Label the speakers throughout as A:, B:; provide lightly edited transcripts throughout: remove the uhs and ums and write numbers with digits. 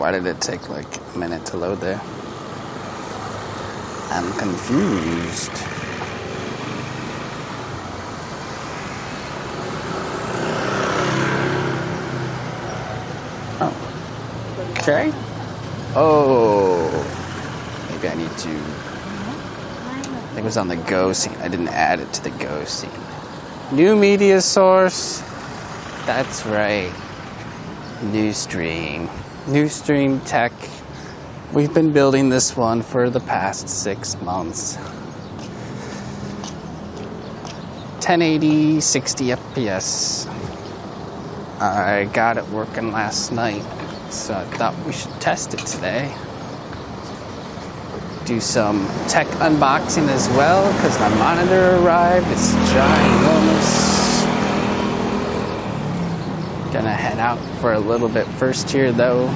A: Why did it take like a minute to load there? I'm confused. Oh. Okay. Oh. Maybe I need to... I think it was on the go scene. I didn't add it to the go scene. New media source. That's right. Newstream. Newstream Tech. We've been building this one for the past 6 months. 1080, 60 FPS. I got it working last night, so I thought we should test it today. Do some tech unboxing as well, because my monitor arrived. It's ginormous. Gonna head out for a little bit first here, though.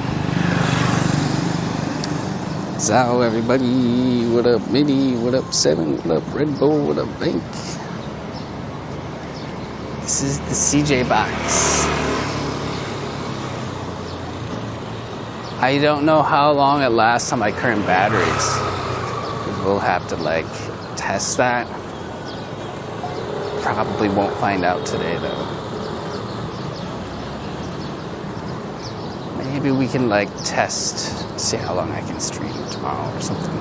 A: So everybody, what up Mini, what up 7, what up Red Bull, what up Bank. This is the CJ box. I don't know how long it lasts on my current batteries. We'll have to like test that. Probably won't find out today though. Maybe we can like test, see how long I can stream tomorrow or something.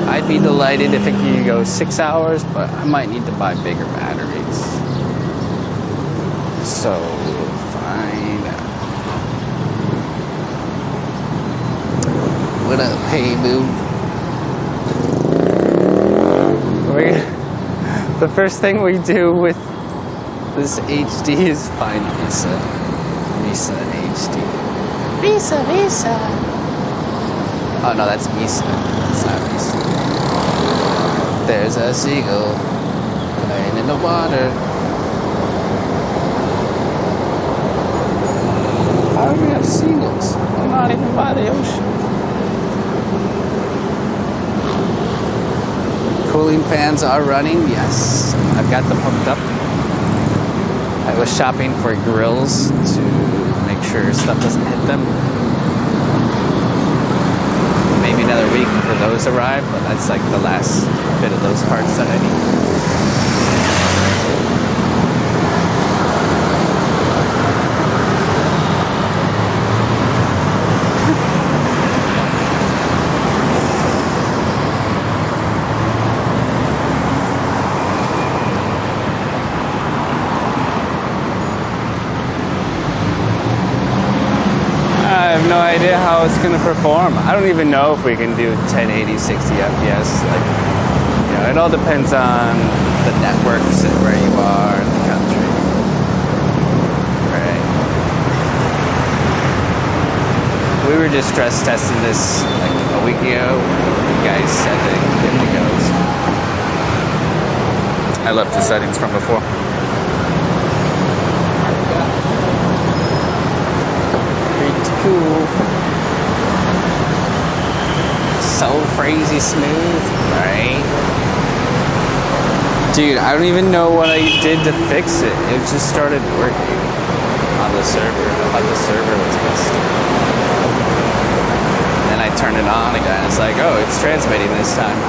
A: I'd be delighted if it could go 6 hours, but I might need to buy bigger batteries. So we'll find out. What up, hey boo? The first thing we do with this HD is find Visa. Visa and HD. Visa, Visa. Oh no, that's Visa. That's not Visa. There's a seagull playing in the water. How do we have seagulls? I'm not even by the ocean. Cooling fans are running, yes. I've got them hooked up. I was shopping for grills to make sure stuff doesn't hit them. Maybe another week before those arrive, but that's like the last bit of those parts that I need. No idea how it's going to perform. I don't even know if we can do 1080, 60 FPS. Like, you know, it all depends on the networks and where you are in the country. Right. We were just stress testing this like a week ago. You guys said that it didn't go. I left the settings from before. Cool. So crazy smooth, right? Dude, I don't even know what I did to fix it. It just started working on the server. I thought the server was messed up. Then I turned it on again. It's like, oh, it's transmitting this time.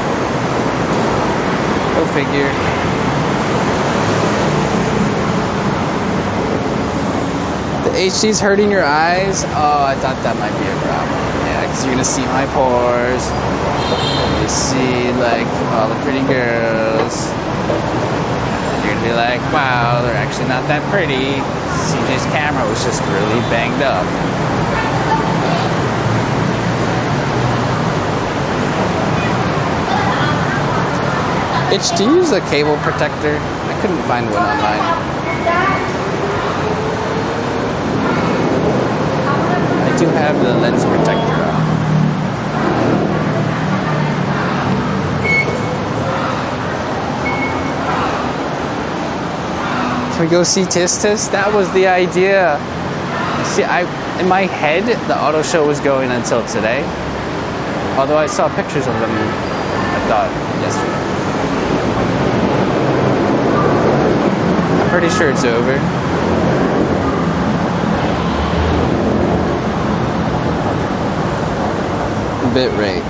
A: Go figure. The HD's hurting your eyes? Oh, I thought that might be a problem. Yeah, because you're going to see my pores. You see, like, all the pretty girls. And you're going to be like, wow, they're actually not that pretty. CJ's camera was just really banged up. Bitch, do you use a cable protector? I couldn't find one online. I do have the lens protector on. Can we go see Tistis? That was the idea. See, in my head, the auto show was going until today. Although I saw pictures of them, I thought, yesterday. I'm pretty sure it's over. bit rate.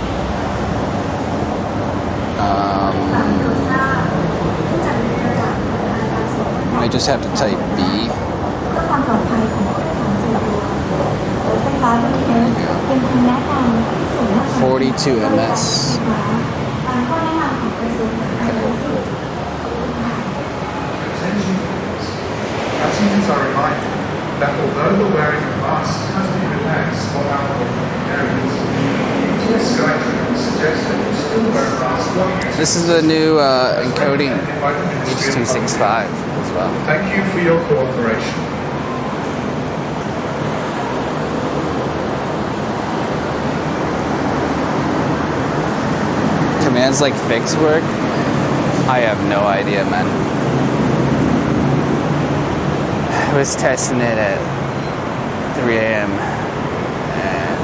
A: I just have to type B. 42 ms.
B: Passengers are reminded that although the wearing of masks has been enhanced for alcohol areas, tour guidelines suggest that you still wear a mask while using.
A: This is the new encoding H265 as well.
B: Thank you for your cooperation.
A: Commands like fix work? I have no idea, man. I was testing it at 3 a.m. and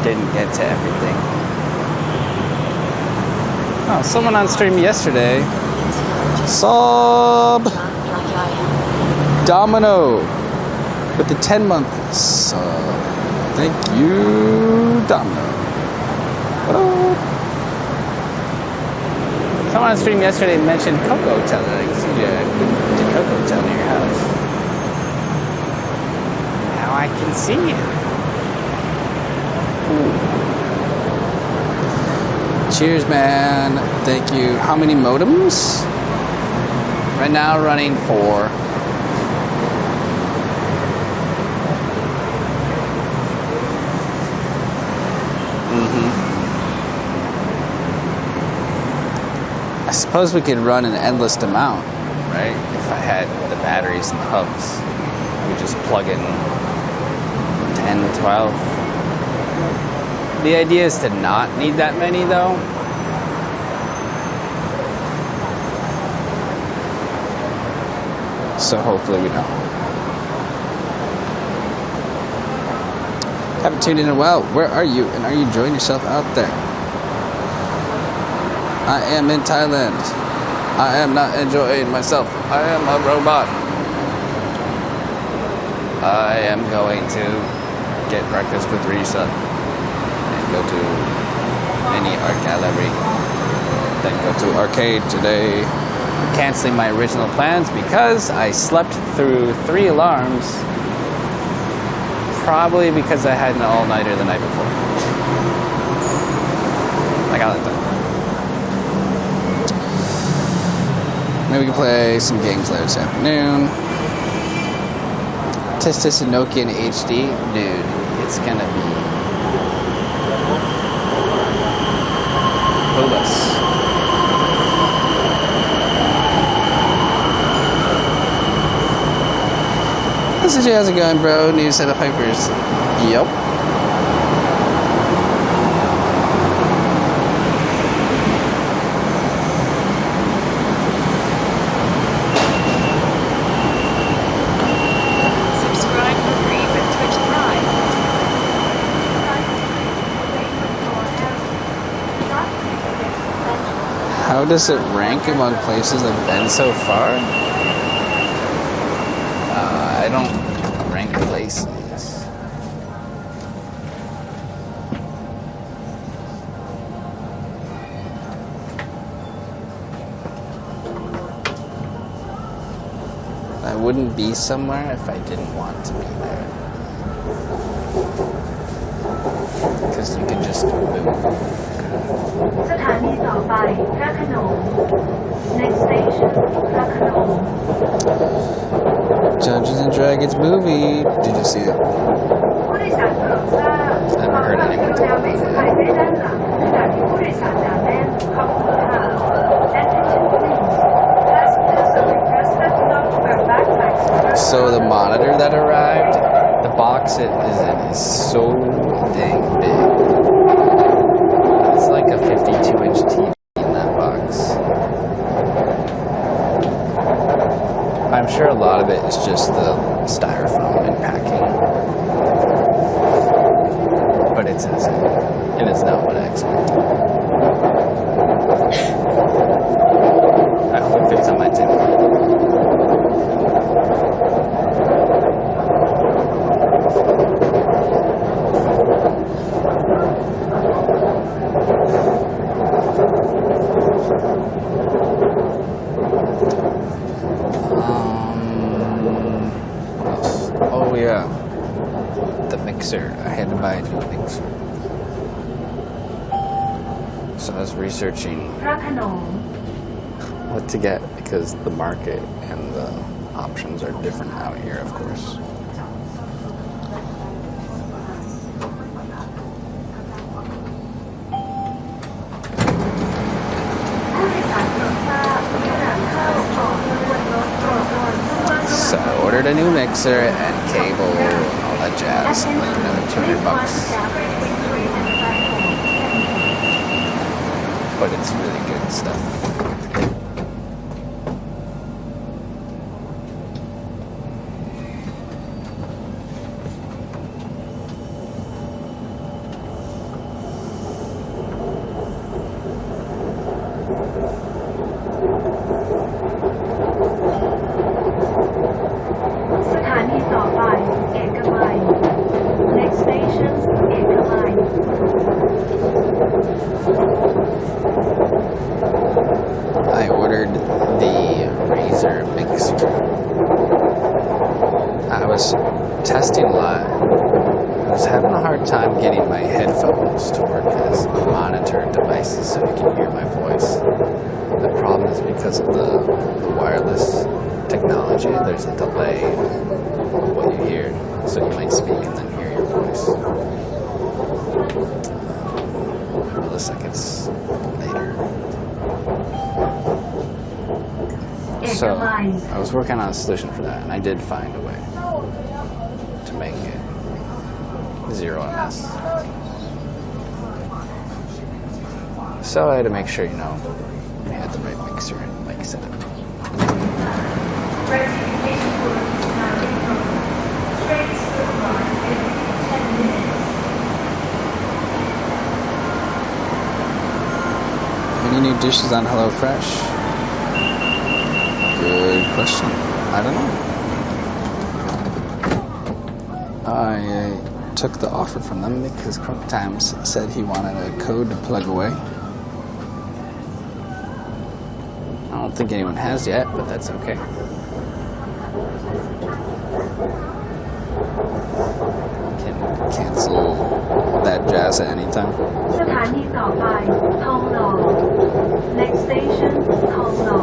A: didn't get to everything. Oh, someone on stream yesterday. Sub Domino with the 10-month sub. Thank you, Domino. Someone on stream yesterday mentioned Coco Hotel. Like, CJ, did Coco Hotel near your house? Now I can see it. Ooh. Cheers, man. Thank you. How many modems? Right now, running 4. I suppose we could run an endless amount, right? If I had the batteries and the hubs. We just plug in 10, 12. The idea is to not need that many, though. So hopefully we don't. Haven't tuned in in a while. Where are you? And are you enjoying yourself out there? I am in Thailand. I am not enjoying myself. I am a robot. I am going to get breakfast with Risa and go to any art gallery. Then go to arcade today. I'm canceling my original plans because I slept through 3 alarms. Probably because I had an all-nighter the night before. I got it done. Maybe we can play some games later this afternoon. Test this in Nokia in HD. Dude, it's gonna be clueless. This is how's it going, bro? New set of Pipers. Yup. How does it rank among places I've been so far? I don't rank places. I wouldn't be somewhere if I didn't want to be there. Because you can just move.
C: สถานีต่อไปพระโขนง Next station พระโขนง
A: Dungeons and Dragons movie. Did you see it?
C: ผู้โดยสารโปรดทราบ
A: I haven't heard anyone
C: ขอ
A: talk
C: ความกรุณาไม่
A: about
C: สบาย
A: it.
C: ได้ด้านหลังขณะที่ผู้โดยสารหนาแน่นขอบคุณค่ะ Attention please Passengers are requested not to wear backpacks
A: So the monitor that arrived, the box it is in is so dang big. It's like a 52-inch TV in that box. I'm sure a lot of it is just the styrofoam and packing. But it's insane. It is not what I expected. I hope it fits on my table. Oh yeah, the mixer. I had to buy a new mixer. So I was researching
C: พระโขนง
A: what to get because the market and the options are different out here, of course.
C: ผู้โดยสารโปรดทราบขณะเข้าออกขบวนรถโปรดระวังช่องว่างระหว่าง
A: So I ordered a new mixer and cable and all that jazz. Like another $200. But it's really good stuff.
C: Next station เอกมัย
A: I ordered the Razer mixer. I was testing a lot. I was having a hard time getting my headphones to work as monitored devices so you can hear my voice. The problem is because of the wireless technology, there's a delay in what you hear. So you might speak and then hear your voice. Milliseconds later.
C: เอก
A: So
C: มัย
A: I was working on a solution for that, and I did find a way to make it zero MS. So I had to make sure, we had the right mixer, like setup.
C: Rectification for Navigation. Trains will run every 10 minutes.
A: Any new dishes on HelloFresh? Good question. I don't know. I took the offer from them because Crunk Times said he wanted a code to plug away. I don't think anyone has yet, but that's okay. Can cancel that jazz at any time.
C: สถานีต่อไปทองหล่อ Next station ทองหล่อ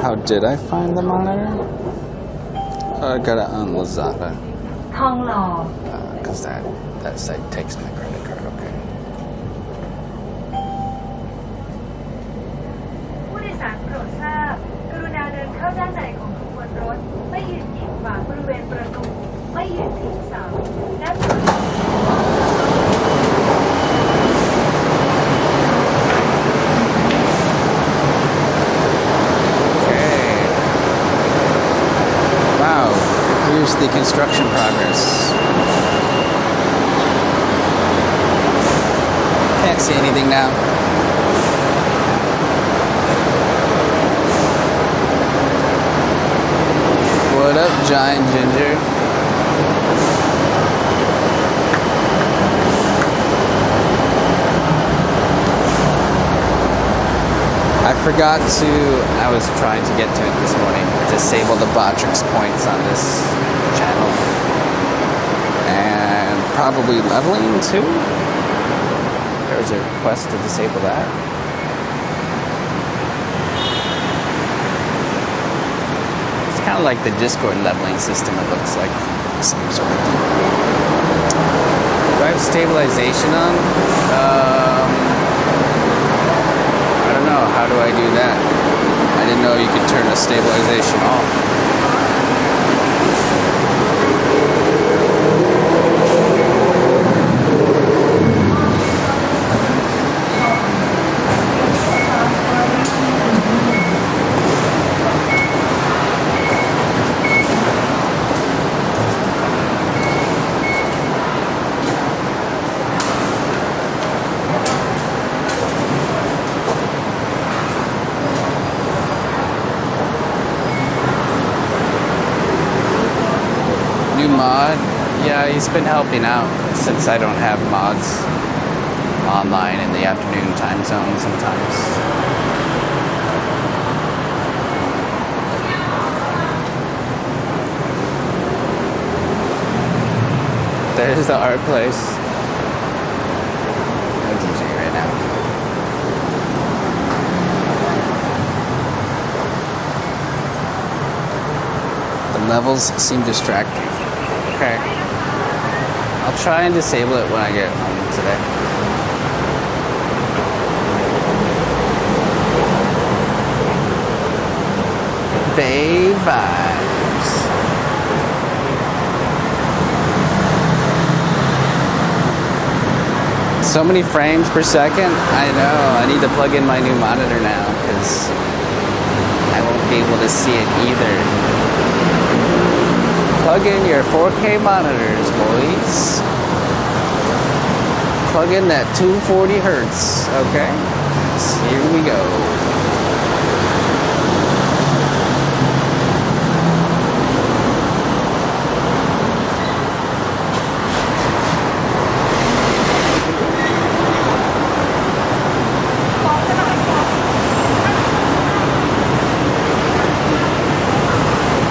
A: How did I find the monitor? I got it on Lazada.
C: ทองหล่อ
A: Because that site takes my credit card, okay.
C: ผู้โดยสารโปรดทราบกรุณาเดินเข้าด้านในของขบวนรถไม่ยืนกีดขวางบริเวณประตูไม่ยืนพิงเสาและเปิด
A: Okay. Wow, here's the construction progress. Can't see anything now. What up, Giant Ginger? I was trying to get to it this morning, disable the Botrix points on this channel. And probably leveling too? There's a request to disable that. It's kind of like the Discord leveling system, it looks like. Some sort of thing. Do I have stabilization on? I don't know. How do I do that? I didn't know you could turn the stabilization off. mod. Yeah, he's been helping out since I don't have mods online in the afternoon time zone sometimes. There's the art place. No DJ right now. The levels seem distracting. Okay. I'll try and disable it when I get home today. Bay vibes. So many frames per second. I know. I need to plug in my new monitor now because I won't be able to see it either. Plug in your 4K monitors, boys. Plug in that 240 hertz, okay? So here we go.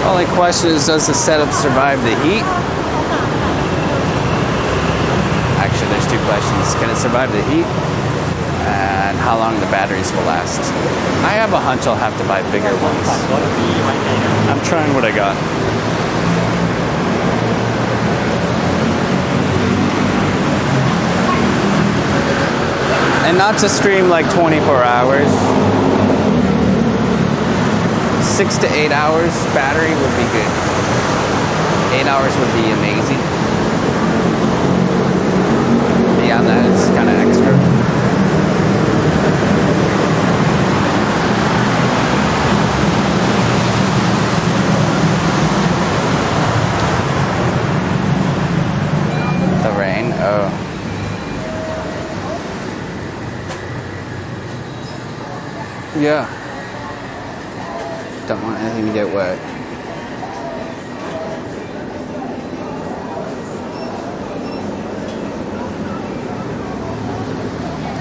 A: Only question is, does the setup survive the heat? Actually, there's two questions. Can it survive the heat? And how long the batteries will last? I have a hunch I'll have to buy bigger ones. I'm trying what I got. And not to stream like 24 hours. 6 to 8 hours battery would be good. 8 hours would be amazing. Beyond that, it's kind of extra. The rain, oh. Yeah. Don't want anything to get wet.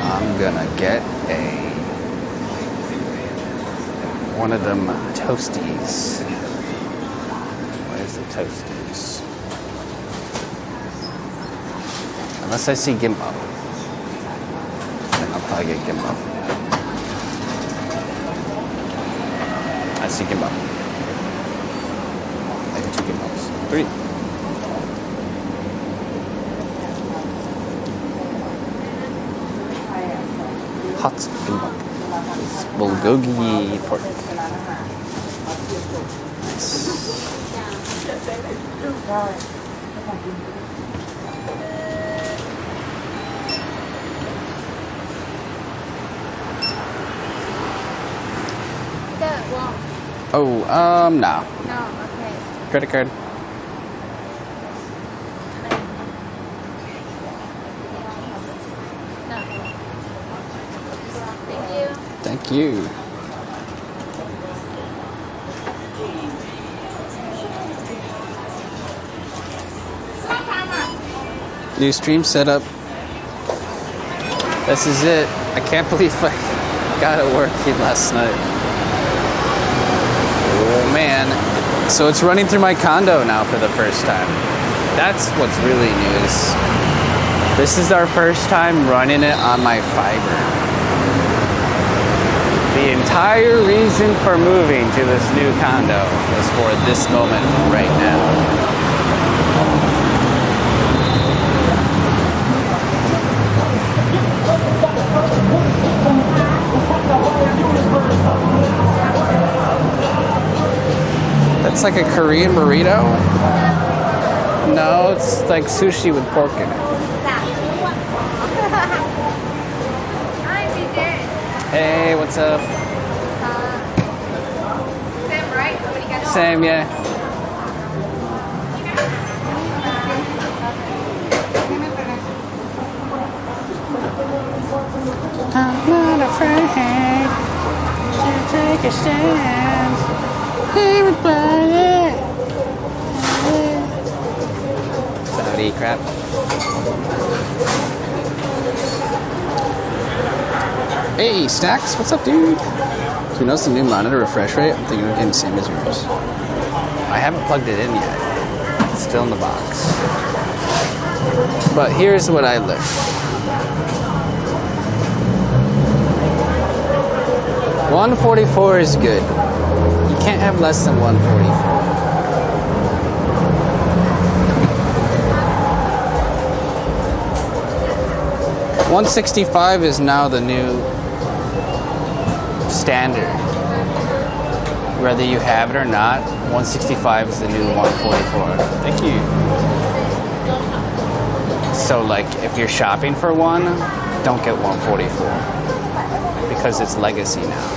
A: I'm gonna get one of them toasties. Where's the toasties? Unless I see gimbal, then I'll probably get gimbal. I see gimbal. I have 2 gimbals. 3. Hot gimbal. Bulgogi pork. Nice. Oh, no.
D: No, okay.
A: Credit card.
D: No. Thank you.
A: Thank you. New stream setup. This is it. I can't believe I got it working last night. Oh man. So it's running through my condo now for the first time. That's what's really news. This is our first time running it on my fiber. The entire reason for moving to this new condo was for this moment right now. It's like a Korean burrito? No, it's like sushi with pork in it.
D: Hi, BJ.
A: Hey, what's up?
D: Same, right? What do you got?
A: Same, yeah. I'm not afraid to take a stand. Everybody. Gotta eat crap. Hey, Stacks, what's up, dude? So you notice the new monitor refresh rate? I'm thinking of getting the same as yours. I haven't plugged it in yet. It's still in the box. But here's what I learned. 144 is good. You can't have less than 144. 165 is now the new standard. Whether you have it or not, 165 is the new 144. Thank you. So like if you're shopping for one, don't get 144 because it's legacy now.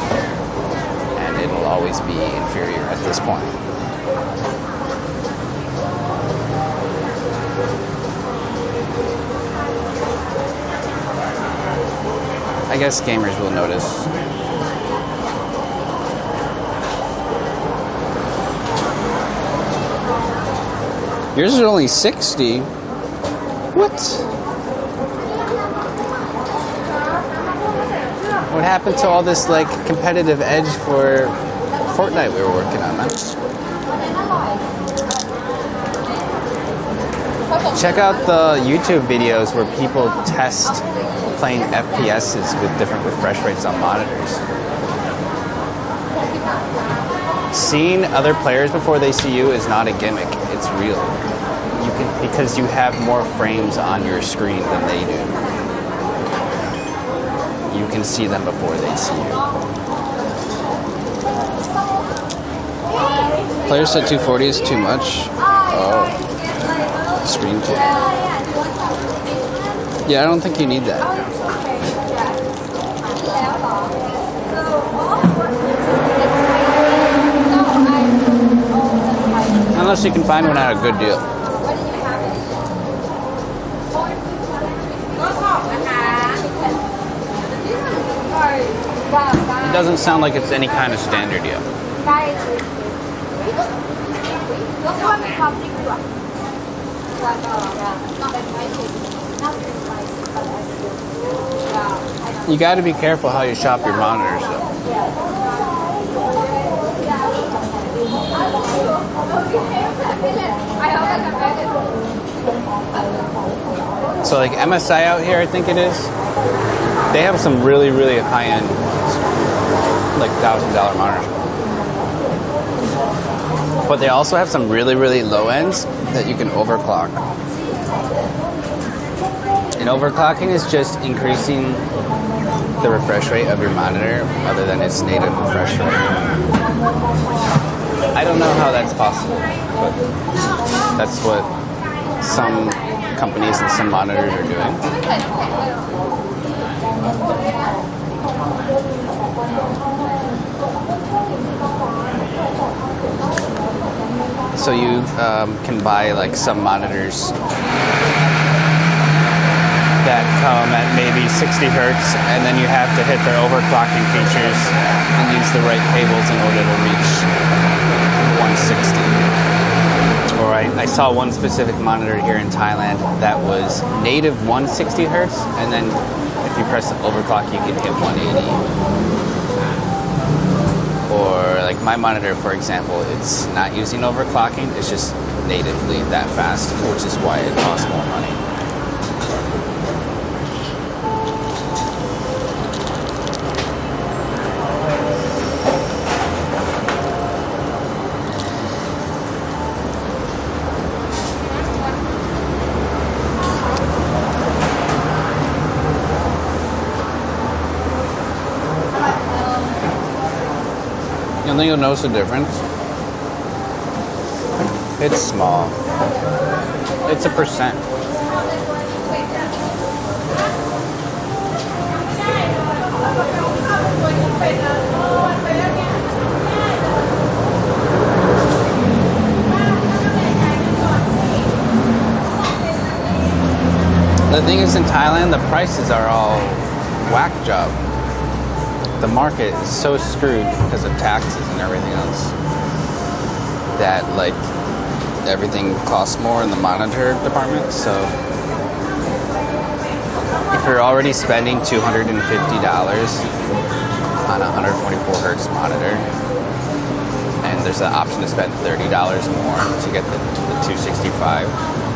A: And it'll always be inferior at this point. I guess gamers will notice. Yours is only 60. What? What happened to all this like competitive edge for Fortnite we were working on, man? Check out the YouTube videos where people test playing FPSs with different refresh rates on monitors. Seeing other players before they see you is not a gimmick, it's real. You can, because you have more frames on your screen than they do. You can see them before they see you. Player said 240 is too much. Oh. Screen cap. Yeah, I don't think you need that. Unless you can find one at a good deal. It doesn't sound like it's any kind of standard deal. You got to be careful how you shop your monitors, though. So, like MSI out here, I think it is. They have some really, really high-end, like $1,000 monitors. But they also have some really, really low ends that you can overclock. And overclocking is just increasing the refresh rate of your monitor other than its native refresh rate. I don't know how that's possible, but that's what some companies and some monitors are doing. So you can buy like some monitors that come at maybe 60 hertz, and then you have to hit their overclocking features and use the right cables in order to reach 160. Or I saw one specific monitor here in Thailand that was native 160 hertz, and then if you press the overclock, you can hit 180. Or like my monitor, for example, it's not using overclocking, it's just natively that fast, which is why it costs more money. You think you'll notice a difference? It's small. It's a percent. The thing is, in Thailand, the prices are all whack job. The market is so screwed because of taxes and everything else that like everything costs more in the monitor department. So if you're already spending $250 on a 144 hertz monitor, and there's an option to spend $30 more to get the 265,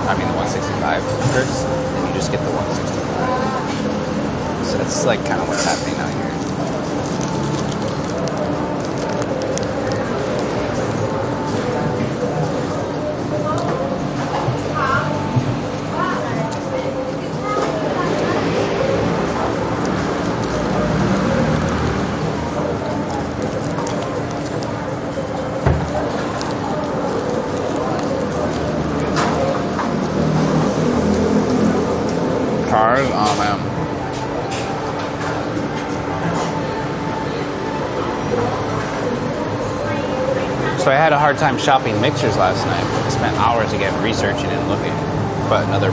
A: I mean the 165 hertz, then you just get the 165. So that's like kind of what's happening out here. Cars? Oh man. So I had a hard time shopping mixers last night. I spent hours again researching and looking. But another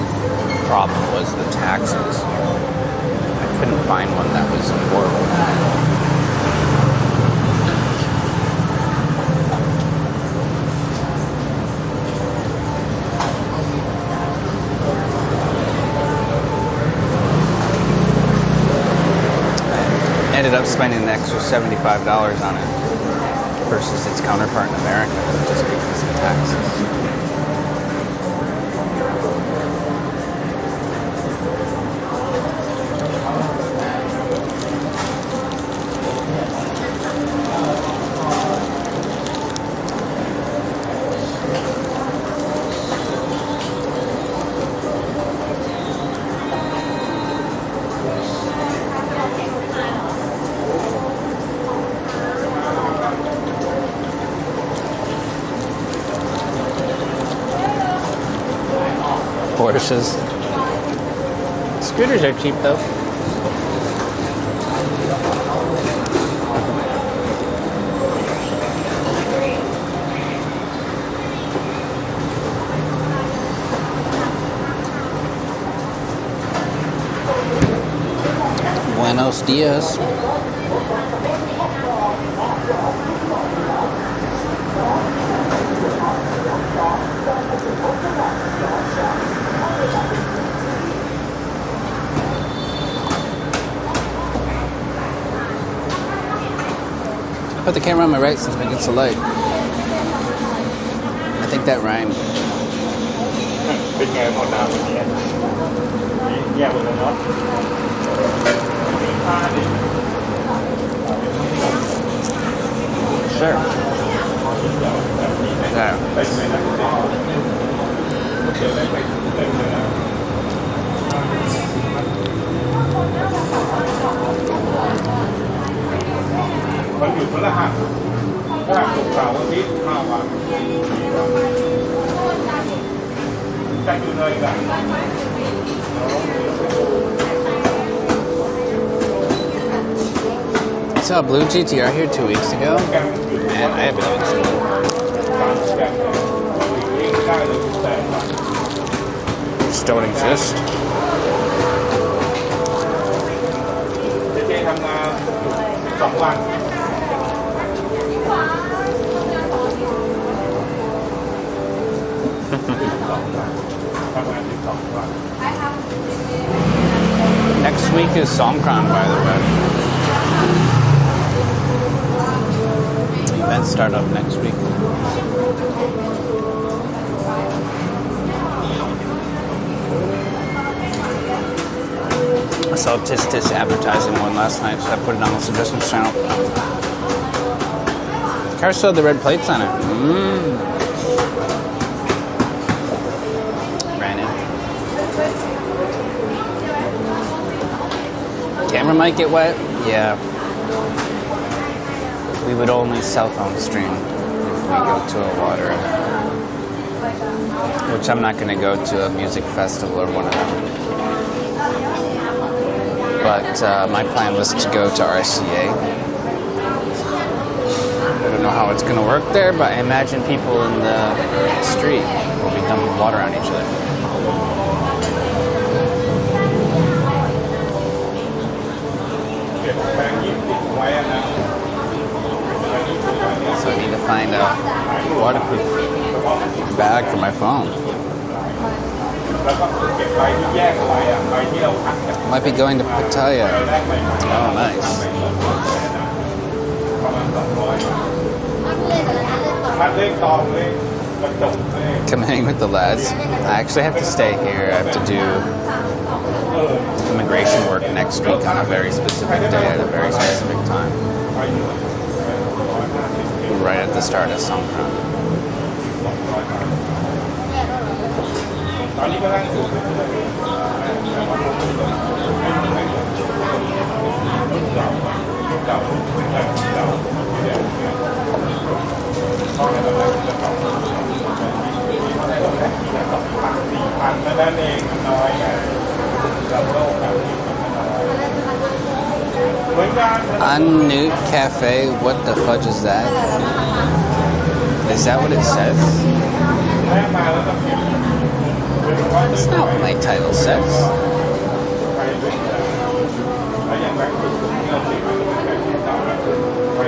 A: problem was the taxes. I couldn't find one that was affordable. Ended up spending an extra $75 on it versus its counterpart in America just because of taxes. Porsches. Scooters are cheap though. Buenos dias. Put the camera on my right since it gets so light. I think that rhymed.
E: เป็นไงพอน้ำวันนี้แยกหมดแล้วเนาะ
A: Sure. Yeah.
E: วันหยุดพฤหัสถ้าศุกร์เสาร์อาทิตย์5 วันจะอยู่เลยกัน
A: I saw a blue GTR here 2 weeks ago, and I haven't even seen it. Just don't exist.
E: เจ๊ทำงาน2 วัน
A: Next week is Songkran, by the way. Events start up next week. I saw Tis Tis advertising one last night, so I put it on the suggestions channel. The car still had the red plates on it. Ran in. Camera might get wet. Yeah. We would only cell phone stream if we go to a water event. Which I'm not going to go to a music festival or one of them. But my plan was to go to RCA. I don't know how it's going to work there, but I imagine people in the street will be dumping water on each other. So I need to find a waterproof Bag for my phone.
E: แล้วก็เก็บไว้ที่แยกเอาไว้อะใบที่เราคัดจาก
A: Might be going to Pattaya.
E: แรกไป
A: Oh, nice.
E: ประมาณ200คัดเลขตองเลขกระจกเลข
A: Coming with the lads. I actually have to stay here. I have to do immigration work next week on a very specific day at a very specific time.
E: ไปอยู่
A: Right at the start of Songkran.
E: ตอนนี้ก็นั่งอยู่เรื่อยพันนั่นเองน้อยไงกับโลกแบบนี้เหมือนกัน
A: Anu Cafe. What the fudge is that? Is that what it says?
E: แรกมาแล้วก็เก็บ
A: That's not what my title says.
E: ไปเรื่อยๆแล้วอย่างแรกคือที่เราติดมันก็เป็นแบบที่ต่อแล้วไป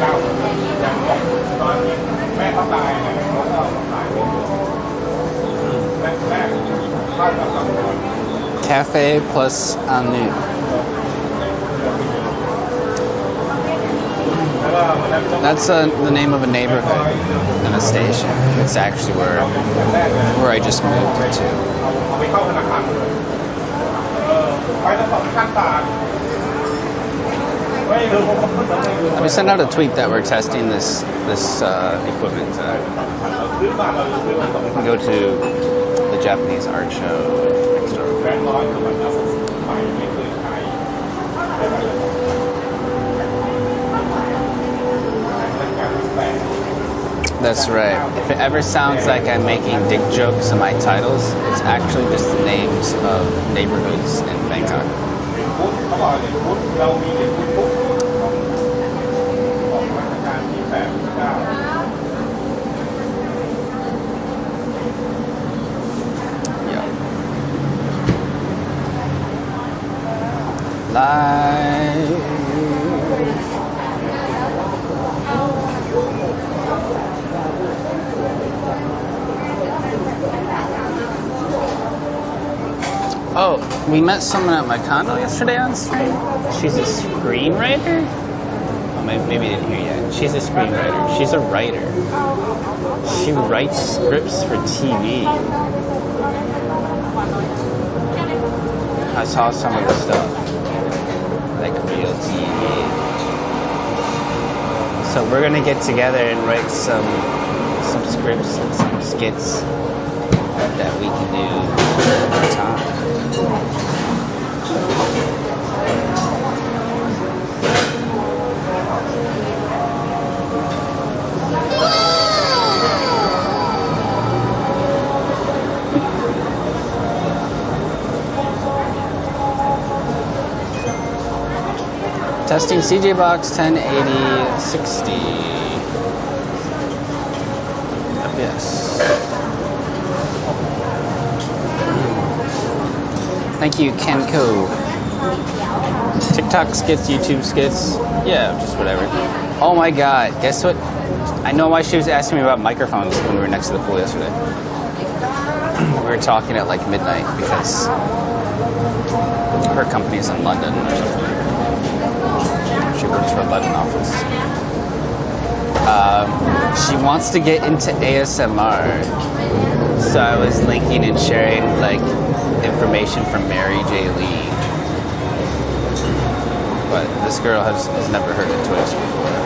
E: 9อย่างบอกตอนนี้แม่เขาตายนะเขาก็ตายแรกเข้ากับตำรวจ
A: Cafe plus Anu.
E: แล้วก็วันนั้นต้อง
A: That's the name of a neighborhood and a station. It's actually where I just moved to.
E: เอาไปเข้าธนาคารเลยไปแล้วสองขั้นตอนไม่รู้ผมก็ไม่รู้
A: Let me send out a tweet that we're testing this equipment.
E: ซื้อมาเราซื้อมาสอง
A: We can go to the Japanese art show next door.
E: แบงค์ร้อยคือมันเอาไปไม่เคยขายแปลก
A: That's right. If it ever sounds like I'm making dick jokes in my titles, it's actually just the names of neighborhoods in Bangkok.
E: พุทธเขาบอกเลยพุทธเรามีเด็กพุทธพุทธของราชการที่8 9
A: Yeah. Live. Oh, we met someone at my condo yesterday on stream. She's a screenwriter? Oh, maybe you didn't hear yet. She's a screenwriter. She's a writer. She writes scripts for TV. I saw some of the stuff. Like real TV. So we're gonna get together and write some scripts and some skits that we can do over time. Testing CJ Box 1080 60. Yes. Thank you, Kenko. TikTok skits, YouTube skits. Yeah, just whatever. Oh my god, guess what? I know why she was asking me about microphones when we were next to the pool yesterday. We were talking at like midnight because her company's in London or something. She works for a London office. She wants to get into ASMR. So I was linking and sharing like information from Mary J. Lee. But this girl has never heard of Twitch before.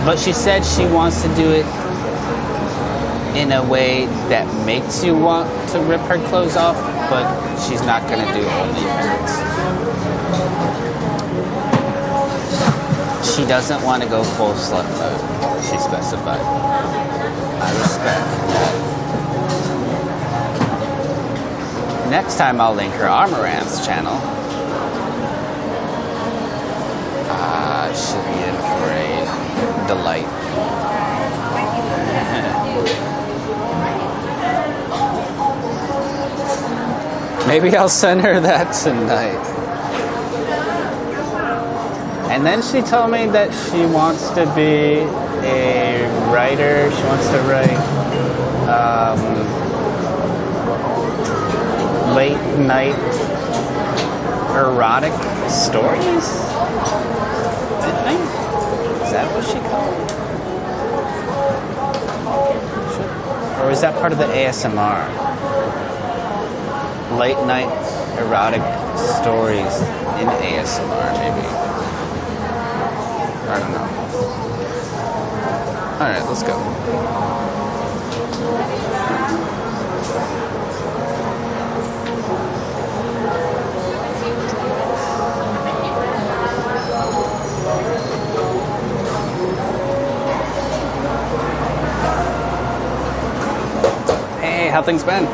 A: But she said she wants to do it in a way that makes you want to rip her clothes off, but she's not going to do OnlyFans. She doesn't want to go full slut mode, she specified. I respect that. Next time I'll link her Amaranth's channel. She'll be in for a delight. Maybe I'll send her that tonight. And then she told me that she wants to be a writer. She wants to write late night erotic stories. Midnight? Is that what she called it? Or is that part of the ASMR? Late night erotic stories in ASMR, maybe. I don't know. Alright, let's go. Hey, how things been?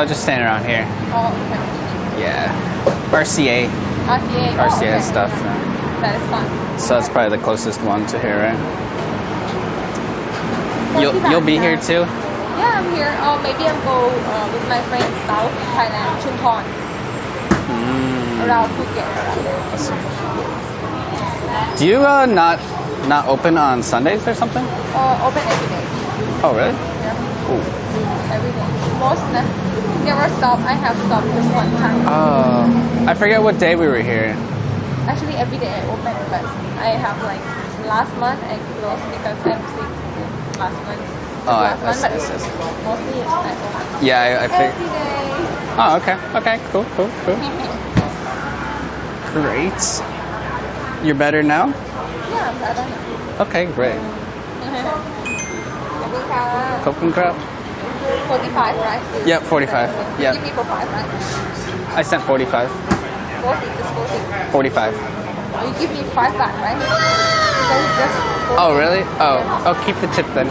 A: Just standing around here.
D: Oh, okay.
A: Yeah. RCA. RCA stuff.
D: That is fun.
A: So that's probably the closest one to here, right? You'll be here too?
D: Yeah, I'm here. Oh, maybe I'll go with my friends south in Thailand, Chumpon. Around Phuket.
A: Do you not open on Sundays or something?
D: Open every day.
A: Oh, really?
D: Yeah.
A: Ooh.
D: Every day. Most never stop. I have stopped just one time.
A: Oh, I forget what day we were here.
D: Actually, every day I open, but I have like last month I closed because I'm sick last month.
A: Oh,
D: last month, but
A: I see.
D: mostly I open.
A: Yeah, I figured.
D: Every day.
A: Oh, okay. Okay, cool. Great. You're better now?
D: Yeah, I'm better now.
A: Okay, great. Coping crap?
D: 45, right?
A: Yep, 45. Yep.
D: Give me for 5, right?
A: I sent 45.
D: 40, just 40.
A: 45.
D: You give me 5 back, right? Because it's just 40.
A: Oh, really? Oh, keep the tip then.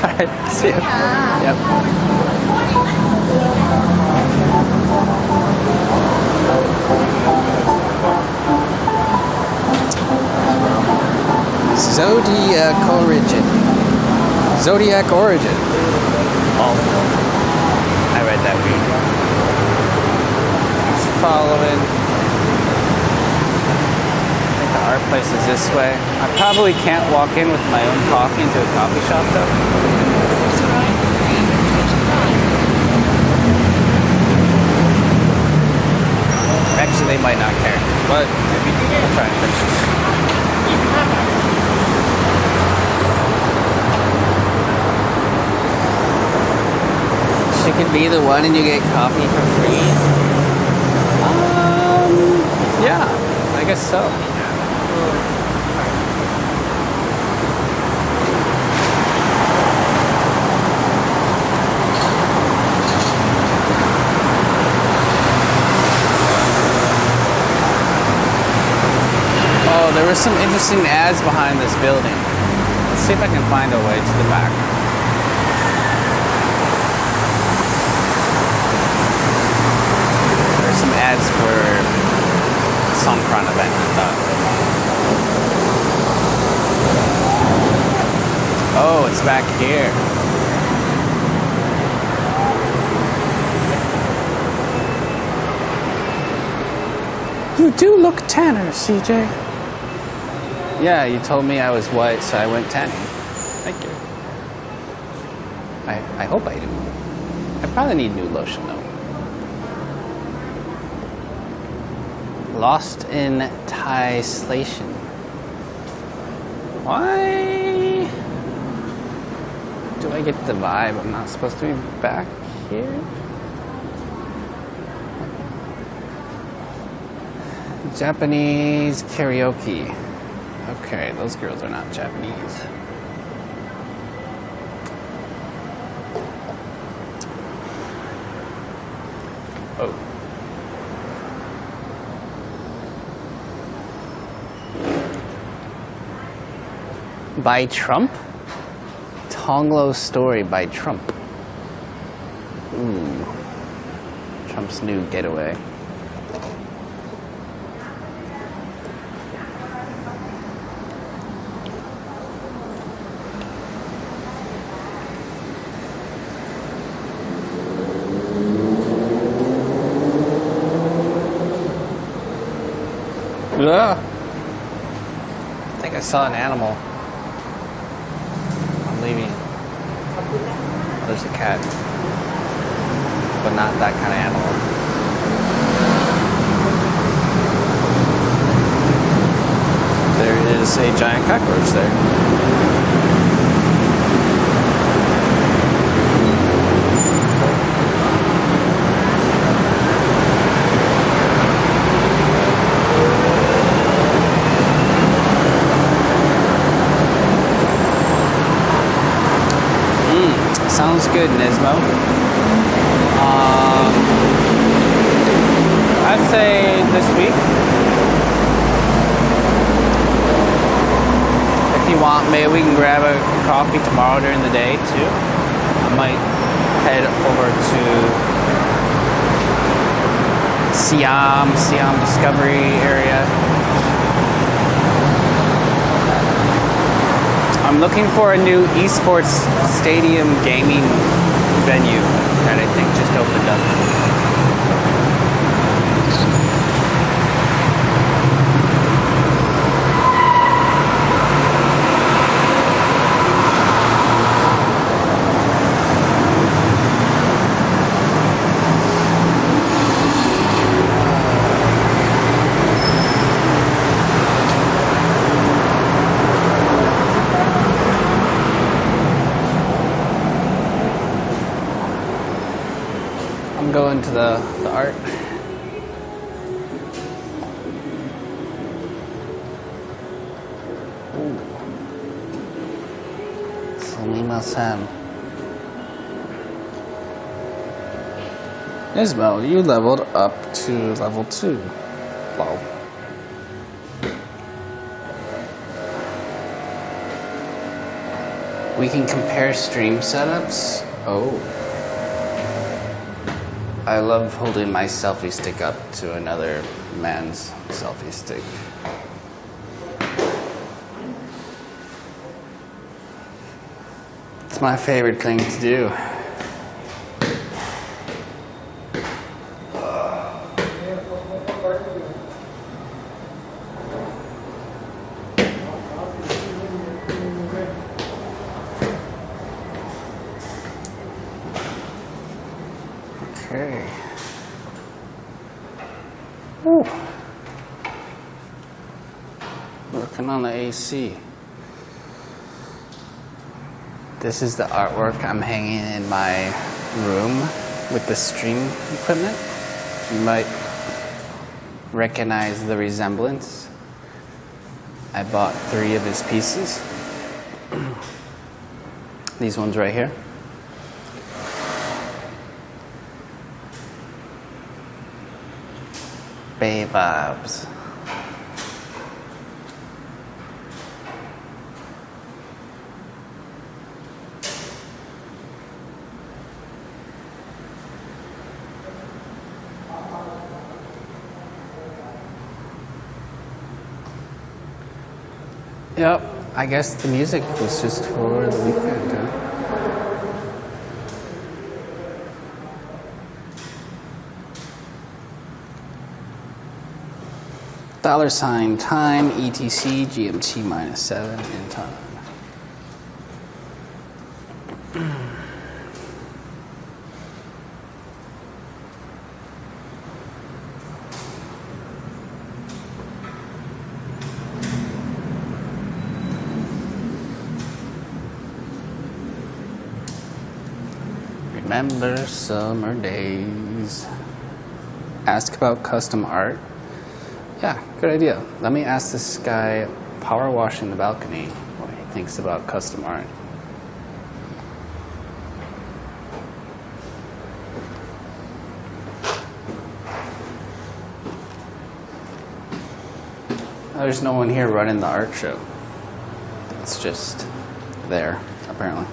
A: Alright, see you.
D: Yeah.
A: Yep. Zodiac Origin. Oh, I read that week. Just following. I think our place is this way. I probably can't walk in with my own coffee into a coffee shop though. Actually, they might not care. But I'll try and finish this. She could be the one and you get coffee for free? Yeah, I guess so. Oh, there were some interesting ads behind this building. Let's see if I can find a way to the back. There's some ads for Songkran event and stuff. Oh, it's back here. You do look tanner, CJ. Yeah, you told me I was white, so I went tanning. Thank you. I hope I do. I probably need new lotion though. Lost in Translation. Why do I get the vibe I'm not supposed to be back here? Japanese karaoke. Okay, those girls are not Japanese. Oh. By Trump? Tonglo Story by Trump. Ooh. Trump's new getaway. Yeah. I think I saw an animal. I'm leaving. Oh, there's a cat. But not that kind of animal. There is a giant cockroach there. Sounds good, Nismo. I'd say this week. If you want, maybe we can grab a coffee tomorrow during the day too. I might head over to Siam Discovery area. I'm looking for a new esports stadium gaming venue that I think just opened up. Going to the art. Sumimasen. Isabel, you leveled up to level 2. Wow. We can compare stream setups. Oh. I love holding my selfie stick up to another man's selfie stick. It's my favorite thing to do. Okay. Whew. Working on the AC. This is the artwork I'm hanging in my room with the stream equipment. You might recognize the resemblance. I bought 3 of his pieces. These ones right here. Bay vibes. Yep, I guess the music was just for the weekend, huh? $ time, ETC, GMT -7 in time. Remember summer days. Ask about custom art. Yeah, good idea. Let me ask this guy power washing the balcony what he thinks about custom art. There's no one here running the art show. It's just there, apparently.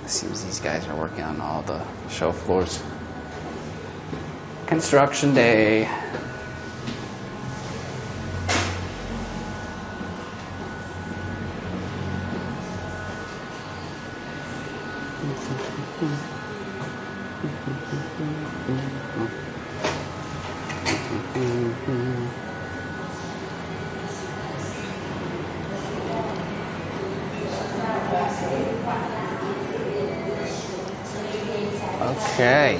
A: Seems these guys are working on all the show floors. Construction day. Okay.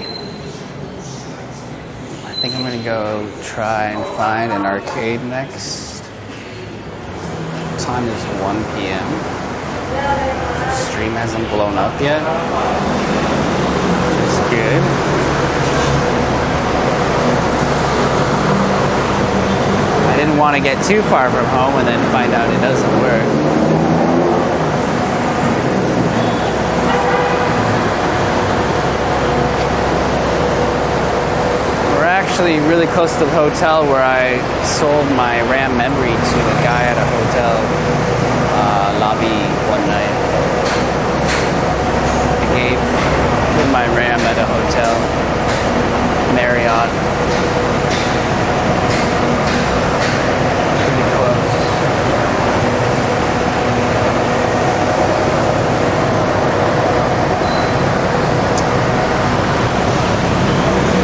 A: I think I'm gonna go try and find an arcade next. Time is 1 p.m. Stream hasn't blown up yet. It's good. I didn't want to get too far from home and then find out it doesn't work. Actually really close to the hotel where I sold my RAM memory to a guy at a hotel lobby one night. I gave him my RAM at a hotel, Marriott. Pretty close.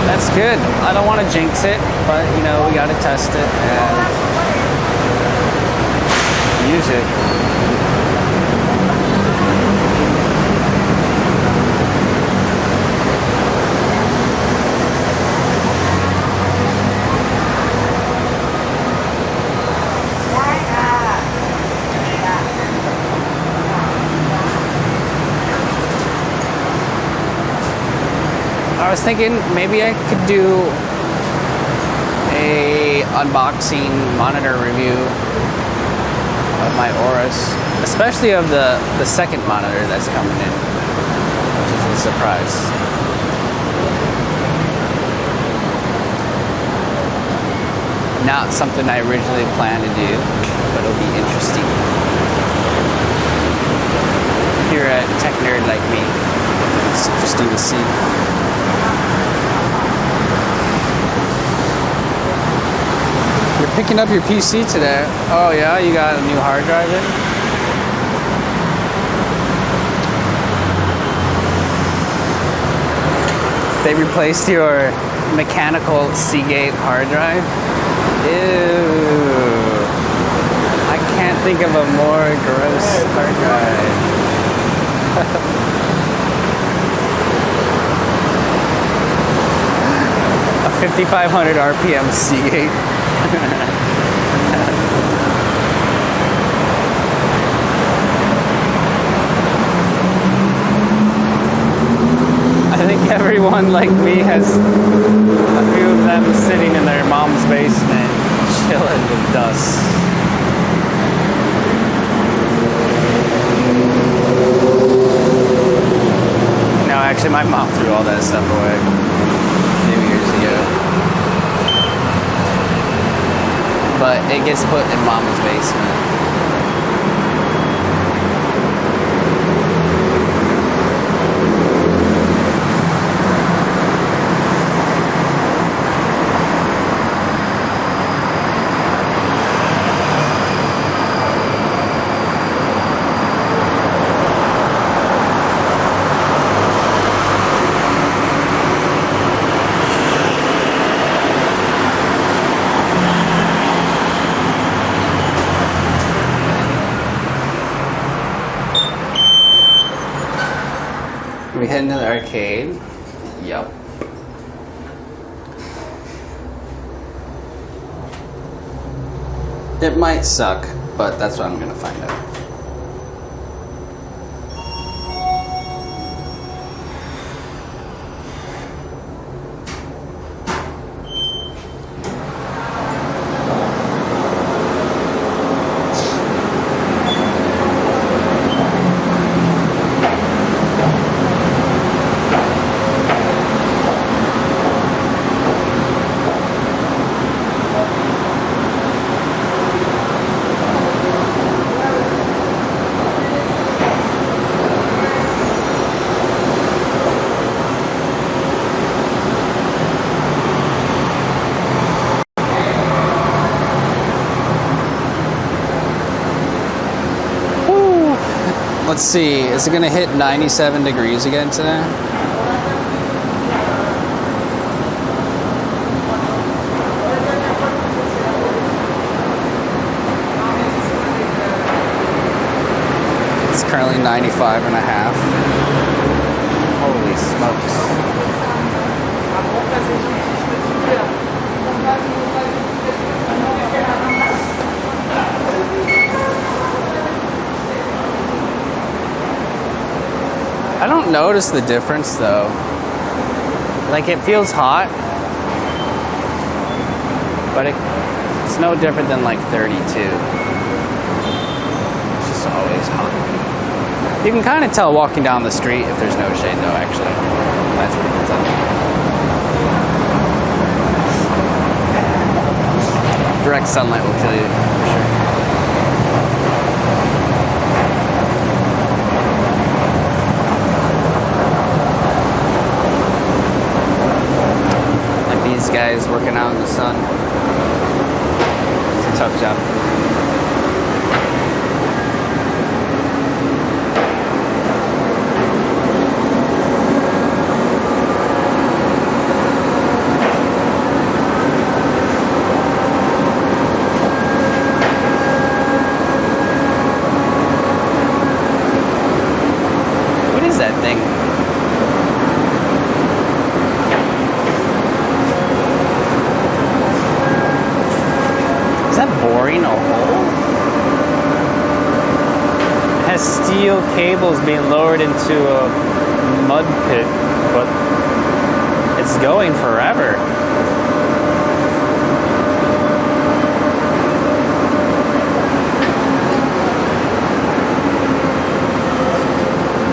A: That's good. I don't want to jinx it, but you know, we gotta test it and use it. I was thinking maybe I could do a unboxing monitor review of my Aorus, especially of the second monitor that's coming in, which is a surprise. Not something I originally planned to do, but it'll be interesting. If you're a tech nerd like me, it's interesting to see. You're picking up your PC today. Oh yeah, you got a new hard drive in? They replaced your mechanical Seagate hard drive? Ew. I can't think of a more gross hard drive. A 5500 RPM Seagate. I think everyone like me has a few of them sitting in their mom's basement, chilling with dust. No, actually, my mom threw all that stuff away a few years ago. But it gets put in mom's basement. We heading to the arcade. Yup. It might suck, but that's what I'm gonna find out. Let's see, is it gonna hit 97 degrees again today? Currently 95 and a half. Holy smokes. I don't notice the difference though. Like it feels hot, but it's no different than like 32. It's just always hot. You can kind of tell walking down the street if there's no shade though, actually. That's what you can tell. Direct sunlight will kill you, for sure. Like these guys working out in the sun. It's a tough job. Steel cables being lowered into a mud pit, but it's going forever.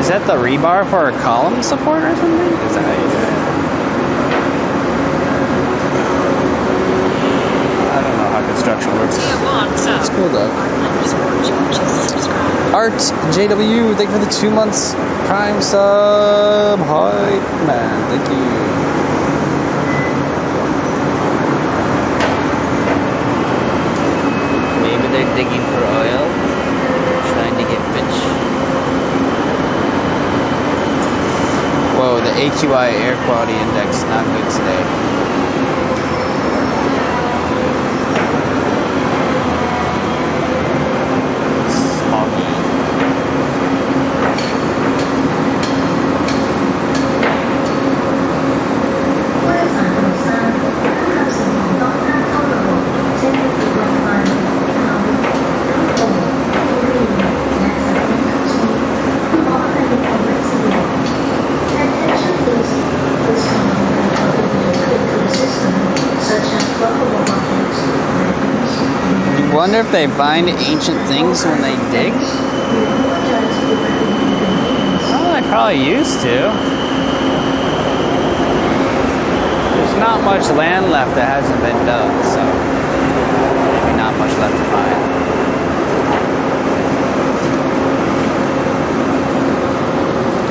A: Is that the rebar for a column support or something? Is that how you do it? I don't know how construction works. It's cool though. Art JW, thank you for the 2 months Prime sub. Hi, man, thank you. Maybe they're digging for oil, trying to get rich. Whoa, the AQI air quality index not good today. I wonder if they find ancient things when they dig? Oh, they probably used to. There's not much land left that hasn't been dug, so maybe not much left to find.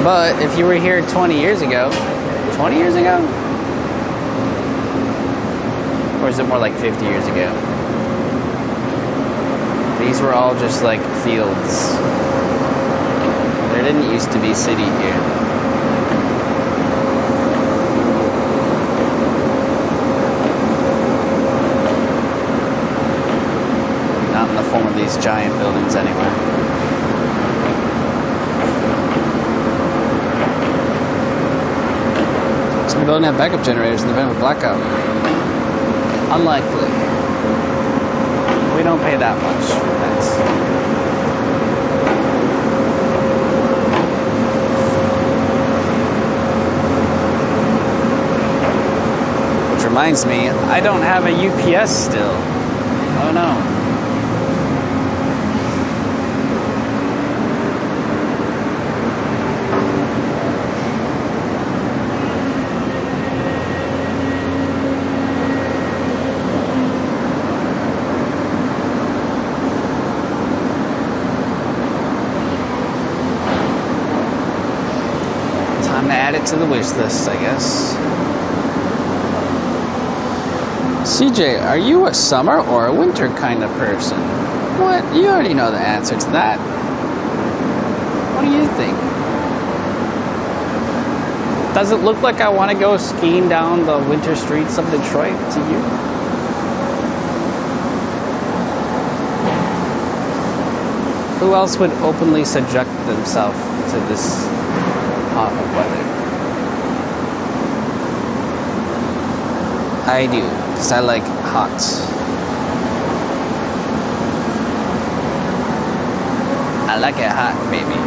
A: But if you were here 20 years ago, 20 years ago? Or is it more like 50 years ago? These were all just like fields. There didn't used to be city here. Not in the form of these giant buildings anyway. So we don't have backup generators in the event of a blackout. Unlikely. We don't pay that much for this. Which reminds me, I don't have a UPS still. Oh no. To the wish list, I guess. CJ, are you a summer or a winter kind of person? What? You already know the answer to that. What do you think? Does it look like I want to go skiing down the winter streets of Detroit to you? Who else would openly subject themselves to this hot of weather? I do, because I like hot. I like it hot, baby.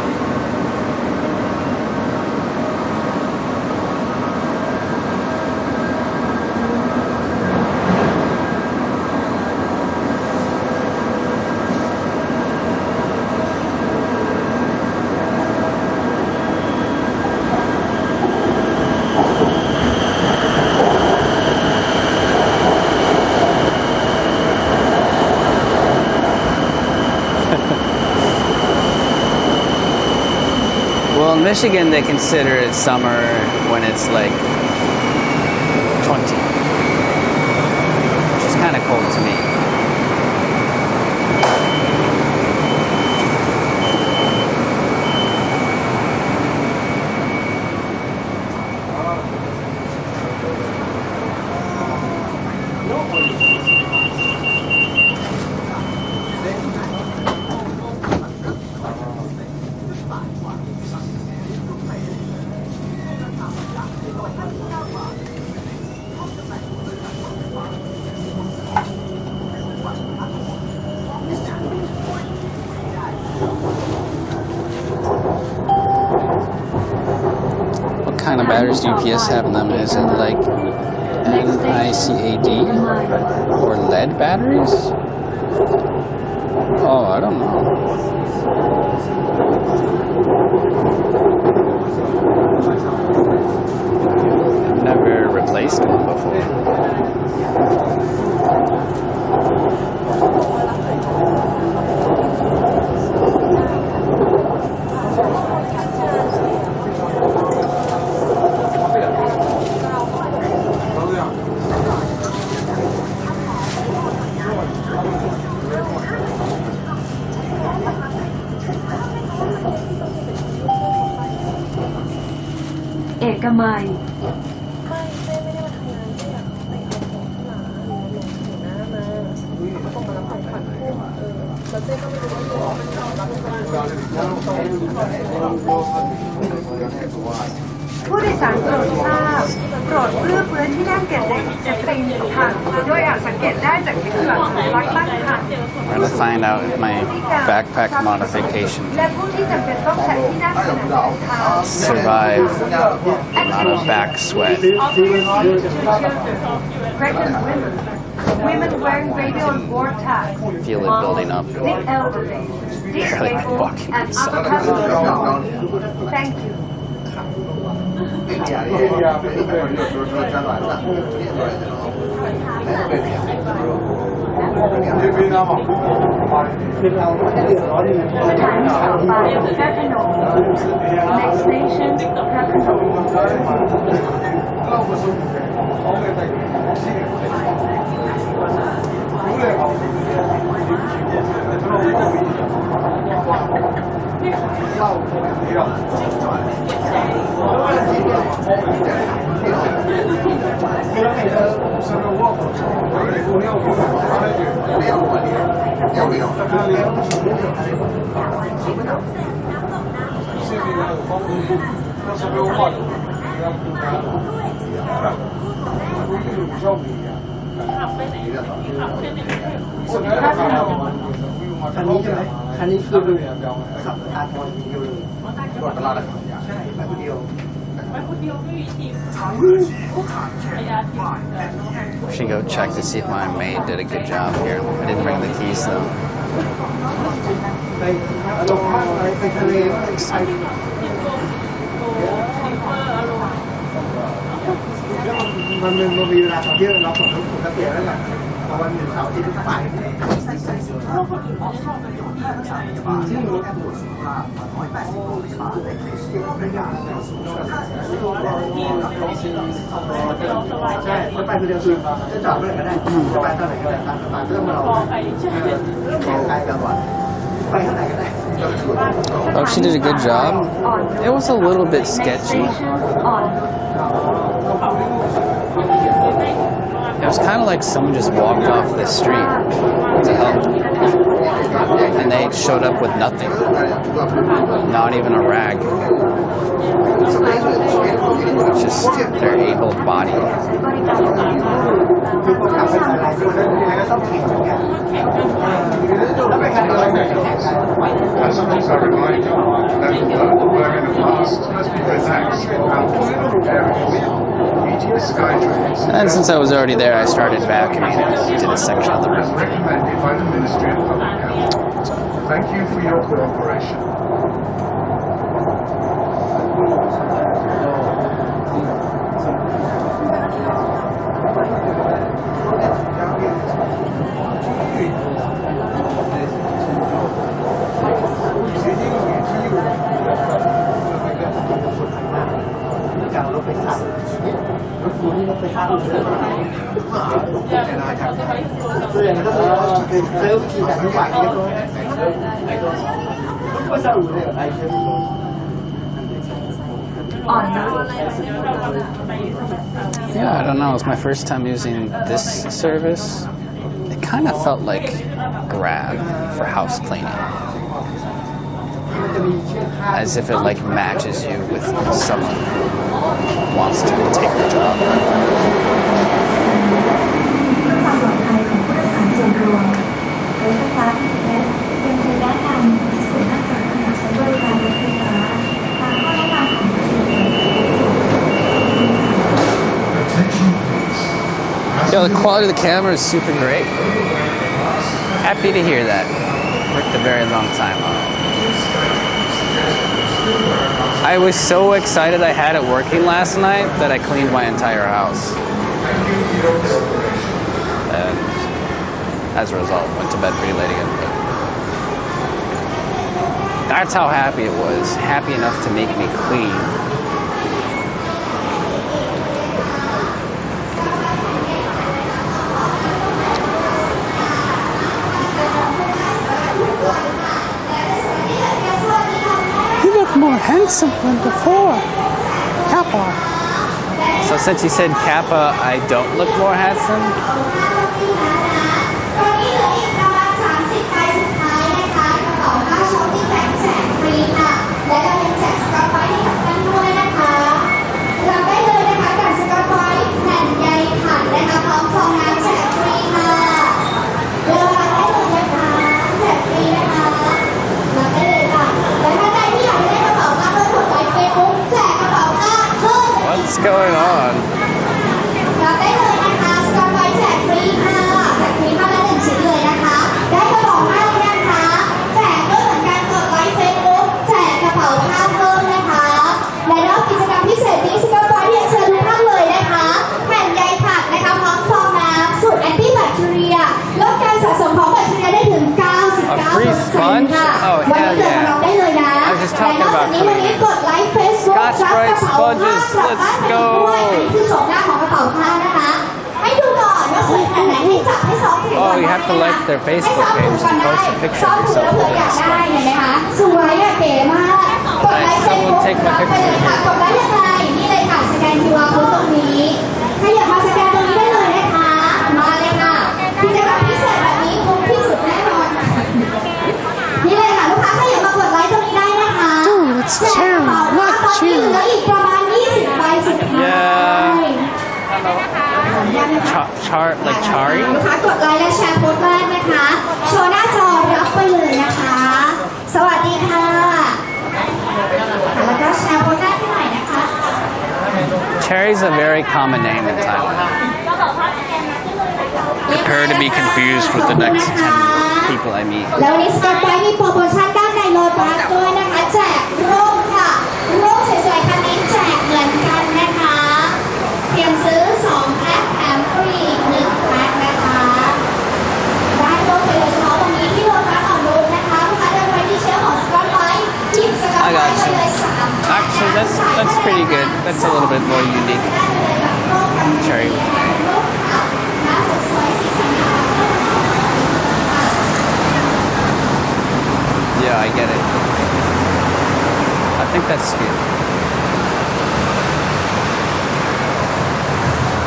A: Well, in Michigan, they consider it summer when it's like 20, which is kind of cold to me. What kind of batteries do UPS have in them? Is it like NiCad or lead batteries? Oh, I don't know. I've never replaced one before.
C: Eka Mai ผู้โดยสารโปรดทราบโปรดเลือกพื้นที่นั่งเก็บเด็กจะตรีหนึ่งค่ะโดยอาจสังเกตได้จากที่หลังสัญลักษณ์ตั้งค่ะ
A: I'm gonna find out if my backpack modification
C: และผู้ที่จำเป็นต้องใช้ที่นั่งขนาดเดินทาง
A: survive a lot of back sweat.
C: Pregnant women wearing baby on board tags,
A: Feel it building up.
C: the elderly,
A: Barely
C: disabled,
A: walking
C: and
A: inside.
C: other passengers. Thank you. Next station,
A: Should go check to see if my maid did a good job here. I didn't bring the keys though.
F: มันมีเวลาตอนที่เราผลปกติแล้วไงพอวันหยุดเสาร์ที่ไปใช่จะไปคนเดียวคือจะจอดเมื่อไหร่ก็ได้จะไปตอนไหนก็ได้ตามสบายไม่ต้องมารอใครกันก่อนไปเท่าไหร่ก็ได้
A: Oh, she did a good job. It was a little bit sketchy. It was kind of like someone just walked off the street. to help. And they showed up with nothing. Not even a rag. Just their able body.
B: As always, I remind you that although the wearing of masks must be relaxed in outdoor areas, eating the sky trains
A: And since I was already there, I started vacuuming to the section of the
B: as
A: room.
B: recommended by the Ministry of Public Health. Thank you for your cooperation.
A: Yeah, I don't know. It was my first time using this service. It kind of felt like Grab for house cleaning. As if it like matches you with someone who wants to take your job.
C: ส่วนรวมรถไฟฟ้า BTS ยังคงได้นำที่ศูนย์นักศึกษาใช้บริการรถไฟฟ้าตามข้อแนะนำของ
B: Attention please.
A: Yo, the quality of the camera is super great. Happy to hear that. Worked a very long time on it. I was so excited I had it working last night that I cleaned my entire house. And as a result, went to bed pretty late again. But that's how happy it was. Happy enough to make me clean. You look more handsome than before, Kappa. So since you said Kappa, I don't look more handsome? What's going on?
G: รับได้เลยนะคะสกอตไบรท์แจกฟรีค่ะแจกฟรีท่านละ1ชิ้นเลยนะคะได้กระเป๋าผ้านะคะแจกด้วยเหมือนกันกดไลค์เฟซบุ๊กแจกกระเป๋าผ้าเพิ่มนะคะและรอบกิจกรรมพิเศษนี้สกอตไบรท์เรียนเชิญทุกท่านเลยนะคะแผ่นใยผักนะคะพร้อมฟองน้ำสูตรแอนตี้แบคทีเรียลดการสะสมของแบคทีเรียได้ถึง 99% ค่ะ
A: Oh,
G: วันนี้
A: hell
G: เกิด
A: yeah.
G: เราได้เลยนะ
A: I was just
G: และ
A: talking
G: นอกจาก
A: about
G: นี้วันนี้กดไลค์เฟซบุ๊ก
A: Scotch
G: รับก
A: Brite
G: ระเป๋าผ้า
A: sponges.
G: กลับบ้าน
A: Let's
G: ไปด้วย
A: go.
G: อันนี้คือโฉมหน้าของกระเป๋าผ้านะคะ ให้ดูก่อนว่าสวยขนาดไหนให้จับให้ซ้อมแข่ง
A: Oh, you have to like their Facebook page and post a picture
G: ซ้อ
A: of
G: มถูกแล้ว
A: yourself
G: เผื่ออยาก
A: with
G: ได้
A: this
G: เห็นไหมคะสวยอะเก๋มากกดไลค์เฟซบุ๊ก
A: Someone take my
G: รับไปเลยค่ะ
A: picture.
G: กดไลค์ยังไงนี่เลยค่ะสแกน QR code ตรงนี้ถ้าอยากมาสแกนตรงนี้ได้เลยนะคะมาเลยค่ะกิจกรรมพิเศษแบบนี้คุ้มที่สุดแน่นอนนี่เลยค่ะลูกค้าถ้าอยากมากดไลค์ตรงนี้ได้นะคะ
A: Dude, it's
G: แจกกระเป๋า
A: cherry,
G: ผ้า
A: not
G: ตอนนี้เหลือ
A: cherry.
G: อีกประมาณ20ใบสุดท้าย
A: Like Chari?
G: ลูกค้ากดไลค์และแชร์โพสต์แรกนะคะ โชว์หน้าจอรับไปเลยนะคะ สวัสดีค่ะแล้วก็แชร์โพสต์แรกที่ไหนนะคะ
A: Cherry's a very common name in Thailand. Prepare to be confused with the next 10 people I meet.
G: แล้ววันนี้สกอตไบรท์มีโปรโมชั่นด้านในโลตัสด้วยนะคะแจกร่มค่ะร่มสวยๆคันนี้แจกเหมือนกันนะคะเพียงซื้อ2แพ็คแถมฟรีอีก1แพ็คนะคะได้ร่มไปเลยเฉพาะวันนี้ที่โลตัสอ่อนนุชนะคะลูกค้าเดินไปที่เชลฟ์ของสกอตไบรท์หยิบสกอต
A: I
G: ไบร
A: got
G: ท์ไป
A: you.
G: เลย3
A: Actually, that's pretty good. That's a little bit more unique. Cherry. Yeah, I get it. I think that's cute.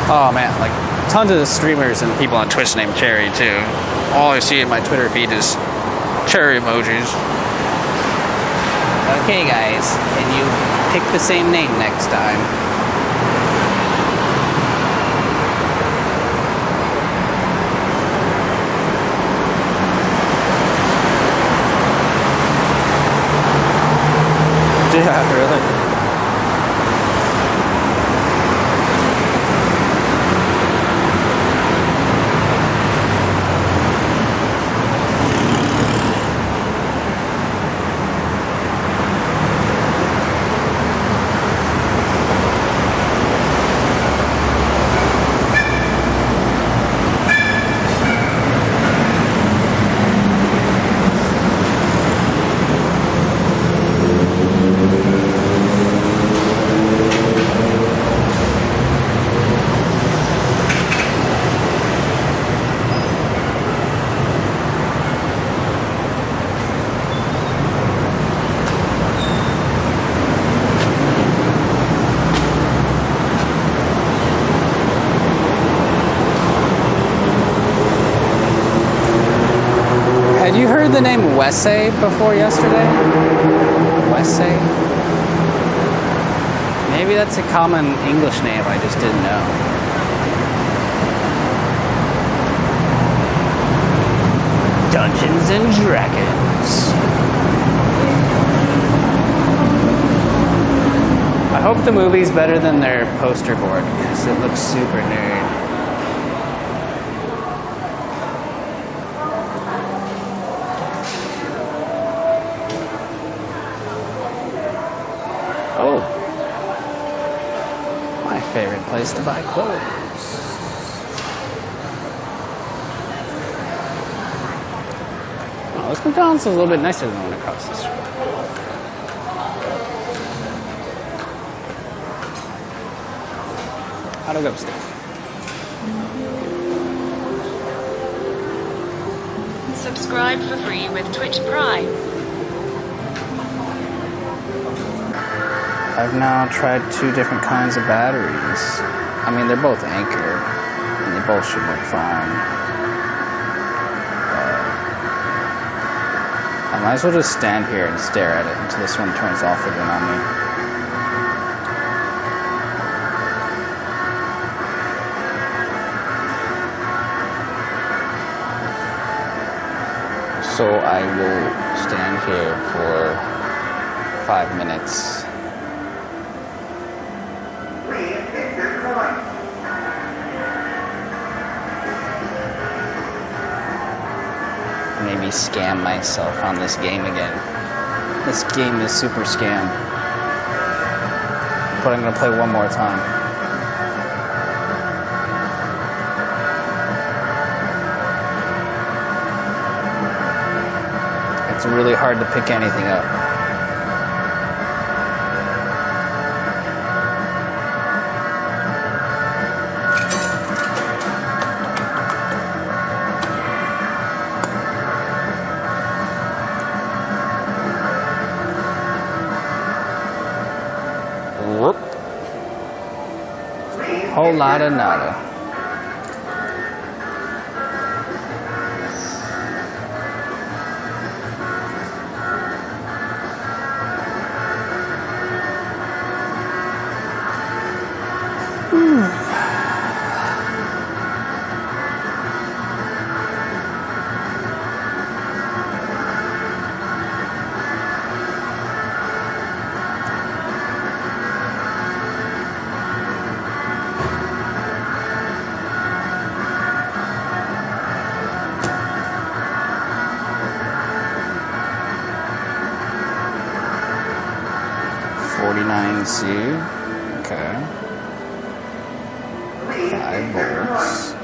A: Oh man, like tons of streamers and people on Twitch named Cherry too. All I see in my Twitter feed is cherry emojis. Okay guys, can you pick the same name next time? Yeah, really? Had you heard the name Wesay before yesterday? Wesay? Maybe that's a common English name I just didn't know. Dungeons and Dragons. I hope the movie's better than their poster board because it looks super nerd. Oh, my favorite place to buy clothes. Oh, this McDonald's is a little bit nicer than the one across the street. How do I go upstairs?
H: Subscribe for free with Twitch Prime.
A: I've now tried 2 different kinds of batteries. I mean, they're both Anchor, and they both should work fine. I might as well just stand here and stare at it until this one turns off again on me. So I will stand here for 5 minutes. Maybe scam myself on this game again. This game is super scam. But I'm gonna play one more time. It's really hard to pick anything up. Whoop. Whole lot of nada. C. Okay. 5 volts.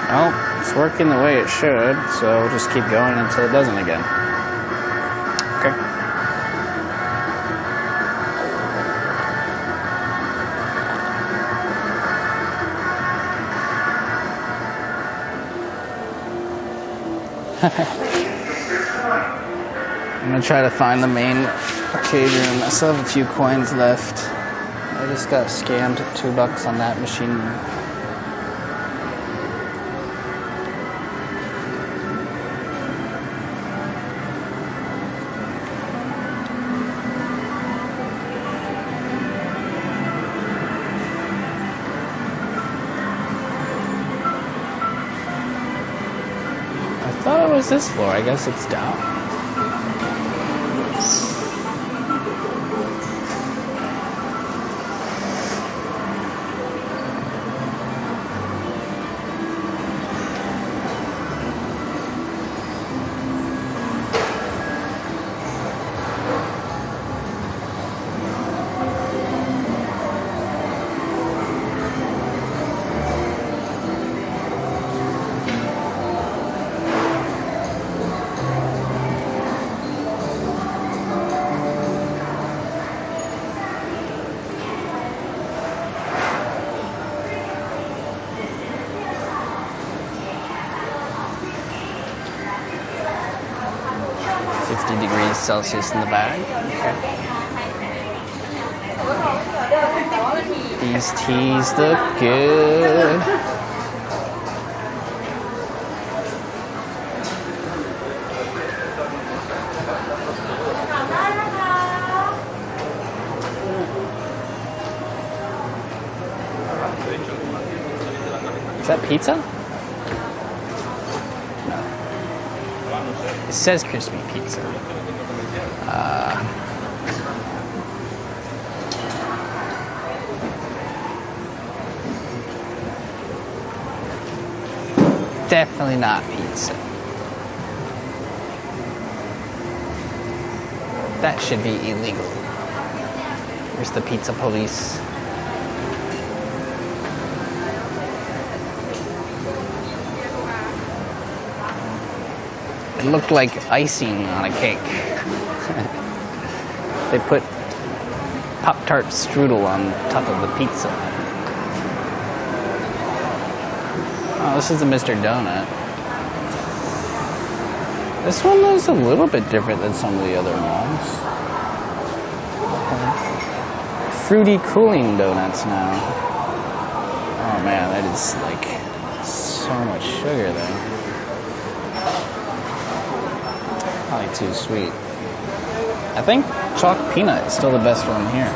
A: Nope, it's working the way it should, so we'll just keep going until it doesn't again. Okay. I'm gonna try to find the main arcade room. I still have a few coins left. I just got scammed $2 on that machine. I thought it was this floor. I guess it's down. Celsius in the bag. Okay. These teas look good. Is that pizza? No. It says crispy pizza. Definitely not pizza. That should be illegal. Where's the pizza police? It looked like icing on a cake. They put Pop-Tart strudel on top of the pizza. Oh, this is a Mr. Donut. This one is a little bit different than some of the other ones. Fruity cooling donuts now. Oh man, that is like so much sugar though. Probably too sweet. I think chalk peanut is still the best one here.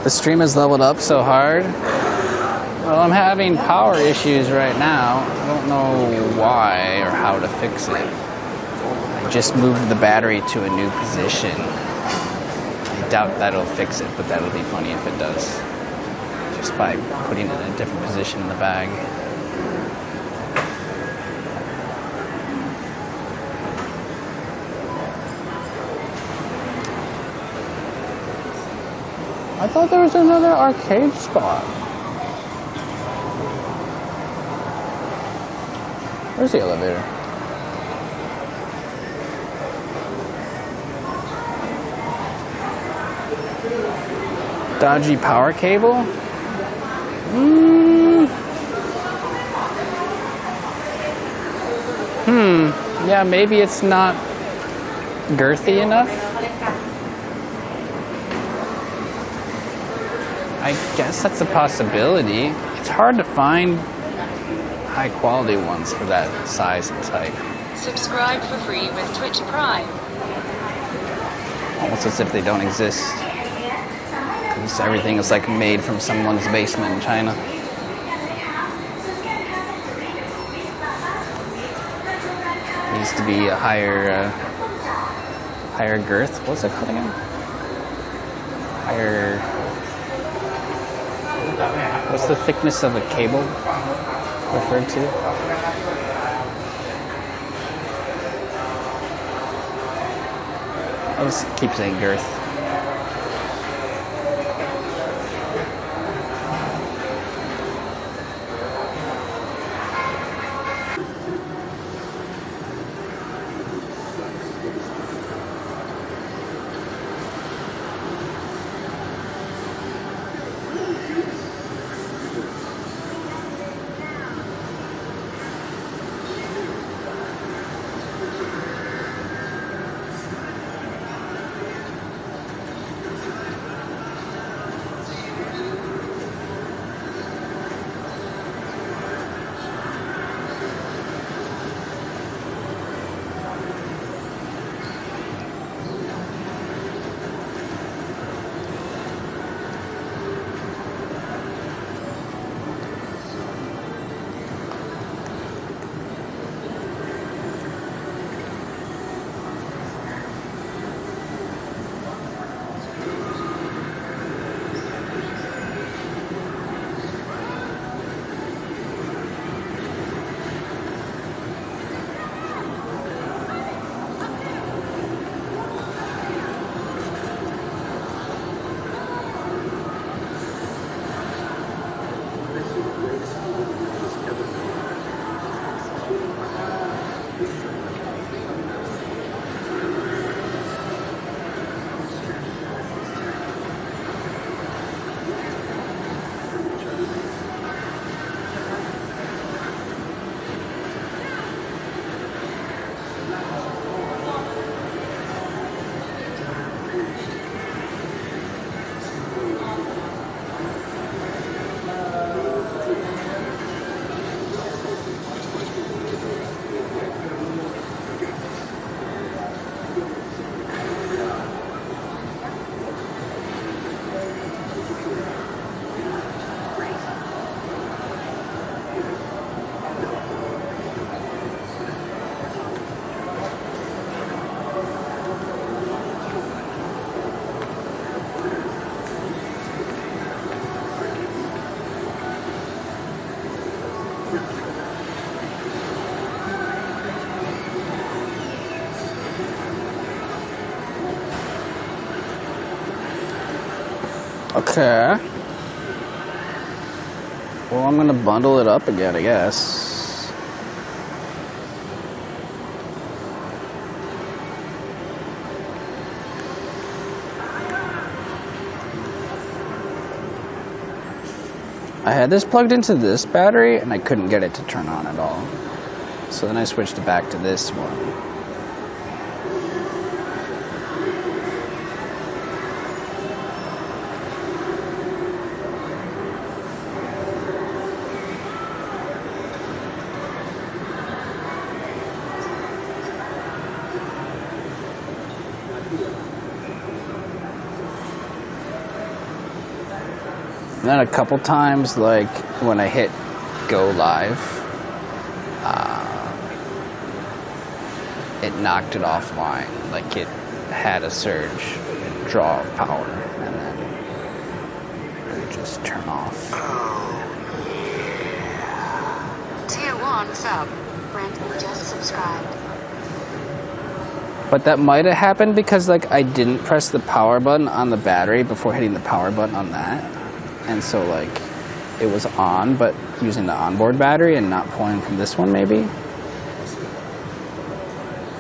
A: The stream has leveled up so hard. Well, I'm having power issues right now. I don't know why or how to fix it. I just moved the battery to a new position. I doubt that'll fix it, but that'll be funny if it does. Just by putting it in a different position in the bag. I thought there was another arcade spot. Where's the elevator? Dodgy power cable? Yeah, maybe it's not girthy enough. I guess that's a possibility. It's hard to find high quality ones for that size and type.
H: Subscribe for free with Twitch Prime.
A: Almost as if they don't exist. Because everything is like made from someone's basement in China. Needs to be a higher higher girth. What's it called again? Higher. What's the thickness of a cable referred to? I'll just keep saying girth. Okay. Well, I'm gonna bundle it up again, I guess. I had this plugged into this battery and I couldn't get it to turn on at all. So then I switched it back to this one. And then a couple times, like when I hit go live, it knocked it offline. Like it had a surge draw of power, and then it would just turn off.
H: Tier 1 sub. Brent just subscribed.
A: But that might have happened because like I didn't press the power button on the battery before hitting the power button on that. And so like it was on, but using the onboard battery and not pulling from this one maybe.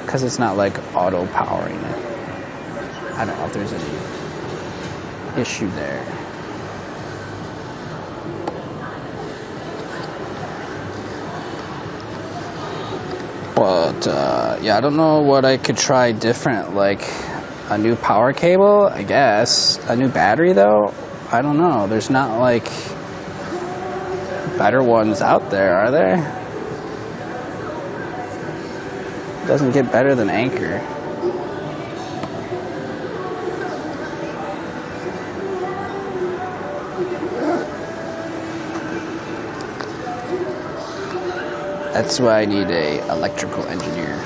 A: Because it's not like auto powering it. I don't know if there's any issue there. But yeah, I don't know what I could try different, like a new power cable, I guess. A new battery though? I don't know. There's not like better ones out there, are there? Doesn't get better than Anchor. That's why I need a electrical engineer.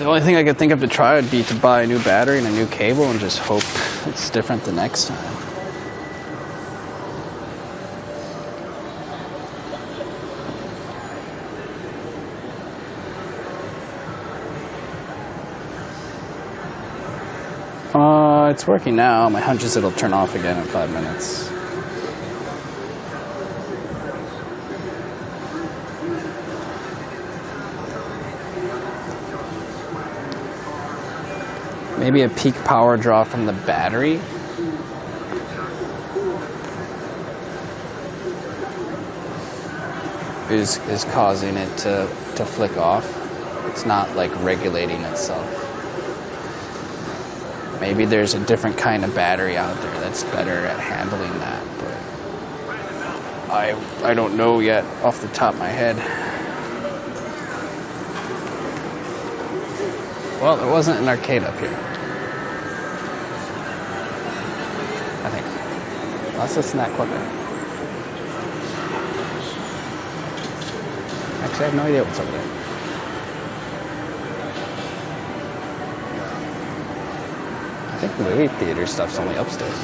A: The only thing I could think of to try would be to buy a new battery and a new cable and just hope it's different the next time. It's working now. My hunch is it'll turn off again in 5 minutes. Maybe a peak power draw from the battery. Is causing it to flick off. It's not like regulating itself. Maybe there's a different kind of battery out there that's better at handling that, but I don't know yet off the top of my head. Well, there wasn't an arcade up here. I think. Let's listen to that quicker. Actually, I have no idea what's over there. I think the movie theater stuff's only upstairs.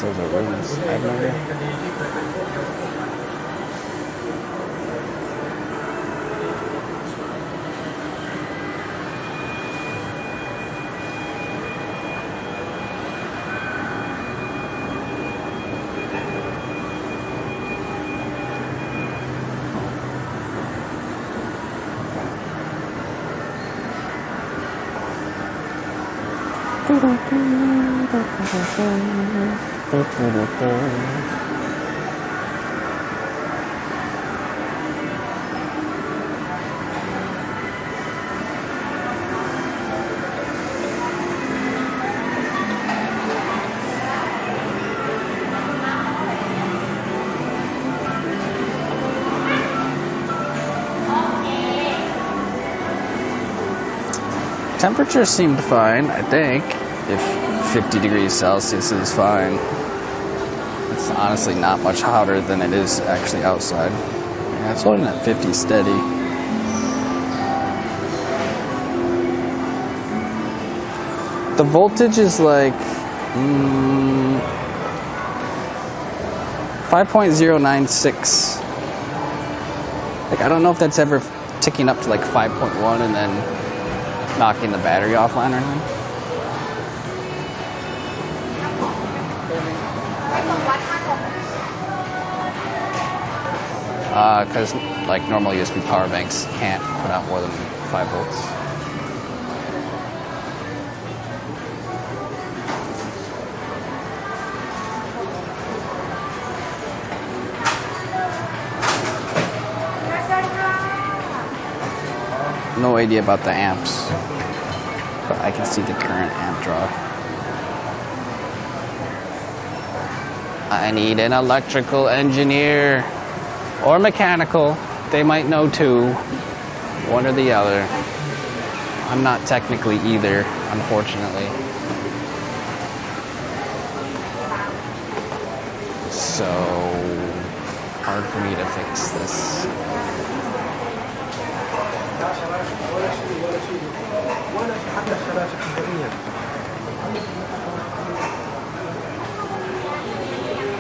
A: Those are rooms. I have no idea. Temperature seemed fine, I think, if 50 degrees Celsius is fine. It's honestly not much hotter than it is actually outside. Yeah, it's holding at 50 steady. The voltage is like 5.096. Like, I don't know if that's ever ticking up to like 5.1 and then knocking the battery offline or anything. Because like normal USB power banks can't put out more than 5 volts. No idea about the amps, but I can see the current amp draw. I need an electrical engineer or mechanical. They might know too, one or the other. I'm not technically either, unfortunately. So hard for me to fix this.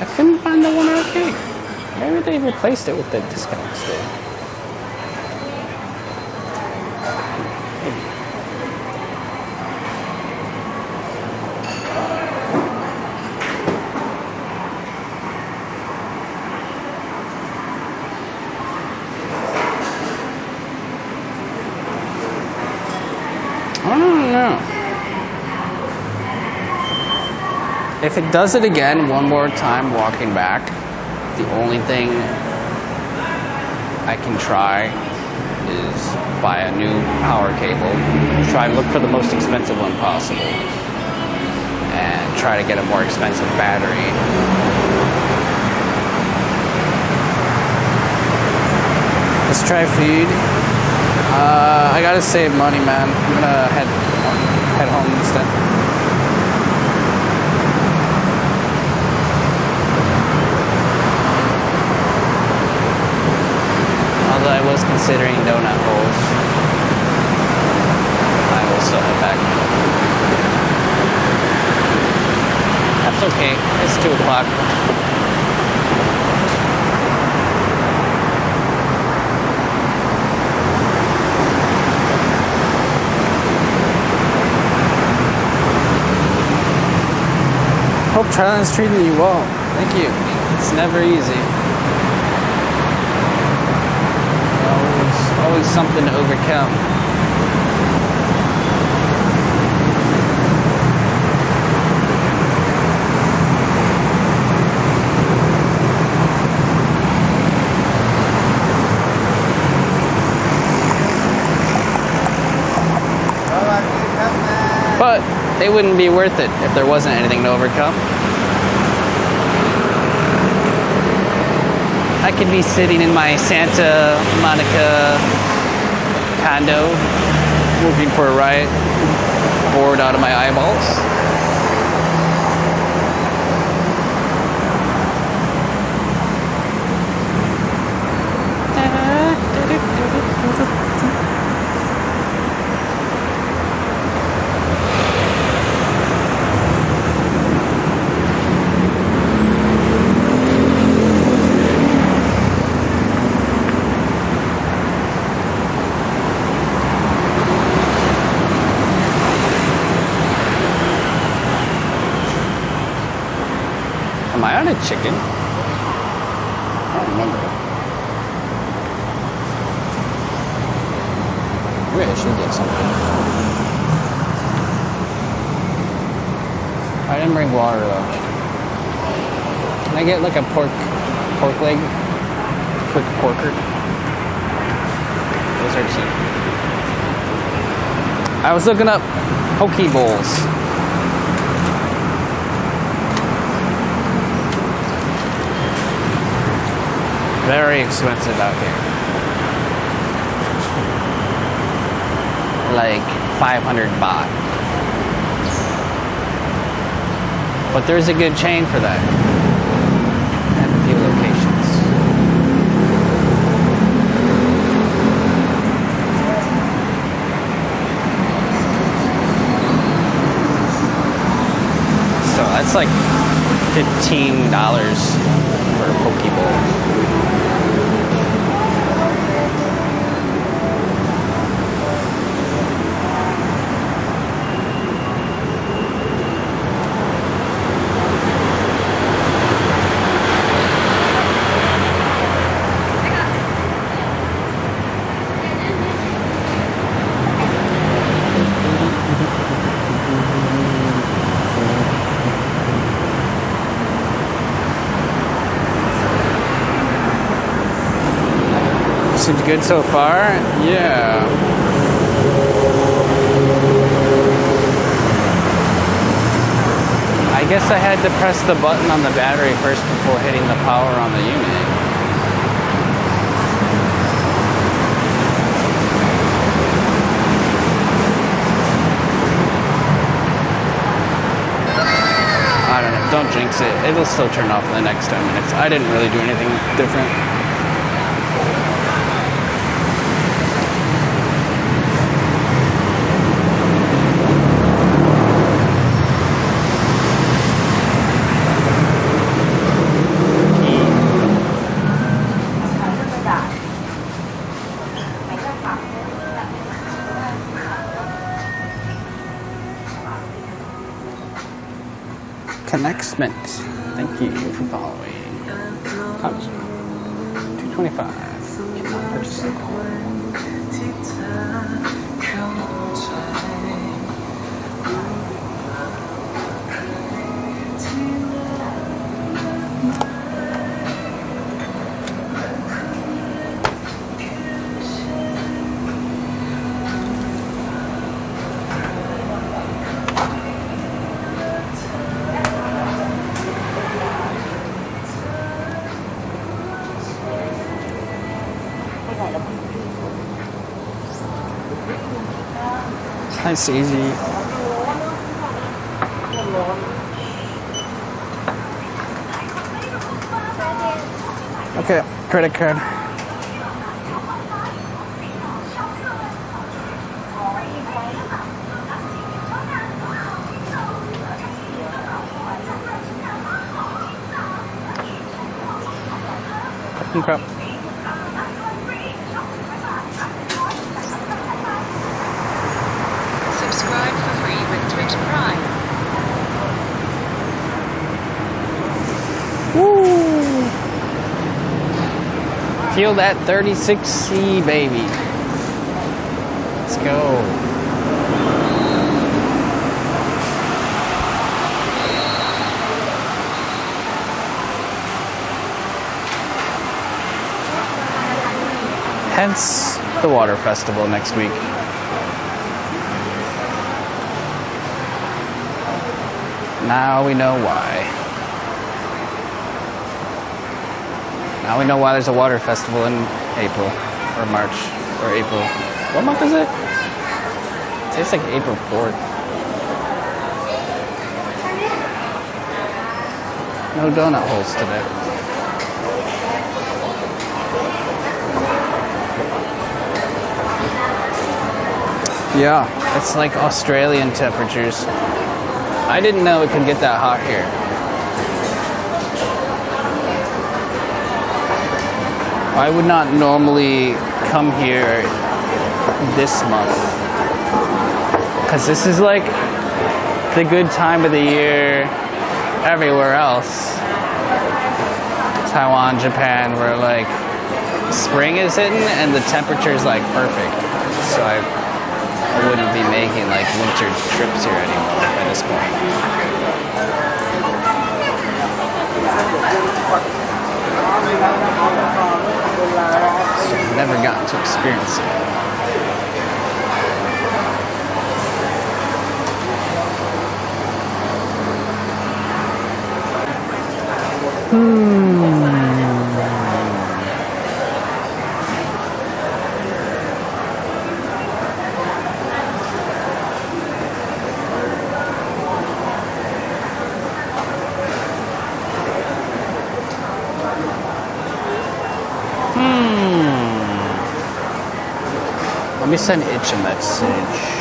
A: I couldn't find the one arcade. Maybe they replaced it with the discount still. I don't know. If it does it again one more time walking back, the only thing I can try is buy a new power cable, try and look for the most expensive one possible, and try to get a more expensive battery. Let's try food. I gotta save money, man. I'm gonna head home instead. considering donut holes. I will still head back. That's okay. It's 2 o'clock. Hope Thailand's treating you well. Thank you. It's never easy. Always something to overcome. But they wouldn't be worth it if there wasn't anything to overcome. I could be sitting in my Santa Monica condo, looking for a ride, bored out of my eyeballs. Am I on a chicken? I don't remember. Maybe I should get something. I didn't bring water though. Can I get like a pork leg? Quick porker? Those are cheap. I was looking up poke bowls. Very expensive out here. Like 500 baht. But there's a good chain for that. At a few locations. So that's like $15 for a poke bowl. Seems good so far. Yeah. I guess I had to press the button on the battery first before hitting the power on the unit. I don't know. Don't jinx it. It'll still turn off in the next 10 minutes. I didn't really do anything different. Connectment. Thank you for following. 225. Cannot purchase alcohol. Nice, easy. Okay, credit card. ครับ
H: Subscribe for free with Twitch Prime.
A: Woo! Feel that 36C, baby. Let's go. Hence the water festival next week. Now we know why. Now we know why there's a water festival in April or March or April. What month is it? It's like April 4th. No donut holes today. Yeah, it's like Australian temperatures. I didn't know it could get that hot here. I would not normally come here this month because this is like the good time of the year everywhere else. Taiwan, Japan, where like spring is hitting and the temperature is like perfect. So I wouldn't be making like winter trips here anymore at this point. So I've never gotten to experience it. Let me send Itch a message.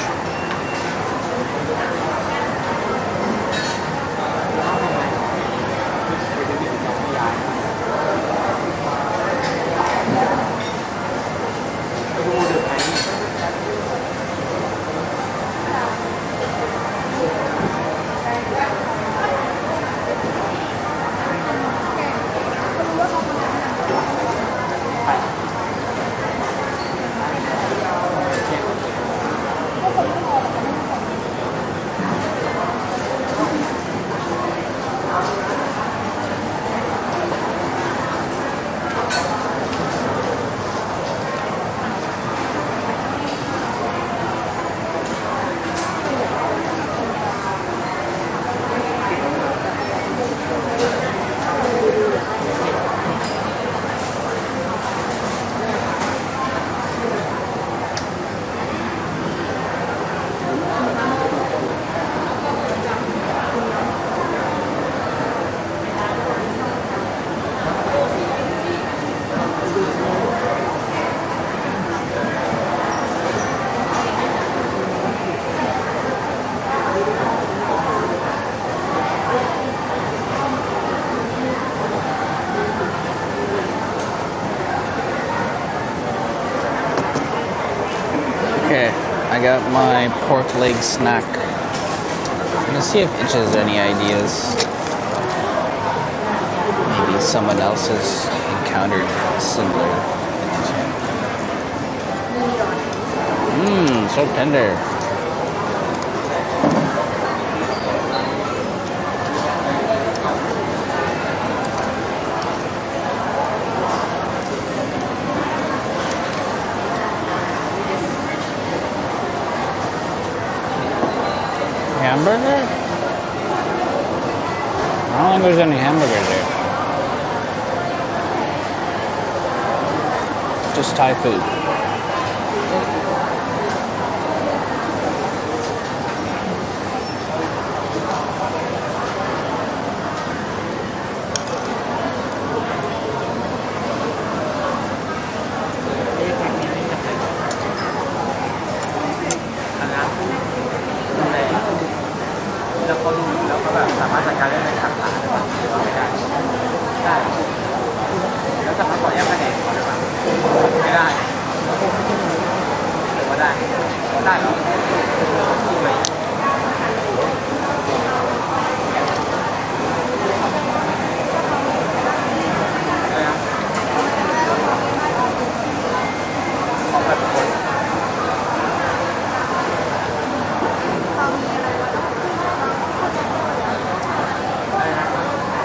A: Okay, I got my pork leg snack. I'm gonna see if Itch has any ideas. Maybe someone else has encountered similar. Mmm, so tender. Hamburger? I don't think there's any hamburgers here. Just Thai food.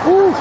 A: Ooh.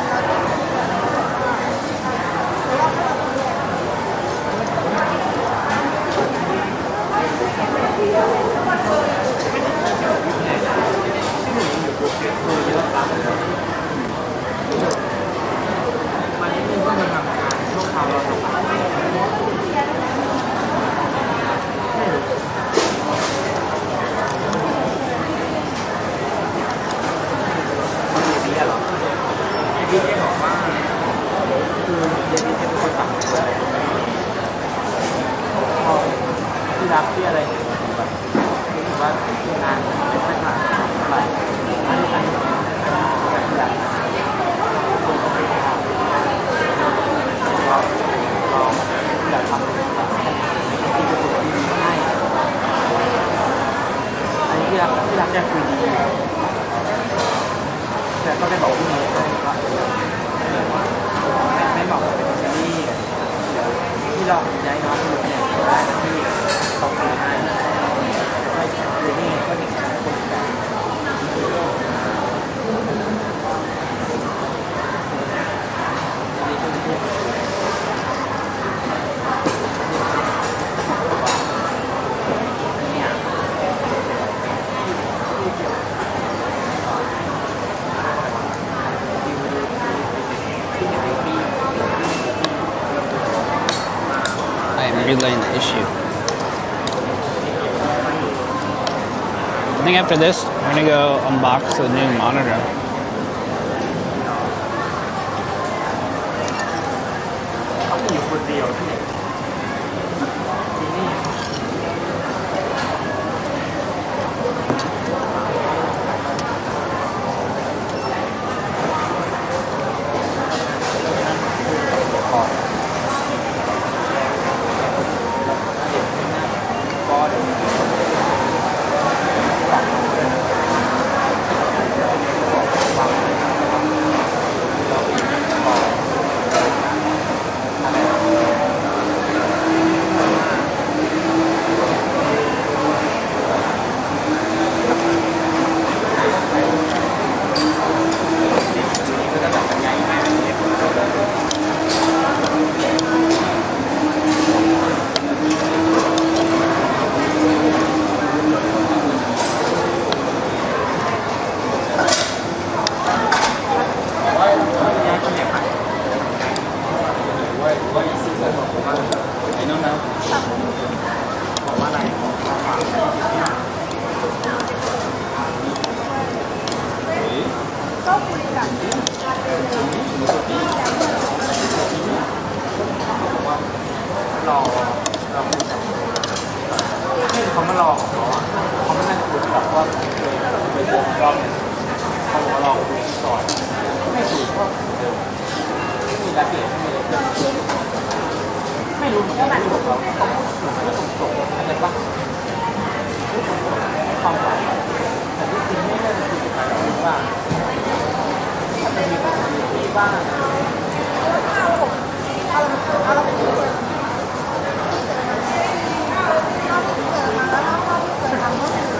A: Relaying the issue. I think after this, we're gonna go unbox the new monitor.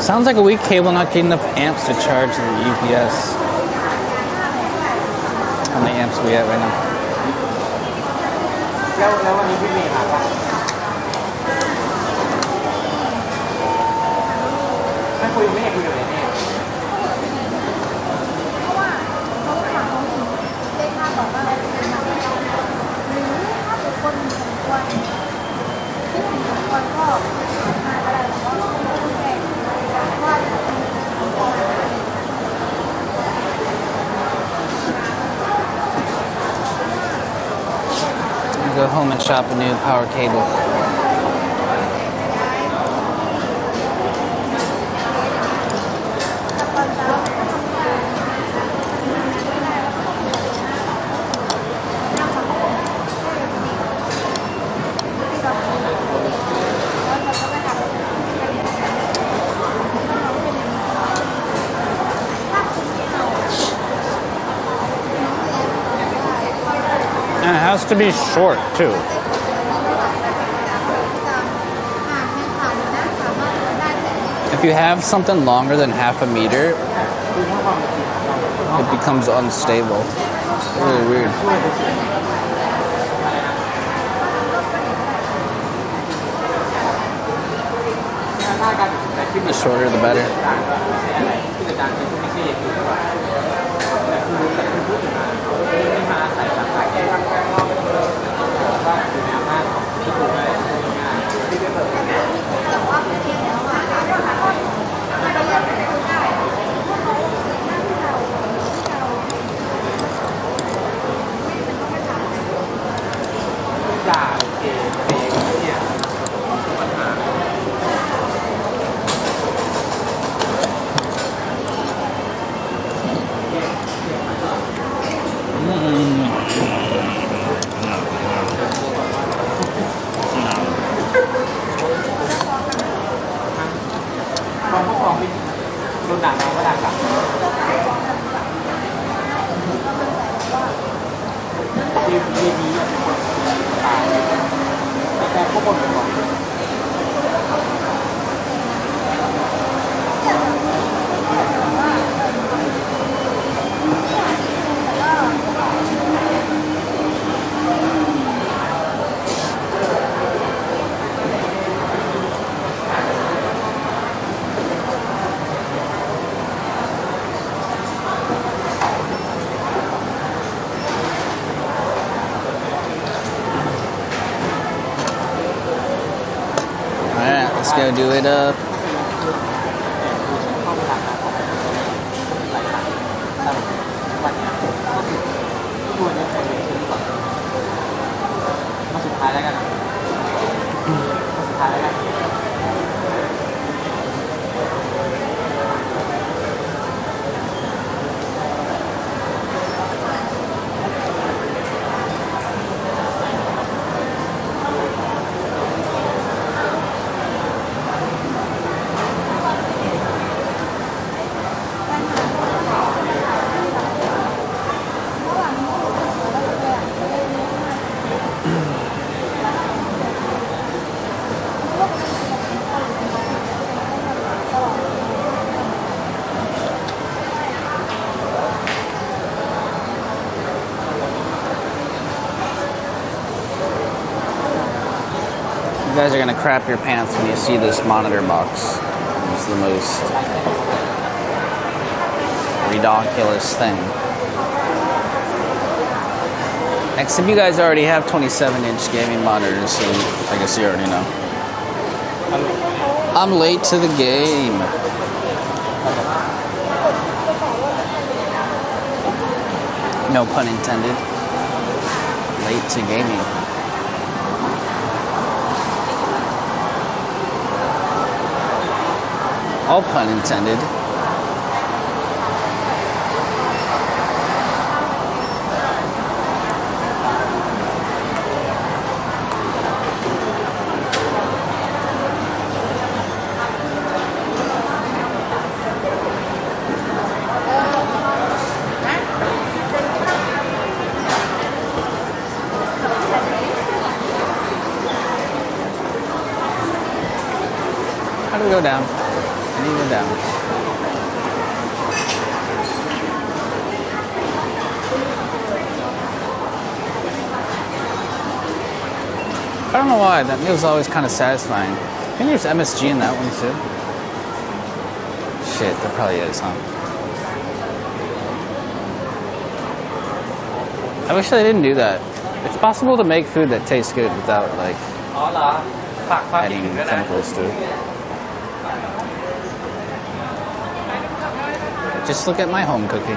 A: Sounds like a weak cable not getting enough amps to charge the UPS. How many amps are we at right now?
F: แล้ววันนี้พี่เมย์มาปะไม่คุยไม่คุยเลยเนี่ย
D: เพราะว่าเขาถามเขาถึงได้ค่าต่อว่าเราเป็นมาหรือถ้าเป็นคนสมควรซึ่งสมควรก็มาอะไรหรอกว่าแค่ว่า
A: Go home and shop a new power cable. And it has to be short too. If you have something longer than half a meter, it becomes unstable. Really weird. The shorter, the better. Alright, let's go do it up. You guys are gonna crap your pants when you see this monitor box. It's the most ridiculous thing. Except you guys already have 27-inch gaming monitors, so I guess you already know. I'm late to the game. No pun intended. Late to gaming. All pun intended. How do we go down? I need to go down. I don't know why, that meal's always kind of satisfying. I think there's MSG in that one too. Shit, there probably is, huh? I wish they didn't do that. It's possible to make food that tastes good without, like, adding chemicals to it. Just look at my home cooking.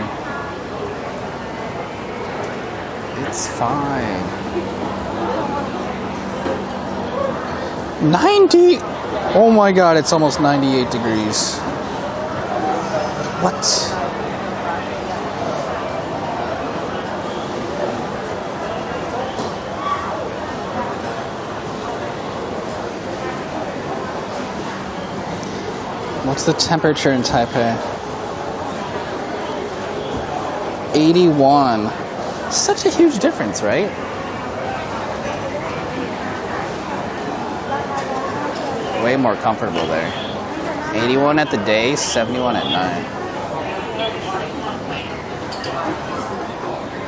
A: It's fine. 90! Oh my god, it's almost 98 degrees. What? What's the temperature in Taipei? 81. Such a huge difference, right? Way more comfortable there. 81 at the day, 71 at night.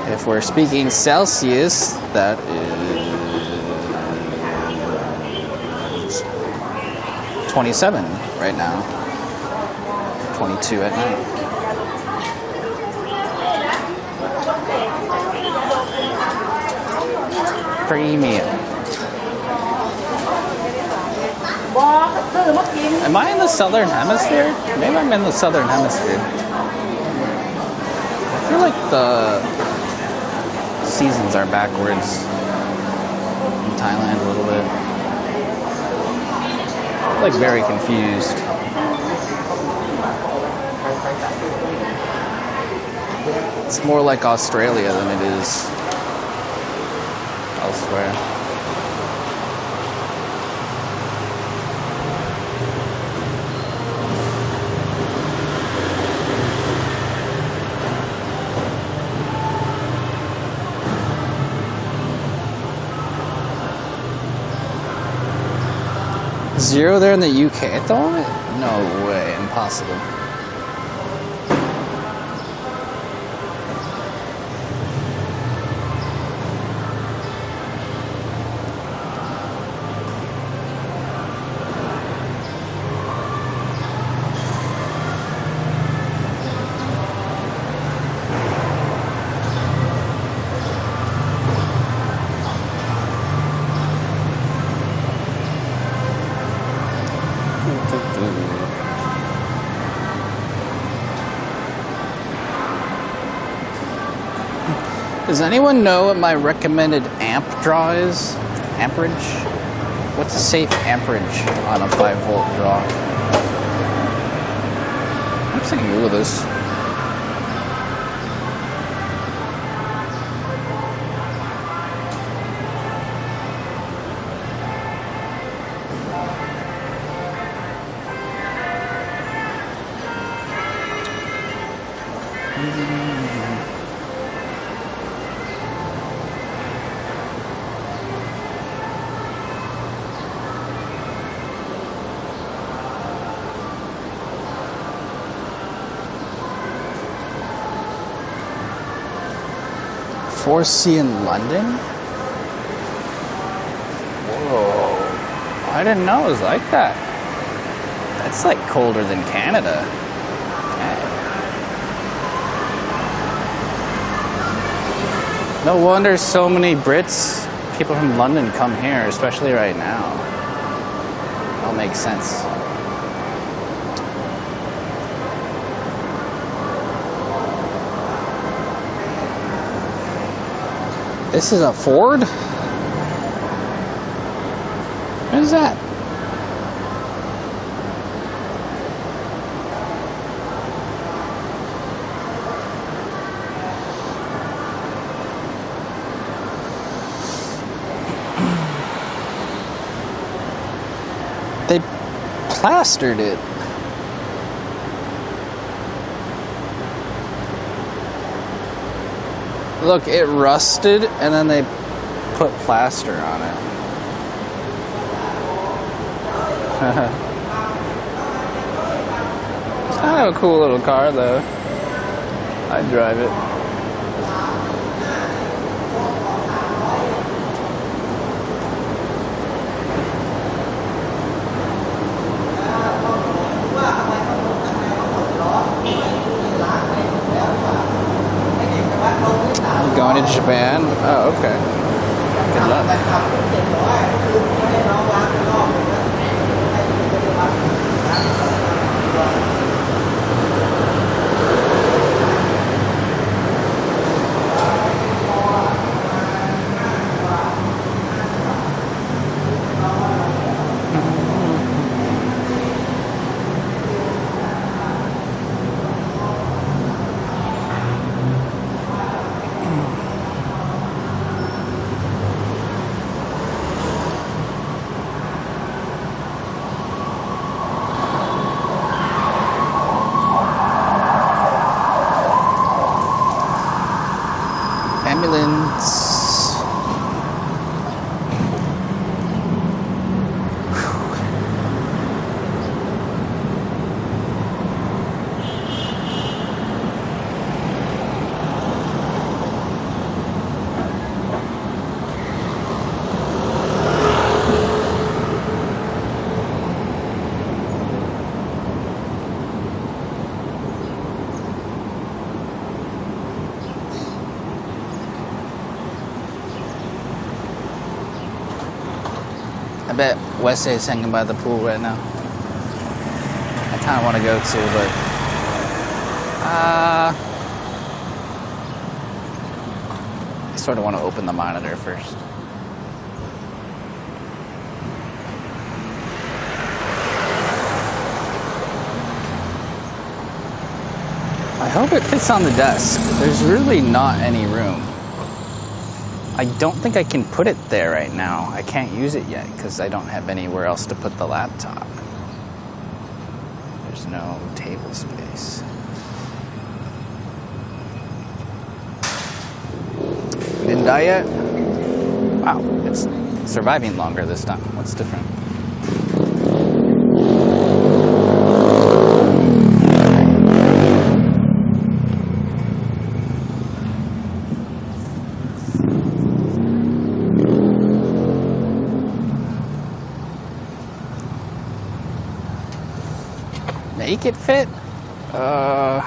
A: If we're speaking Celsius, that is 27 right now. 22 at night. Premium. Am I in the southern hemisphere? Maybe I'm in the southern hemisphere. I feel like the seasons are backwards in Thailand a little bit. I'm like very confused. It's more like Australia than it is elsewhere. Zero there in the UK at the moment? No way, impossible. Does anyone know what my recommended amp draw is? Amperage? What's a safe amperage on a 5-volt draw? I'm just gonna Google this. Foresea in London? Whoa. I didn't know it was like that. That's like colder than Canada. Dang. No wonder so many Brits, people from London come here, especially right now. All makes sense. This is a Ford? What is that? They plastered it. Look, it rusted and then they put plaster on it. It's kind of a cool little car though. I'd drive it. Going to Japan? Oh, okay. Good luck. Ambulance. bet Wesley is hanging by the pool right now. I kind of want to go too, but I sort of want to open the monitor first. I hope it fits on the desk. There's really not any room. I don't think I can put it there right now. I can't use it yet because I don't have anywhere else to put the laptop. There's no table space. Didn't die yet? Wow, it's surviving longer this time. What's different? Make it fit? Well,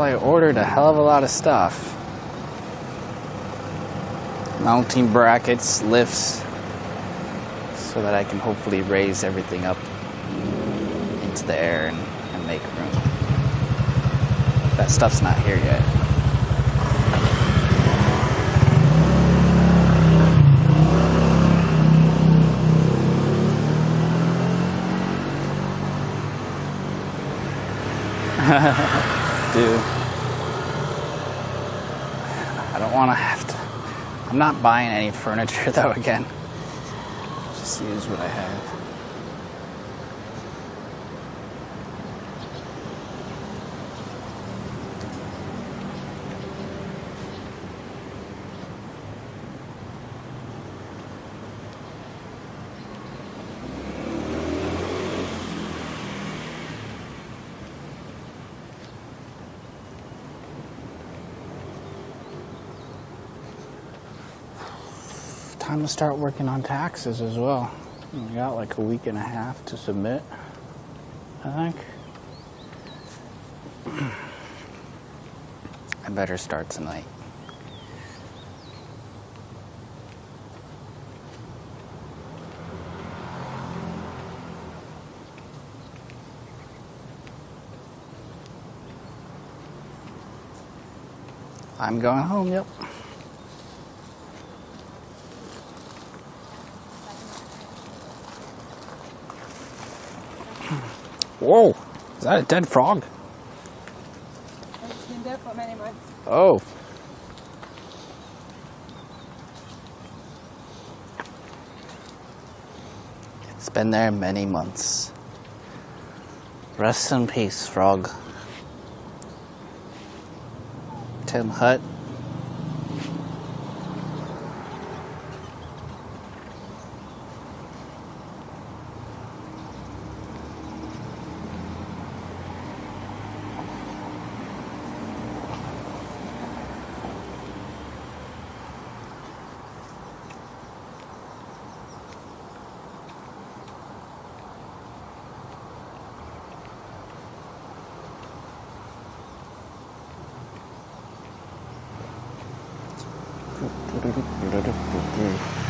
A: I ordered a hell of a lot of stuff. Mounting brackets, lifts, so that I can hopefully raise everything up into the air and make room. That stuff's not here yet. Dude, I don't want to have to. I'm not buying any furniture though again. Just use what I have. Time to start working on taxes as well. We got like a week and a half to submit, I think. I better start tonight. I'm going home, yep. Whoa, is that a dead frog?
D: It's been there for many months.
A: Oh. It's been there many months. Rest in peace, frog. Tim Hut.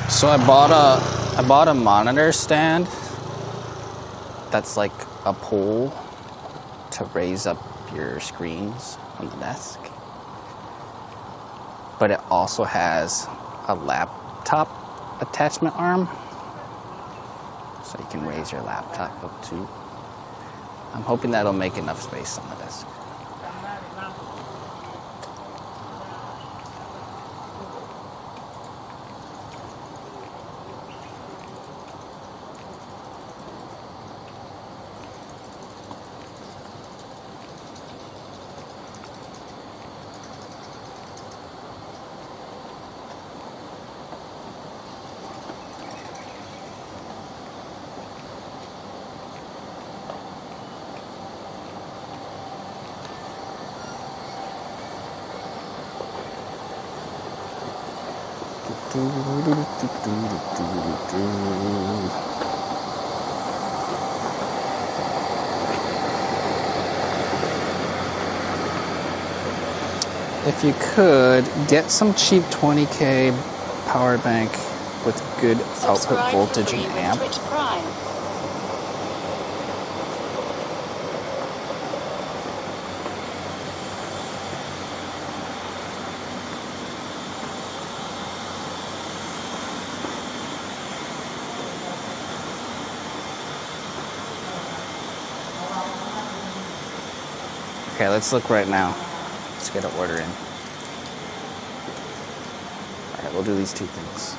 A: So I bought a monitor stand that's like a pole to raise up your screens on the desk. But it also has a laptop attachment arm, so you can raise your laptop up too. I'm hoping that'll make enough space on the desk. If you could, get some cheap 20K power bank with good output
H: Subscribe
A: voltage
H: for
A: and
H: free with
A: amp.
H: Twitch Prime.
A: Okay, let's look right now. Let's get an order in. All right, we'll do these two things.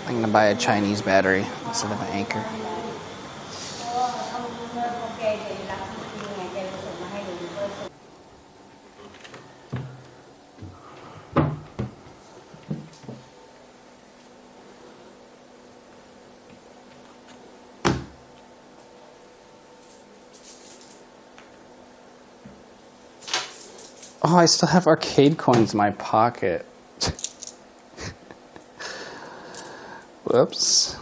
A: I'm gonna buy a Chinese battery instead of an Anchor. Oh, I still have arcade coins in my pocket. Whoops.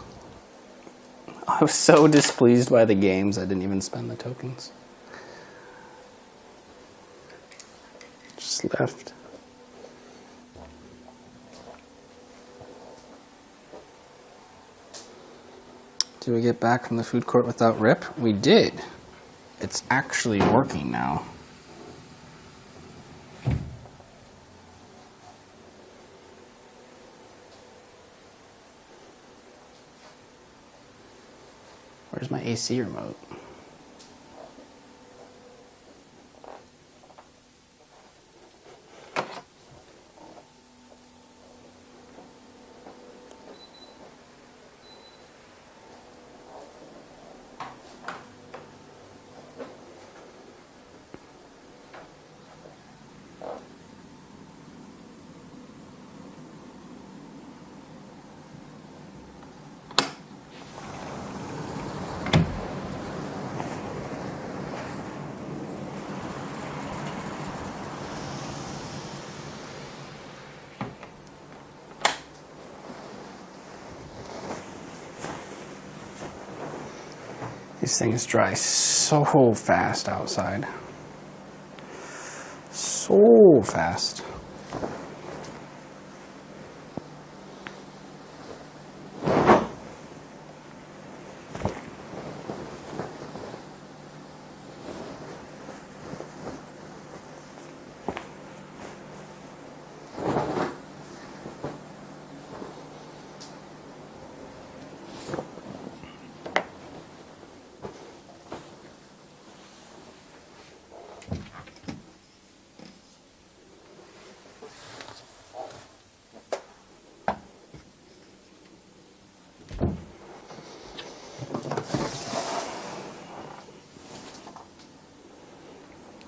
A: I was so displeased by the games, I didn't even spend the tokens. Just left. Did we get back from the food court without rip? We did. It's actually working now. Where's my AC remote? These things dry so fast outside. So fast.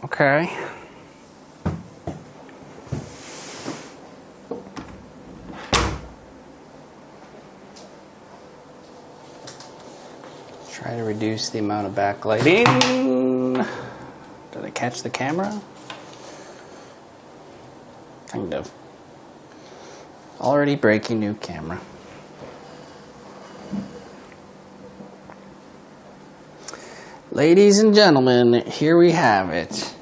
A: Okay. Try to reduce the amount of backlighting. Did I catch the camera? Kind of. Already breaking new camera. Ladies and gentlemen, here we have it.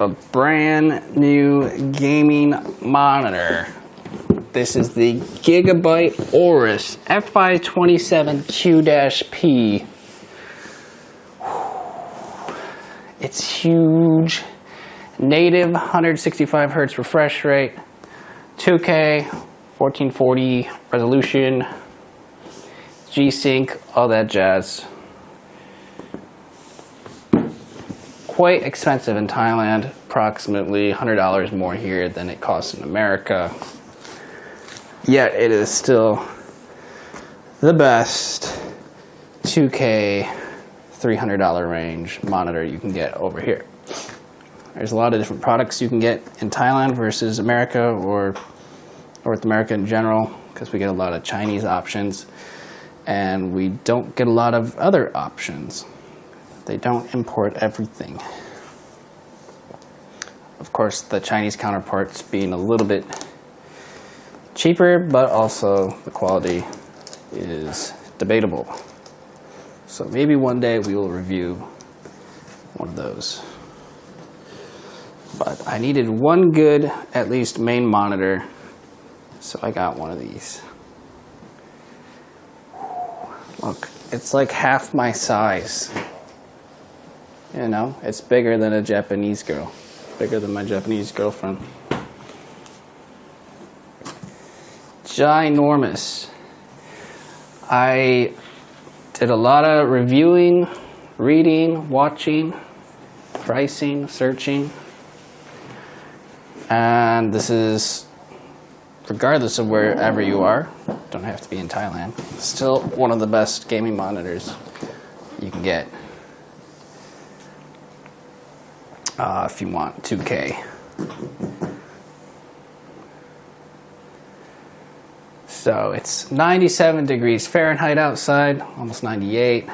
A: A brand new gaming monitor. This is the Gigabyte Aorus FI27Q-P. It's huge. Native 165 hertz refresh rate, 2K, 1440 resolution, G-Sync, all that jazz. Quite expensive in Thailand, approximately $100 more here than it costs in America. Yet it is still the best 2K $300 range monitor you can get over here. There's a lot of different products you can get in Thailand versus America or North America in general, because we get a lot of Chinese options and we don't get a lot of other options. They don't import everything. Of course, the Chinese counterparts being a little bit cheaper, but also the quality is debatable. So maybe one day we will review one of those. But I needed one good, at least, main monitor, so I got one of these. Look, it's like half my size. You know, it's bigger than a Japanese girl. Bigger than my Japanese girlfriend. Ginormous. I did a lot of reviewing, reading, watching, pricing, searching. And this is, regardless of wherever you are, don't have to be in Thailand, still one of the best gaming monitors you can get if you want 2K. So it's 97 degrees Fahrenheit outside, almost 98.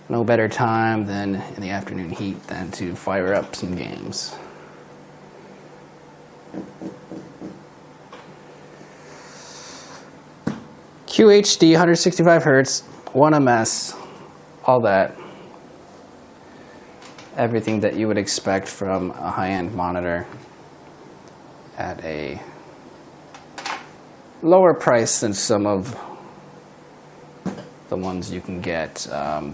A: No better time than in the afternoon heat than to fire up some games. QHD, 165 hertz, 1 ms, all that. Everything that you would expect from a high-end monitor at a lower price than some of the ones you can get.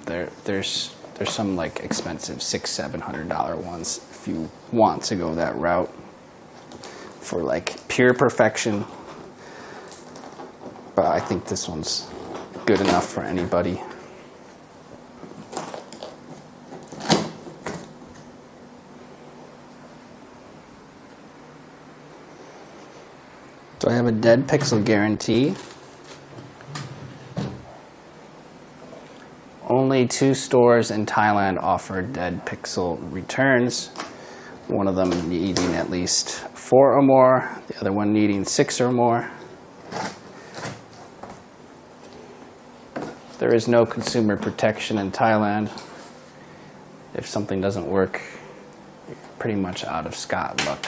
A: There's some like expensive $600-700 ones if you want to go that route for like pure perfection. But I think this one's good enough for anybody. Do I have a dead pixel guarantee? Only 2 stores in Thailand offer dead pixel returns. One of them needing at least 4 or more, the other one needing 6 or more. There is no consumer protection in Thailand. If something doesn't work, you're pretty much out of Scott luck.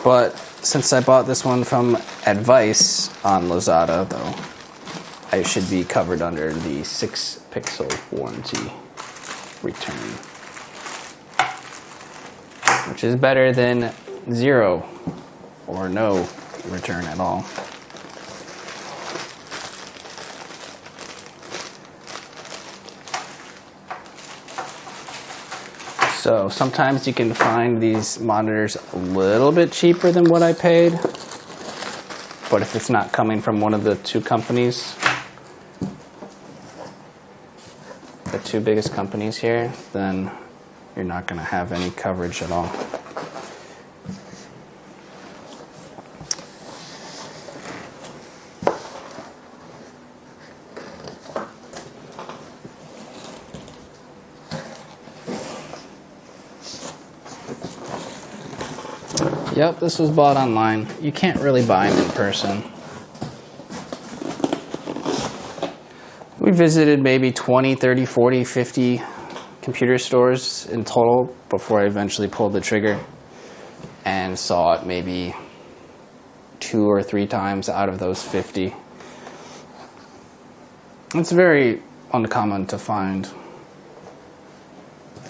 A: But since I bought this one from Advice on Lazada, though, I should be covered under the 6 pixel warranty return, which is better than 0 or no return at all. So sometimes you can find these monitors a little bit cheaper than what I paid, but if it's not coming from one of the 2 companies, the 2 biggest companies here, then you're not going to have any coverage at all. Yep, this was bought online. You can't really buy them in person. We visited maybe 20, 30, 40, 50 computer stores in total before I eventually pulled the trigger and saw it maybe 2 or 3 times out of those 50. It's very uncommon to find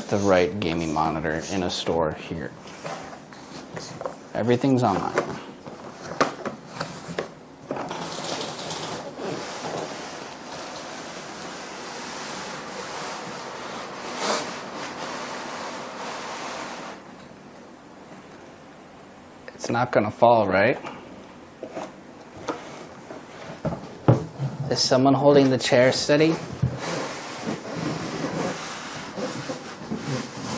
A: the right gaming monitor in a store here. Everything's online. It's not gonna fall, right? Is someone holding the chair steady?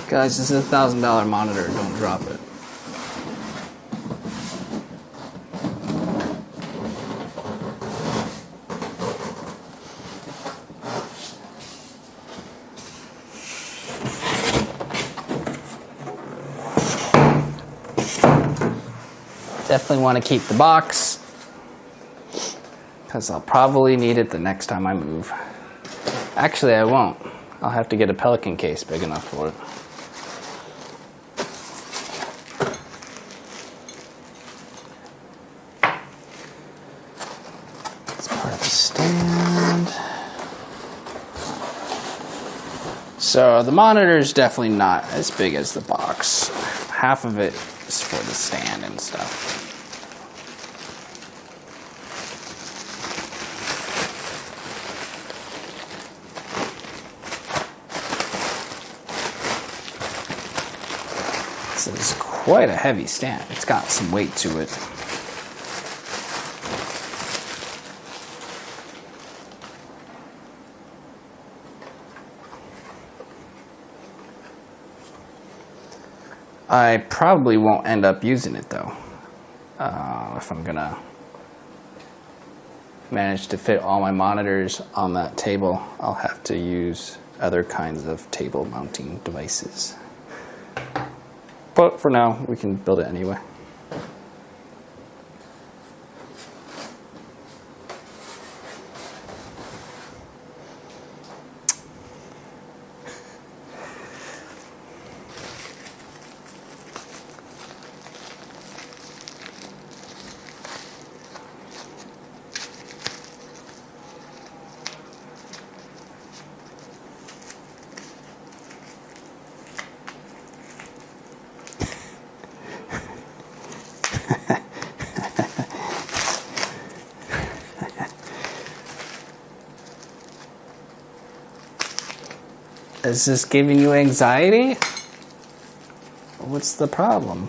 A: Guys, this is a $1,000 monitor, don't drop it. Definitely want to keep the box because I'll probably need it the next time I move. Actually, I won't. I'll have to get a Pelican case big enough for it. So the monitor is definitely not as big as the box. Half of it is for the stand and stuff. This is quite a heavy stand. It's got some weight to it. I probably won't end up using it though. If I'm gonna manage to fit all my monitors on that table, I'll have to use other kinds of table mounting devices. But for now, we can build it anyway. Is this giving you anxiety? What's the problem?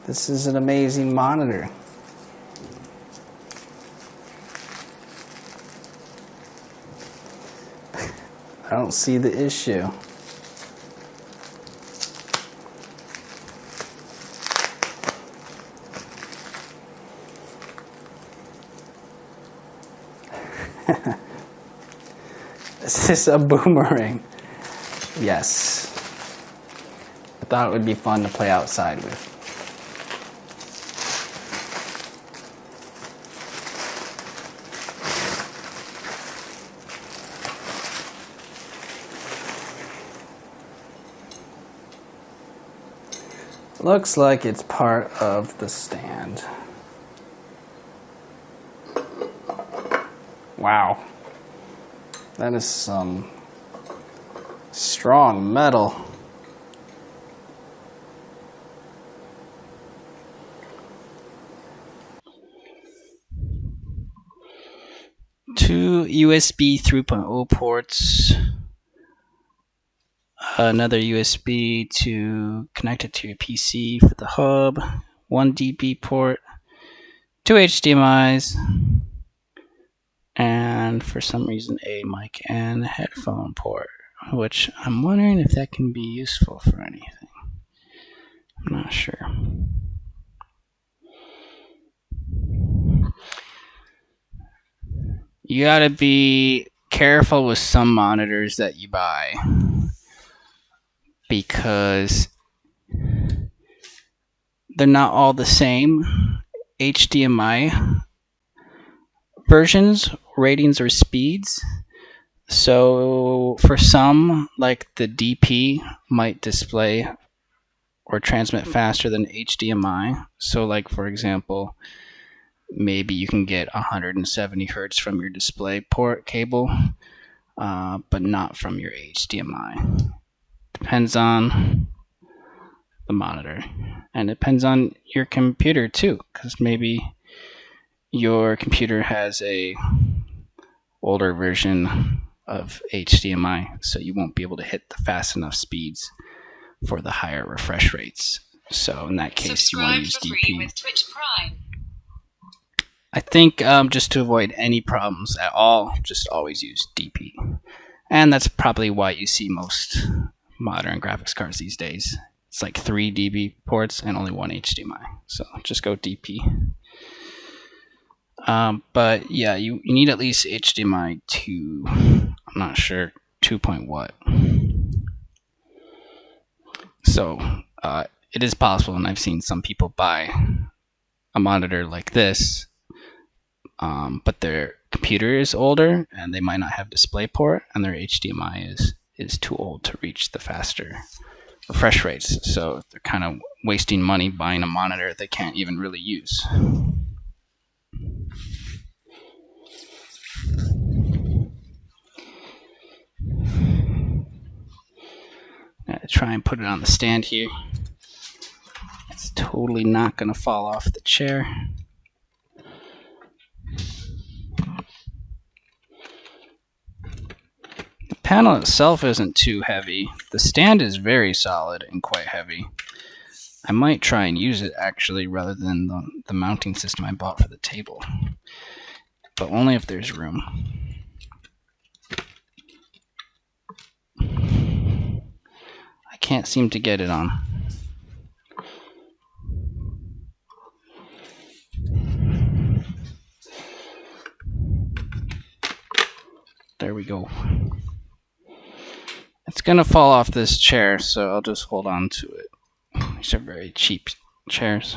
A: This is an amazing monitor. I don't see the issue. Is this a boomerang? Yes. I thought it would be fun to play outside with. Looks like it's part of the stand. Wow. That is some strong metal. Two USB 3.0 ports. Another USB to connect it to your PC for the hub. One DP port. Two HDMIs. And for some reason a mic and headphone port, which I'm wondering if that can be useful for anything. I'm not sure. You gotta be careful with some monitors that you buy because they're not all the same. HDMI versions, ratings, or speeds. So for some, like the DP might display or transmit faster than HDMI. So like for example, maybe you can get 170 hertz from your display port cable, but not from your HDMI. Depends on the monitor, and depends on your computer too, because maybe your computer has a older version of HDMI, so you won't be able to hit the fast enough speeds for the higher refresh rates. So in that case, you want to use DP. With Twitch Prime. I think just to avoid any problems at all, just always use DP. And that's probably why you see most modern graphics cards these days. It's like 3 DP ports and only 1 HDMI. So just go DP. But yeah, you need at least HDMI 2. I'm not sure 2 point what. So it is possible, and I've seen some people buy a monitor like this, but their computer is older and they might not have DisplayPort, and their HDMI is too old to reach the faster refresh rates. So they're kind of wasting money buying a monitor they can't even really use. try and put it on the stand here. It's totally not gonna fall off the chair. The panel itself isn't too heavy. The stand is very solid and quite heavy. I might try and use it actually rather than the mounting system I bought for the table, but only if there's room. I can't seem to get it on. There we go. It's gonna fall off this chair, so I'll just hold on to it. These are very cheap chairs.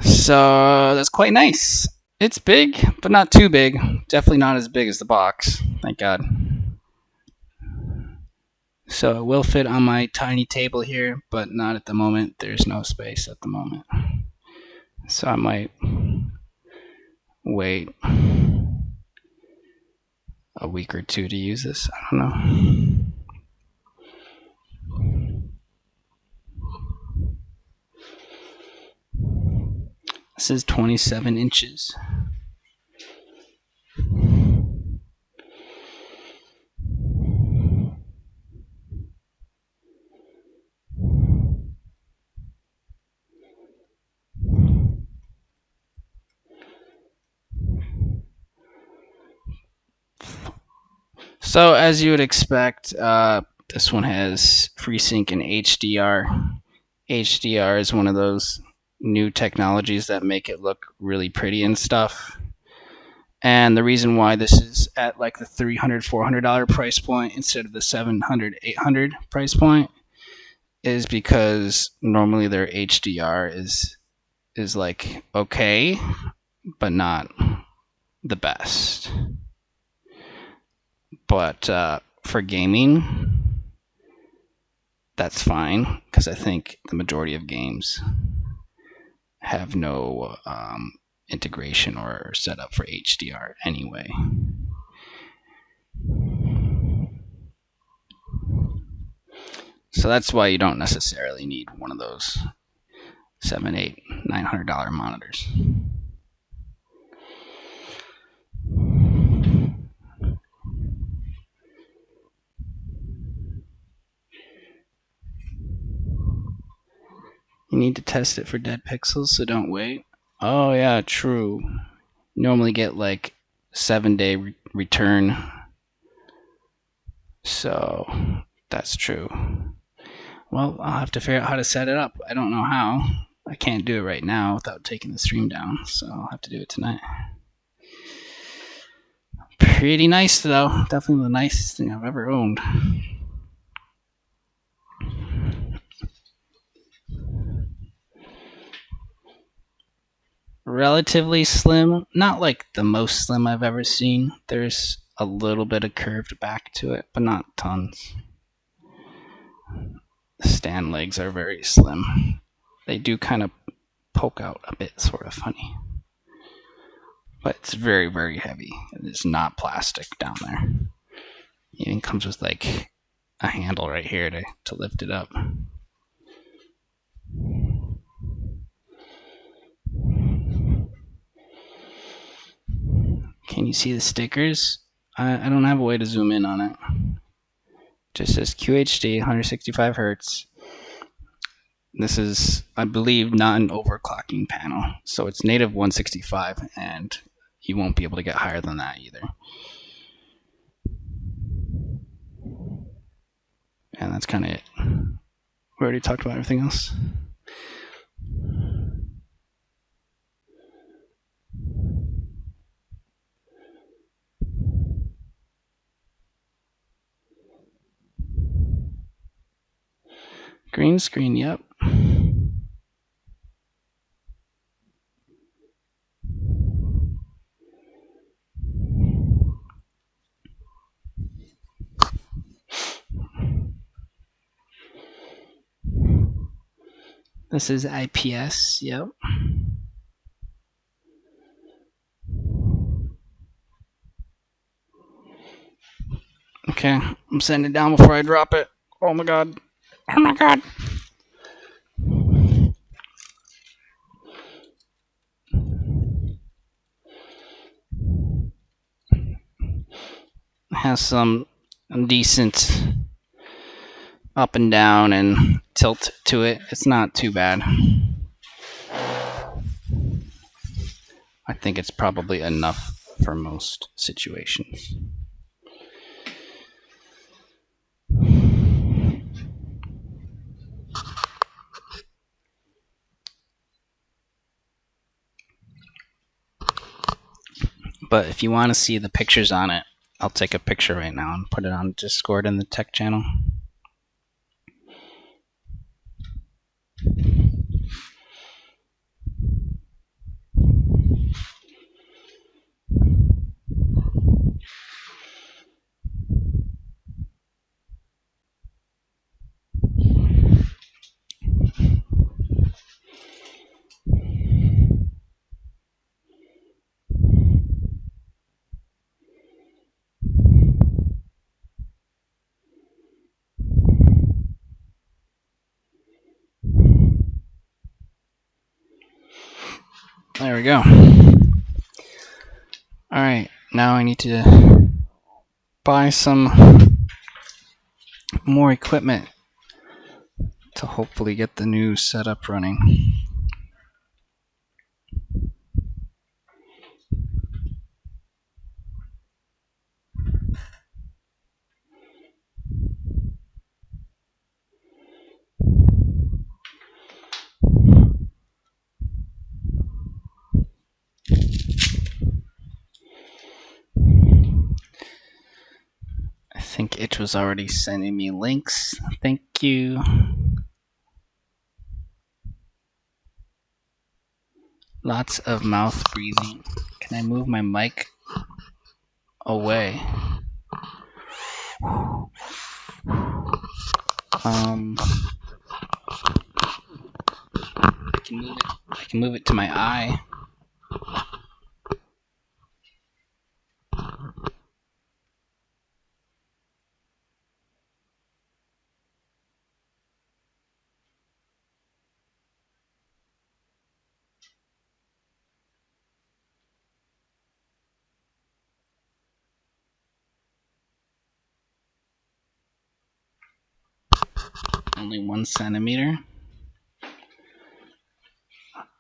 A: So that's quite nice. It's big, but not too big. Definitely not as big as the box, thank God. So it will fit on my tiny table here, but not at the moment. There's no space at the moment. So I might wait a week or two to use this. I don't know. This is 27 inches. So as you would expect, this one has FreeSync and HDR. HDR is one of those new technologies that make it look really pretty and stuff. And the reason why this is at like the $300, $400 price point instead of the $700, $800 price point is because normally their HDR is like okay, but not the best. But for gaming, that's fine because I think the majority of games have no integration or setup for HDR anyway. So that's why you don't necessarily need one of those $700, $800, $900 monitors. You need to test it for dead pixels, so don't wait. Oh yeah, true. You normally get like 7-day return. So that's true. Well, I'll have to figure out how to set it up. I don't know how. I can't do it right now without taking the stream down, so I'll have to do it tonight. Pretty nice though. Definitely the nicest thing I've ever owned. Relatively slim, not like the most slim I've ever seen. There's a little bit of curved back to it, but not tons. The stand legs are very slim. They do kind of poke out a bit, sort of funny. But it's very, very heavy. It is not plastic down there. It even comes with like a handle right here to lift it up. Can you see the stickers? I don't have a way to zoom in on it. Just says QHD 165 Hertz. This is, I believe, not an overclocking panel. So it's native 165 and you won't be able to get higher than that either. And that's kind of it. We already talked about everything else. Green screen, yep. This is IPS, yep. Okay, I'm setting it down before I drop it. Oh my god. Oh my god. Has some decent up and down and tilt to it. It's not too bad. I think it's probably enough for most situations. But if you want to see the pictures on it, I'll take a picture right now and put it on Discord in the tech channel. There we go. Alright, now I need to buy some more equipment to hopefully get the new setup running. I think it was already sending me links. Thank you. Lots of mouth breathing. Can I move my mic away? I can move it to my eye. Only 1 centimeter.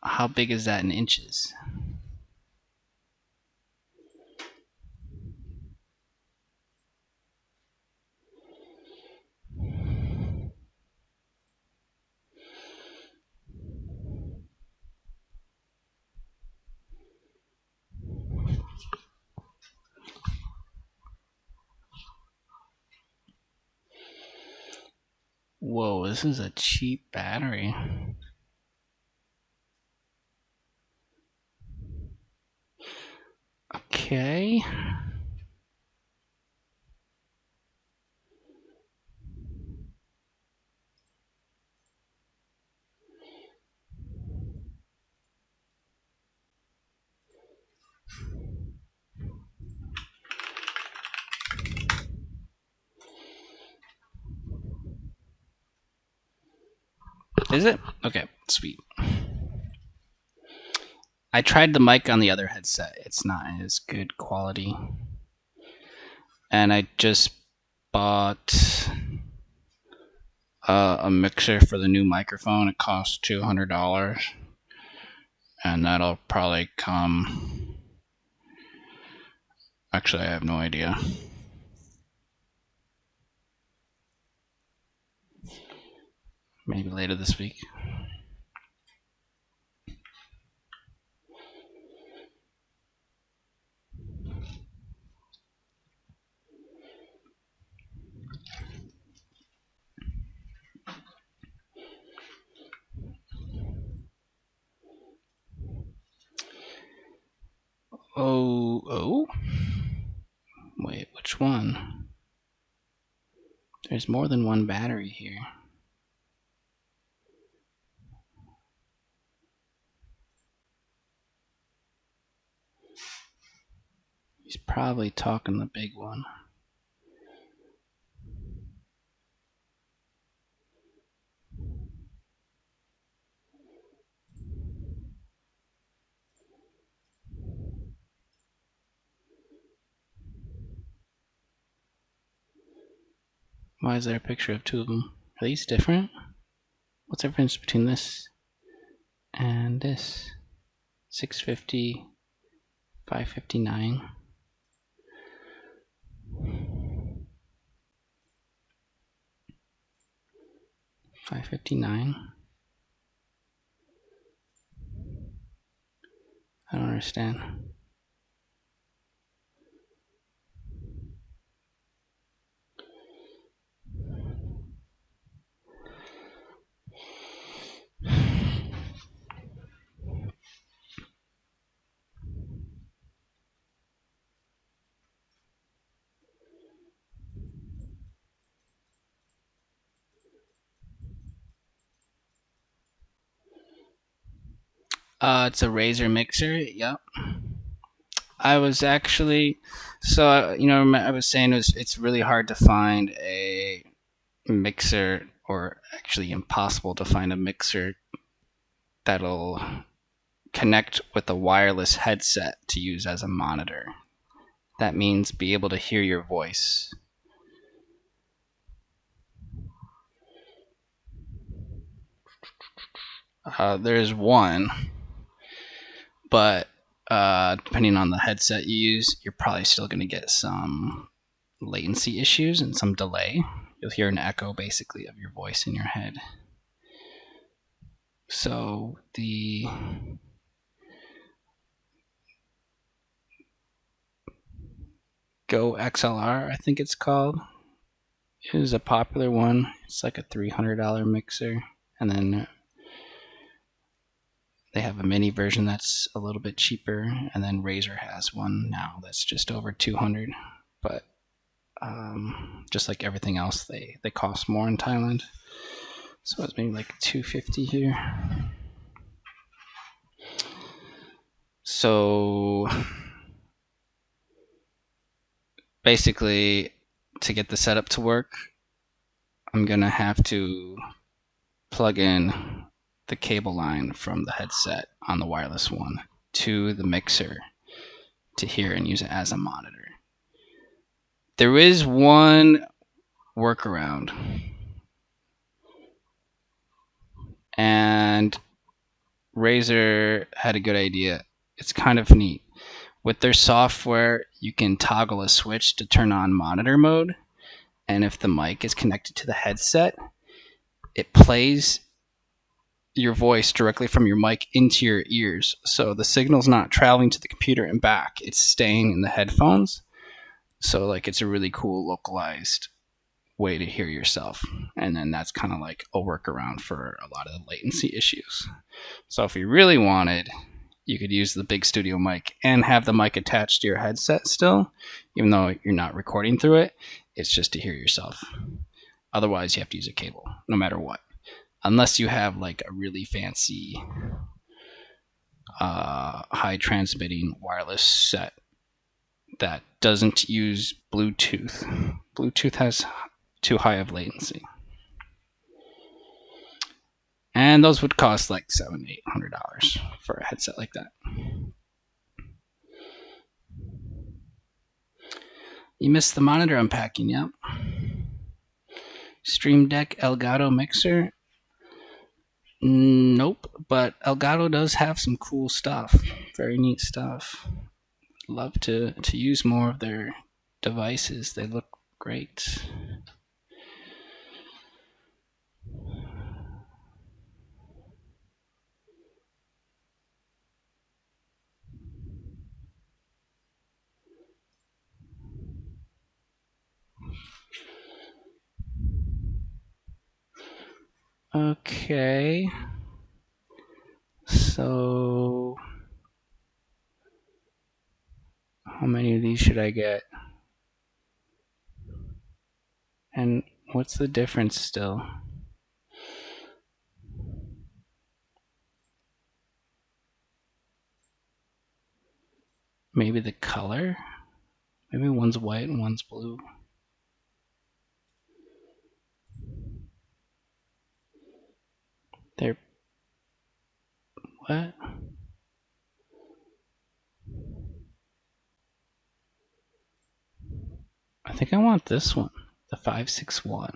A: How big is that in inches? Whoa, this is a cheap battery. Okay. Is it? Okay, sweet. I tried the mic on the other headset. It's not as good quality. And I just bought a mixer for the new microphone. It costs $200. And that'll probably come... Actually, I have no idea. Maybe later this week. Oh. Wait, which one? There's more than one battery here. He's probably talking the big one. Why is there a picture of two of them? Are these different? What's the difference between this and this? 650, 559. $559. I don't understand. It's a Razer mixer. Yep. I was actually, so you know, I was saying it's really hard to find a mixer, or actually impossible to find a mixer that'll connect with a wireless headset to use as a monitor. That means be able to hear your voice. There's one, but depending on the headset you use, you're probably still going to get some latency issues and some delay. You'll hear an echo basically of your voice in your head. So the Go XLR, I think it's called, is a popular one. It's like a $300 mixer, and then they have a mini version that's a little bit cheaper, and then Razer has one now that's just over 200. But just like everything else, they cost more in Thailand. So it's maybe like 250 here. So basically, to get the setup to work, I'm gonna have to plug in the cable line from the headset on the wireless one to the mixer to hear and use it as a monitor. There is one workaround, and Razer had a good idea. It's kind of neat. With their software, you can toggle a switch to turn on monitor mode, and if the mic is connected to the headset, it plays your voice directly from your mic into your ears. So the signal's not traveling to the computer and back, it's staying in the headphones. So like it's a really cool localized way to hear yourself. And then that's kind of like a workaround for a lot of the latency issues. So if you really wanted, you could use the big studio mic and have the mic attached to your headset still, even though you're not recording through it. It's just to hear yourself. Otherwise, you have to use a cable, no matter what. Unless you have like a really fancy high transmitting wireless set that doesn't use Bluetooth. Bluetooth has too high of latency. And those would cost like $700-800 for a headset like that. You missed the monitor unpacking, yep. Stream Deck Elgato mixer. Nope, but Elgato does have some cool stuff. Very neat stuff. Love to use more of their devices. They look great. Okay. So how many of these should I get? And what's the difference still? Maybe the color? Maybe one's white and one's blue. They're... what? I think I want this one. The 561.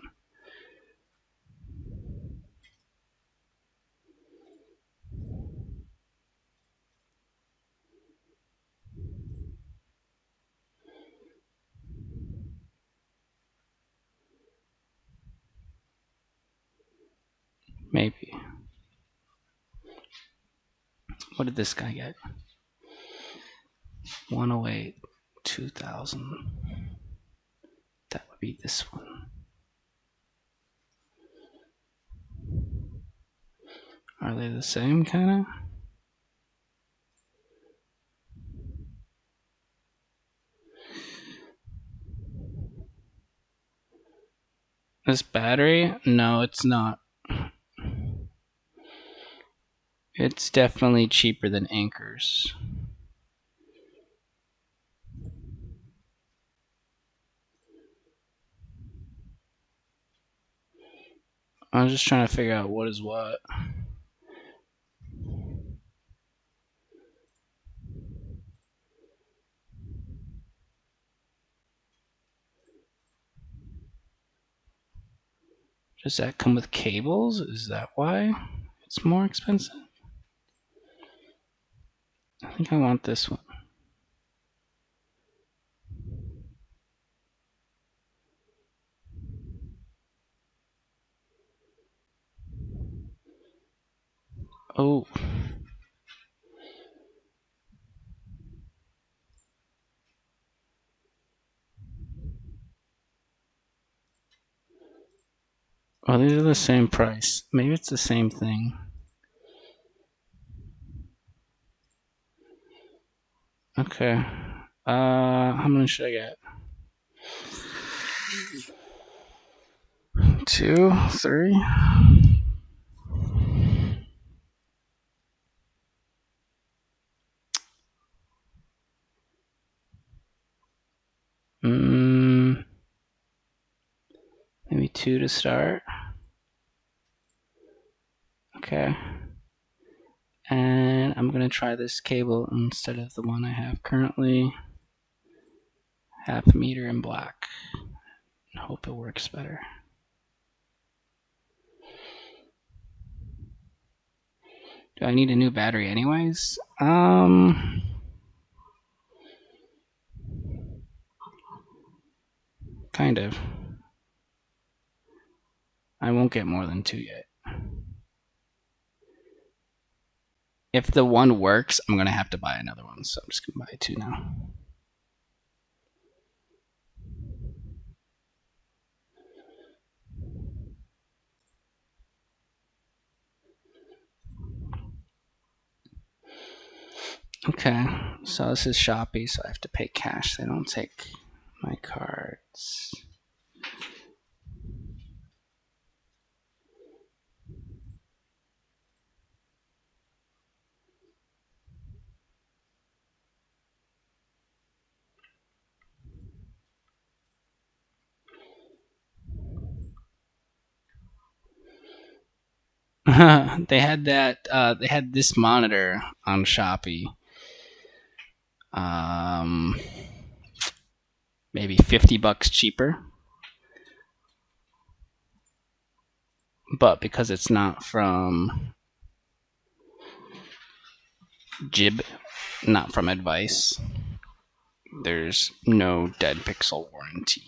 A: Maybe. What did this guy get? 108, 2000. That would be this one. Are they the same kind of? This battery? No, it's not. It's definitely cheaper than Anchor's. I'm just trying to figure out what is what. Does that come with cables? Is that why it's more expensive? I think I want this one. Oh. Oh, these are the same price. Maybe it's the same thing. Okay. How many should I get? 2, 3. Maybe 2 to start. Okay. And I'm gonna try this cable instead of the one I have currently. 1/2 meter in black. Hope it works better. Do I need a new battery anyways? Kind of. I won't get more than 2 yet. If the one works, I'm gonna have to buy another one, so I'm just gonna buy 2 now. Okay, so this is Shopee, so I have to pay cash. They don't take my cards. They had that. They had this monitor on Shopee. Maybe $50 cheaper. But because it's not from Jib, not from Advice, there's no dead pixel warranty.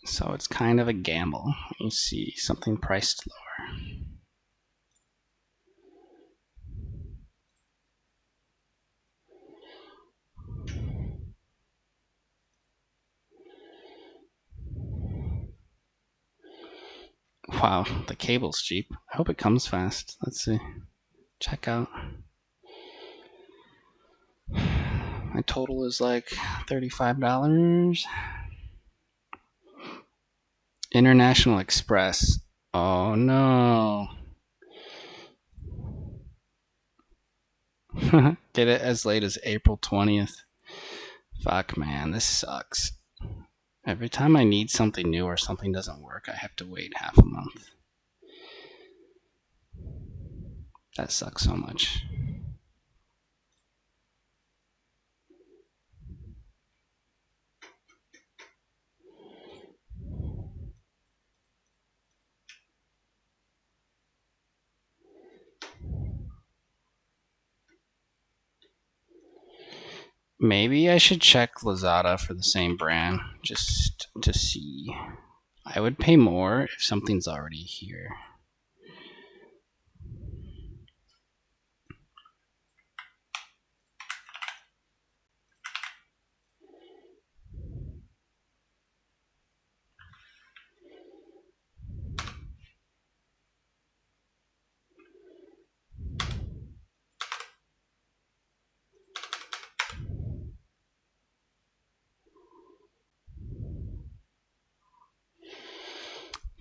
A: So it's kind of a gamble. You see something priced lower. Wow, the cable's cheap. I hope it comes fast. Let's see. Check out. My total is like $35. International Express. Oh no. Get it as late as April 20th. Fuck, man, this sucks. Every time I need something new or something doesn't work, I have to wait half a month. That sucks so much. Maybe I should check Lazada for the same brand just to see. I would pay more if something's already here.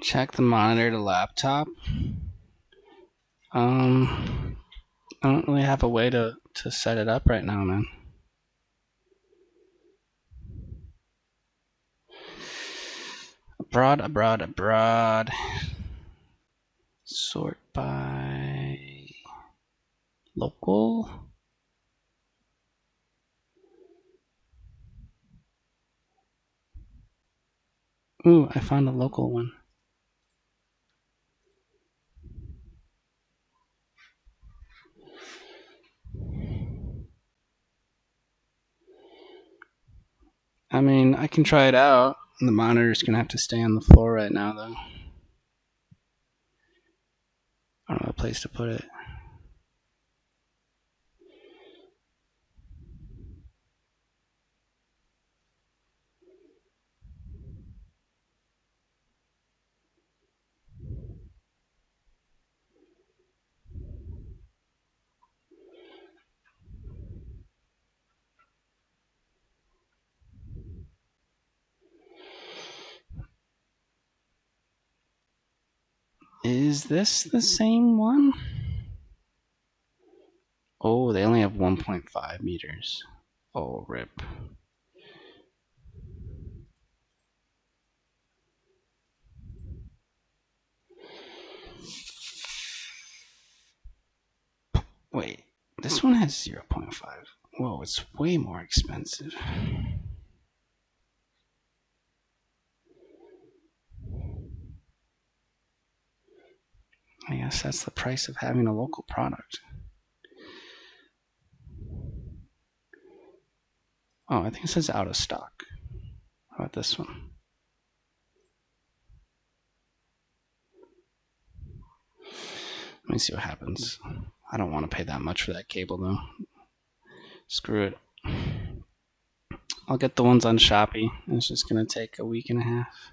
A: Check the monitor to laptop. I don't really have a way to set it up right now, man. Abroad. Sort by local. Ooh, I found a local one. I mean, I can try it out. The monitor's gonna have to stay on the floor right now, though. I don't have a place to put it. Is this the same one? Oh, they only have 1.5 meters. Oh, rip. Wait, this one has 0.5. Whoa, it's way more expensive. I guess that's the price of having a local product. Oh, I think it says out of stock. How about this one? Let me see what happens. I don't want to pay that much for that cable, though. Screw it. I'll get the ones on Shopee. It's just going to take a week and a half.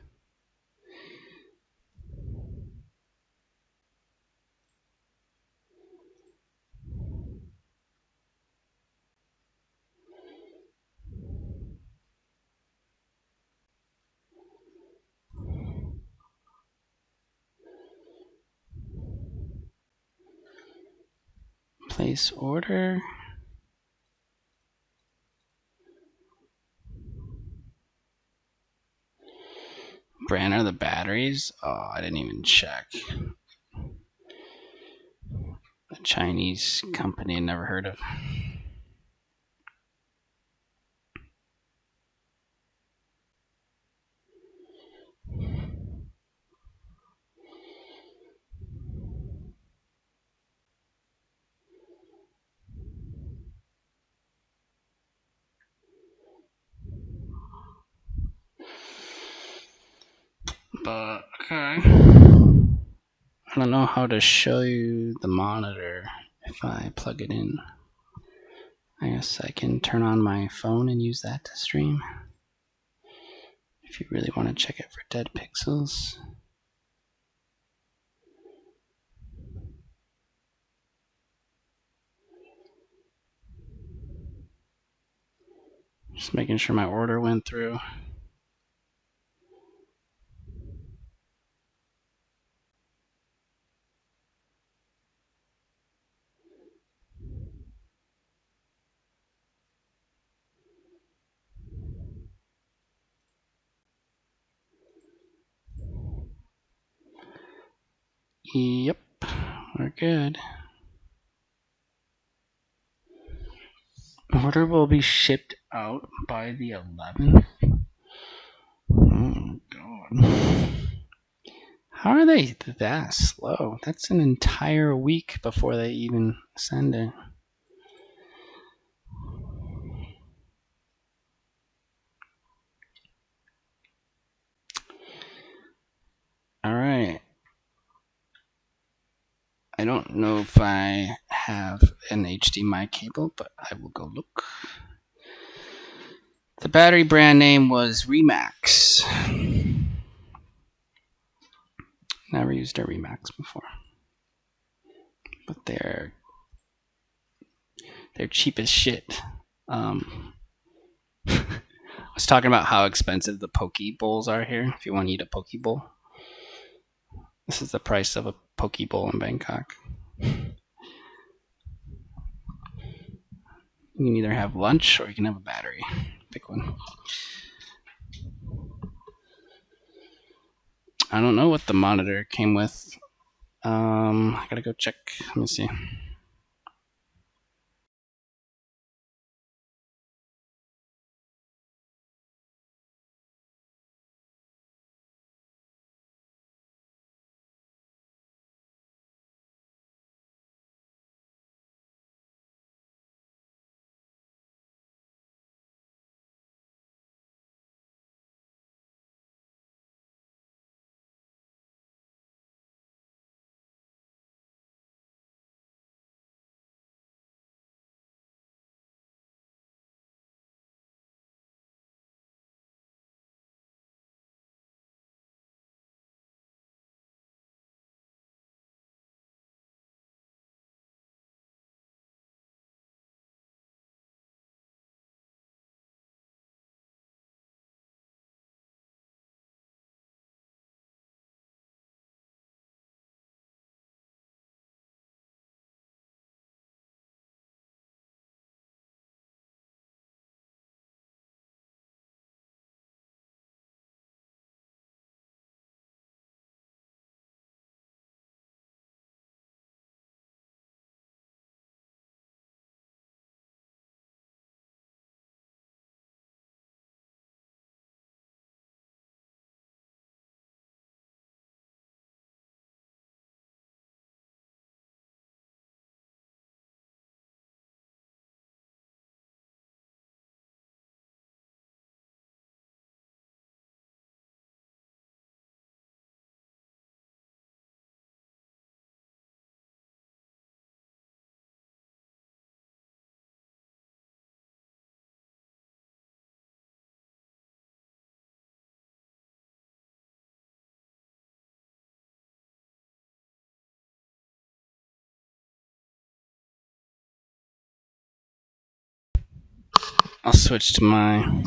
A: Place order. Brand are the batteries? Oh, I didn't even check. A Chinese company I never heard of. But, okay. I don't know how to show you the monitor if I plug it in. I guess I can turn on my phone and use that to stream. If you really want to check it for dead pixels. Just making sure my order went through. Yep, we're good. Order will be shipped out by the 11th. Oh, God. How are they that slow? That's an entire week before they even send it. I don't know if I have an HDMI cable, but I will go look. The battery brand name was Remax. Never used a Remax before, but they're cheap as shit. I was talking about how expensive the poke bowls are here. If you want to eat a poke bowl, this is the price of a poke bowl in Bangkok. You can either have lunch or you can have a battery. Pick one. I don't know what the monitor came with. I gotta go check. Let me see. I'll switch to my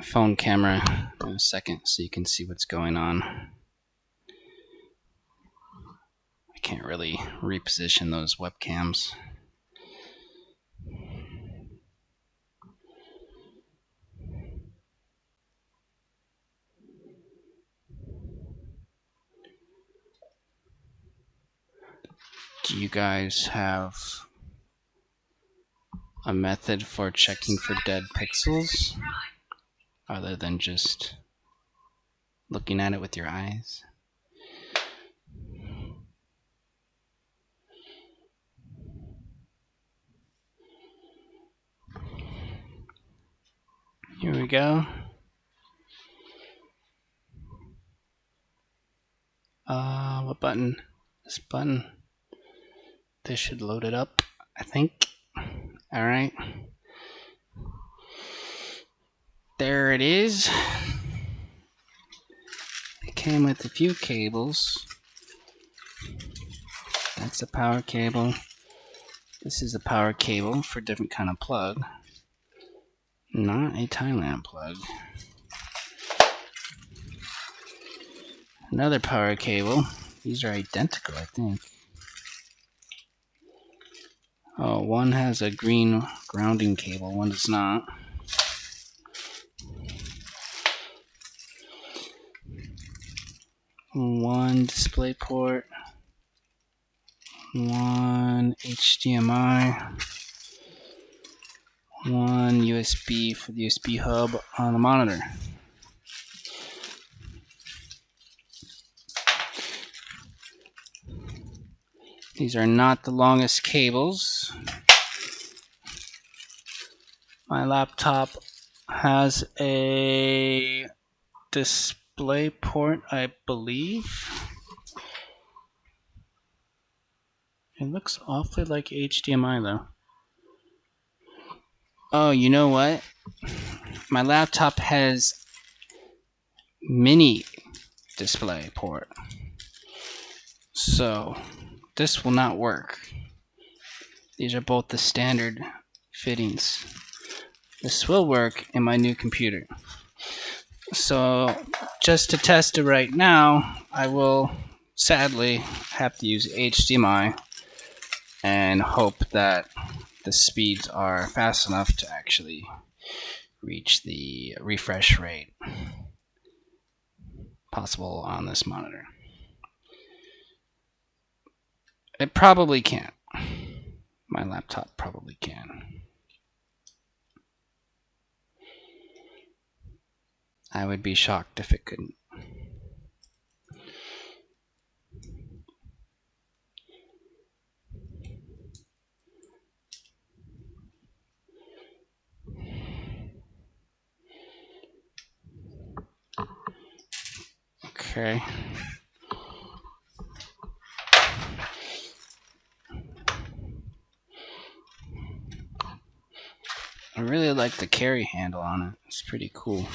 A: phone camera in a second so you can see what's going on. I can't really reposition those webcams. Do you guys have a method for checking for dead pixels other than just looking at it with your eyes? Here we go. What button? This button. This should load it up, I think. Alright. There it is. It came with a few cables. That's a power cable. This is a power cable for a different kind of plug. Not a Thailand plug. Another power cable. These are identical, I think. Oh, one has a green grounding cable, one does not. One display port. One HDMI. One USB for the USB hub on the monitor. These are not the longest cables. My laptop has a display port, I believe. It looks awfully like HDMI though. Oh, you know what? My laptop has mini display port. So this will not work. These are both the standard fittings. This will work in my new computer. So just to test it right now, I will sadly have to use HDMI and hope that the speeds are fast enough to actually reach the refresh rate possible on this monitor. It probably can't. My laptop probably can. I would be shocked if it couldn't. Okay. I really like the carry handle on it. It's pretty cool.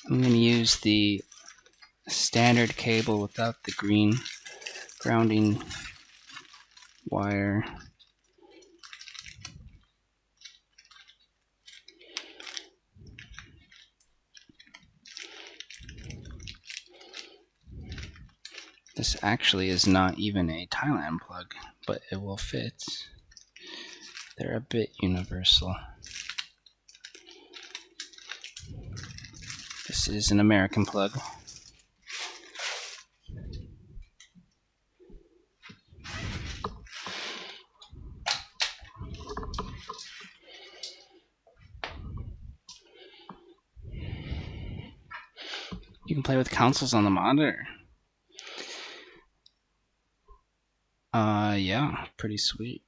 A: I'm going to use the standard cable without the green grounding wire. This actually is not even a Thailand plug, but it will fit. They're a bit universal. This is an American plug. You can play with consoles on the monitor. Yeah, pretty sweet.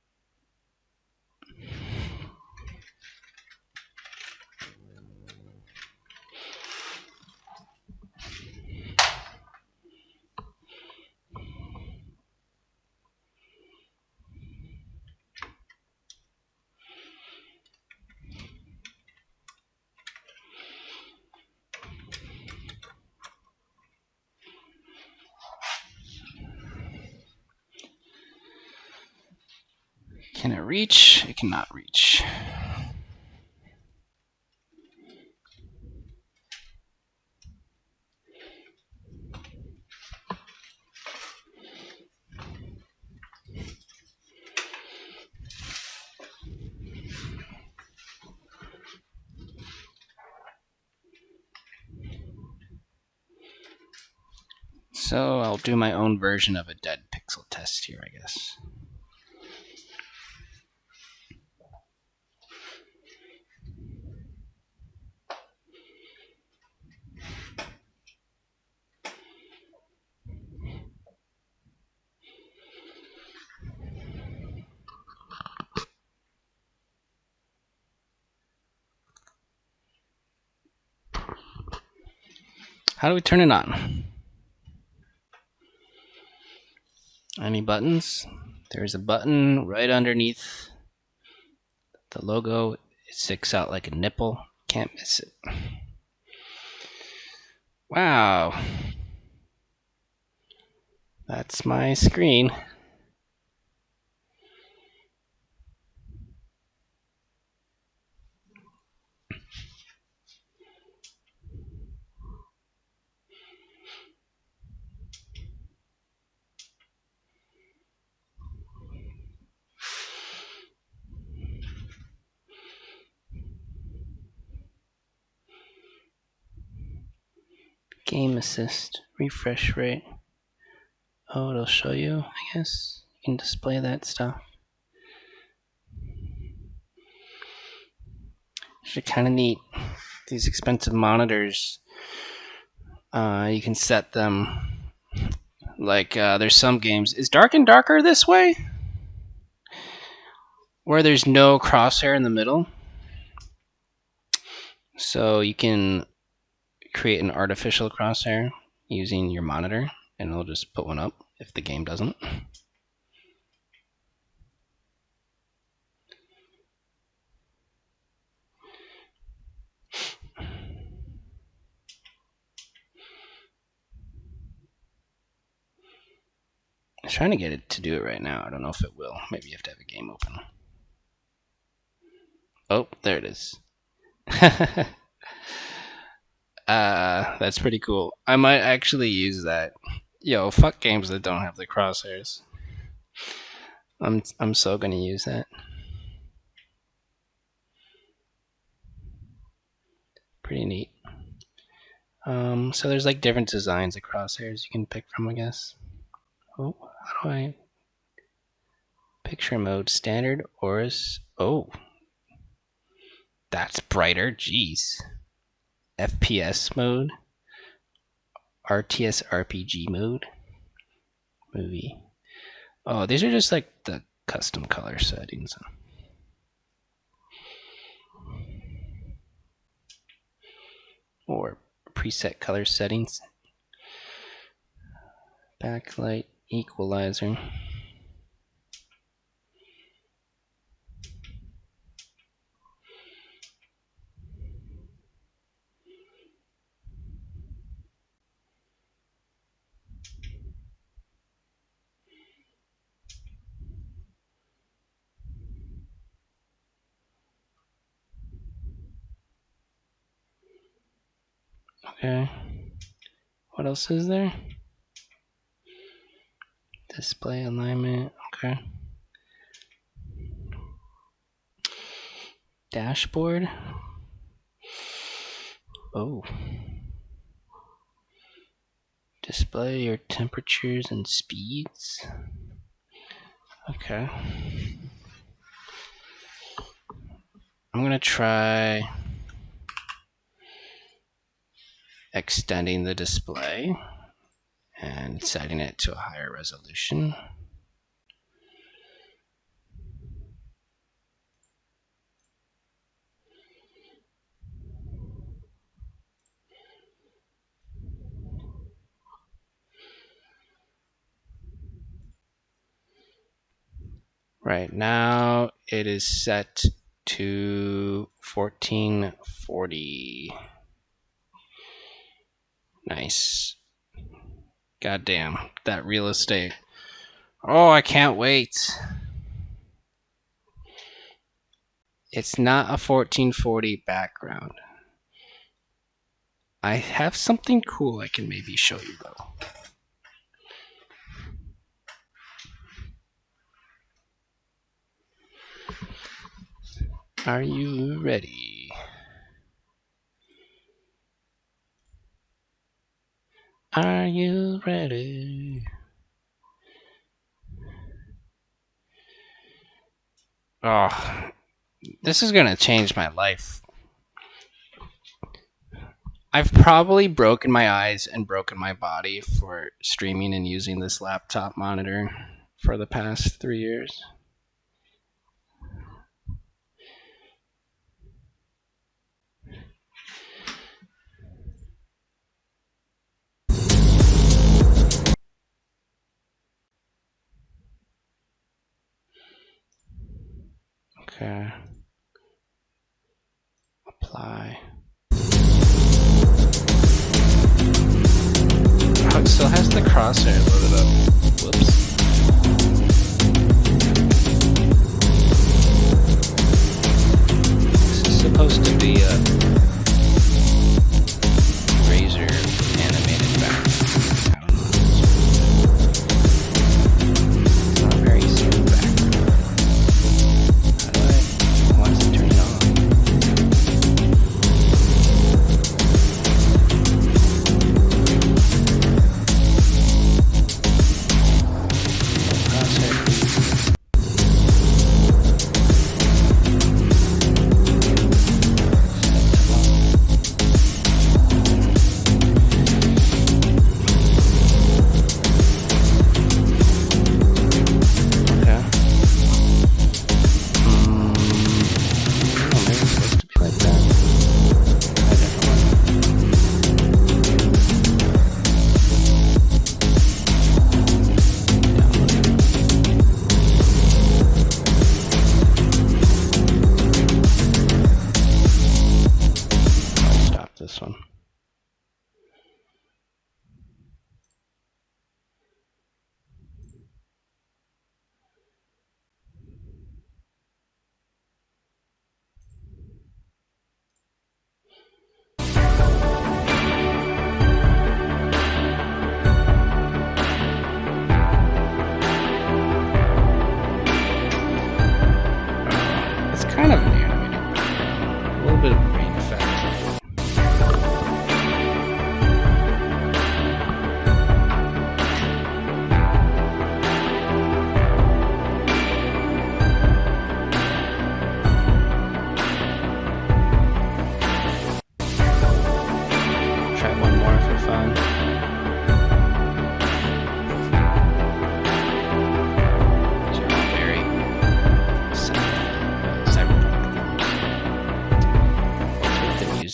A: Can it reach? It cannot reach. So I'll do my own version of a dead pixel test here, I guess. How do we turn it on? Any buttons? There's a button right underneath the logo. It sticks out like a nipple. Can't miss it. Wow. That's my screen. Game assist, refresh rate. Oh, it'll show you, I guess. You can display that stuff. Actually kind of neat. These expensive monitors, you can set them like there's some games. Is Dark and Darker this way? Where there's no crosshair in the middle. So you can create an artificial crosshair using your monitor and it'll just put one up if the game doesn't. I'm trying to get it to do it right now. I don't know if it will. Maybe you have to have a game open. Oh, there it is. That's pretty cool. I might actually use that. Yo, fuck games that don't have the crosshairs. I'm so gonna use that. Pretty neat. So there's like different designs of crosshairs you can pick from, I guess. Oh, how do I... Picture mode, standard, Oris. Oh, that's brighter. Jeez. FPS mode, RTS RPG mode, movie. Oh, these are just like the custom color settings. Or preset color settings. Backlight equalizer. Okay. What else is there? Display alignment. Okay. Dashboard. Oh. Display your temperatures and speeds. Okay. I'm gonna try extending the display and setting it to a higher resolution. Right now it is set to 1440. Nice. Goddamn, that real estate. Oh, I can't wait. It's not a 1440 background. I have something cool I can maybe show you though. Are you ready? Are you ready? Oh, this is gonna change my life. I've probably broken my eyes and broken my body for streaming and using this laptop monitor for the past 3 years. Okay. Apply. Oh, it still has the crosshair loaded up. Whoops. This is supposed to be a Razer animated background. I don't know. It's not very smooth background. How do I...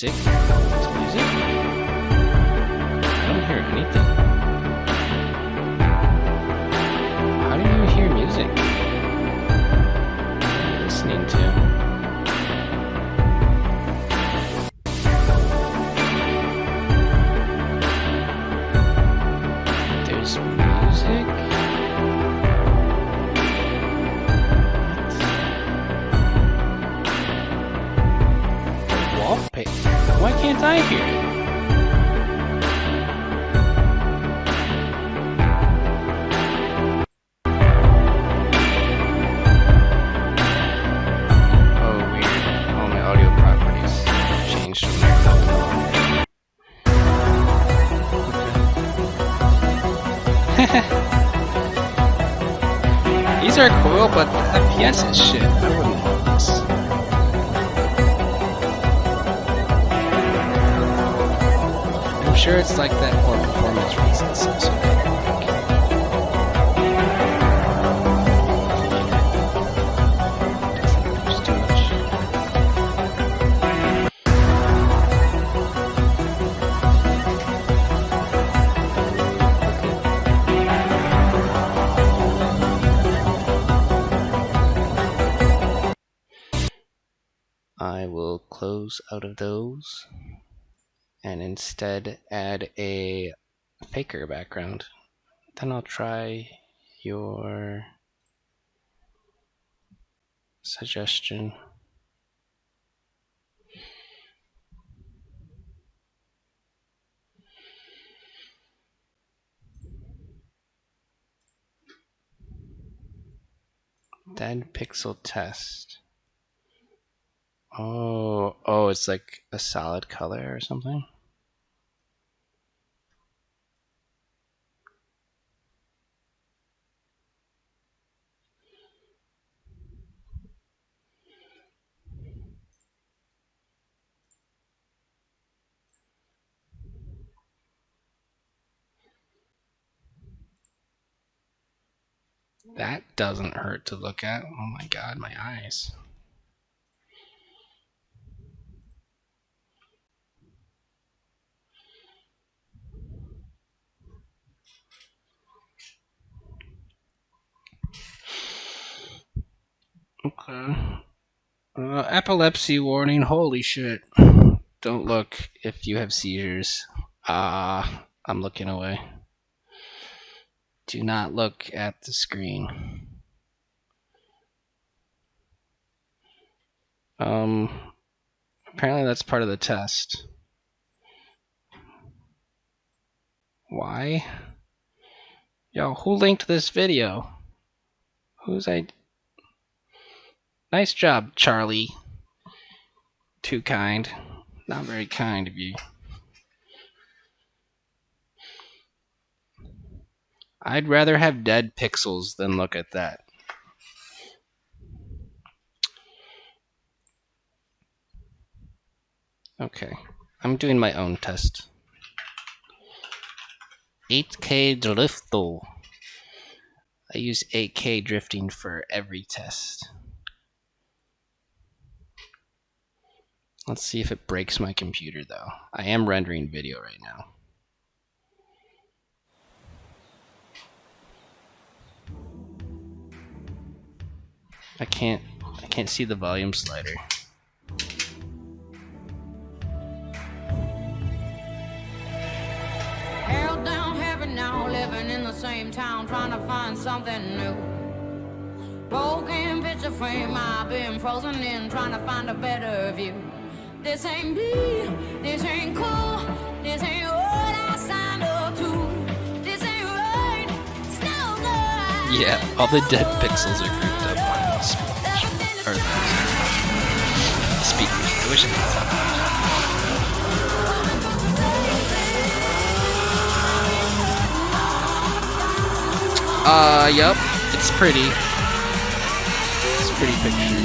A: music. It's music. I don't hear anything. How do you hear music? Listening to. There's music. Why can't I hear it? Oh, weird. All my audio properties changed when I clicked on. These are cool, but the FPS is shit. I wouldn't want this. I'm sure it's like that for performance reasons. So doesn't use too much. I will close out of those and instead add a faker background. Then I'll try your suggestion. Dead pixel test. Oh, it's like a solid color or something. That doesn't hurt to look at. Oh my god, my eyes. Okay. Epilepsy warning, holy shit. Don't look if you have seizures. I'm looking away. Do not look at the screen. Apparently that's part of the test. Why? Yo, who linked this video? Who's I? Nice job, Charlie. Too kind. Not very kind of you. I'd rather have dead pixels than look at that. Okay, I'm doing my own test. 8K drifto. I use 8K drifting for every test. Let's see if it breaks my computer though. I am rendering video right now. I can't see the volume slider.
I: Held down heavy now, living in the same town, trying to find something new. Broken picture frame, I've been frozen in, trying to find a better view. This ain't me, this ain't cool, this ain't what I signed up to. This ain't right, it's no good.
A: Yeah, all the dead pixels are grouped up on the speech. Or the speakers. I wish I could tell. Yup, it's pretty. It's a pretty picture.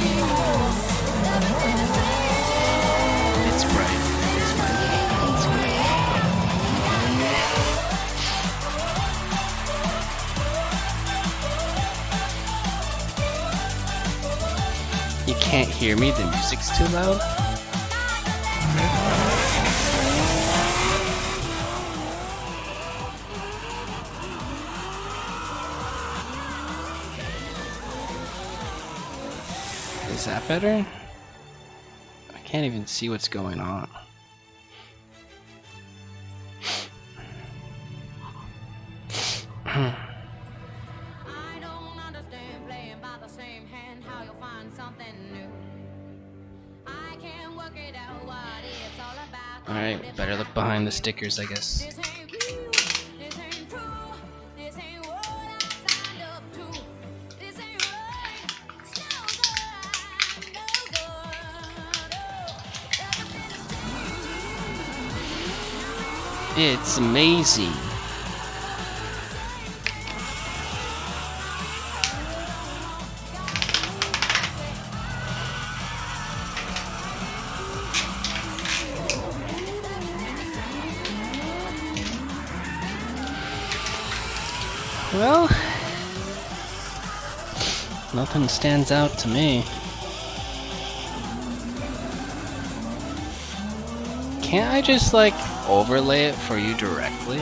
A: It's bright. It's bright. It's bright. You can't hear me? The music's too loud? Is that better? I can't even see what's going on.
I: I don't understand playing by the same hand, how you'll find something new. I can't work it out what it's all about.
A: Alright, better look behind the stickers, I guess.
I: This ain't real, this ain't true, this ain't what I signed up to. This ain't right, it's no good, no good.
A: It's amazing. Well, nothing stands out to me. Can't I just like overlay it for you directly?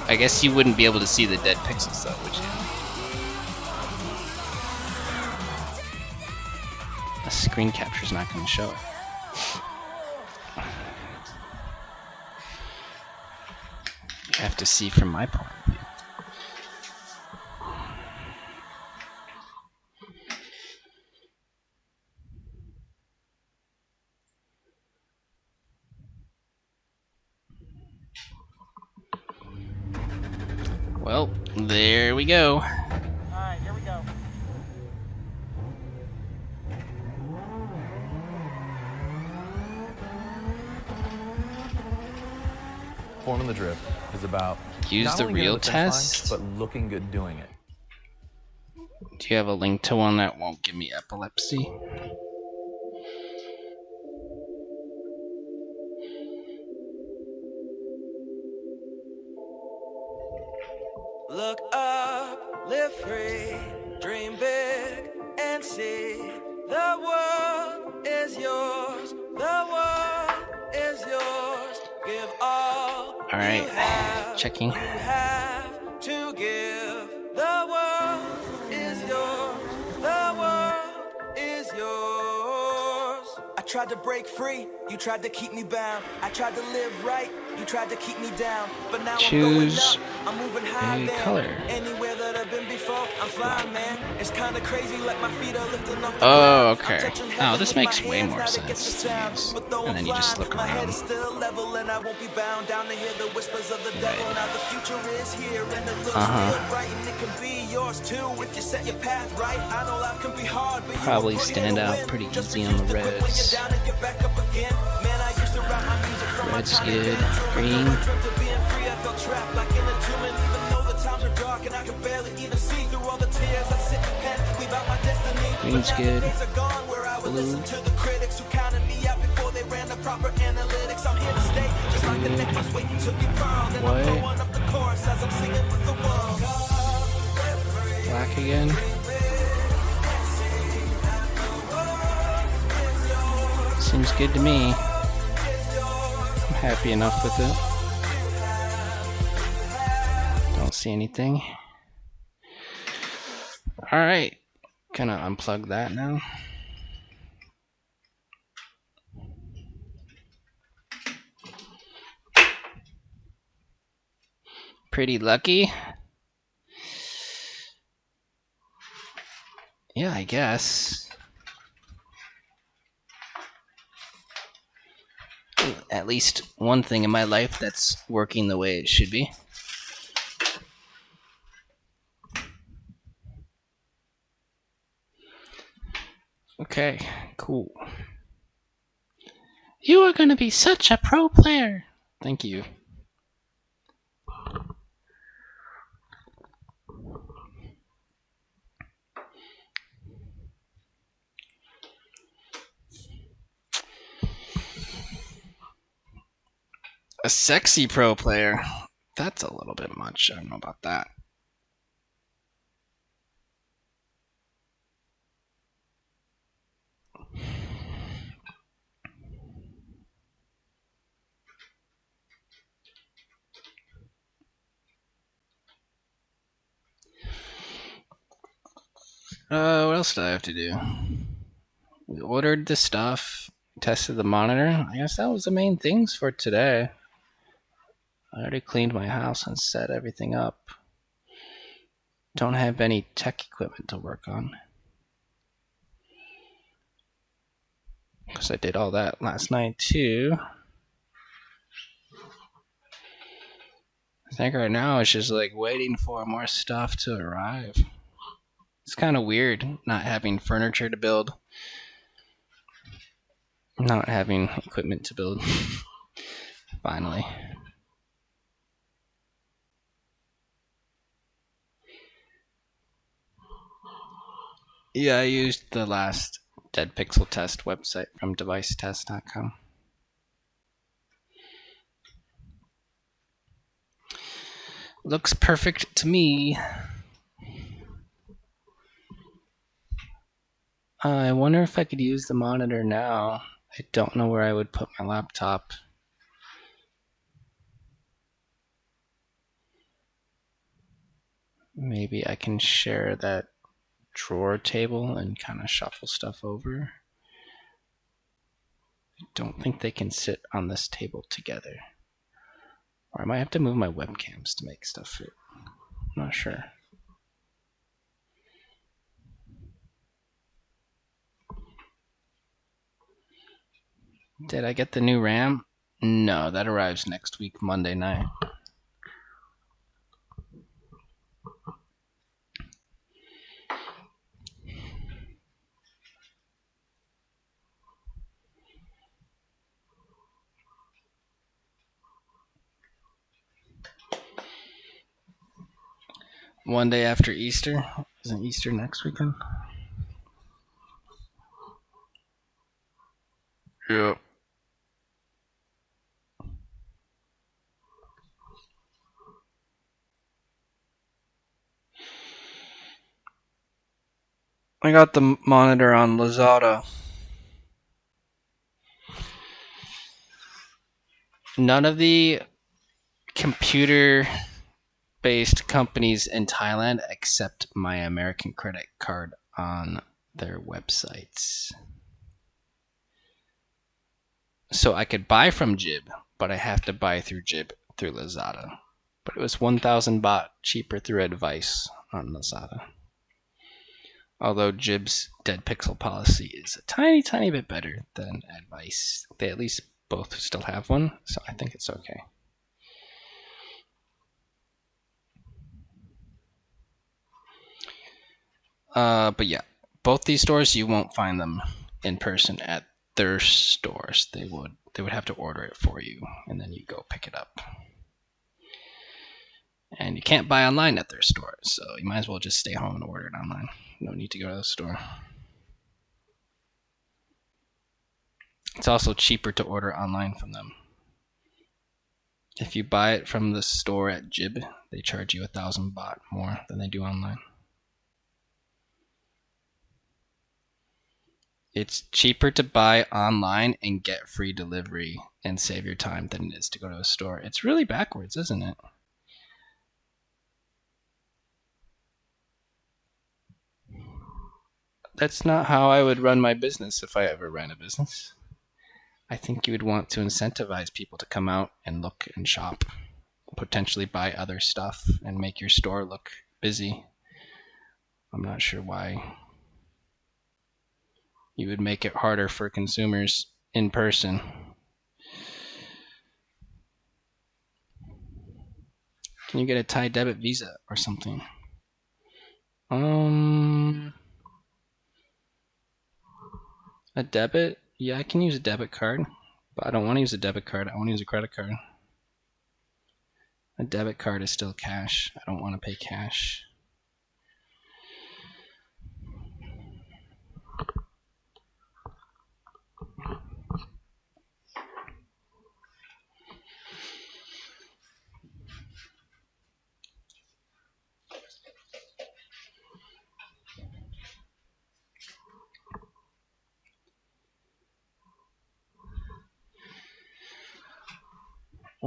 A: I guess you wouldn't be able to see the dead pixels though, would you? The screen capture's not going to show it. You have to see from my point of view. Well, there we go.
J: Alright, here we go.
K: Forming the drift is about
A: Use
K: not
A: the
K: only getting
A: real
K: to the finish
A: test.
K: line, but looking good doing it.
A: Do you have a link to one that won't give me epilepsy?
L: Look up, live free, dream big, and see the world is yours. The world is yours. Give all.
A: All right, checking.
L: You have to give. The world is yours. The world is yours. I tried to break free. You tried to keep me bound. I tried to live right. You tried to keep me down. But now
A: Choose
L: I'm going up. I'm moving high
A: a
L: there.
A: color.
L: Anywhere that I've been before, I'm flying, man. It's kind of crazy, like my feet are lifting off the
A: Oh,
L: ground.
A: okay.
L: I'm touching
A: Oh,
L: heaven
A: this
L: with
A: makes
L: my
A: way
L: hands
A: more
L: now to get the
A: sense to
L: sound.
A: use.
L: But though
A: And
L: I'm
A: then you just
L: flying,
A: look
L: my head
A: around.
L: is still level, and I won't be bound down to hear the whispers of the devil. Now the future is here, and it looks real bright, and it can be yours too if you set your path right. I know life can be hard, but
A: Probably
L: you were put
A: stand
L: here to
A: out
L: win.
A: pretty
L: Just
A: easy on the
L: refuse to quit when you're
A: reds.
L: down and get back up again. Man, I used to write my music from my
A: Red's
L: time in
A: good.
L: bedroom.
A: Green.
L: I dreamt of being free, I felt trapped like in a tomb, and even though the times are dark and I could barely even see through all the tears, I sit and weave out my destiny.
A: Green's
L: But now
A: good.
L: the days are gone where I would
A: Blue.
L: listen to the critics who counted me out before they ran the proper analytics. I'm here to stay, just like the necklace waiting to be pearled, and I'm
A: White.
L: throwing up the chorus as I'm singing with the world.
A: Black again. Seems good to me. I'm happy enough with it. Don't see anything. Alright. Gonna unplug that now. Pretty lucky. Yeah, I guess. At least one thing in my life that's working the way it should be. Okay, cool. You are gonna be such a pro player. Thank you. A sexy pro player. That's a little bit much. I don't know about that. What else did I have to do? We ordered the stuff, tested the monitor. I guess that was the main things for today. I already cleaned my house and set everything up. Don't have any tech equipment to work on, because I did all that last night too. I think right now it's just like waiting for more stuff to arrive. It's kind of weird not having furniture to build, not having equipment to build. Finally. Yeah, I used the last Dead Pixel Test website from devicetest.com. Looks perfect to me. I wonder if I could use the monitor now. I don't know where I would put my laptop. Maybe I can share that drawer table and kind of shuffle stuff over. I don't think they can sit on this table together. Or I might have to move my webcams to make stuff fit. I'm not sure. Did I get the new RAM? No, that arrives next week, Monday night. One day after Easter. Isn't Easter next weekend? Yep. I got the monitor on Lazada. None of the computer-based companies in Thailand accept my American credit card on their websites. So I could buy from Jib, but I have to buy through Jib through Lazada. But it was 1,000 baht cheaper through Advice on Lazada. Although Jib's Dead Pixel policy is a tiny bit better than Advice. They at least both still have one, so I think it's okay. But yeah, both these stores, you won't find them in person at their stores. They would have to order it for you, and then you go pick it up. And you can't buy online at their store, so you might as well just stay home and order it online. No need to go to the store. It's also cheaper to order online from them. If you buy it from the store at Jib, they charge you 1,000 baht more than they do online. It's cheaper to buy online and get free delivery and save your time than it is to go to a store. It's really backwards, isn't it? That's not how I would run my business if I ever ran a business. I think you would want to incentivize people to come out and look and shop, potentially buy other stuff, and make your store look busy. I'm not sure why you would make it harder for consumers in person. Can you get a Thai debit Visa or something? A debit? Yeah, I can use a debit card, but I don't want to use a debit card. I want to use a credit card. A debit card is still cash. I don't want to pay cash.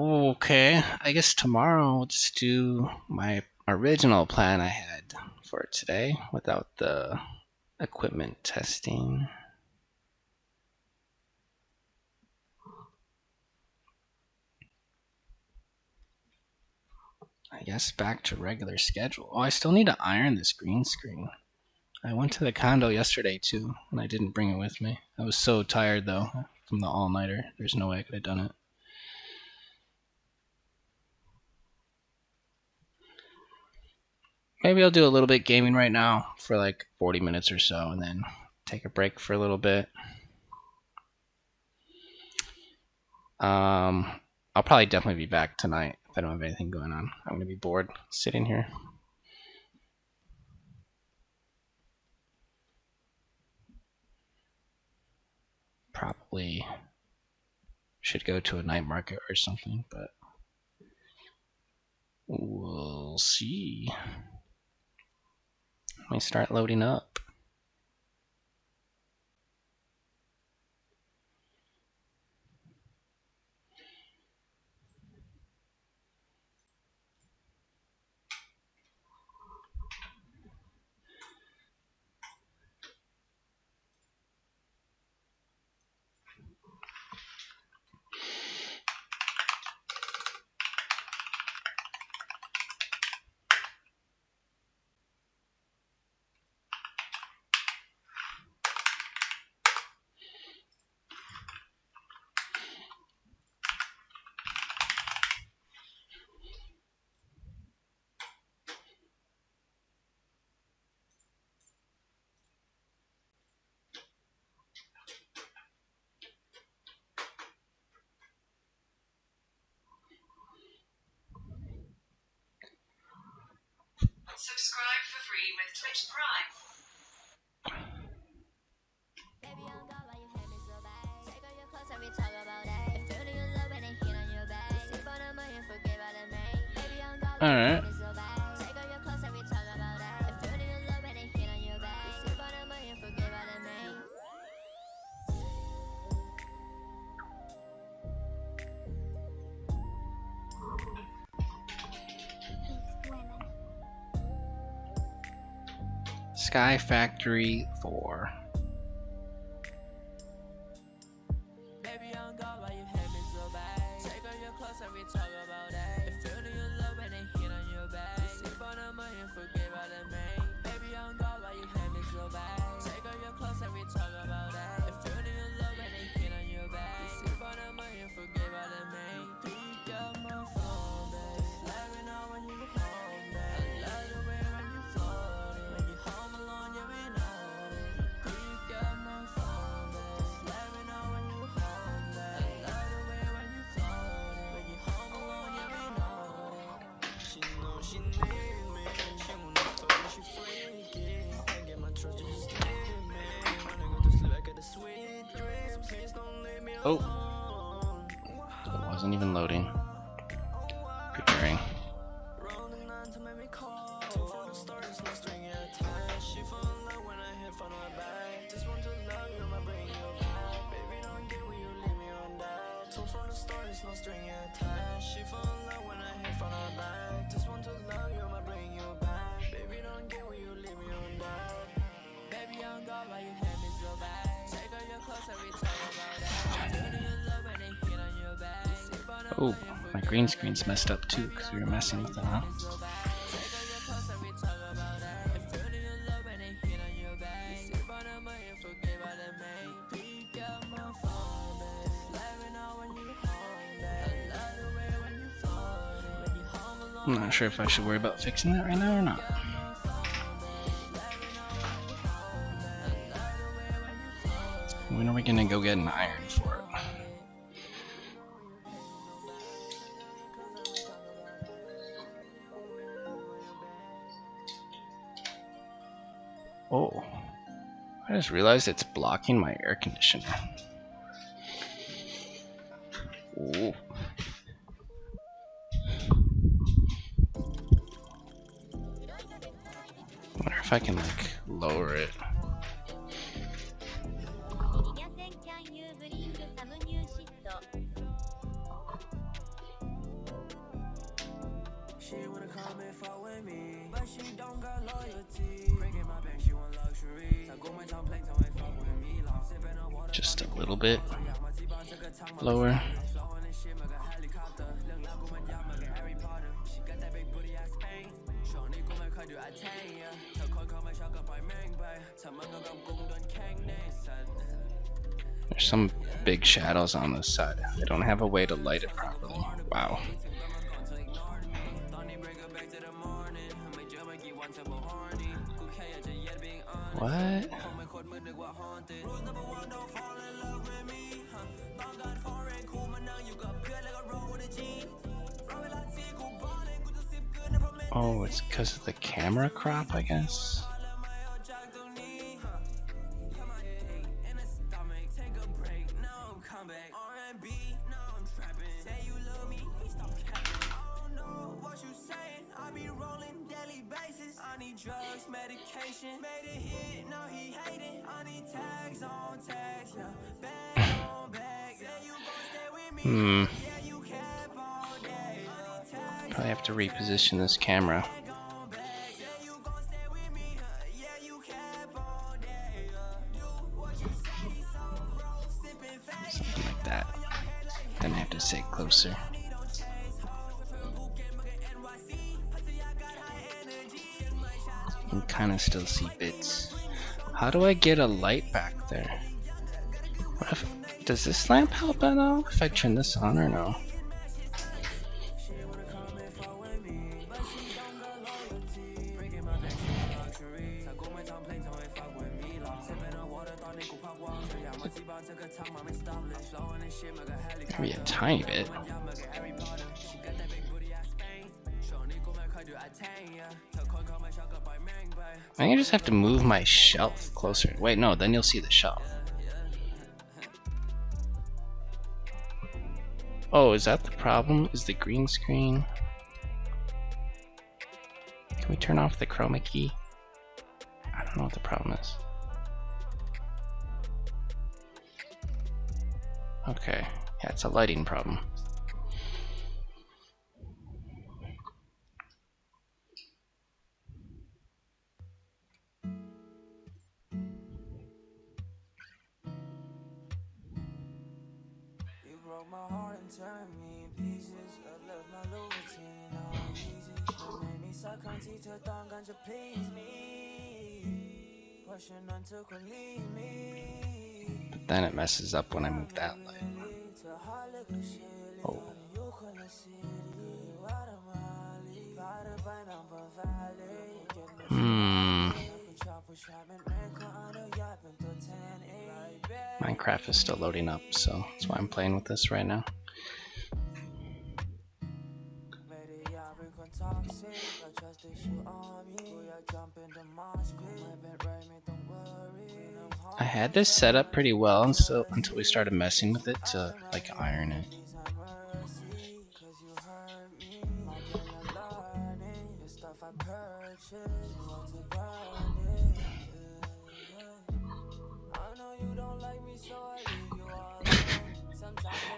A: Okay, I guess tomorrow we'll just do my original plan I had for today without the equipment testing. I guess back to regular schedule. Oh, I still need to iron this green screen. I went to the condo yesterday too, and I didn't bring it with me. I was so tired though from the all-nighter. There's no way I could have done it. Maybe I'll do a little bit gaming right now for like 40 minutes or so, and then take a break for a little bit. I'll probably definitely be back tonight if I don't have anything going on. I'm gonna be bored sitting here. Probably should go to a night market or something, but we'll see. Let me start loading up.
H: Subscribe for free with Twitch Prime.
A: Alright. Sky Factory 4. Oh, it wasn't even loading. Preparing. Oh, my green screen's messed up too because we were messing with it, huh? I'm not sure if I should worry about fixing that right now or not. When are we gonna go get an iron for it? Oh, I just realized it's blocking my air conditioner. Ooh. I wonder if I can like lower it.
L: She wanna come and fuck with me, but she don't got loyalty. Breaking my bank, she want luxury.
A: Just a little bit lower. There's some big shadows on this side. I don't have a way to light it properly. Wow. What? Oh, it's because of the camera crop, I guess.
L: Drugs, medication, made a hit, now he hating. I need tags on tags, yeah. Bag on bag, yeah. You gon' stay with me, yeah, you kept all day.
A: Probably have to reposition this camera. Something like that. Then I have to sit closer. You can kind of still see bits. How do I get a light back there? What if, does this lamp help at all? If I turn this on or no? Maybe a tiny bit. I think I just have to move my shelf closer. Wait, no, then you'll see the shelf. Oh, is that the problem? Is the green screen? Can we turn off the chroma key? I don't know what the problem is. Okay, yeah, it's a lighting problem.
L: My heart and turned me in pieces. I left my low routine all easy. Made me suck on teeth to thong to please me. Pushing until could leave me.
A: But then it messes up when I move that light. Oh. Minecraft is still loading up, so that's why I'm playing with this right now. I had this set up pretty well until we started messing with it to like iron it.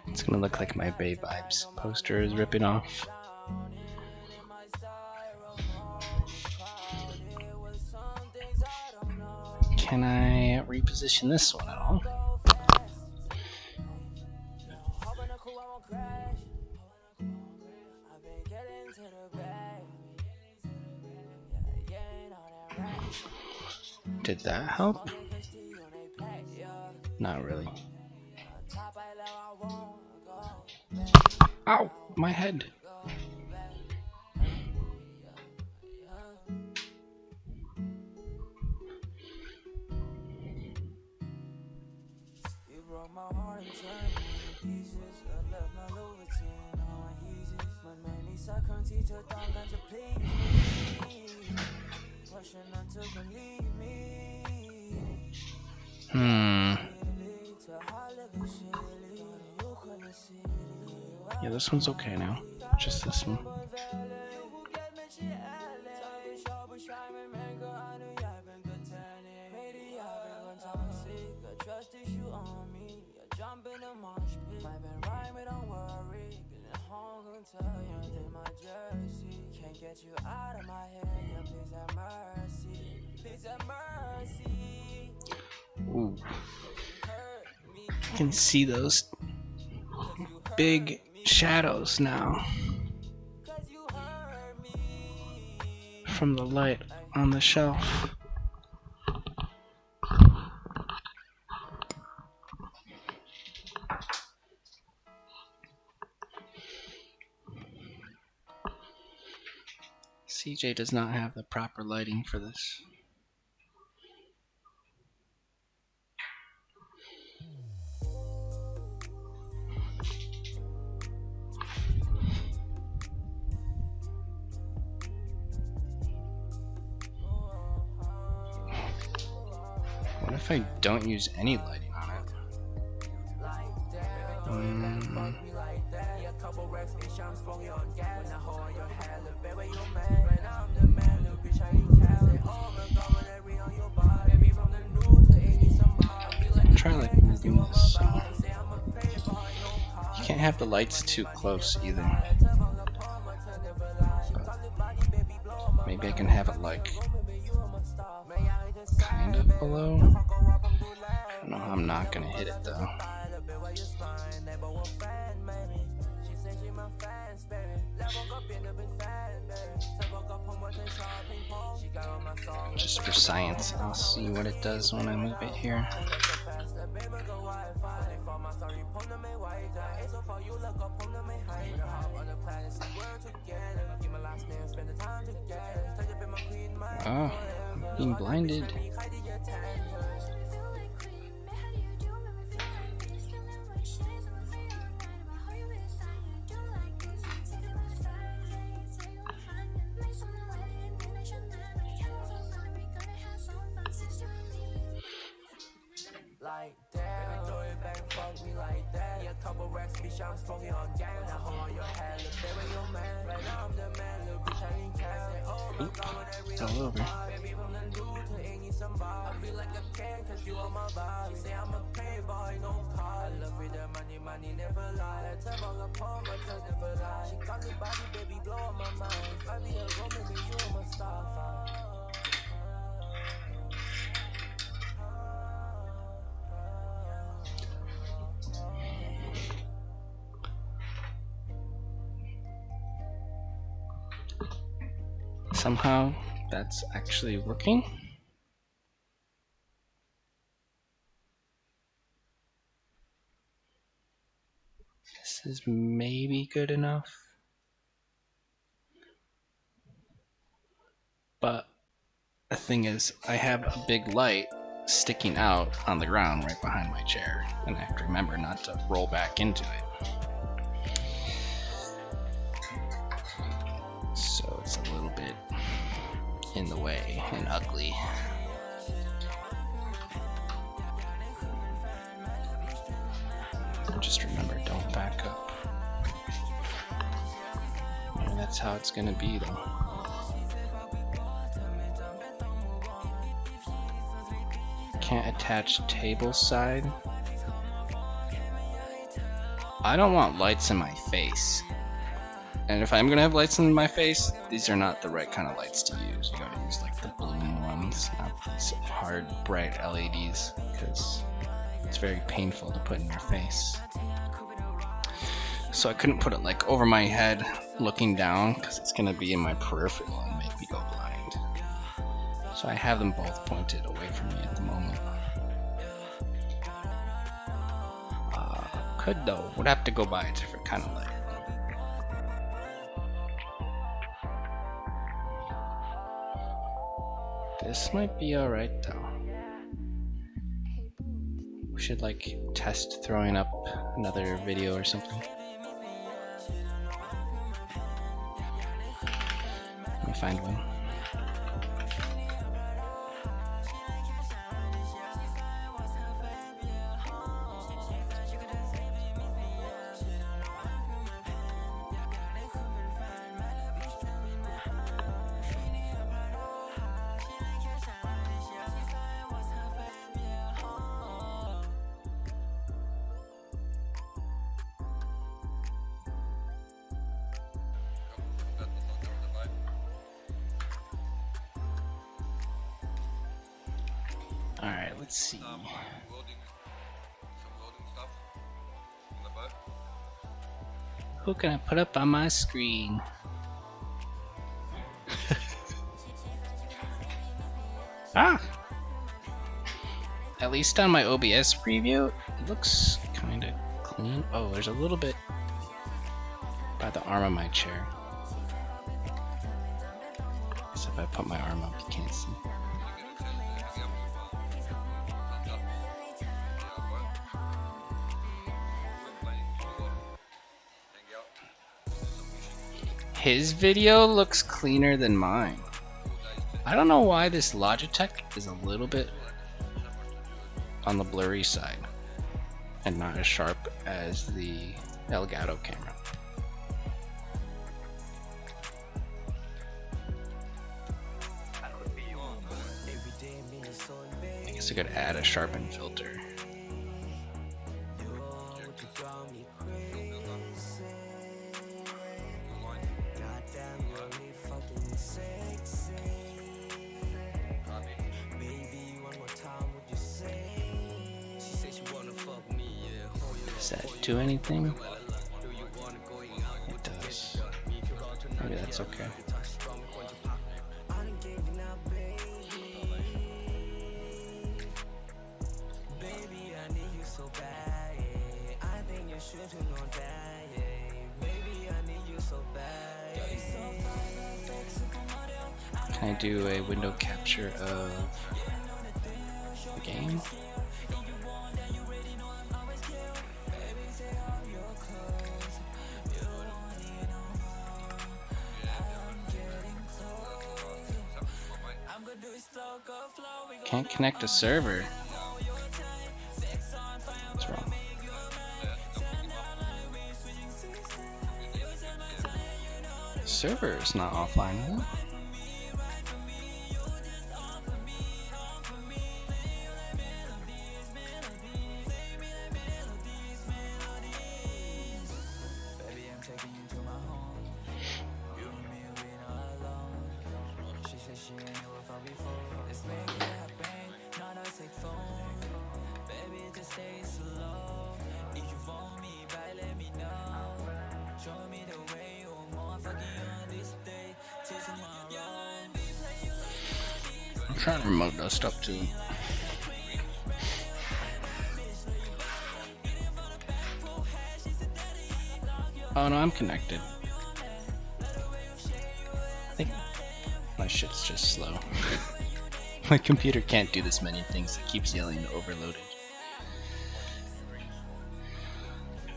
A: It's gonna look like my Bay Vibes poster is ripping off. Can I reposition this one at all? Did that help? Not really. Ow! My head! Yeah, this one's okay now. Just this one.
L: get you out of my head. Yeah, please have mercy. Please have mercy.
A: Ooh. You can see those big shadows now from the light on the shelf. CJ does not have the proper lighting for this. What if I don't use any lighting on it? Try like moving this. You can't have the lights too close either. But maybe I can have it like kind of below. No, I'm not gonna hit it though. Just for science, I'll see what it does when I move it here. Oh, I'm being blinded.
L: Like that, throw it back, fuck me like that. Yeah, couple racks, bitch, I'm smoking on gas. Now hold on your head, look, baby, your man. Right now I'm the man, little bitch, I ain't cash. Oh my God, when every
A: It's all over.
L: baby, from the new to any somebody. I feel like I can, cause you on my body. Say I'm a playboy, no car. I love with the money, money never lie. Let's have all upon my trust never lie. She call me body, baby, blow on my mind. If I be a woman, then you on my star.
A: Somehow that's actually working. This is maybe good enough. But the thing is, I have a big light sticking out on the ground right behind my chair, and I have to remember not to roll back into it. So it's a little bit in the way and ugly. Just remember, don't back up. And that's how it's gonna be though. Can't attach table side. I don't want lights in my face. And if I'm gonna have lights in my face, these are not the right kind of lights to use. You gotta use like the bloom ones, not these hard, bright LEDs, because it's very painful to put in your face. So I couldn't put it like over my head looking down, because it's gonna be in my peripheral and make me go blind. So I have them both pointed away from me at the moment. Could though, would have to go buy a different kind of light. This might be alright though. We should like test throwing up another video or something. Let me find one. Alright, let's see.
E: Welding, some welding stuff on the boat.
A: Who can I put up on my screen? Ah! At least on my OBS preview, it looks kind of clean. Oh, there's a little bit by the arm of my chair. So if I put my arm up, you can't see. His video looks cleaner than mine. I don't know why this Logitech is a little bit on the blurry side and not as sharp as the Elgato camera. I guess I could add a sharpen filter. Does that do anything? It does. Maybe that's okay. Can I do a window capture of the game? Can't connect a server. What's wrong? The server is not offline, is it? I'm trying to remote dust up too. Oh no, I'm connected. I think my shit's just slow. My computer can't do this many things, it keeps yelling overloaded.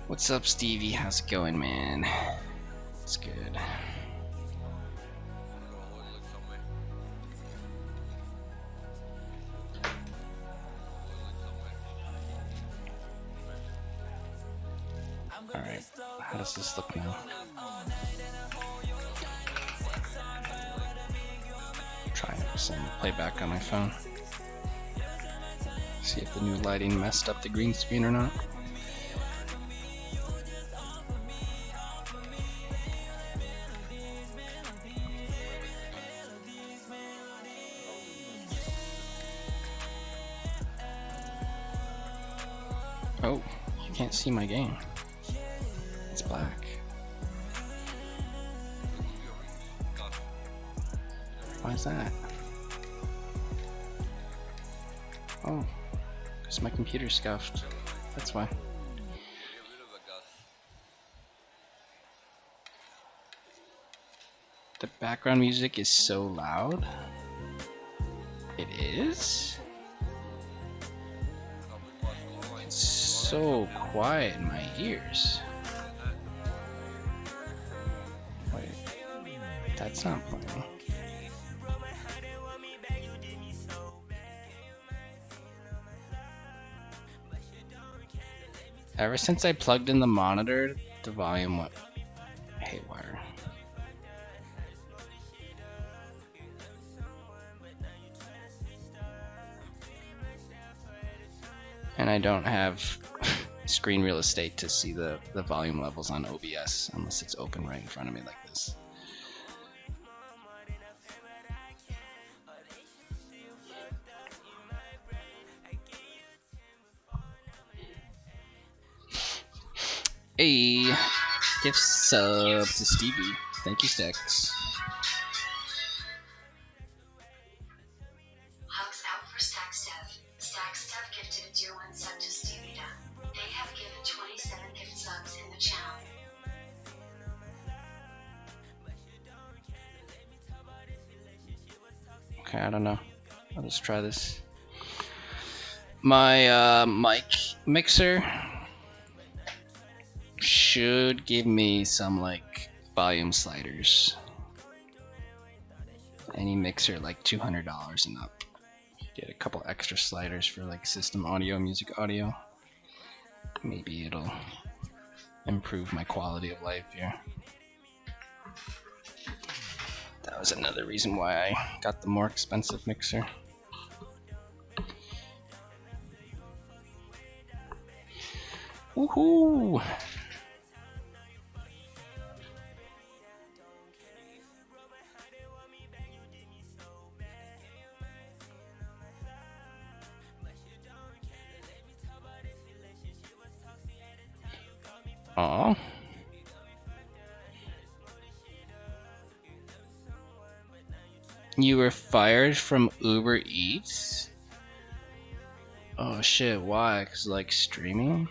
A: What's up, Stevie? How's it going, man? It's good. Alright, how does this look now? Trying to send playback on my phone. See if the new lighting messed up the green screen or not. Oh, you can't see my game. It's black. Why is that? Oh, because my computer's scuffed. That's why. The background music is so loud. It is? It's so quiet in my ears. Wait, that's not playing. Ever since I plugged in the monitor, the volume went haywire. And I don't have screen real estate to see the volume levels on OBS unless it's open right in front of me like this. Hey, gift sub to Stevie. Thank you, Stacks.
H: Hugs out for Stackstuff. Stackstuff gifted a tier 1 sub to Stevie. They have given 27 gift subs in the channel.
A: Okay, I don't know. I'll just try this. My mic mixer should give me some like volume sliders. Any mixer like $200 and up. Get a couple extra sliders for like system audio, music audio. Maybe it'll improve my quality of life here. That was another reason why I got the more expensive mixer. Woohoo! Aww. You were fired from Uber Eats? Oh shit, why? 'Cause like streaming?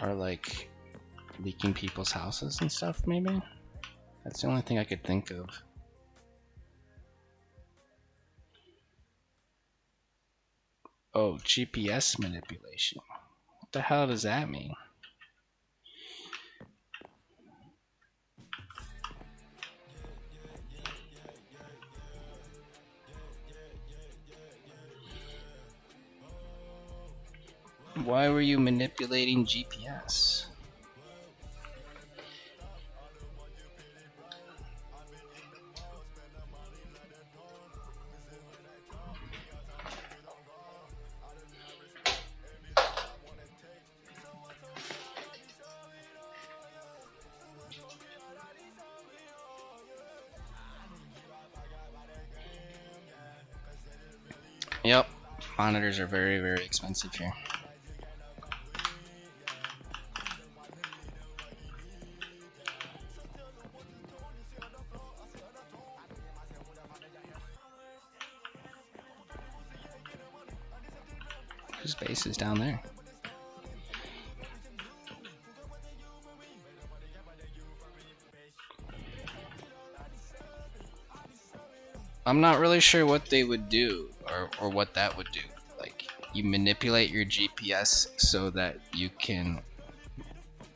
A: Or like leaking people's houses and stuff maybe? That's the only thing I could think of. Oh, GPS manipulation. What the hell does that mean? Why were you manipulating GPS? Yep, monitors are very, very expensive here. Whose base is down there? I'm not really sure what they would do or what that would do. Like, you manipulate your GPS so that you can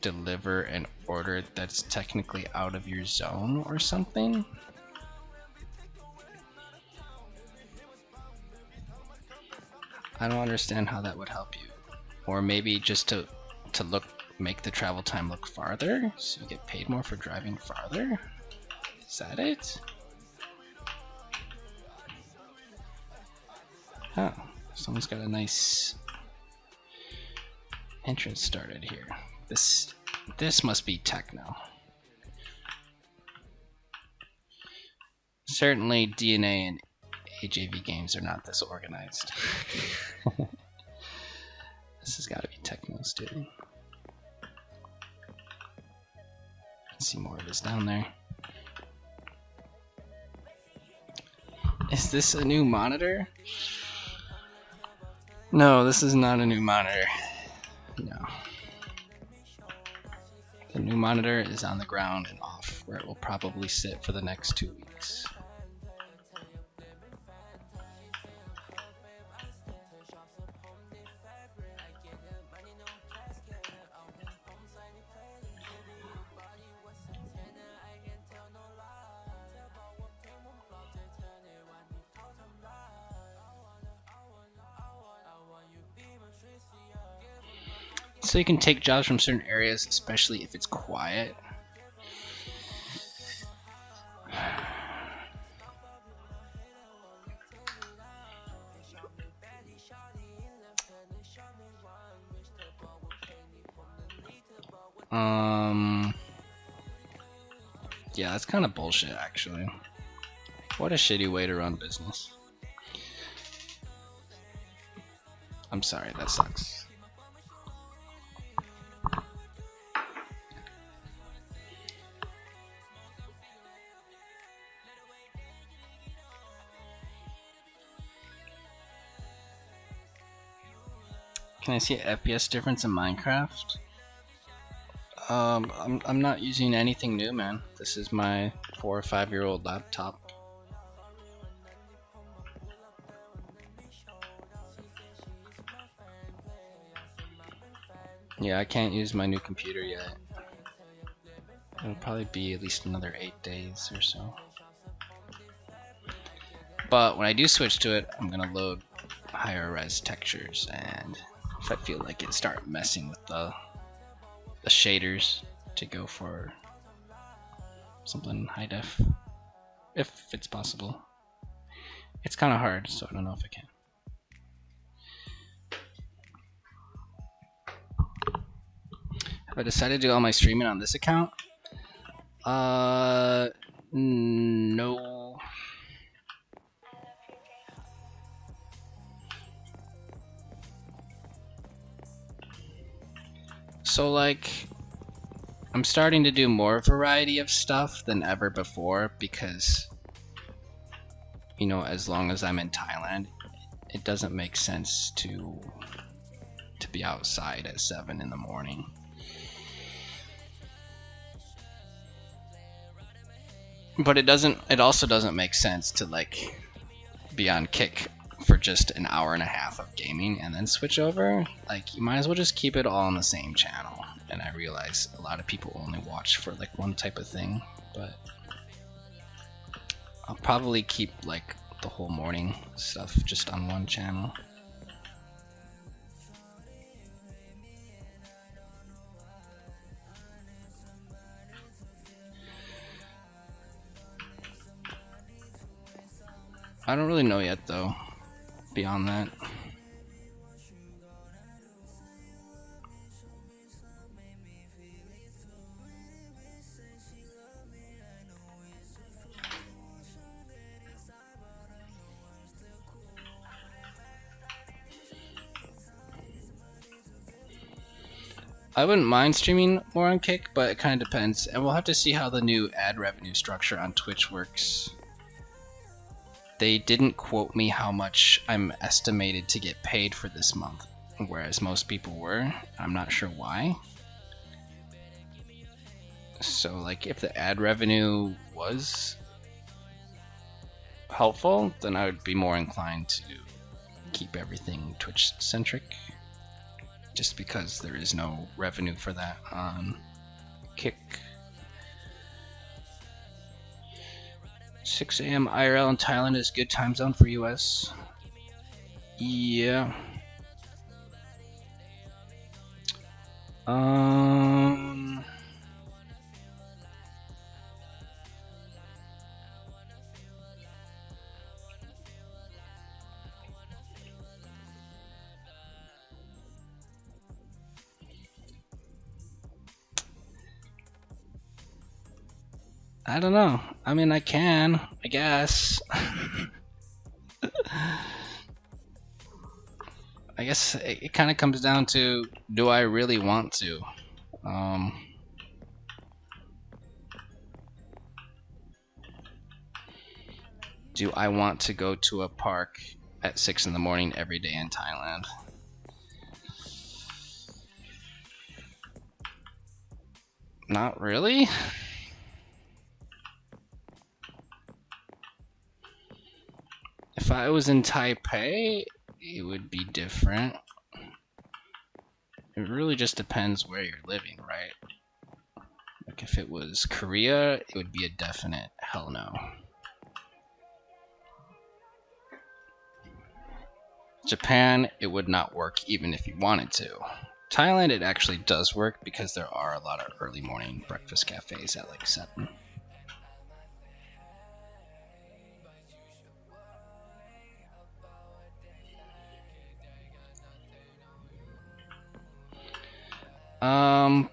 A: deliver an order that's technically out of your zone or something? I don't understand how that would help you. Or maybe just to make the travel time look farther, so you get paid more for driving farther? Is that it? Oh, someone's got a nice entrance started here. This must be techno. Certainly DNA and AJV games are not this organized. This has got to be techno still. See more of this down there. Is this a new monitor? No, this is not a new monitor. No. The new monitor is on the ground and off, where it will probably sit for the next 2 weeks. So you can take jobs from certain areas, especially if it's quiet. Yeah, that's kind of bullshit, actually. What a shitty way to run business. I'm sorry, that sucks. Can I see an FPS difference in Minecraft? I'm not using anything new, man. This is my 4 or 5 year old laptop. Yeah, I can't use my new computer yet. It'll probably be at least another 8 days or so. But when I do switch to it, I'm gonna load higher res textures, and if I feel like it, start messing with the shaders to go for something high def, if it's possible. It's kind of hard, so I don't know if I can. Have I decided to do all my streaming on this account? No. So like, I'm starting to do more variety of stuff than ever before because, you know, as long as I'm in Thailand, it doesn't make sense to be outside at 7 in the morning. But it also doesn't make sense to like be on Kick for just an hour and a half of gaming and then switch over. Like, you might as well just keep it all on the same channel. And I realize a lot of people only watch for like one type of thing, but I'll probably keep like the whole morning stuff just on one channel. I don't really know yet though, beyond that. I wouldn't mind streaming more on Kick, but it kind of depends, and we'll have to see how the new ad revenue structure on Twitch works. They didn't quote me how much I'm estimated to get paid for this month, whereas most people were. I'm not sure why. So like, if the ad revenue was helpful, then I would be more inclined to keep everything Twitch centric, just because there is no revenue for that on Kick. 6 a.m. IRL in Thailand is good time zone for US. Yeah. I don't know. I mean, I can, I guess. I guess it kind of comes down to, do I really want to? Do I want to go to a park at 6 in the morning every day in Thailand? Not really. If I was in Taipei, it would be different. It really just depends where you're living, right? Like, if it was Korea, it would be a definite hell no. Japan, it would not work even if you wanted to. Thailand, it actually does work because there are a lot of early morning breakfast cafes at like 7.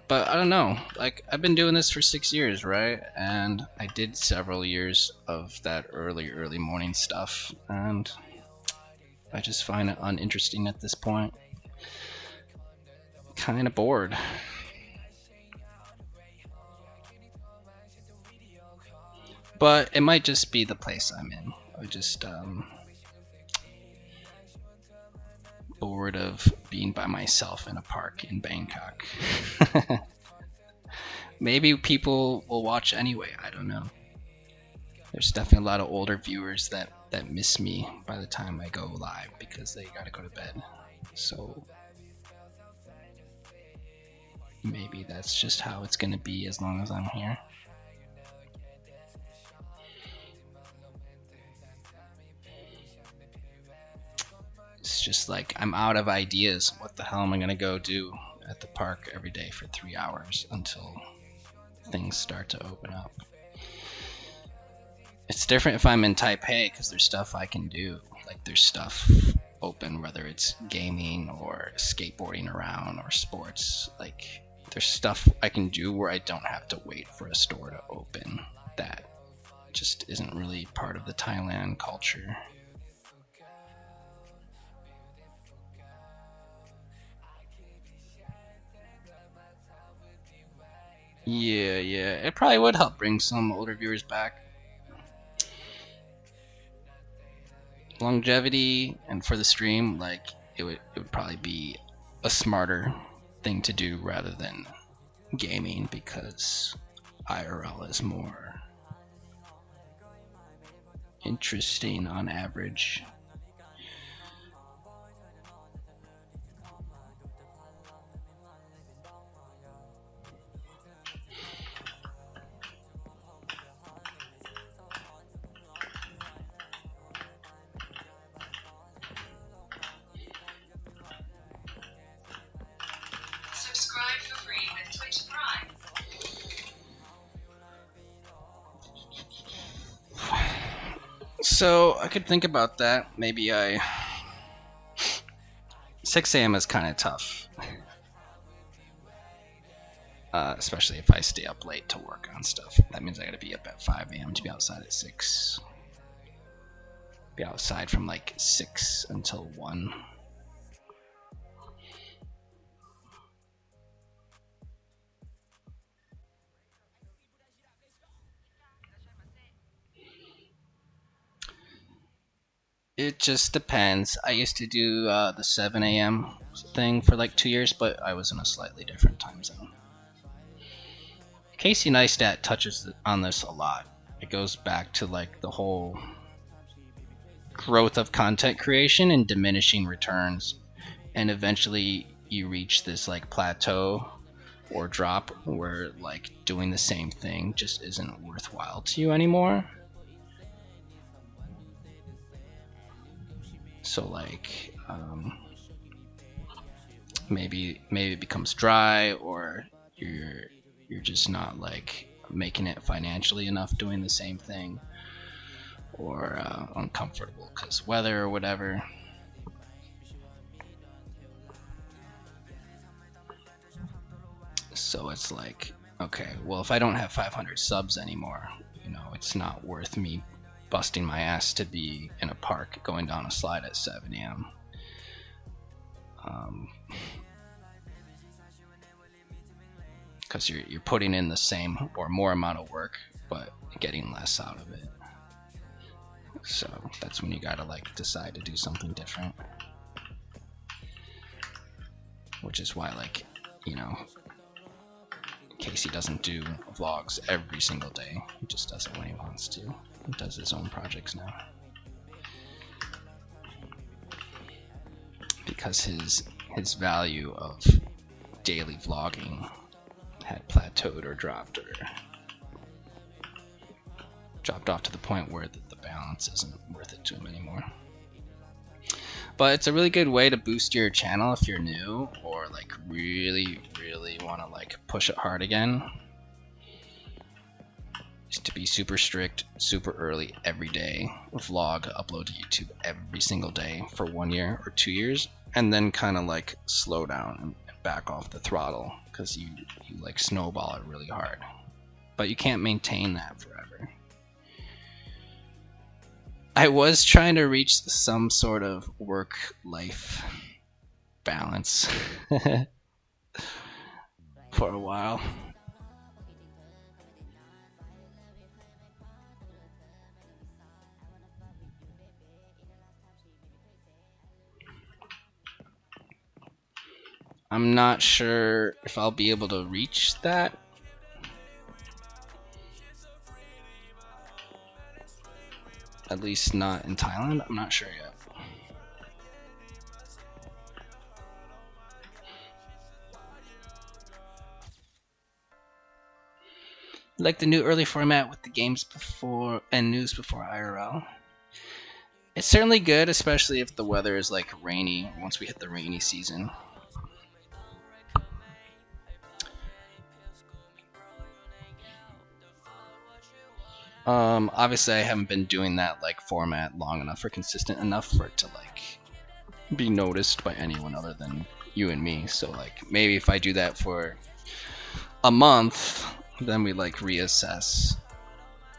A: But I don't know, like, I've been doing this for 6 years, right? And I did several years of that early morning stuff, and I just find it uninteresting at this point. Kind of bored. But it might just be the place I'm in. I just, bored of being by myself in a park in Bangkok. Maybe people will watch anyway, I don't know. There's definitely a lot of older viewers that miss me by the time I go live because they gotta go to bed. So maybe that's just how it's gonna be as long as I'm here. It's just like I'm out of ideas. What the hell am I gonna go do at the park every day for 3 hours until things start to open up? It's different if I'm in Taipei because there's stuff I can do. Like there's stuff open, whether it's gaming or skateboarding around or sports. Like there's stuff I can do where I don't have to wait for a store to open. That just isn't really part of the Thailand culture. Yeah, it probably would help bring some older viewers back. Longevity and for the stream, like it would probably be a smarter thing to do rather than gaming because IRL is more interesting on average.
H: Subscribe for free with Twitch Prime.
A: So I could think about that. Maybe 6 a.m. is kind of tough. Especially if I stay up late to work on stuff. That means I gotta be up at 5 a.m. to be outside at 6. Be outside from like 6 until 1. It just depends. I used to do the 7 a.m. thing for like 2 years, but I was in a slightly different time zone. Casey Neistat touches on this a lot. It goes back to like the whole growth of content creation and diminishing returns, and eventually you reach this like plateau or drop where like doing the same thing just isn't worthwhile to you anymore. So like maybe it becomes dry, or you're just not like making it financially enough doing the same thing, or uncomfortable because weather or whatever. So it's like, okay, well, if I don't have 500 subs anymore, it's not worth me busting my ass to be in a park going down a slide at 7 a.m. Because you're putting in the same or more amount of work, but getting less out of it. So that's when you gotta like decide to do something different. Which is why, like, Casey doesn't do vlogs every single day. He just does it when he wants to. He does his own projects now. Because his value of daily vlogging had plateaued or dropped off to the point where the balance isn't worth it to him anymore. But it's a really good way to boost your channel if you're new, or like really want to like push it hard again. Is to be super strict, super early every day, vlog, upload to YouTube every single day for 1 year or 2 years, and then kind of like slow down and back off the throttle because you like snowball it really hard. But you can't maintain that forever. I was trying to reach some sort of work-life balance for a while. I'm not sure if I'll be able to reach that. At least not in Thailand. I'm not sure yet. Like the new early format with the games before and news before IRL. It's certainly good, especially if the weather is like rainy once we hit the rainy season. Obviously I haven't been doing that like format long enough or consistent enough for it to like be noticed by anyone other than you and me. So like maybe if I do that for a month, then we like reassess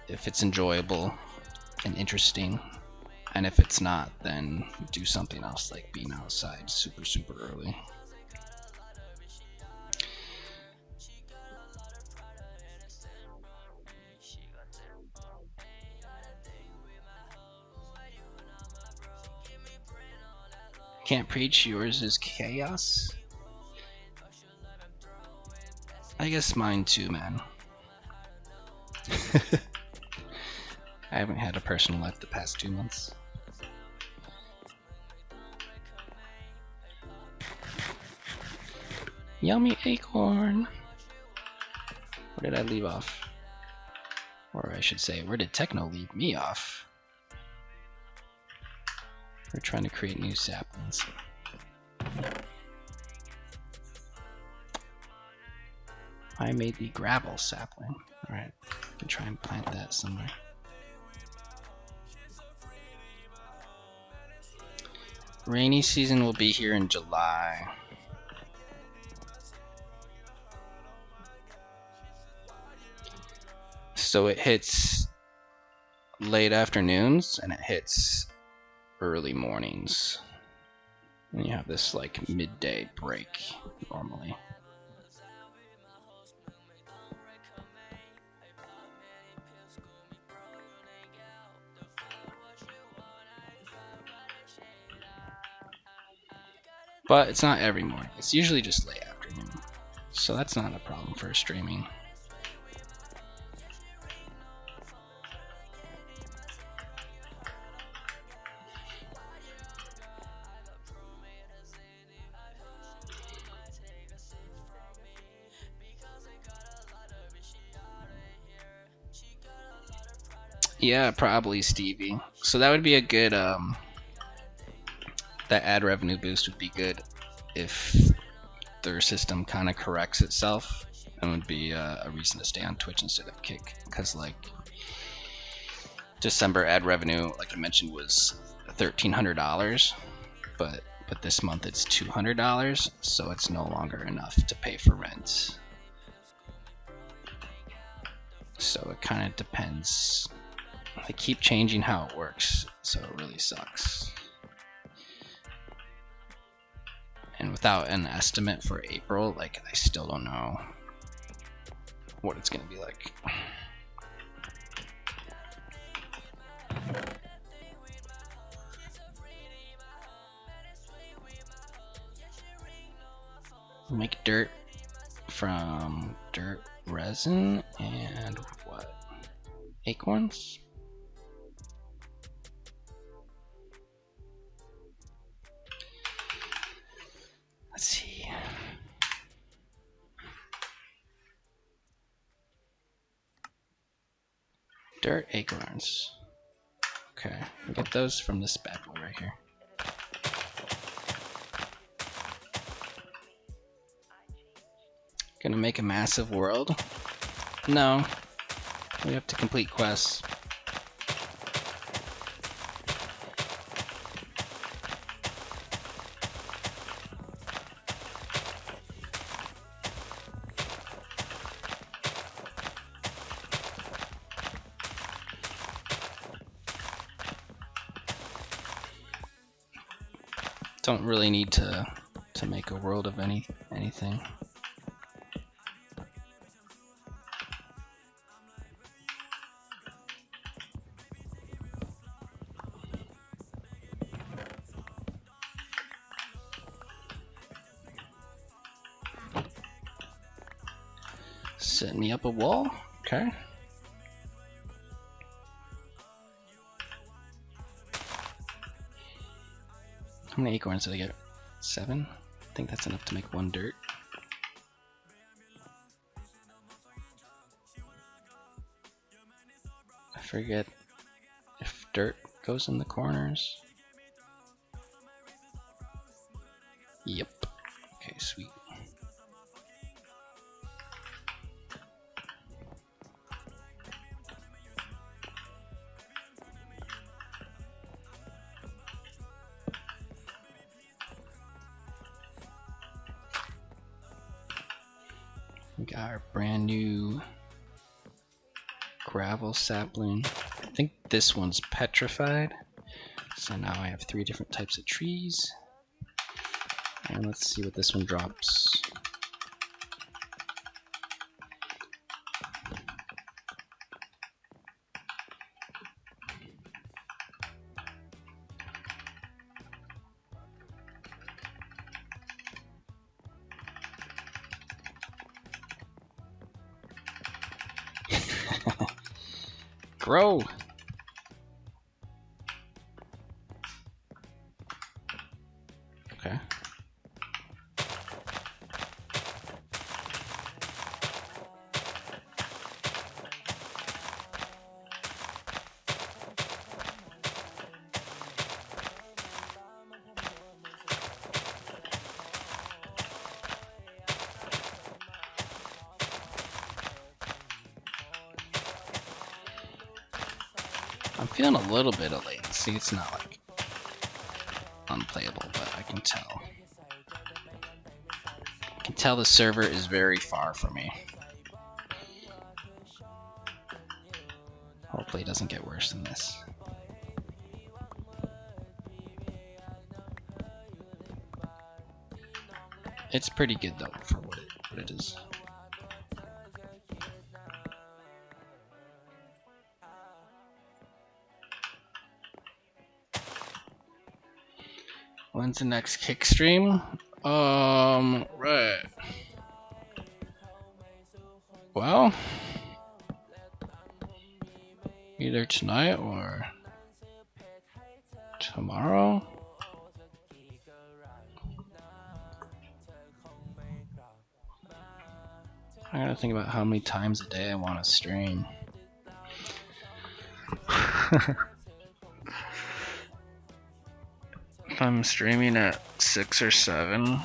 A: if it's enjoyable and interesting, and if it's not, then do something else like being outside super early. Can't preach, yours is chaos. I guess mine too, man. I haven't had a personal life the past 2 months. Yummy acorn. Where did I leave off? Or I should say, where did Techno leave me off? We're trying to create new saplings. I made the gravel sapling. Alright, I can try and plant that somewhere. Rainy season will be here in July. So it hits late afternoons and it hits early mornings. And you have this like midday break normally. But it's not every morning. It's usually just late afternoon. So that's not a problem for streaming. Yeah, probably Stevie. So that would be a good that ad revenue boost would be good if their system kind of corrects itself, and would be a reason to stay on Twitch instead of Kick, because like December ad revenue, like I mentioned, was $1,300, but this month it's $200, so it's no longer enough to pay for rent. So it kind of depends. They keep changing how it works, so it really sucks. And without an estimate for April, like I still don't know what it's gonna be like. Make dirt from dirt resin and what? Acorns? Let's see. Dirt acorns. Okay, we get those from this bad boy right here. Gonna make a massive world? No. We have to complete quests. Don't really need to make a world of anything. Set me up a wall. Okay. How many acorns did I get? 7? I think that's enough to make 1 dirt. I forget if dirt goes in the corners. Yep. Okay, sweet. We got our brand new gravel sapling. I think this one's petrified. So now I have 3 different types of trees. And let's see what this one drops. Grow! Okay. I'm feeling a little bit of latency. It's not like unplayable, but I can tell. I can tell the server is very far from me. Hopefully it doesn't get worse than this. It's pretty good though for what it is. When's the next kick stream? Right. Well, either tonight or tomorrow. I gotta think about how many times a day I want to stream. If I'm streaming at 6 or 7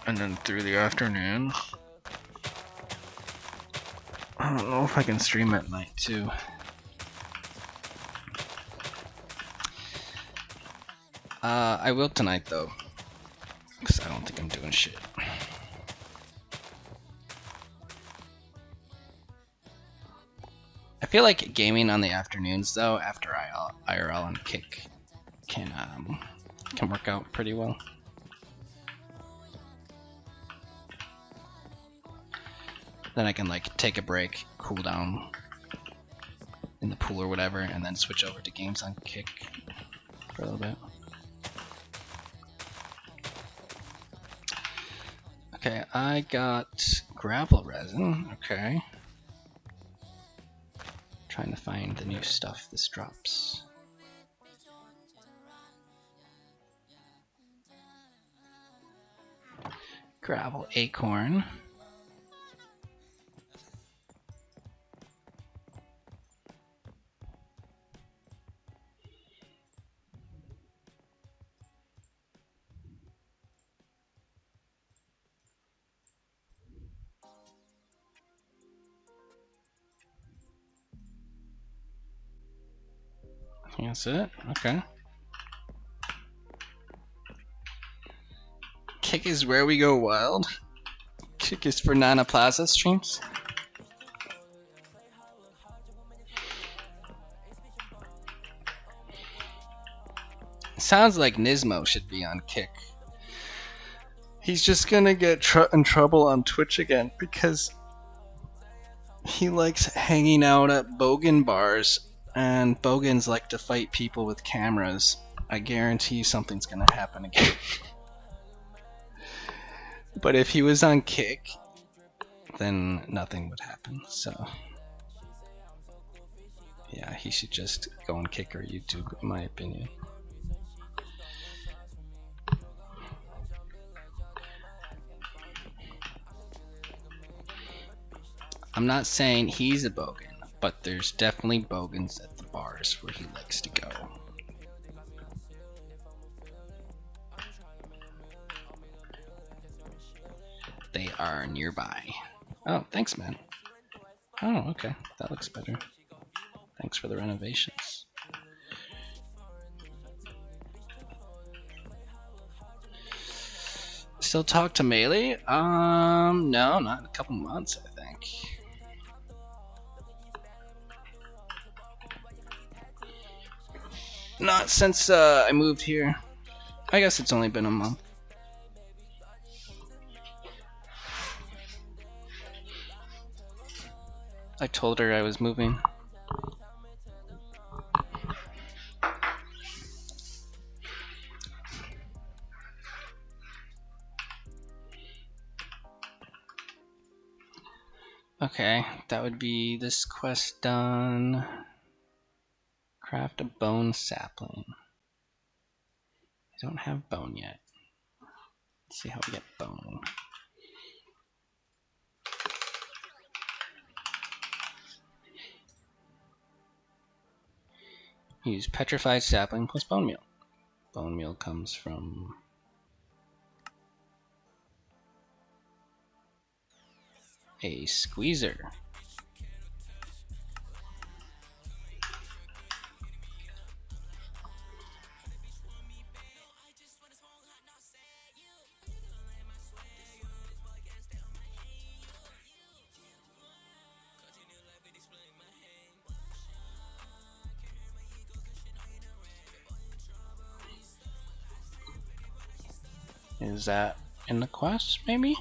A: and then through the afternoon, I don't know if I can stream at night too. I will tonight though, because I don't think I'm doing shit. I feel like gaming on the afternoons though, after IRL and Kick, can work out pretty well. Then I can like take a break, cool down in the pool or whatever, and then switch over to games on Kick for a little bit. Okay, I got gravel resin. Okay. Trying to find the new stuff this drops. Gravel acorn. I think that's it. Okay. Kick is where we go wild. Kick is for Nana Plaza streams. Sounds like Nismo should be on Kick. He's just gonna get in trouble on Twitch again because he likes hanging out at Bogan bars, and Bogans like to fight people with cameras. I guarantee you something's gonna happen again. But if he was on Kick, then nothing would happen. So yeah, he should just go and kick her YouTube, in my opinion. I'm not saying he's a bogan, but there's definitely bogans at the bars where he likes to go. They are nearby. Oh, thanks, man. Oh, okay. That looks better. Thanks for the renovations. Still talk to Melee? No, not in a couple months, I think. Not since I moved here. I guess it's only been a month. I told her I was moving. Okay, that would be this quest done. Craft a bone sapling. I don't have bone yet. Let's see how we get bone. Use petrified sapling plus bone meal. Bone meal comes from a squeezer. Is that in the quest, maybe?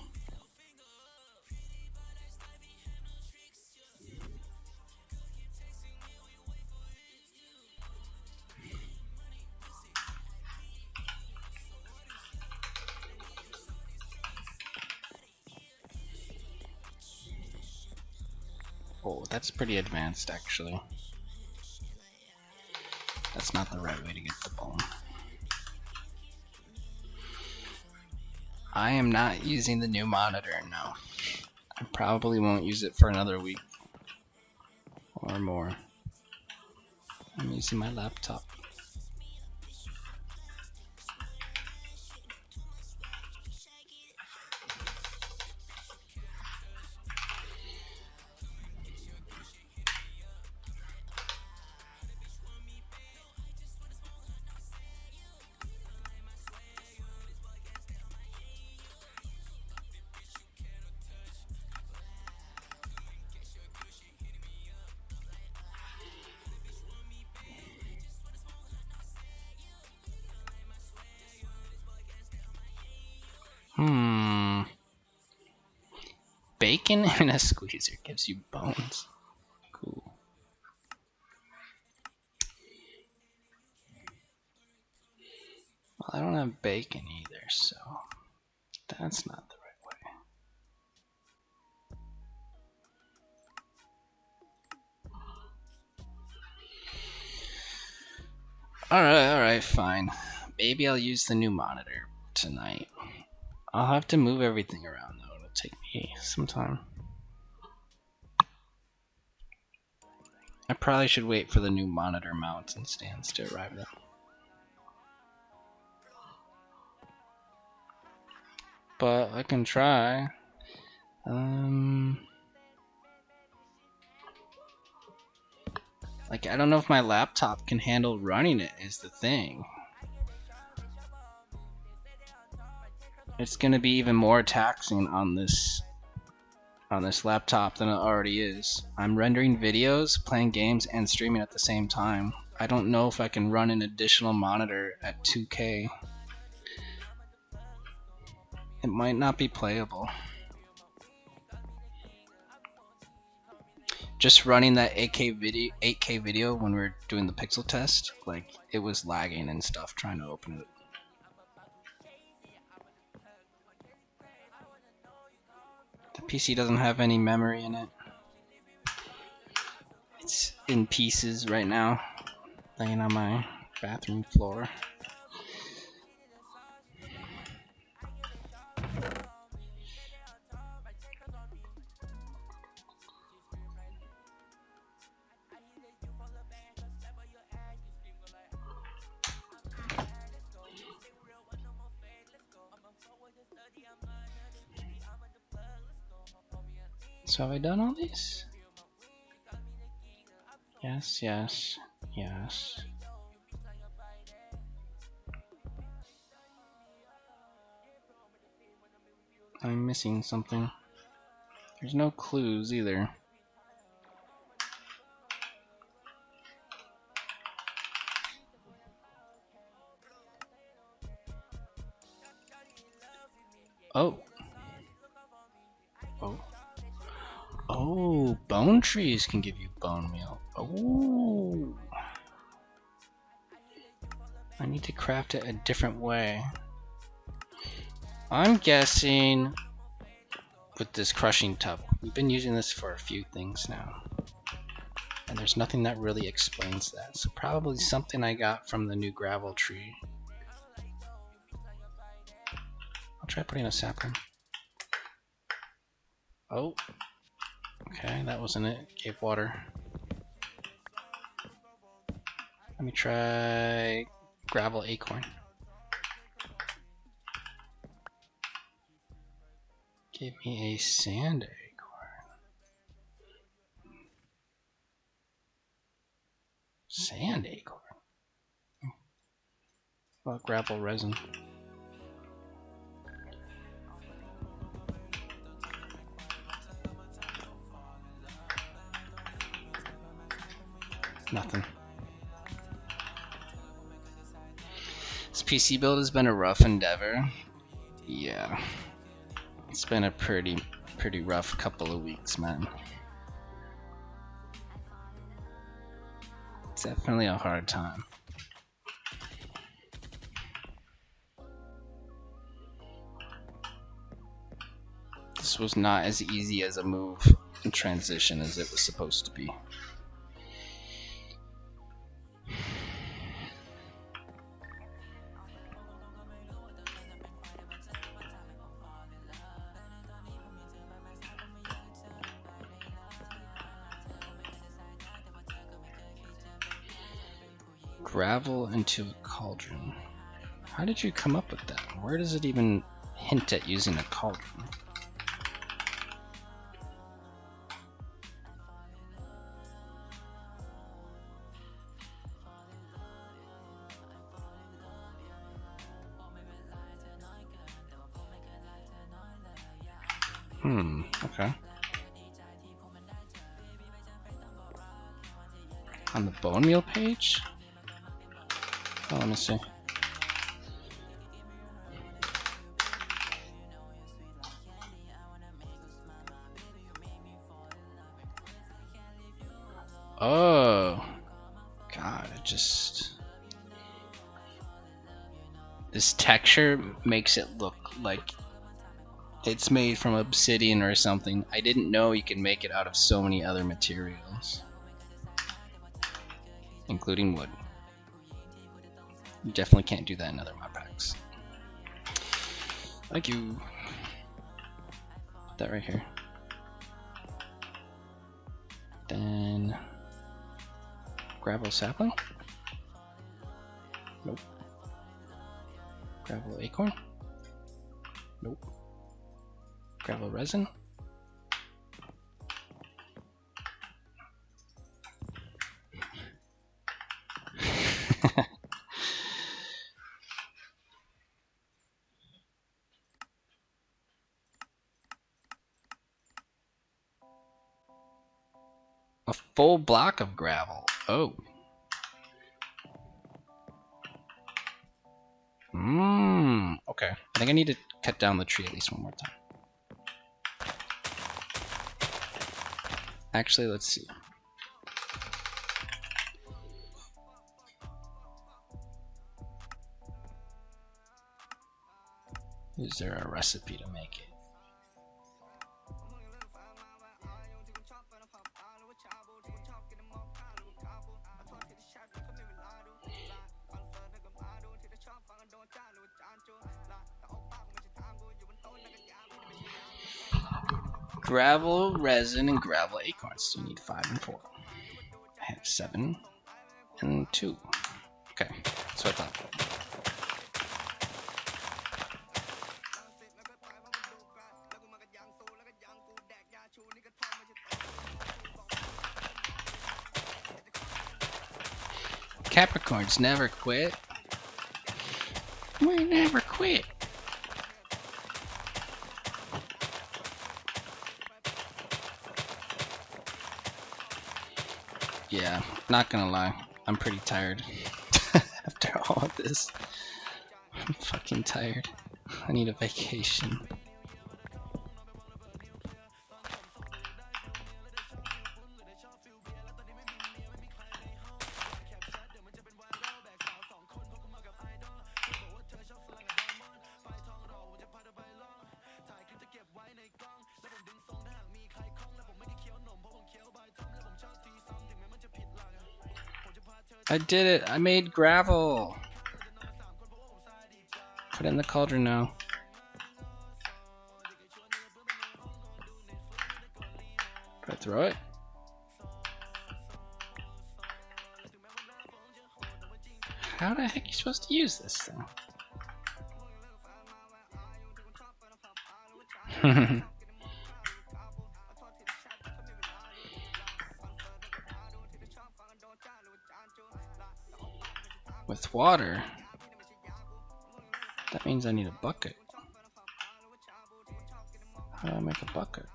A: Oh, that's pretty advanced, actually. That's not the right way to get the bone. I am not using the new monitor, no. I probably won't use it for another week or more. I'm using my laptop. Bacon in a squeezer gives you bones. Cool. Well, I don't have bacon either, so that's not the right way. Alright, fine. Maybe I'll use the new monitor tonight. I'll have to move everything around though. It'll take me some time. I probably should wait for the new monitor mounts and stands to arrive though. But I can try. Like, I don't know if my laptop can handle running it is the thing. It's gonna be even more taxing on this laptop than it already is. I'm rendering videos, playing games, and streaming at the same time. I don't know if I can run an additional monitor at 2K. It might not be playable. Just running that 8K video when we were doing the pixel test, like, it was lagging and stuff trying to open it. The PC doesn't have any memory in it. It's in pieces right now, laying on my bathroom floor. So have I done all these? Yes, yes, yes. I'm missing something. There's no clues either. Oh. Oh. Oh, bone trees can give you bone meal. Oh. I need to craft it a different way. I'm guessing with this crushing tub. We've been using this for a few things now. And there's nothing that really explains that. So probably something I got from the new gravel tree. I'll try putting a sapling. Oh. Okay, that wasn't it. Gave water. Let me try gravel acorn. Give me a sand acorn. Sand acorn? What about gravel resin? Nothing. This PC build has been a rough endeavor. Yeah. It's been a pretty rough couple of weeks, man. It's definitely a hard time. This was not as easy as a move and transition as it was supposed to be. Gravel into a cauldron. How did you come up with that? Where does it even hint at using a cauldron? Okay. On the bone meal page? Oh, let me see. Oh. God, it just... This texture makes it look like it's made from obsidian or something. I didn't know you can make it out of so many other materials, including wood. You definitely can't do that in other mod packs. Thank you. Put that right here. Then gravel sapling. Nope. Gravel acorn. Nope. Gravel resin. A full block of gravel. Oh. Okay. I think I need to cut down the tree at least one more time. Actually, let's see. Is there a recipe to make it? gravel, resin, and gravel acorns. So you need 5 and 4. I have 7 and 2. Okay, that's what I thought. Capricorns never quit. We never quit. Yeah, not gonna lie, I'm pretty tired. After all of this, I'm fucking tired. I need a vacation. I did it! I made gravel! Put it in the cauldron now. Do I throw it? How the heck are you supposed to use this thing? With water? That means I need a bucket. How do I make a bucket?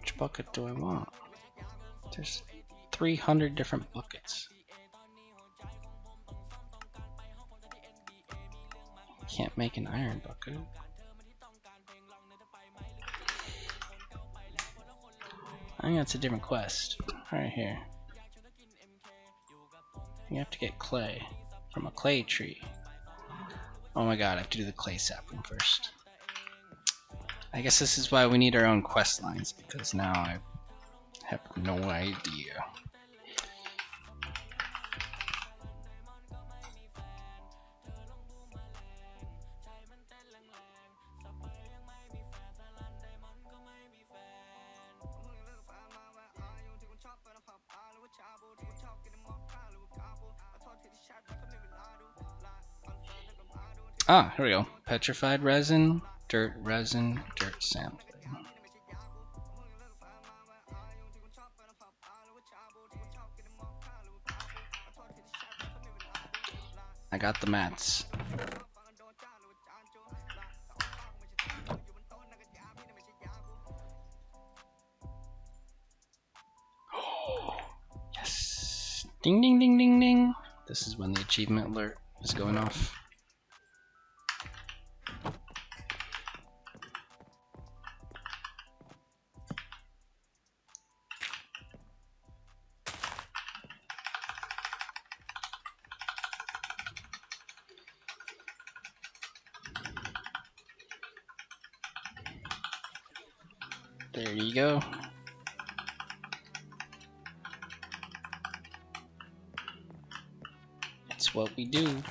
A: Which bucket do I want? There's 300 different buckets. Can't make an iron bucket. I think that's a different quest. Right here. You have to get clay from a clay tree. Oh my god, I have to do the clay sapling first. I guess this is why we need our own quest lines, because now I have no idea. Ah, here we go. Petrified resin, dirt sampling. I got the mats. Yes! Ding ding ding ding ding! This is when the achievement alert is going off. There you go. It's what we do.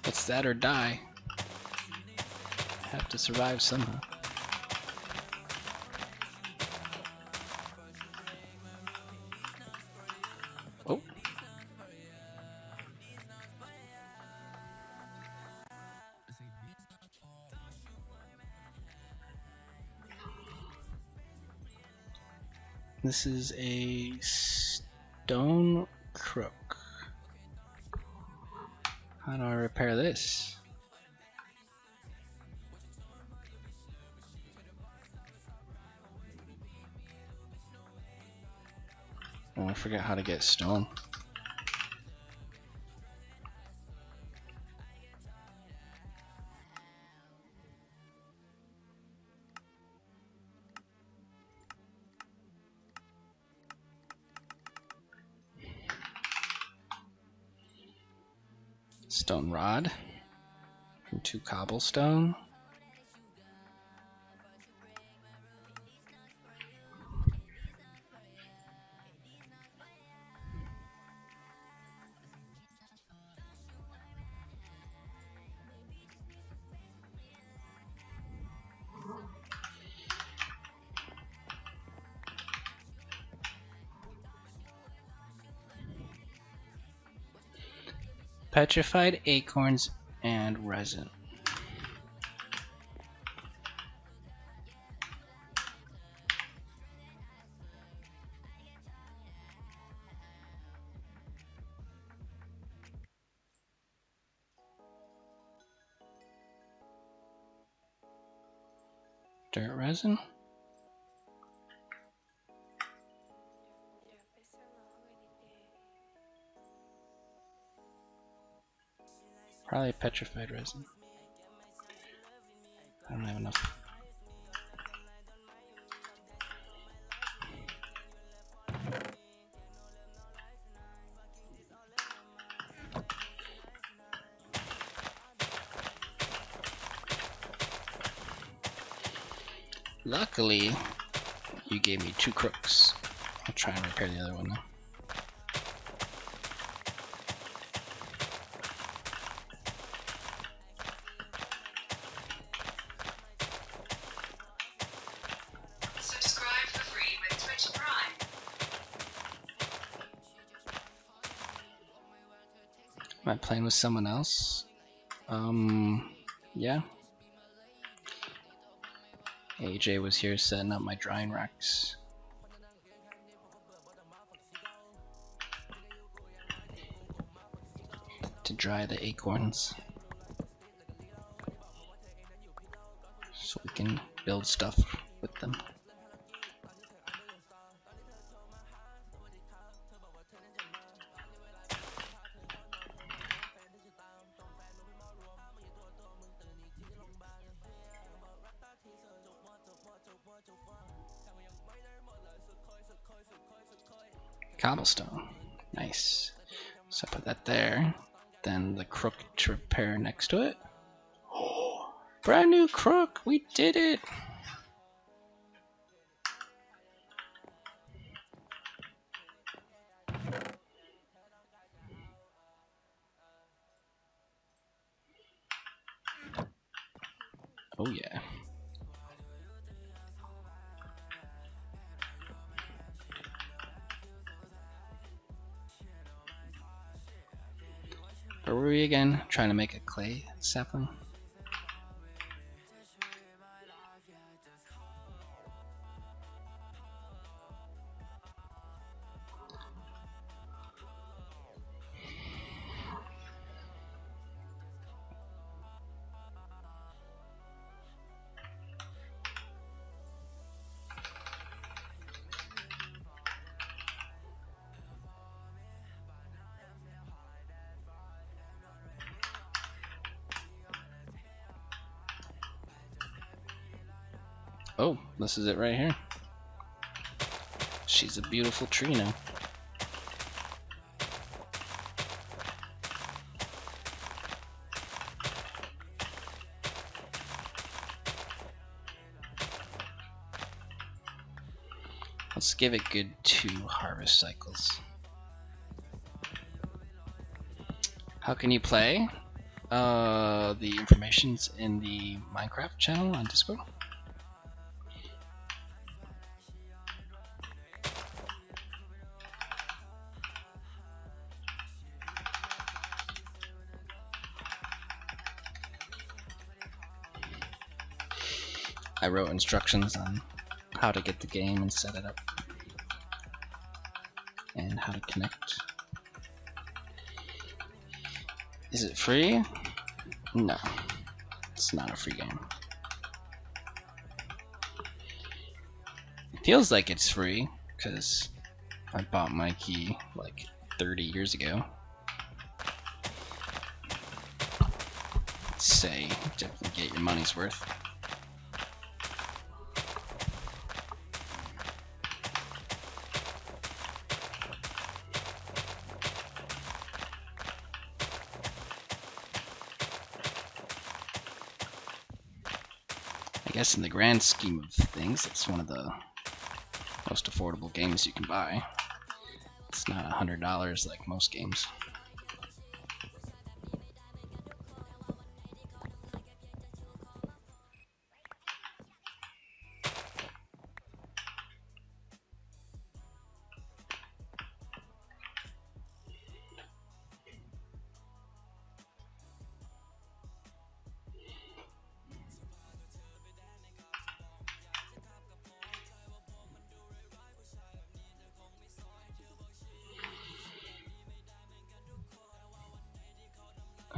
A: It's that or die. Have to survive somehow. Oh. This is a stone crook. How do I repair this? Oh, I forgot how to get stone. Stone rod from 2 cobblestone. Petrified acorns and resin. Dirt resin. Probably petrified resin. I don't have enough. Luckily, you gave me 2 crooks. I'll try and repair the other one now.
H: Subscribe for free with Twitch Prime.
A: Am I playing with someone else? Yeah. AJ was here setting up my drying racks. To dry the acorns. So we can build stuff with them. Cobblestone. Nice. So I put that there. Then the crook to repair next to it. Oh, brand new crook! We did it! Oh yeah. Where were we again? Trying to make a clay sapling? Oh, this is it right here. She's a beautiful tree now. Let's give it good 2 harvest cycles. How can you play? The information's in the Minecraft channel on Discord. I wrote instructions on how to get the game and set it up, and how to connect. Is it free? No, it's not a free game. It feels like it's free, because I bought my key like 30 years ago. Let's say, definitely get your money's worth. I guess in the grand scheme of things, it's one of the most affordable games you can buy. It's not $100 like most games.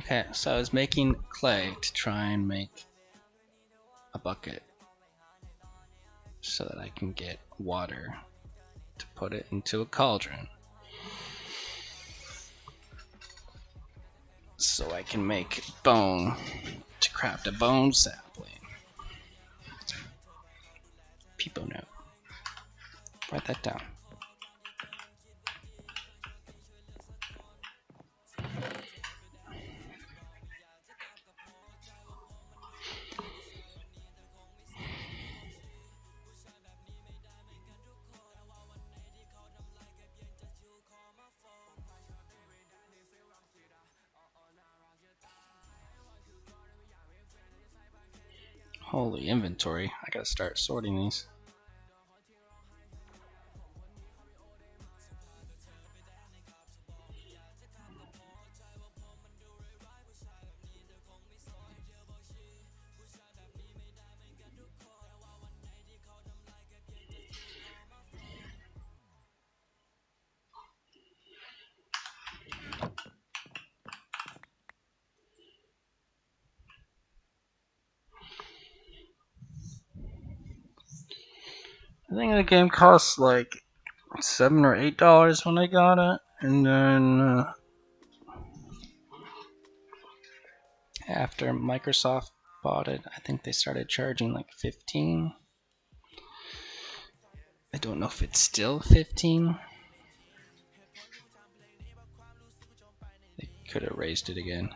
A: Okay, so I was making clay to try and make a bucket so that I can get water to put it into a cauldron. So I can make bone to craft a bone sapling. People note. Write that down. Holy inventory. I gotta start sorting these. I think the game costs like $7 or $8 when I got it, and then after Microsoft bought it, I think they started charging like $15. I don't know if it's still $15. They could have raised it again.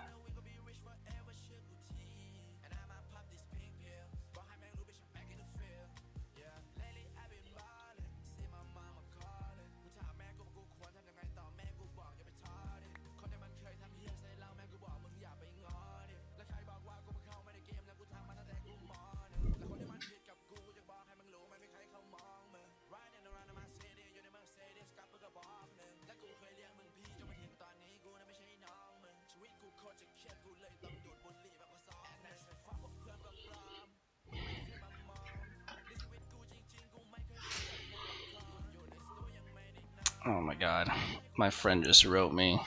A: Oh my god, my friend just wrote me.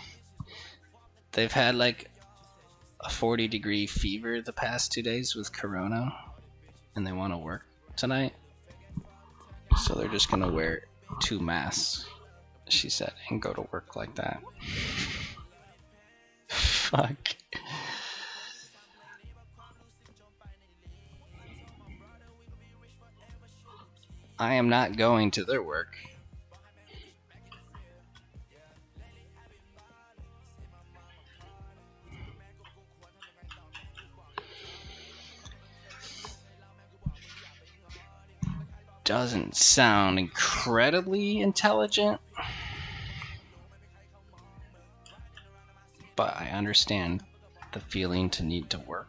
A: They've had like a 40-degree fever the past 2 days with corona, and they want to work tonight, so they're just gonna wear 2 masks, she said, and go to work like that. Fuck. I am not going to their work. Doesn't sound incredibly intelligent, but I understand the feeling to need to work.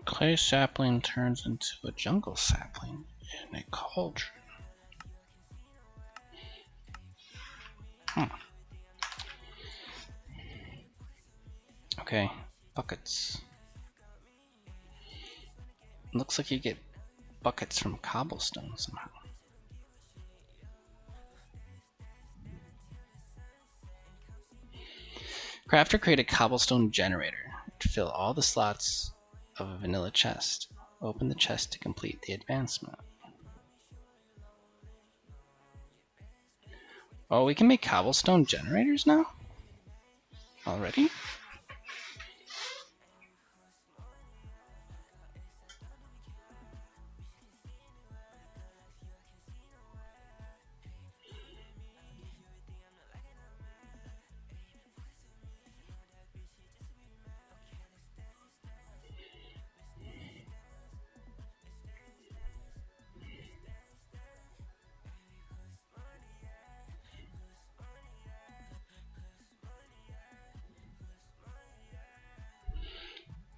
A: Clay sapling turns into a jungle sapling in a cauldron. Okay, buckets. Looks like you get buckets from cobblestone somehow. Crafter create a cobblestone generator to fill all the slots of a vanilla chest. Open the chest to complete the advancement. Oh, we can make cobblestone generators now? Already?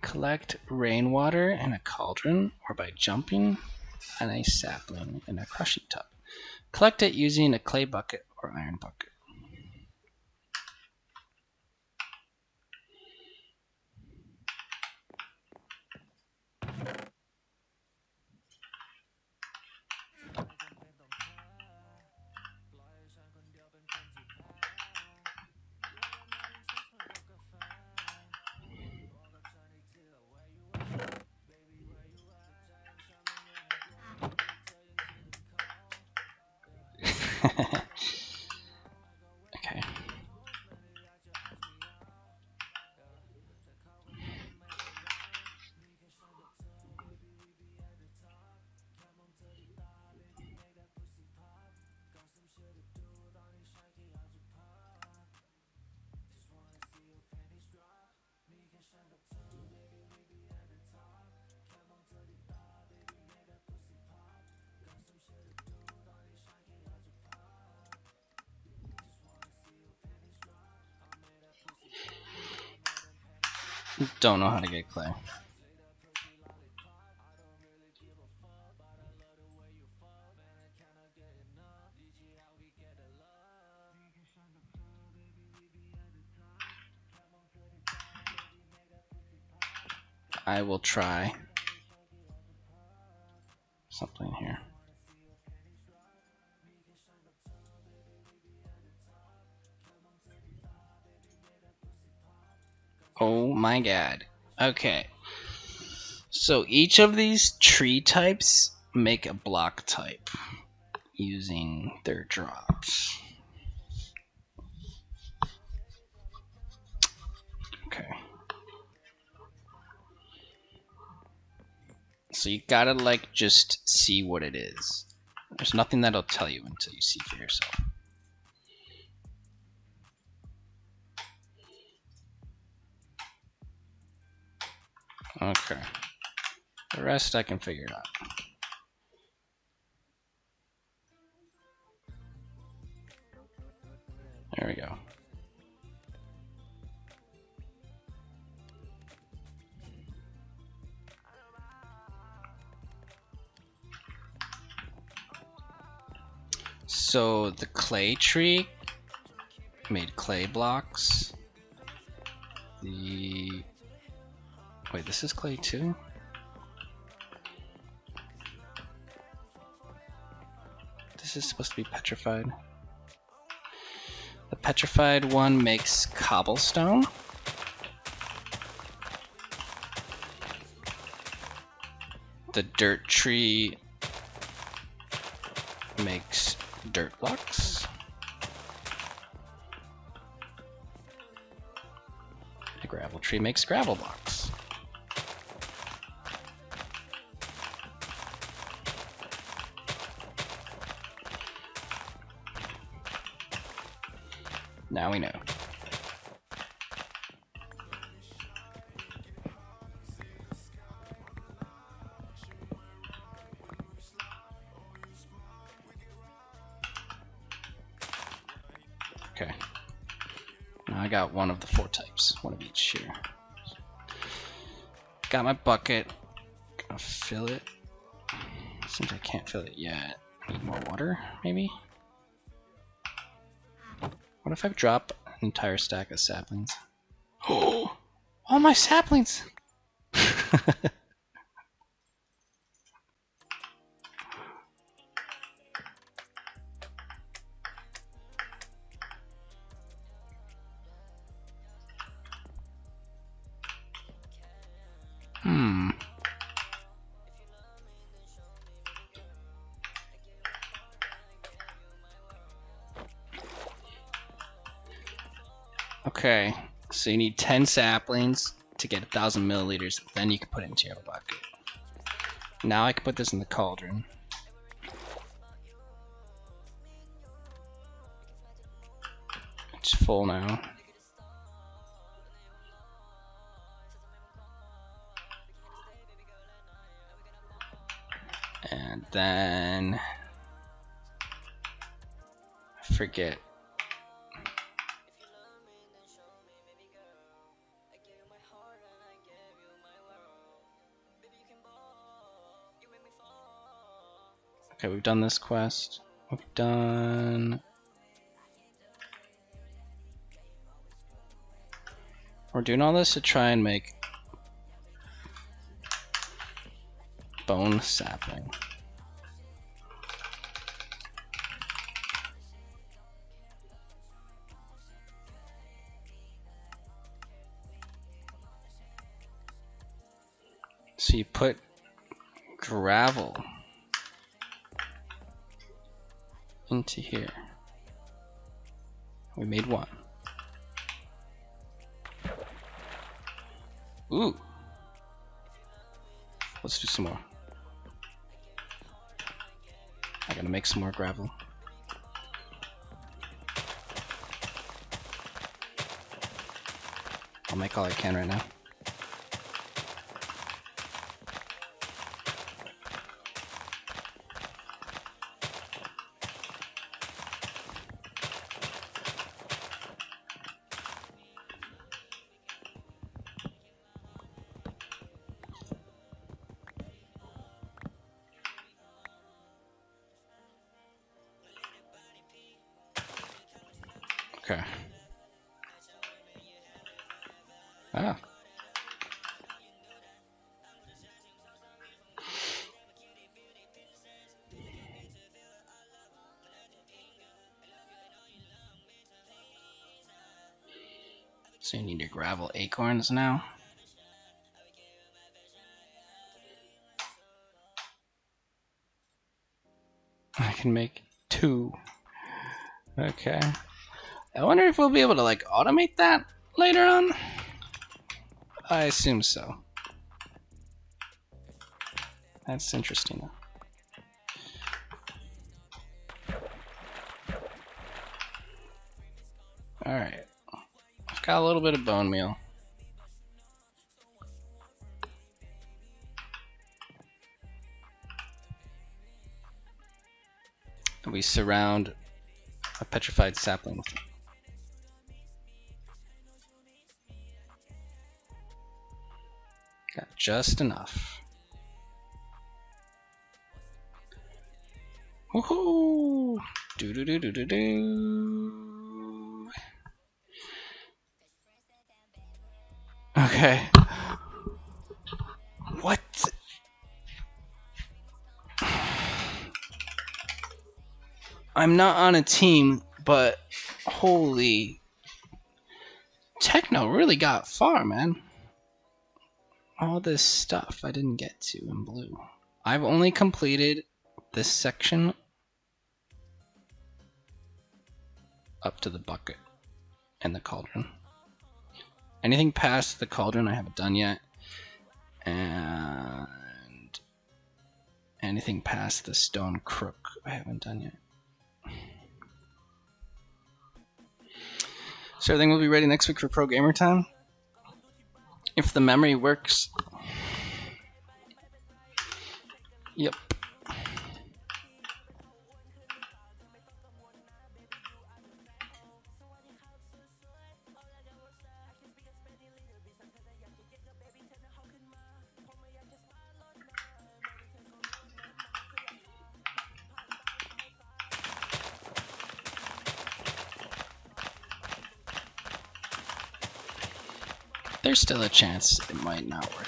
A: Collect rainwater in a cauldron or by jumping on a sapling in a crushing tub. Collect it using a clay bucket or iron bucket. Okay. Don't know how to get clay. I will try something here. Oh my god. Okay. So each of these tree types make a block type using their drops. Okay. So you gotta like just see what it is. There's nothing that'll tell you until you see for yourself. Okay. The rest I can figure out. There we go. So the clay tree made clay blocks. Wait, this is clay too? This is supposed to be petrified. The petrified one makes cobblestone. The dirt tree makes dirt blocks. The gravel tree makes gravel blocks. Now we know. Okay. Now I got one of the 4 types, one of each here. Got my bucket. Gonna fill it. Since I can't fill it yet, need more water, maybe? What if I drop an entire stack of saplings? Oh, all my saplings! Okay, so you need 10 saplings to get 1,000 milliliters. Then you can put it into your bucket. Now I can put this in the cauldron. It's full now. And then I forget. Okay, we've done this quest. We've done. We're doing all this to try and make bone sapling. So you put gravel into here. We made one. Ooh. Let's do some more. I gotta make some more gravel. I'll make all I can right now. Okay. Ah. So you need your gravel acorns now. I can make 2. Okay. I wonder if we'll be able to like automate that later on. I assume so. That's interesting though. Alright. I've got a little bit of bone meal. And we surround a petrified sapling with it. Got just enough. Woohoo! Do do do do do do. Okay. What? I'm not on a team, but holy. Techno really got far, man. All this stuff I didn't get to in blue. I've only completed this section up to the bucket and the cauldron. Anything past the cauldron I haven't done yet. And anything past the stone crook I haven't done yet. So everything will be ready next week for Pro Gamer Time. If the memory works. Yep. There's still a chance it might not work.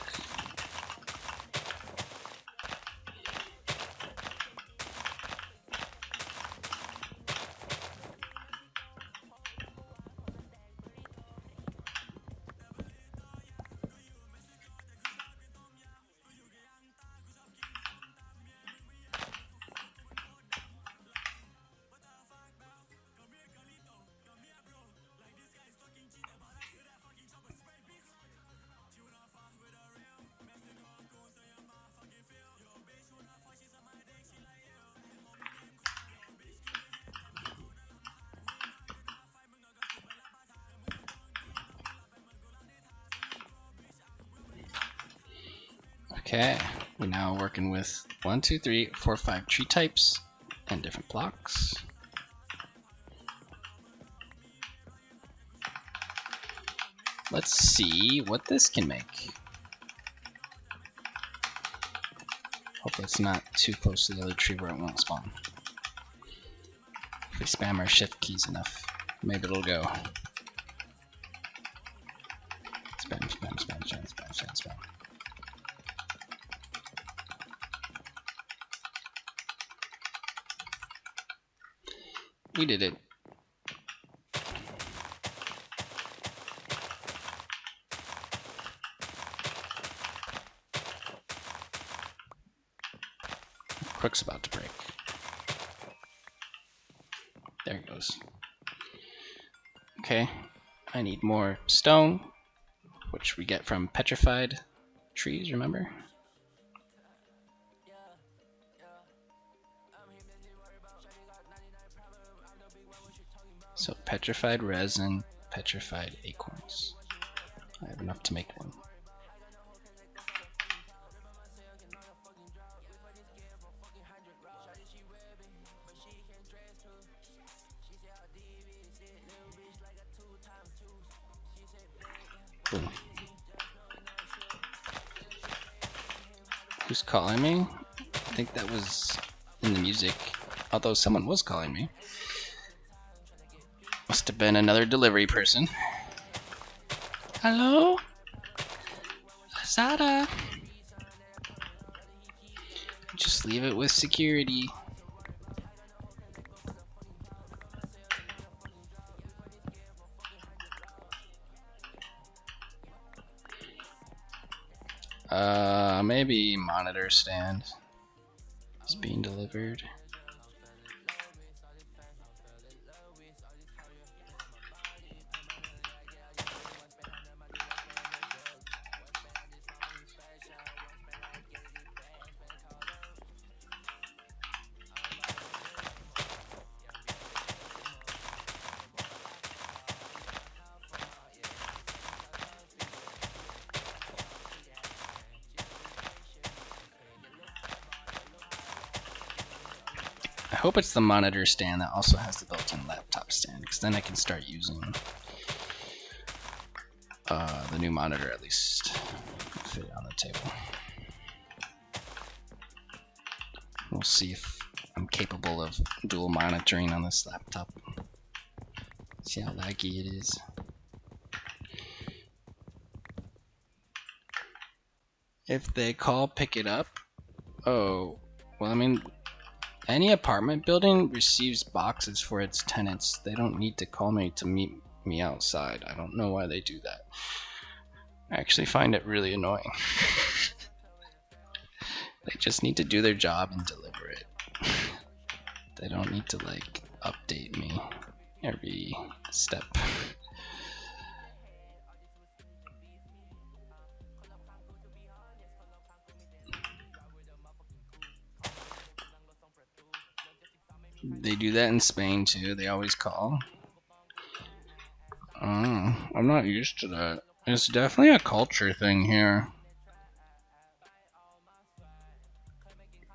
A: Okay, we're now working with 1, 2, 3, 4, 5 tree types and different blocks. Let's see what this can make. Hope it's not too close to the other tree where it won't spawn. If we spam our shift keys enough, maybe it'll go. Spam, spam, spam, spam, spam, spam, spam. We did it. Crook's about to break. There it goes. Okay, I need more stone, which we get from petrified trees, remember? So petrified resin, petrified acorns. I have enough to make one. Boom. Who's calling me? I think that was in the music, although someone was calling me. Must have been another delivery person. Hello? Lazada? Just leave it with security. Maybe monitor stand is being delivered. I hope it's the monitor stand that also has the built-in laptop stand, because then I can start using the new monitor at least. Fit it on the table. We'll see if I'm capable of dual monitoring on this laptop. See how laggy it is. If they call, pick it up. Oh, well, I mean, any apartment building receives boxes for its tenants. They don't need to call me to meet me outside. I don't know why they do that. I actually find it really annoying. They just need to do their job and deliver it. They don't need to like update me every step. They do that in Spain too. They always call. I'm not used to that. It's definitely a culture thing here.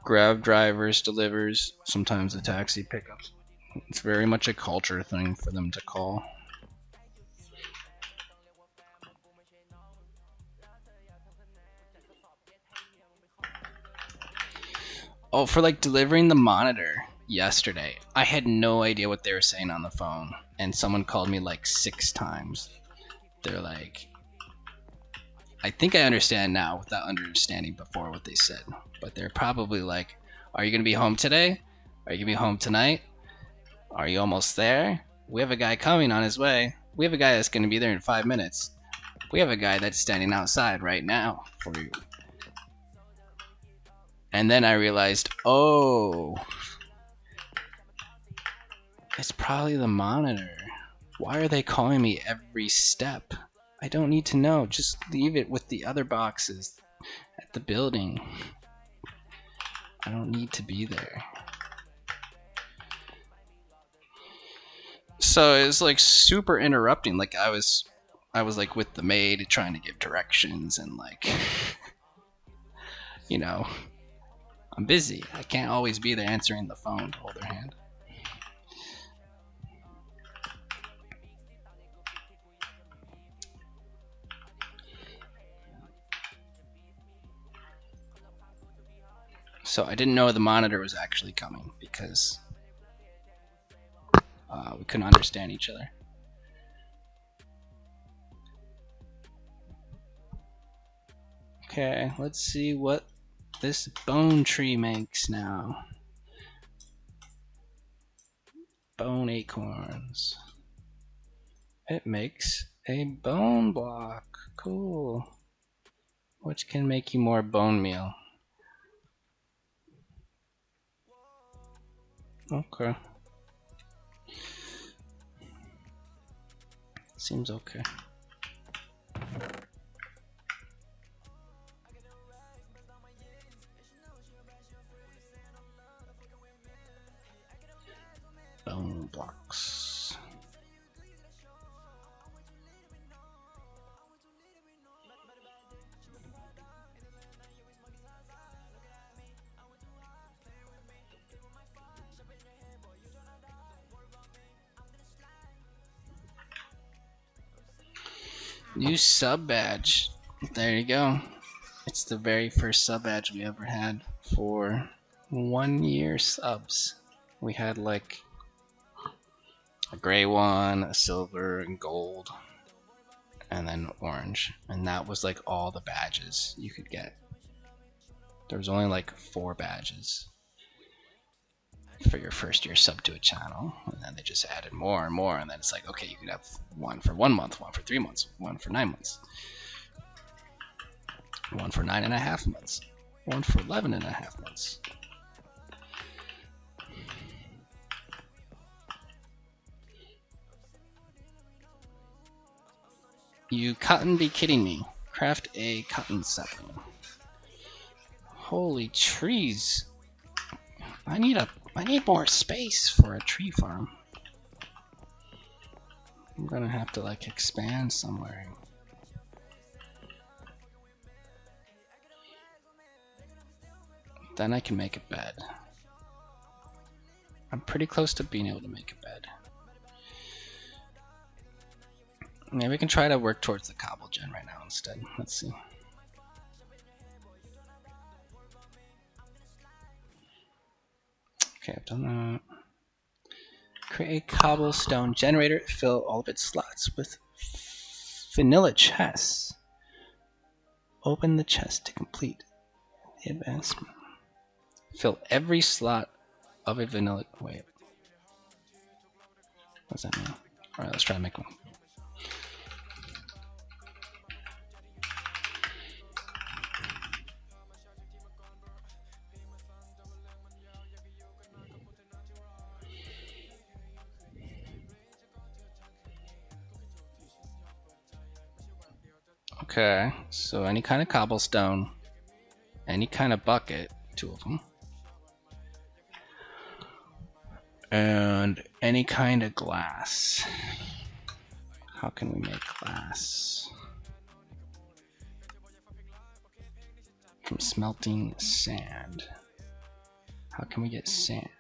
A: Grab drivers, delivers, sometimes the taxi pickups. It's very much a culture thing for them to call. Oh, for like delivering the monitor yesterday, I had no idea what they were saying on the phone, and someone called me like 6 times. They're like, I think I understand now without understanding before what they said, but they're probably like, are you gonna be home today? Are you gonna be home tonight? Are you almost there? We have a guy coming on his way. We have a guy that's gonna be there in 5 minutes. We have a guy that's standing outside right now for you. And then I realized, oh, it's probably the monitor. Why are they calling me every step? I don't need to know. Just leave it with the other boxes at the building. I don't need to be there. So it's like super interrupting. Like I was like with the maid trying to give directions, and like you know, I'm busy. I can't always be there answering the phone to hold their hand. So I didn't know the monitor was actually coming because we couldn't understand each other. Okay, let's see what this bone tree makes now. Bone acorns. It makes a bone block. Cool. Which can make you more bone meal. Okay. Seems okay. Bone blocks. New sub badge. There you go. It's the very first sub badge we ever had for 1 year subs. We had like a gray one, a silver, and gold, and then orange. And that was like all the badges you could get. There was only like 4 badges for your first year sub to a channel, and then they just added more and more, and then it's like, okay, you could have one for 1 month, one for 3 months, one for 9 months, one for 9.5 months, one for 11.5 months. You couldn't be kidding me. Craft a cotton sapling. Holy trees. I need more space for a tree farm. I'm gonna have to like expand somewhere. Then I can make a bed. I'm pretty close to being able to make a bed. Maybe we can try to work towards the cobble gen right now instead. Let's see. Okay, I've done that. Create a cobblestone generator. Fill all of its slots with vanilla chests. Open the chest to complete the advancement. Fill every slot of a vanilla. Wait. What's that mean? Alright, let's try to make one. Okay, so any kind of cobblestone, any kind of bucket, 2 of them, and any kind of glass. How can we make glass? From smelting sand. How can we get sand?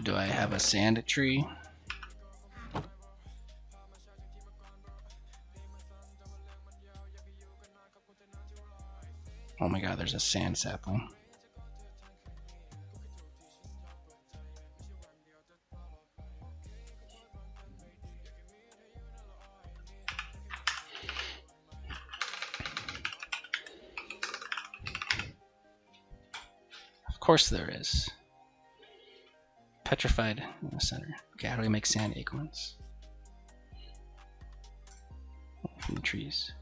A: Do I have a sand tree? Oh my god, there's a sand sapling. Of course there is. Petrified in the center. Okay, how do we make sand acorns? From the trees.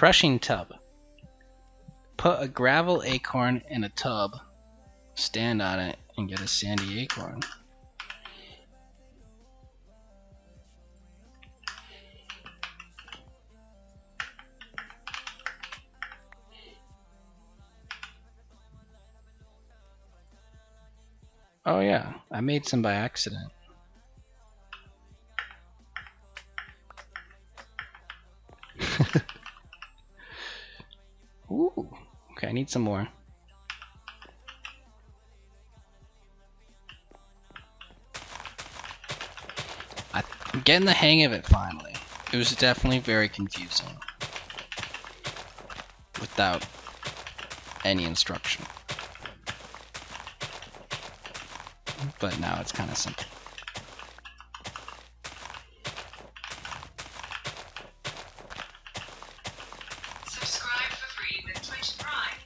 A: Crushing tub. Put a gravel acorn in a tub, stand on it, and get a sandy acorn. Oh yeah, I made some by accident. Ooh, okay, I need some more. I'm getting the hang of it finally. It was definitely very confusing without any instruction. But now it's kind of simple.
H: Subscribe for free with Twitch Prime.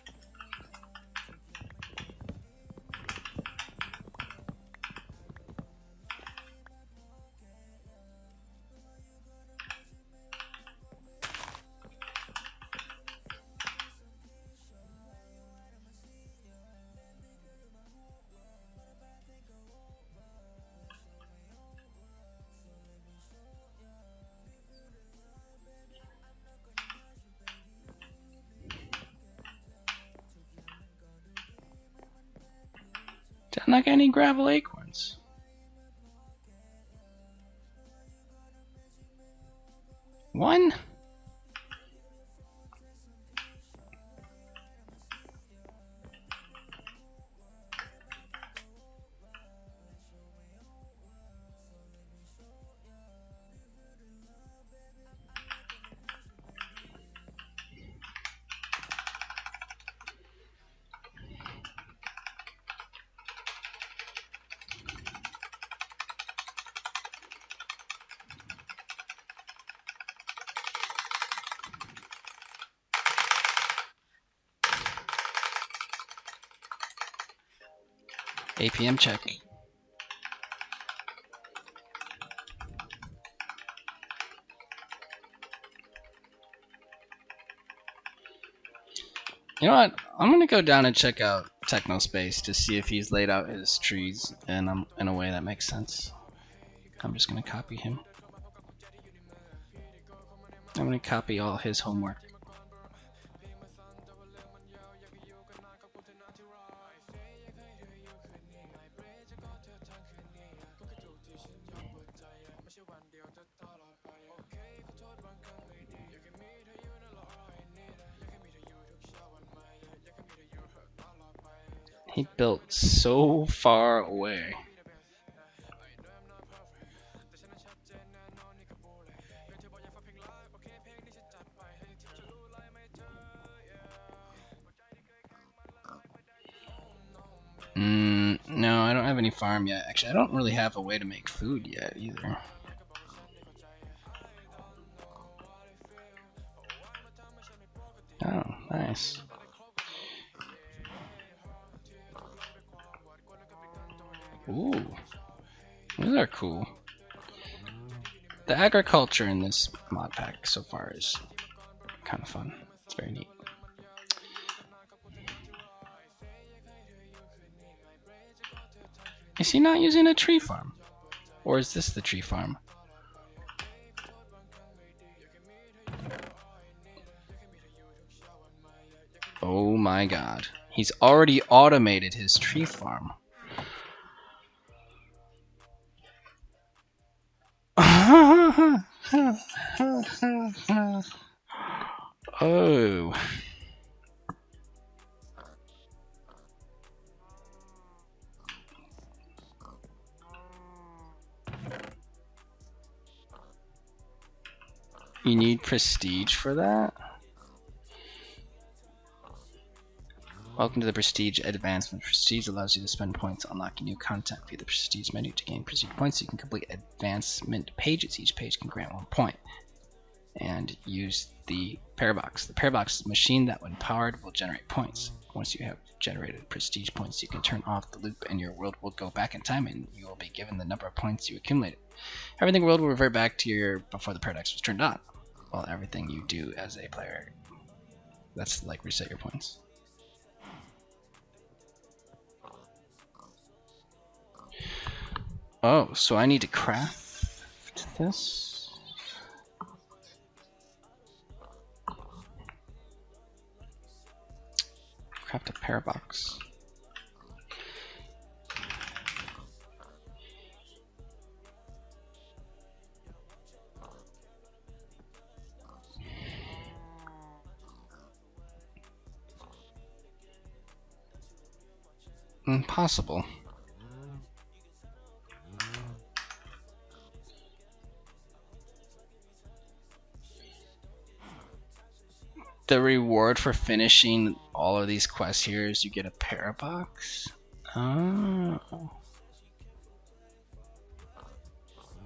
A: Didn't I get any gravel acorns? One? APM check. You know what? I'm gonna go down and check out Technospace to see if he's laid out his trees in a way that makes sense. I'm just gonna copy him. I'm gonna copy all his homework. He built so far away. No, I don't have any farm yet. Actually, I don't really have a way to make food yet either. Oh, nice. Ooh, those are cool. The agriculture in this mod pack so far is kind of fun. It's very neat. Is he not using a tree farm? Or is this the tree farm? Oh my god. He's already automated his tree farm. Oh. You need prestige for that? Welcome to the Prestige Advancement. Prestige allows you to spend points unlocking new content via the Prestige menu. To gain Prestige points, you can complete advancement pages. Each page can grant 1 point. And use the Parabox. The Parabox is a machine that, when powered, will generate points. Once you have generated Prestige points, you can turn off the loop and your world will go back in time and you will be given the number of points you accumulated. Everything in the world will revert back to your before the Paradox was turned on. While everything you do as a player That's like reset your points. Oh, so I need to craft this. Craft a parabox. Impossible. The reward for finishing all of these quests here is you get a parabox. Oh.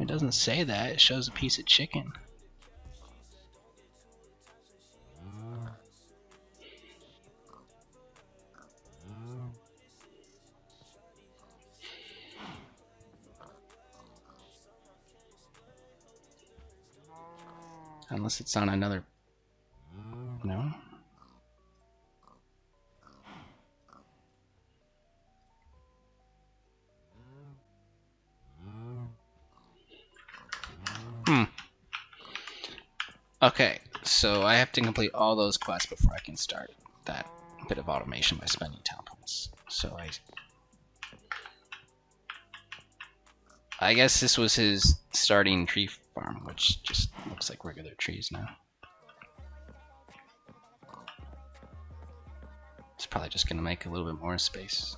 A: It doesn't say that, it shows a piece of chicken. Unless it's on another... No? Okay, so I have to complete all those quests before I can start that bit of automation by spending town points. So I guess this was his starting tree farm, which just looks like regular trees now. It's probably just gonna make a little bit more space.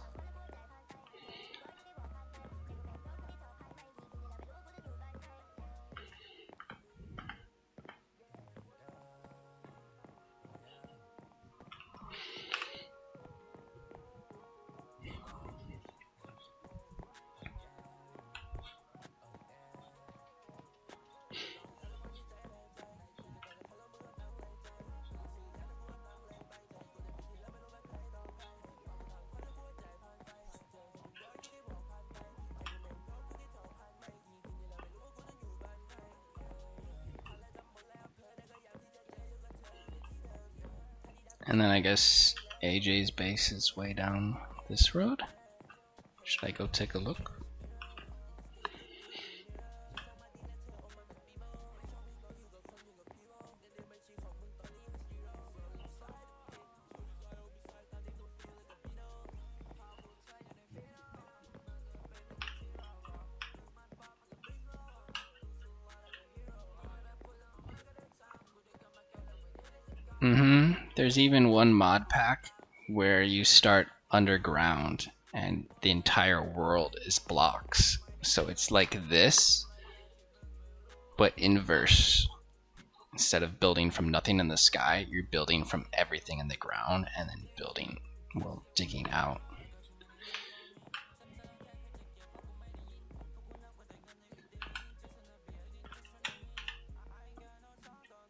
A: And then I guess AJ's base is way down this road. Should I go take a look? There's even one mod pack where you start underground and the entire world is blocks. So it's like this, but inverse. Instead of building from nothing in the sky, you're building from everything in the ground and then building, well, digging out.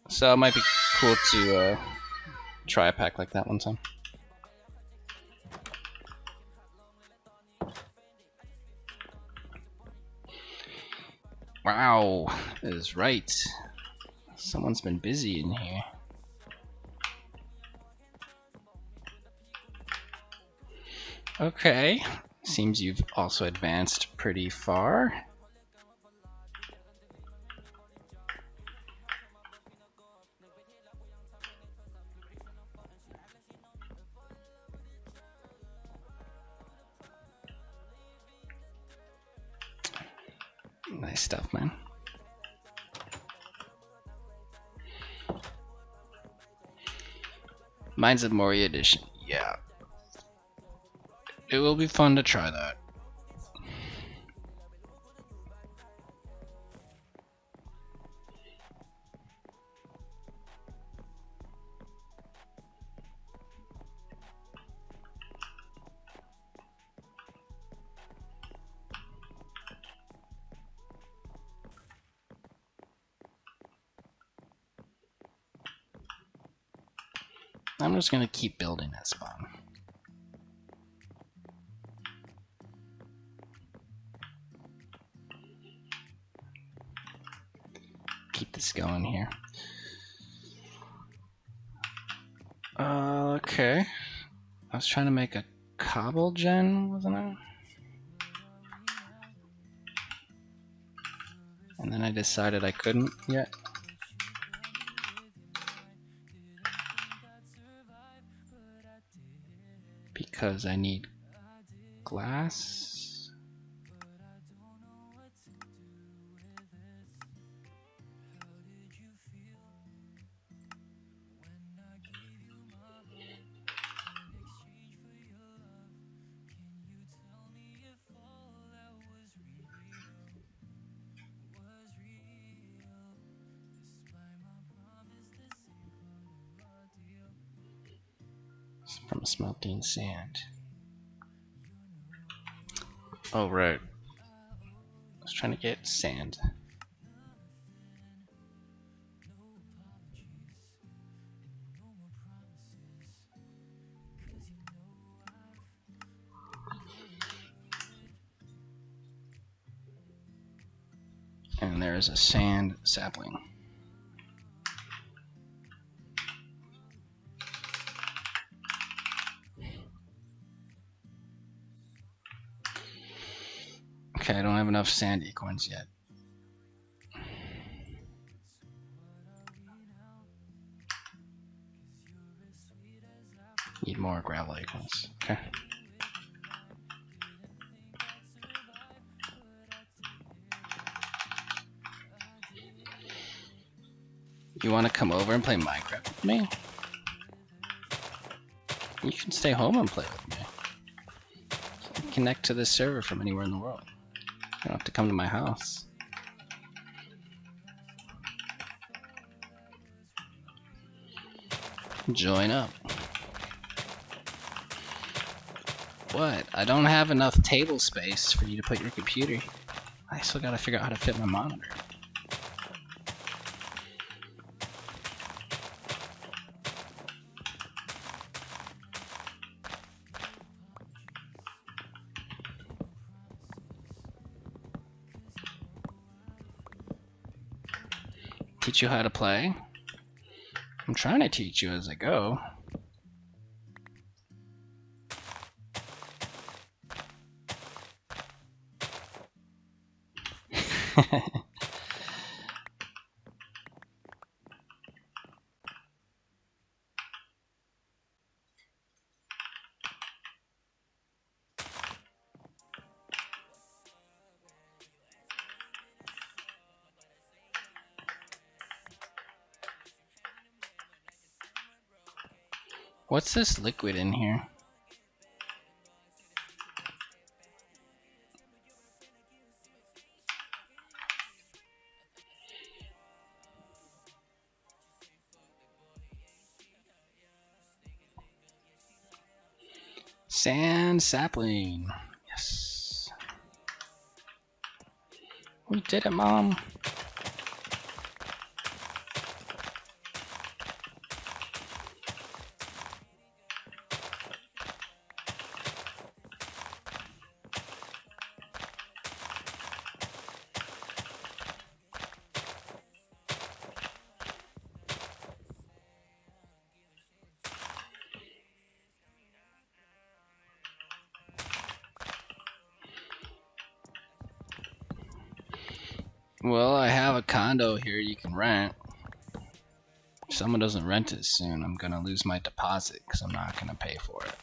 A: So it might be cool to try a pack like that one time. Wow, that is right. Someone's been busy in here. Okay, seems you've also advanced pretty far. Nice stuff, man. Mine's a Mori edition. Yeah. It will be fun to try that. I'm just gonna keep building that spawn. Keep this going here. Okay. I was trying to make a cobble gen, wasn't I? And then I decided I couldn't yet. Because I need glass. From smelting sand. Oh, right. I was trying to get sand. And there is a sand sapling. Okay, I don't have enough sand acorns yet. Need more gravel acorns. Okay. You want to come over and play Minecraft with me? You can stay home and play with me. You can connect to this server from anywhere in the world. You don't have to come to my house. Join up. What? I don't have enough table space for you to put your computer. I still gotta figure out how to fit my monitor. Teach you how to play? I'm trying to teach you as I go. What's this liquid in here? Sand sapling. Yes. We did it, Mom. Well, I have a condo here you can rent. If someone doesn't rent it soon, I'm gonna lose my deposit because I'm not gonna pay for it.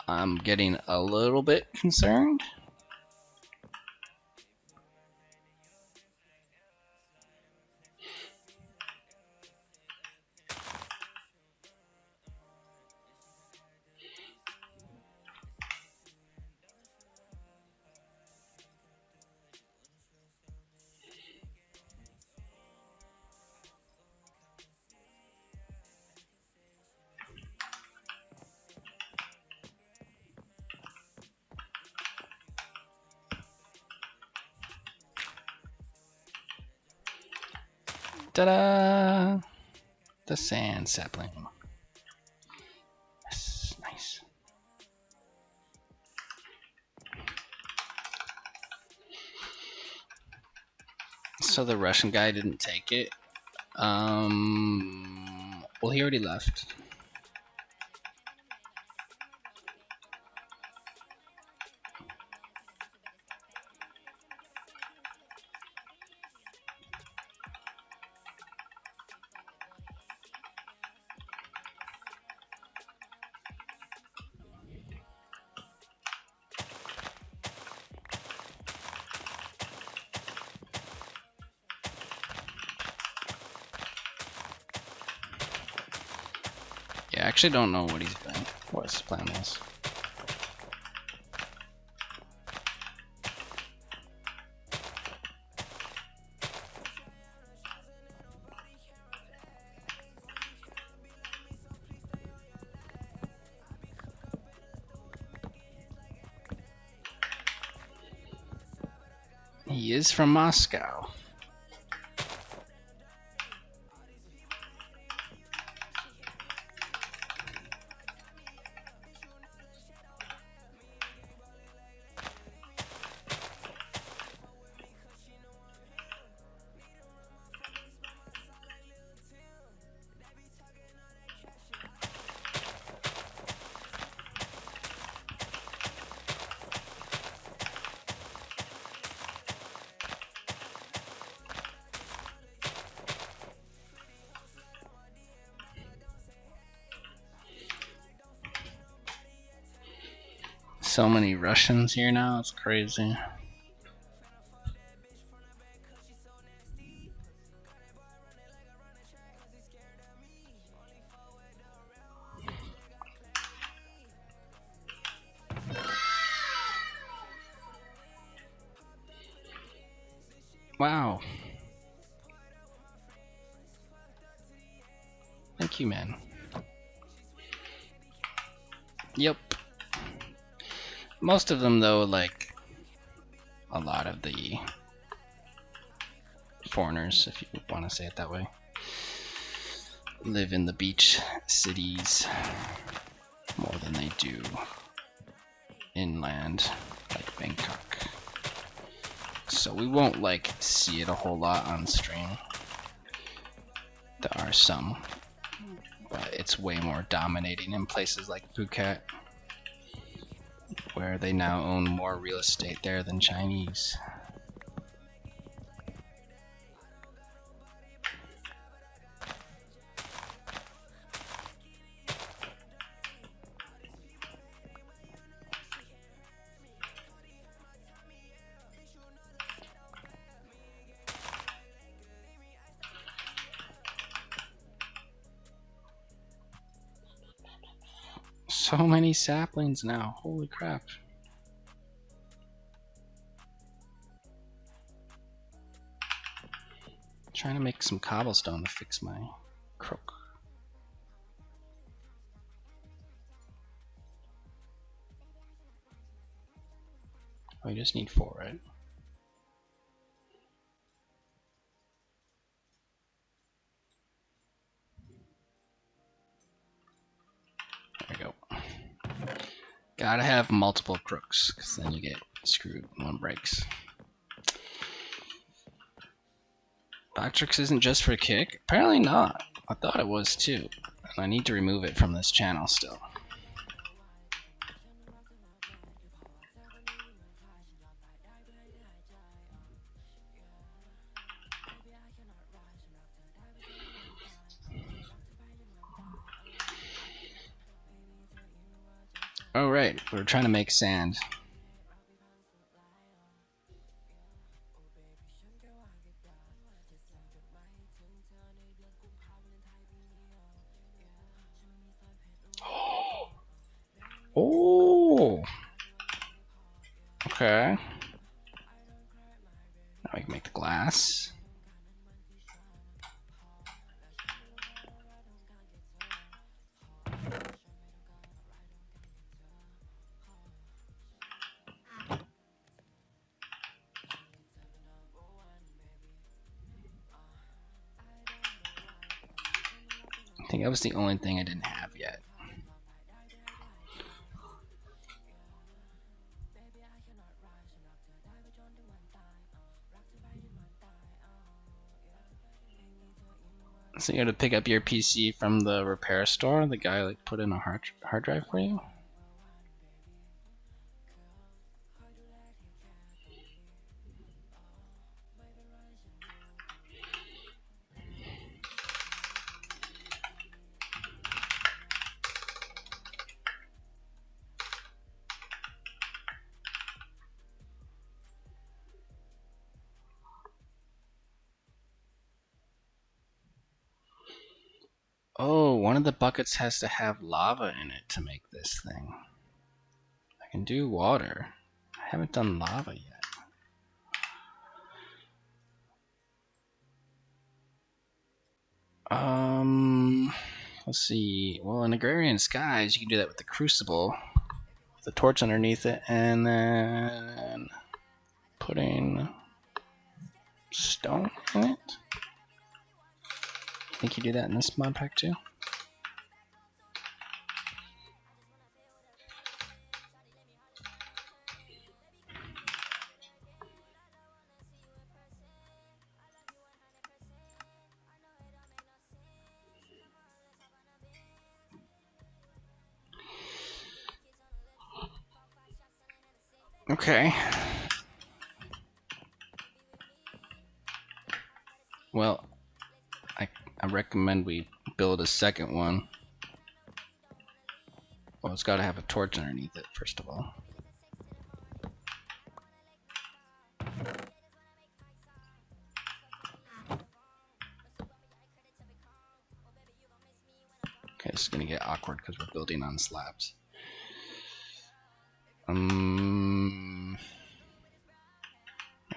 A: I'm getting a little bit concerned. Ta-da! The sand sapling. Yes, nice. So the Russian guy didn't take it. Well, he already left. Yeah, I actually don't know what he's doing. What his plan is. He is from Moscow. So many Russians here now, it's crazy. Wow. Thank you, man. Yep. Most of them, though, like a lot of the foreigners, if you want to say it that way, live in the beach cities more than they do inland, like Bangkok. So we won't like see it a whole lot on stream. There are some, but it's way more dominating in places like Phuket, where they now own more real estate there than Chinese. So many saplings now, holy crap. Trying to make some cobblestone to fix my crook. Oh, you just need 4, right? There we go. Gotta have multiple crooks, because then you get screwed when one breaks. Backtricks isn't just for kick? Apparently not. I thought it was too. And I need to remove it from this channel still. Oh right, we're trying to make sand. Oh, okay. Now we can make the glass. I think that was the only thing I didn't have yet. So you had to pick up your PC from the repair store? The guy like put in a hard drive for you? Oh, one of the buckets has to have lava in it to make this thing. I can do water. I haven't done lava yet. Let's see. Well, in Agrarian Skies, you can do that with the Crucible, with the torch underneath it, and then putting stone in it. I think you do that in this mod pack too. Okay. Well, I recommend we build a second one. Well, it's got to have a torch underneath it, first of all. Okay, this is gonna get awkward because we're building on slabs.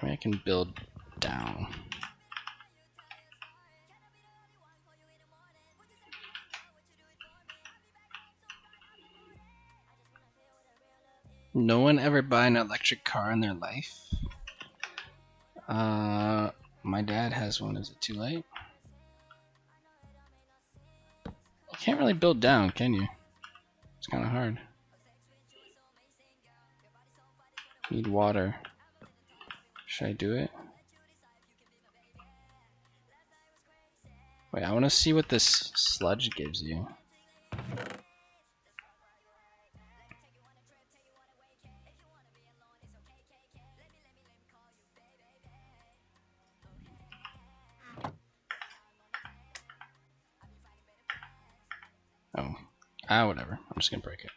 A: Maybe I can build down. No one ever buy an electric car in their life? My dad has one. Is it too late? You can't really build down, can you? It's kind of hard. Need water. Should I do it? Wait, I want to see what this sludge gives you. Oh. Whatever. I'm just gonna break it.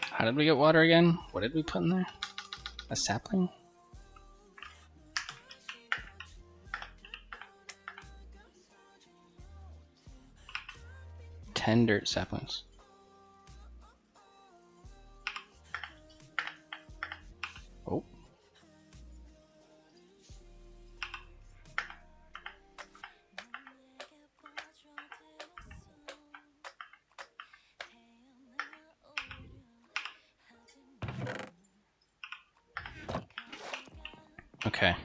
A: How did we get water again? What did we put in there? A sapling? Ten dirt saplings. Oh. Okay.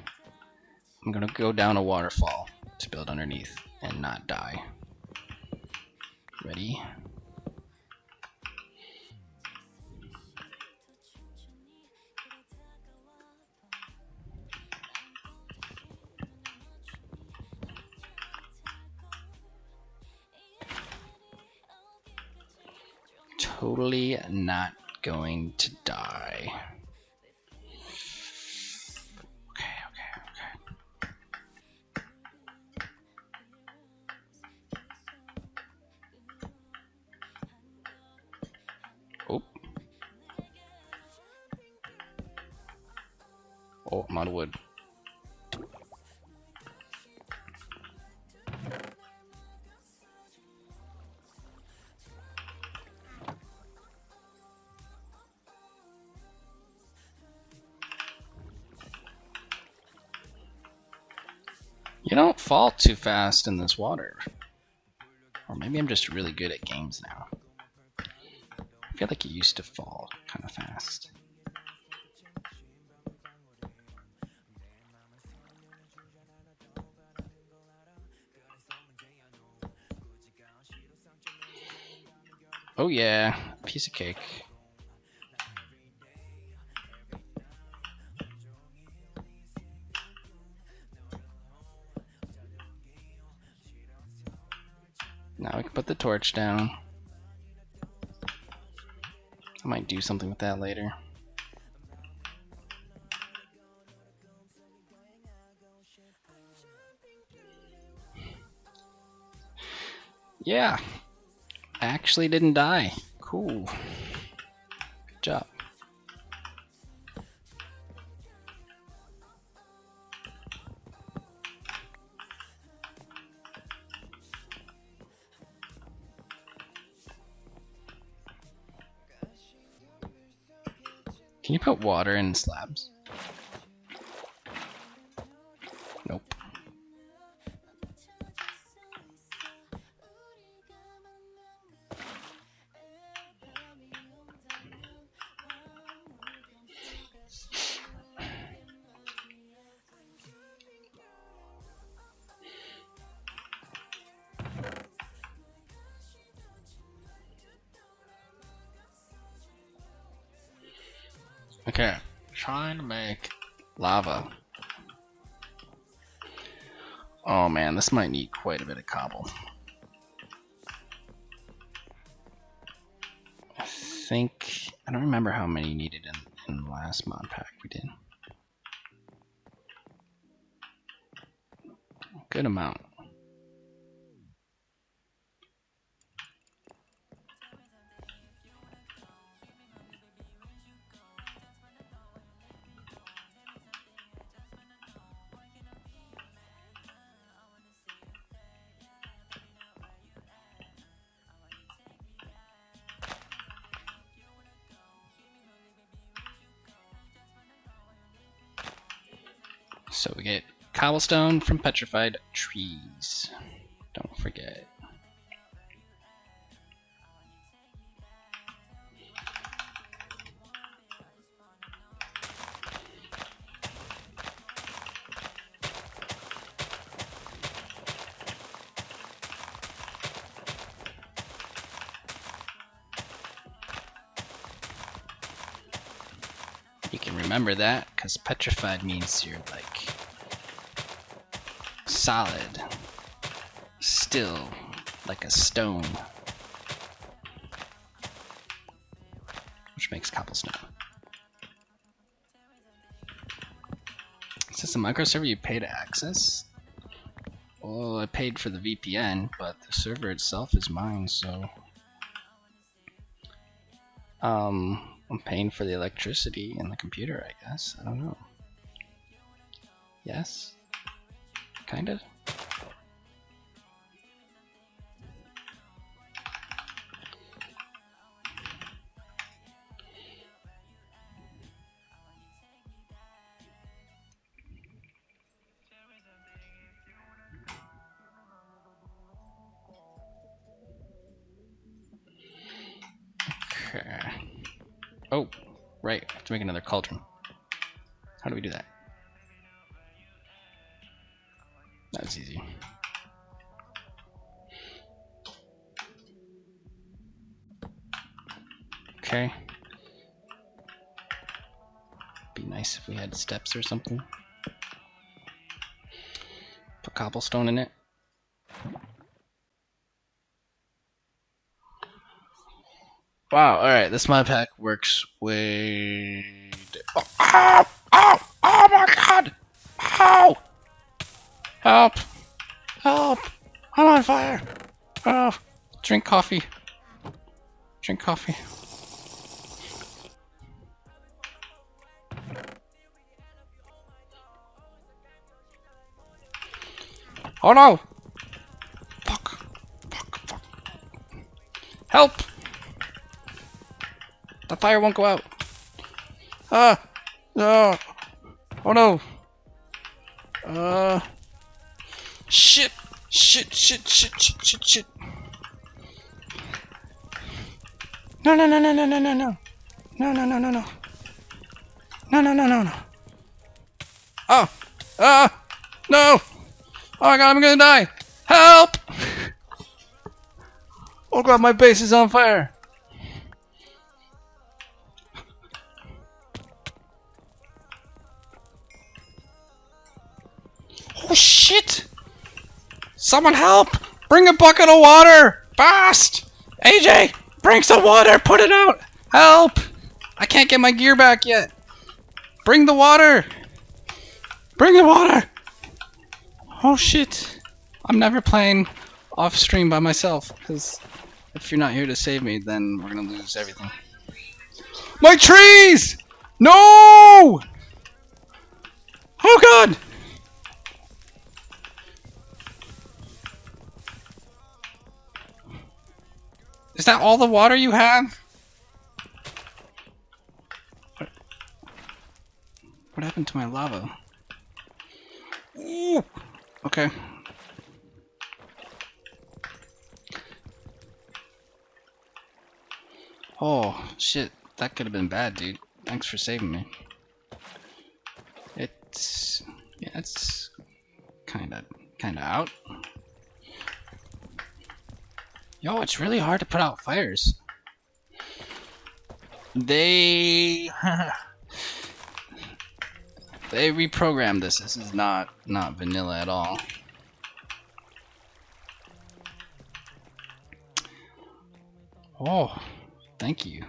A: I'm gonna go down a waterfall to build underneath and not die. Ready? Totally not going to die. Okay. Oh. Oh, I'm out of wood. You don't fall too fast in this water. Or maybe I'm just really good at games now. I feel like you used to fall kind of fast. Oh yeah, piece of cake. Now we can put the torch down. I might do something with that later. Yeah, I actually didn't die. Cool. Good job. Can you put water in slabs? Nope. Okay, trying to make lava. Oh man, this might need quite a bit of cobble. I don't remember how many you needed in the last mod pack we did. Good amount. So we get cobblestone from petrified trees. Don't forget. You can remember that because petrified means you're like solid, still, like a stone, which makes cobblestone. Is this a microserver you pay to access? Well, I paid for the VPN, but the server itself is mine, so I'm paying for the electricity and the computer, I guess. I don't know. Yes? Kind of? Okay. Oh, right. I have to make another cauldron. How do we do that? That's easy. Okay. Be nice if we had steps or something. Put cobblestone in it. Wow, alright, this mod pack works way... Oh, ow! Ow! Oh my god! Ow! Help! Help! I'm on fire! Oh, drink coffee. Drink coffee. Oh no! Fuck. Fuck, fuck. Help! The fire won't go out. Ah! No! Oh no! Shit! Shit! Shit! Shit! Shit! Shit! Shit! No! No! No! No! No! No! No! No! No! No! No! No! No! No! No! No! No! No! Oh! Ah! No! Oh my god! I'm gonna die! Help! Oh god! My base is on fire! Oh shit! Someone help! Bring a bucket of water! Fast! AJ! Bring some water! Put it out! Help! I can't get my gear back yet! Bring the water! Bring the water! Oh shit! I'm never playing off stream by myself, because if you're not here to save me, then we're gonna lose everything. My trees! No! Oh god! Is that all the water you have? What happened to my lava? Ooh. Okay. Oh, shit. That could have been bad, dude. Thanks for saving me. It's... yeah, it's... kinda out. Yo, it's really hard to put out fires. They... they reprogrammed this. This is not vanilla at all. Oh, thank you.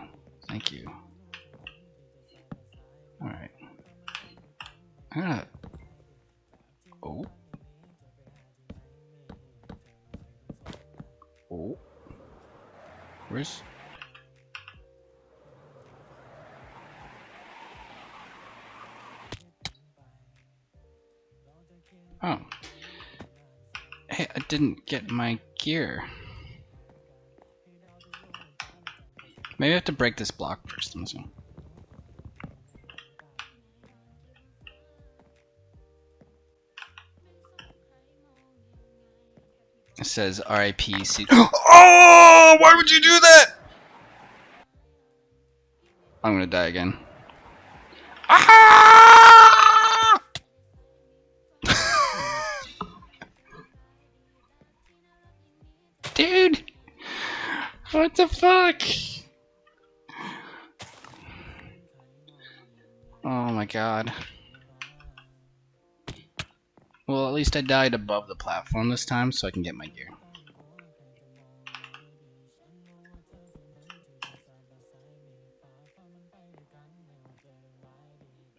A: Thank you. Alright. I'm gonna... oh. Oh. Where's... oh. Hey, I didn't get my gear. Maybe I have to break this block first. Let me see. It says RIP C. Oh! Why would you do that? I'm gonna die again. Ah! Dude! What the fuck? Oh my god. Well, at least I died above the platform this time, so I can get my gear.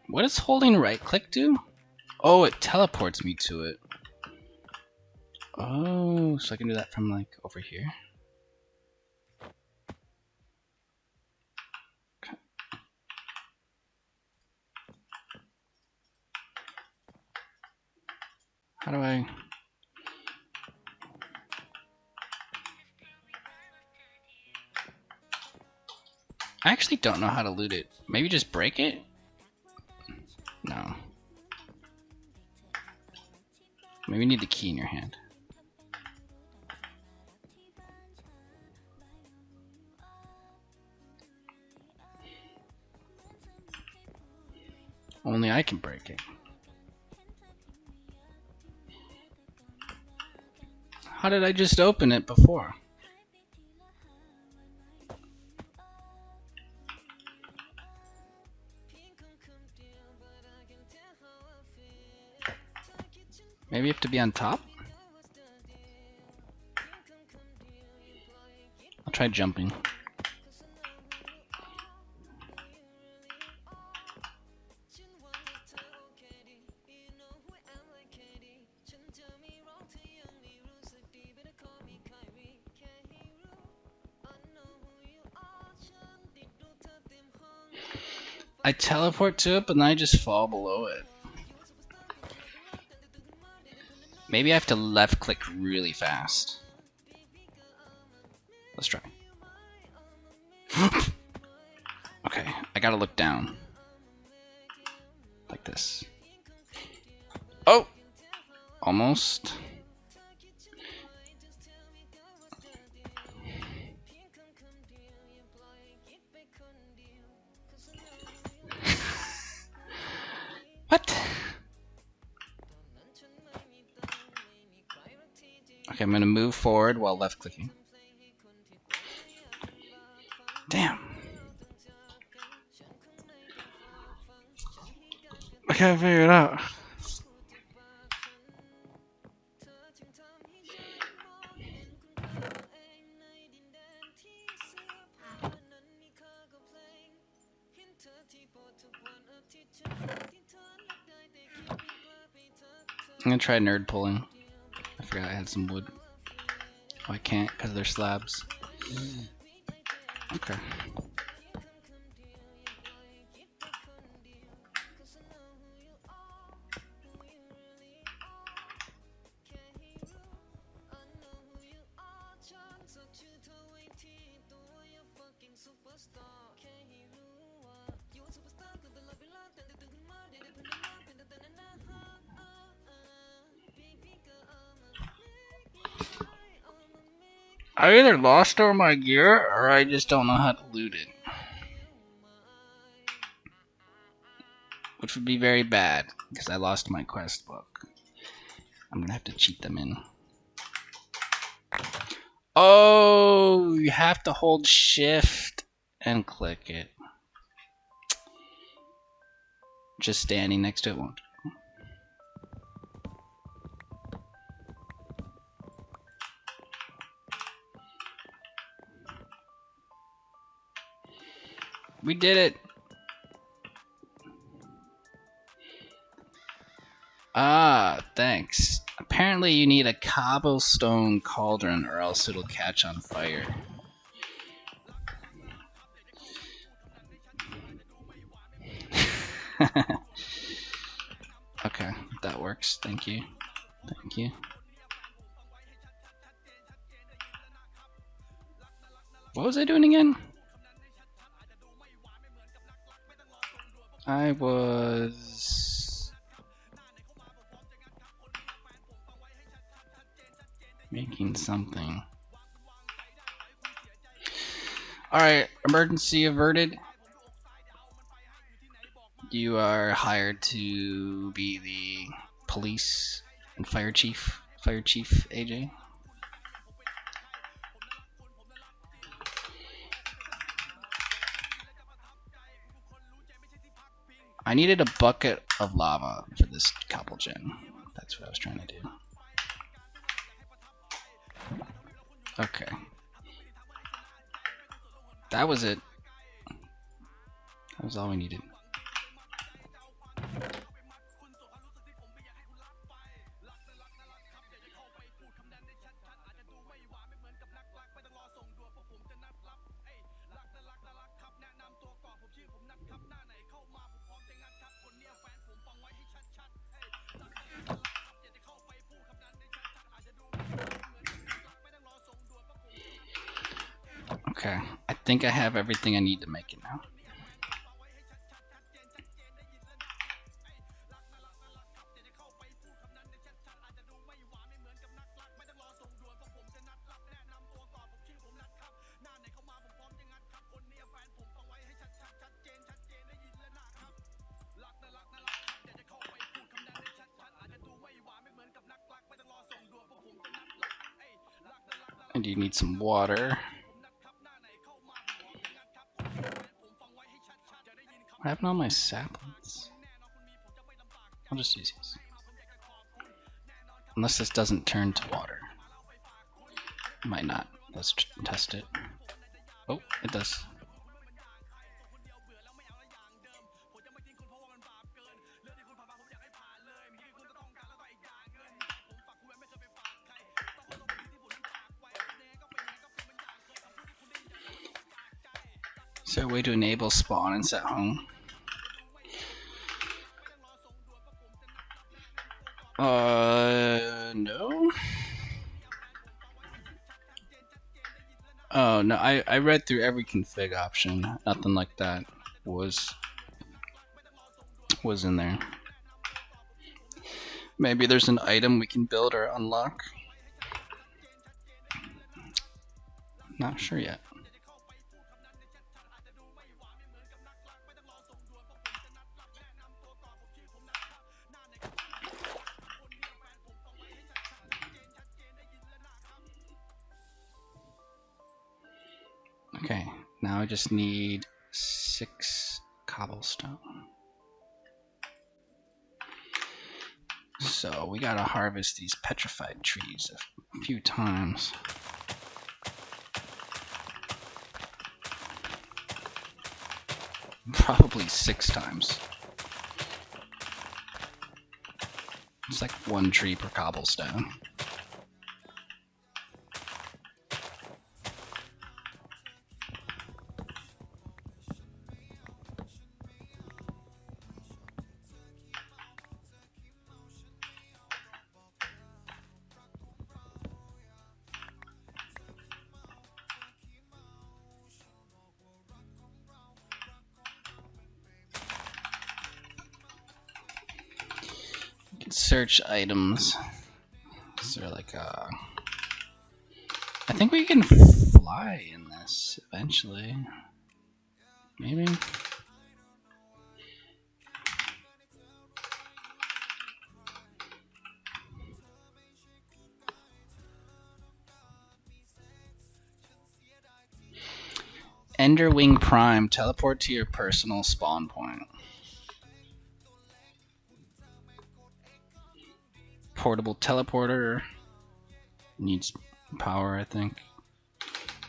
A: What does holding right click do? Oh, it teleports me to it. Oh, so I can do that from like over here. Okay. How do I... I actually don't know how to loot it. Maybe just break it? No. Maybe you need the key in your hand. Only I can break it. How did I just open it before? Maybe you have to be on top? I'll try jumping. I teleport to it, but then I just fall below it. Maybe I have to left click really fast. Let's try. Okay, I gotta look down. Like this. Oh! Almost. Okay, I'm gonna move forward while left clicking. Damn. I can't figure it out. I'm gonna try nerd pulling. I forgot I had some wood. Oh, I can't because they're slabs. Okay. I either lost all my gear or I just don't know how to loot it. Which would be very bad because I lost my quest book. I'm gonna have to cheat them in. Oh, you have to hold shift and click it. Just standing next to it won't. We did it. Ah, thanks. Apparently you need a cobblestone cauldron or else it'll catch on fire. Okay, that works. Thank you. Thank you. What was I doing again? I was making something. Alright, emergency averted. You are hired to be the police and fire chief. Fire chief AJ. I needed a bucket of lava for this cobble gen. That's what I was trying to do. Okay. That was it. That was all we needed. Okay, I think I have everything I need to make it now. And you need some water. What happened to all my saplings? I'll just use these. Unless this doesn't turn to water. Might not. Let's test it. Oh, it does. Is there a way to enable spawn and set home? No. Oh, no, I read through every config option. Nothing like that was in there. Maybe there's an item we can build or unlock. Not sure yet. we just need 6 cobblestone. So we gotta harvest these petrified trees a few times. Probably 6 times. It's like 1 tree per cobblestone. Search items. Is there like a... I think we can fly in this eventually. Maybe? Enderwing Prime. Teleport to your personal spawn point. Portable teleporter. Needs power, I think.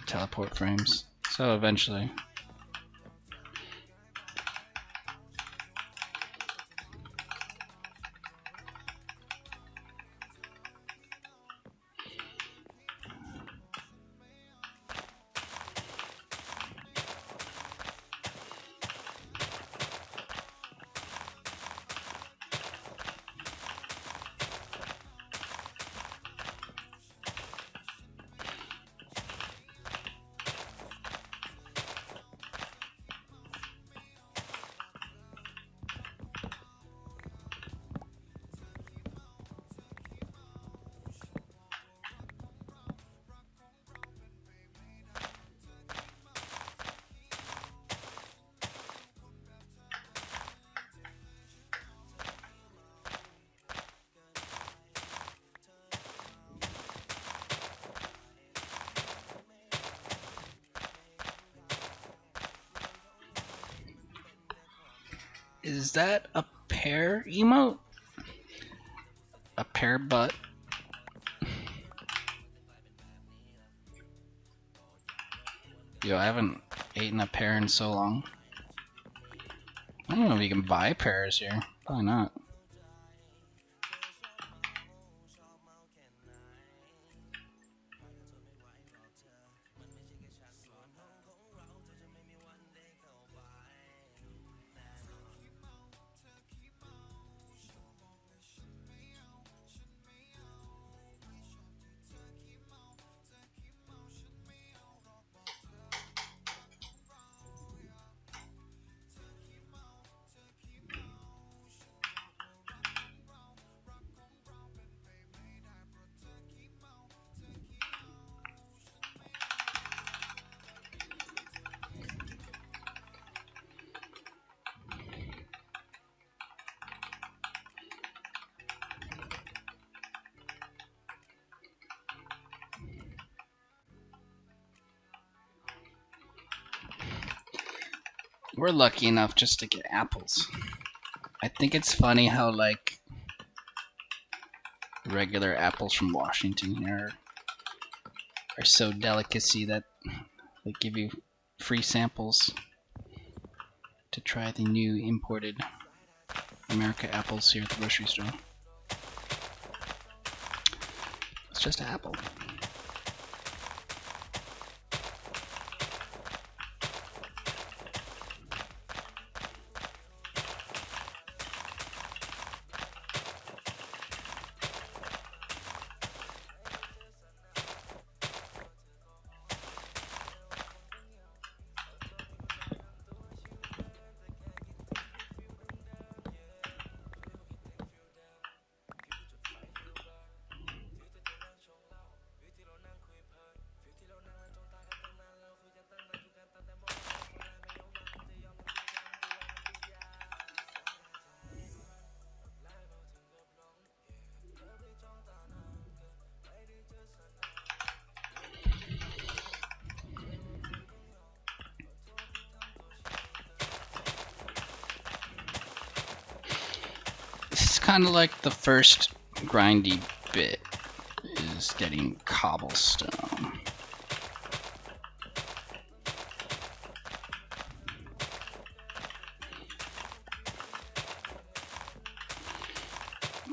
A: Teleport frames. So eventually. Is that a pear emote? A pear butt? Yo, I haven't eaten a pear in so long. I don't know if you can buy pears here. Probably not. We're lucky enough just to get apples. I think it's funny how, like, regular apples from Washington here are so delicacy that they give you free samples to try the new imported America apples here at the grocery store. It's just an apple. kind of like the first grindy bit, is getting cobblestone.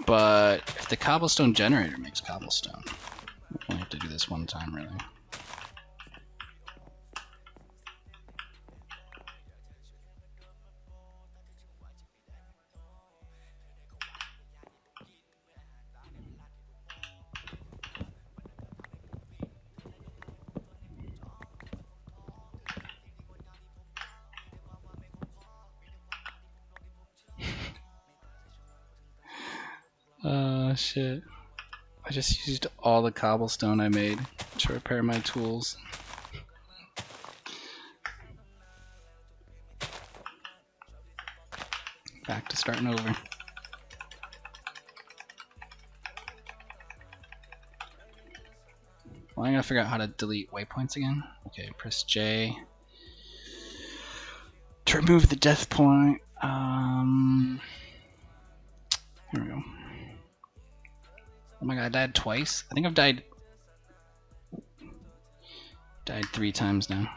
A: But if the cobblestone generator makes cobblestone, we only have to do this one time, really. Shit. I just used all the cobblestone I made to repair my tools. Back to starting over. Well, I gotta figure out how to delete waypoints again. Okay, press J to remove the death point. Here we go. Oh my god, I died twice? I think I've died 3 times now.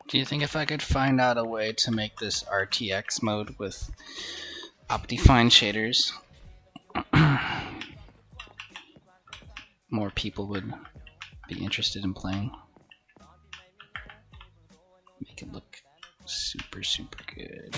A: Do you think if I could find out a way to make this RTX mode with Optifine shaders, more people would be interested in playing? Make it look super, super good.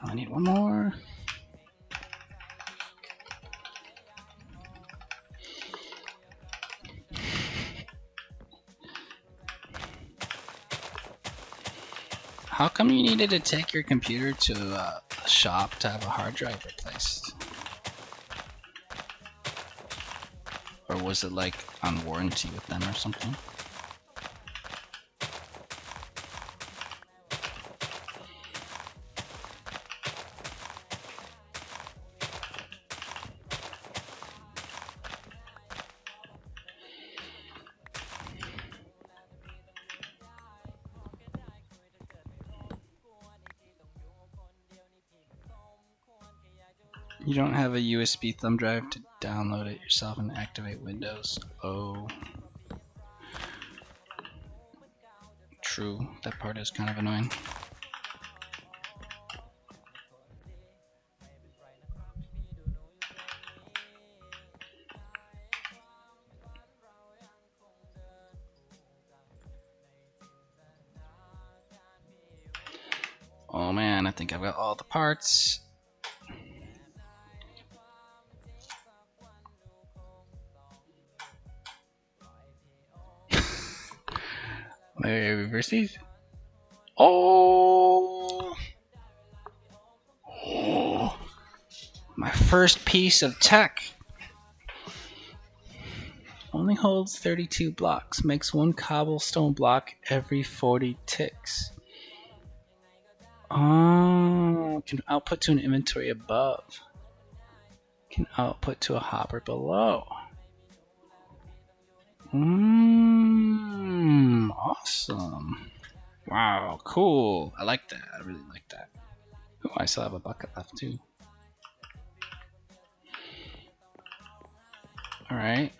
A: I need one more. How come you needed to take your computer to a shop to have a hard drive replaced? Or was it like on warranty with them or something? You don't have a USB thumb drive to download it yourself and activate Windows. Oh. True, that part is kind of annoying. Oh man, I think I've got all the parts. Wait, reverse these? Oh! Oh! My first piece of tech! Only holds 32 blocks, makes 1 cobblestone block every 40 ticks. Oh, can output to an inventory above. can output to a hopper below. Awesome. Wow, cool. I like that. I really like that. Oh, I still have a bucket left too. Alright.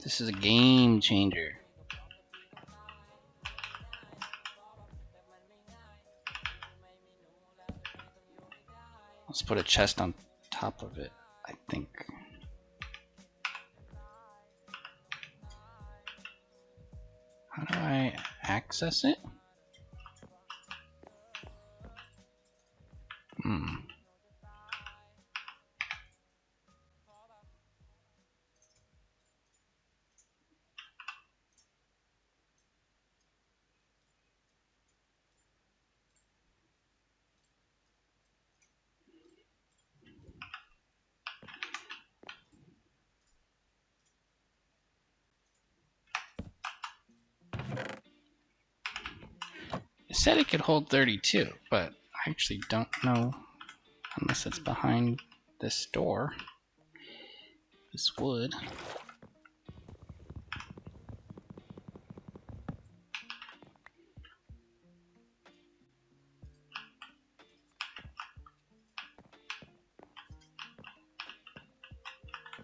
A: This is a game changer. Let's put a chest on top of it, I think. How do I access it? It said it could hold 32, but I actually don't know unless it's behind this door. This wood.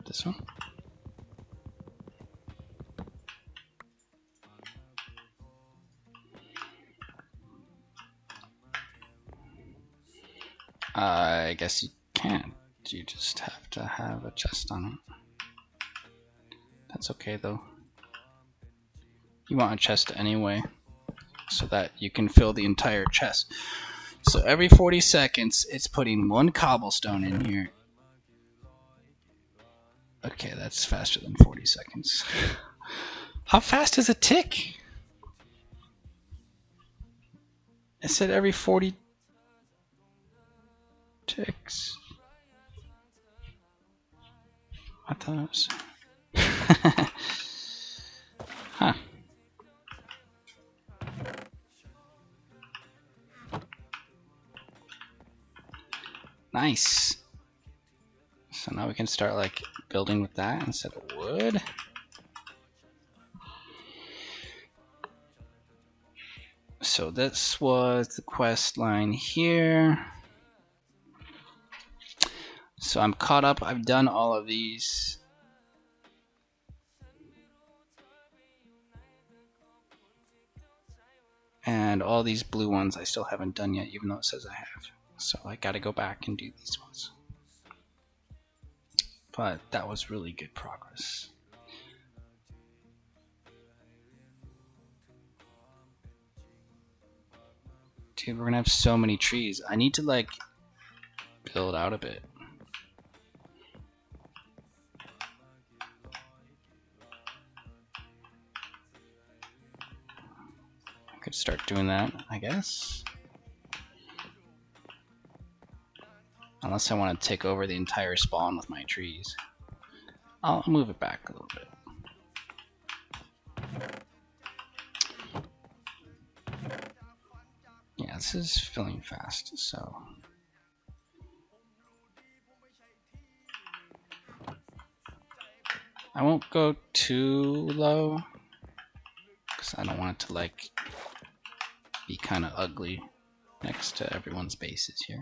A: This one. I guess you can't. You just have to have a chest on it. That's okay though. You want a chest anyway, so that you can fill the entire chest. So every 40 seconds, it's putting one cobblestone in here. Okay, that's faster than 40 seconds. How fast is a tick? It said every 40 ticks. I thought it was... Huh. Nice. So now we can start like building with that instead of wood. So this was the quest line here. So I'm caught up. I've done all of these. And all these blue ones I still haven't done yet, even though it says I have. So I gotta go back and do these ones. But that was really good progress. Dude, we're gonna have so many trees. I need to like build out a bit. I could start doing that, I guess. Unless I want to take over the entire spawn with my trees. I'll move it back a little bit. Yeah, this is filling fast, so... I won't go too low, because I don't want it to like be kind of ugly next to everyone's bases here.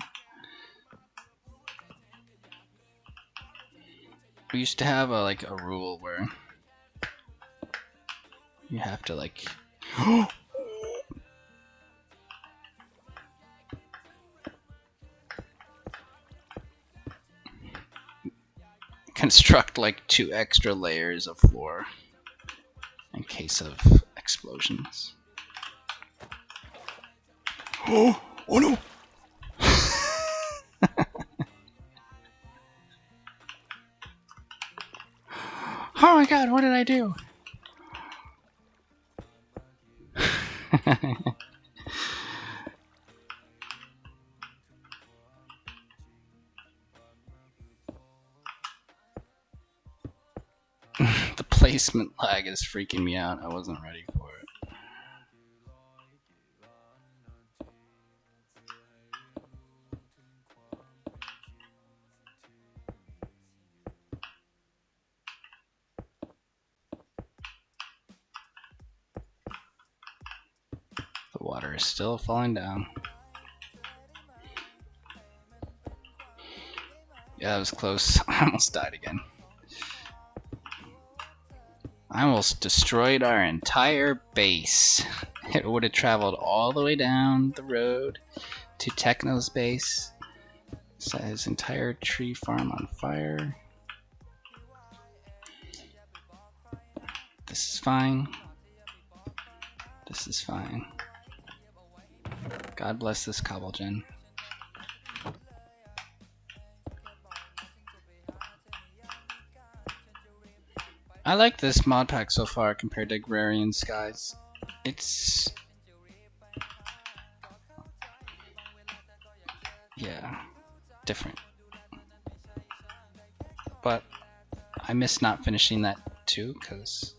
A: We used to have a rule where you have to like construct like 2 extra layers of floor in case of explosions. Oh no! Oh my god, what did I do? The placement lag is freaking me out. I wasn't ready for it. water is still falling down. Yeah, that was close. I almost died again. I almost destroyed our entire base. It would have traveled all the way down the road to Techno's base. Set his entire tree farm on fire. This is fine. This is fine. God bless this cobble gen. I like this mod pack so far compared to Agrarian Skies. It's... yeah, different. But I miss not finishing that too, because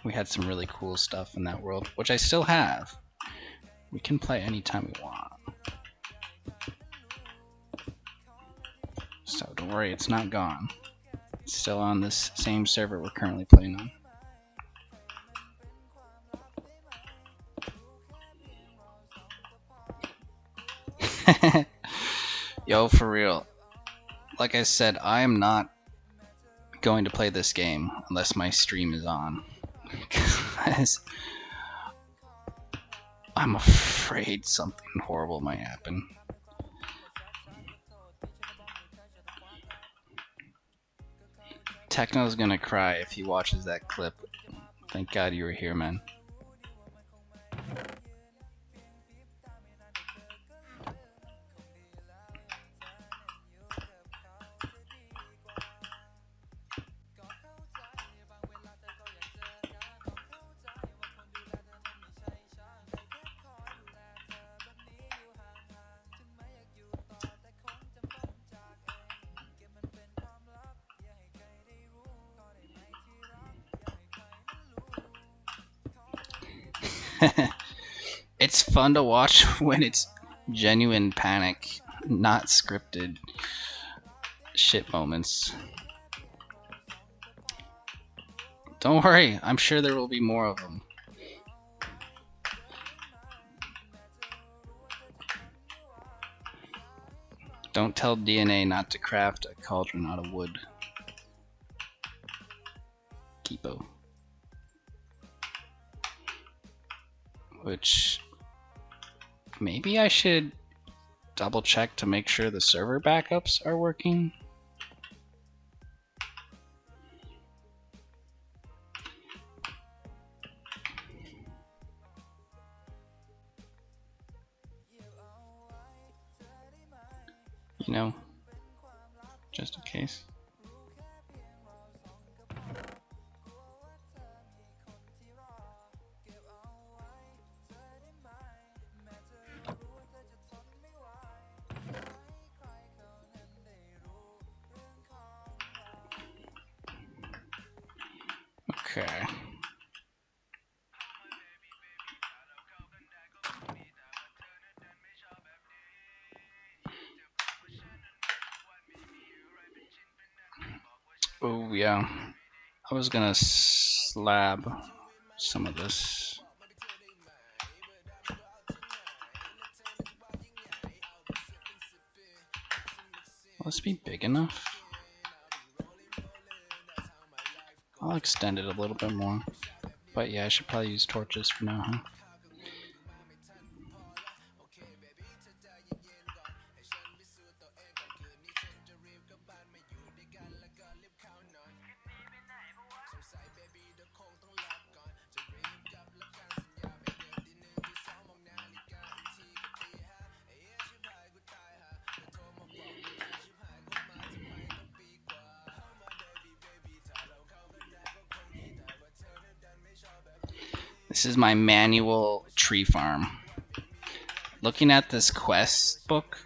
A: we had some really cool stuff in that world, which I still have. We can play anytime we want. So don't worry, it's not gone. It's still on this same server we're currently playing on. Yo, for real. Like I said, I am not going to play this game unless my stream is on. Because I'm afraid something horrible might happen. Techno's gonna cry if he watches that clip. Thank God you were here, man. It's fun to watch when it's genuine panic, not scripted shit moments. Don't worry, I'm sure there will be more of them. Don't tell DNA not to craft a cauldron out of wood. Kipo. Which maybe I should double check to make sure the server backups are working. You know, just in case. Okay. Oh yeah, I was gonna slab some of this. Will this be big enough? I'll extend it a little bit more. But yeah, I should probably use torches for now, huh? This is my manual tree farm. Looking at this quest book,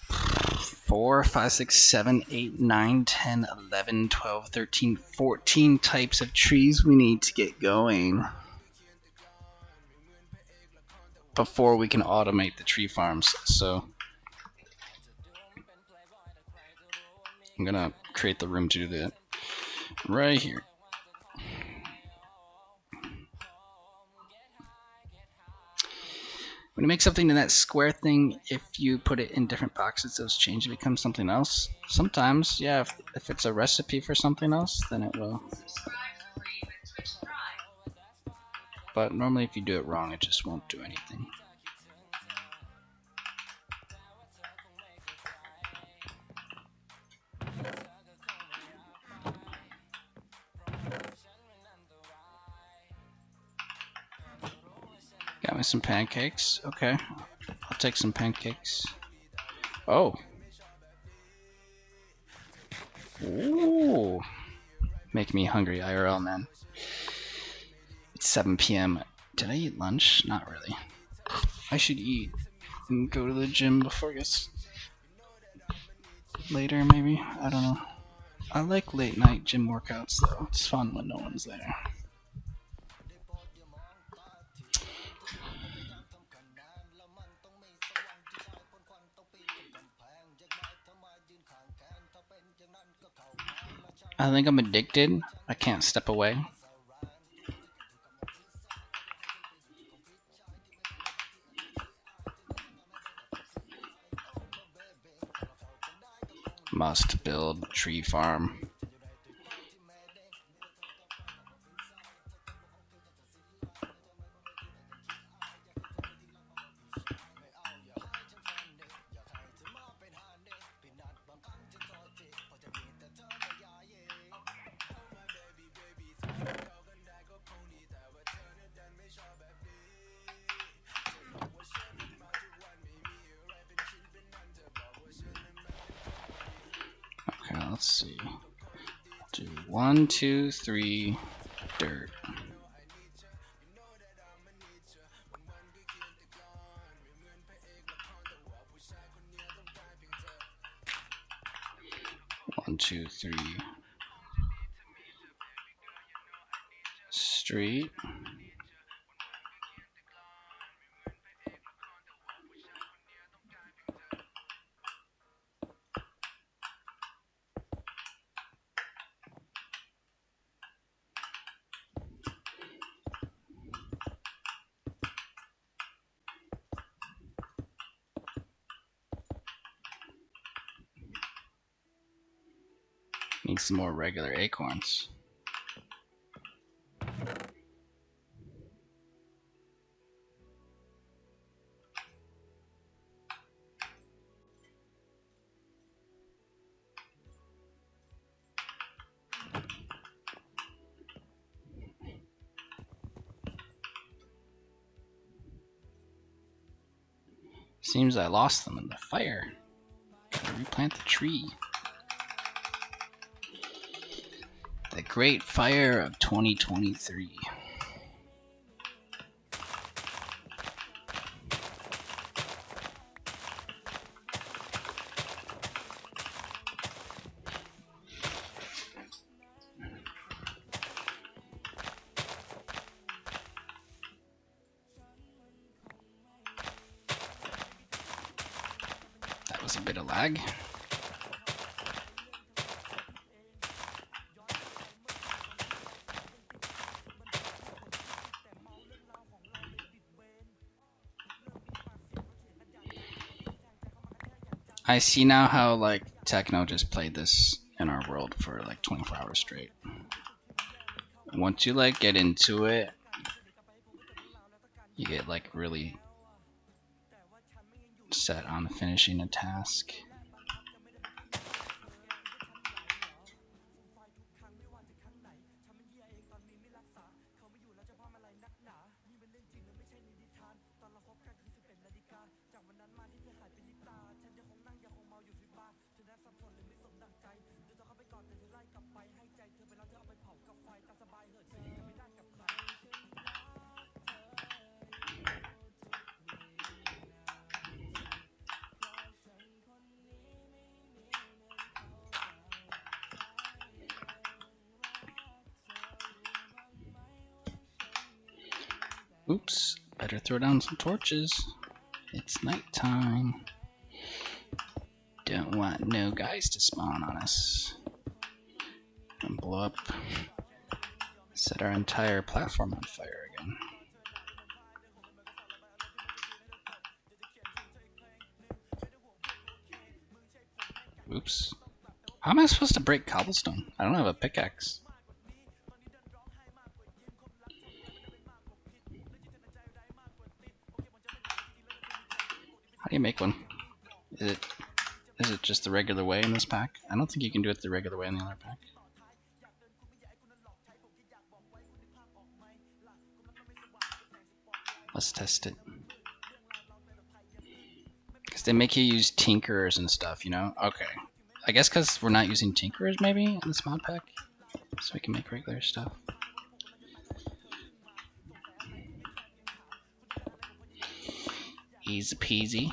A: 4, 5, 6, 7, 8, 9, 10, 11, 12, 13, 14 types of trees we need to get going before we can automate the tree farms. So I'm gonna create the room to do that right here. When you make something in that square thing, if you put it in different boxes, those change to become something else. Sometimes, yeah, if it's a recipe for something else, then it will. But normally if you do it wrong, it just won't do anything. Got me some pancakes. Okay, I'll take some pancakes. Oh. Ooh. Make me hungry, IRL, man. It's 7 p.m. Did I eat lunch? Not really. I should eat and go to the gym before it gets later, maybe. I don't know. I like late night gym workouts, though. It's fun when no one's there. I think I'm addicted. I can't step away. Must build tree farm. Okay, let's see. Do 1, 2, 3, dirt. One, two, three. Street. Need some more regular acorns. Seems I lost them in the fire. Gotta replant the tree. The Great Fire of 2023. That was a bit of lag. I see now how like techno just played this in our world for like 24 hours straight. Once you like get into it, you get like really set on finishing a task. Oops, better throw down some torches. It's nighttime. Don't want no guys to spawn on us. And blow up. Set our entire platform on fire again. Oops. How am I supposed to break cobblestone? I don't have a pickaxe. How do you make one? Is it just the regular way in this pack? I don't think you can do it the regular way in the other pack. Let's test it. Because they make you use tinkerers and stuff, you know? Okay. I guess because we're not using tinkerers, maybe, in this mod pack? So we can make regular stuff. Easy peasy.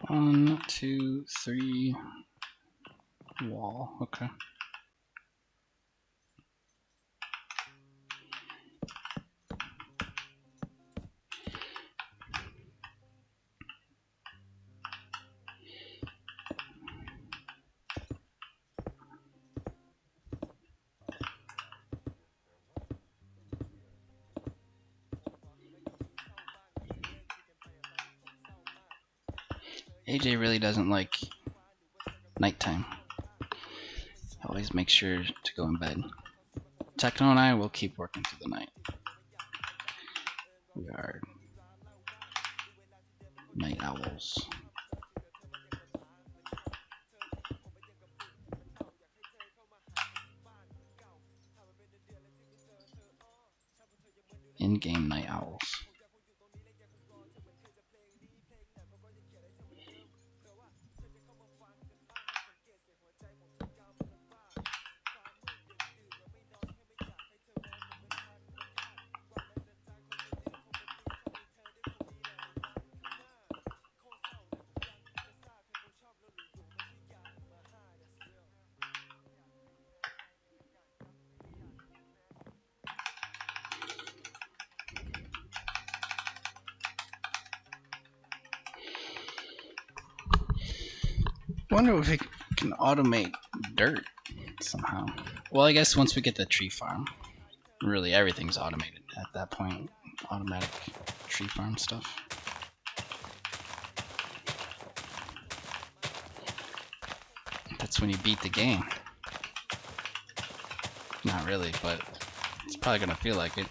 A: One, two, three. Wall. Okay. AJ really doesn't like nighttime. Always make sure to go in bed. Techno and I will keep working through the night. We are night owls. In-game night owls. I wonder if we can automate dirt somehow. Well, I guess once we get the tree farm, really everything's automated at that point. Automatic tree farm stuff. That's when you beat the game. Not really, but it's probably gonna feel like it.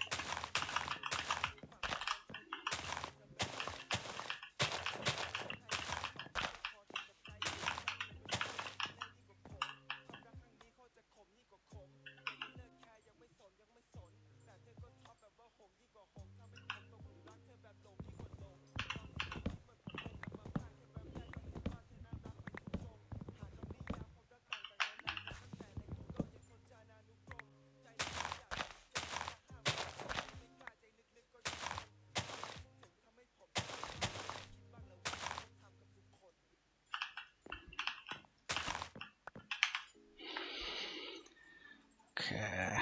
A: Okay.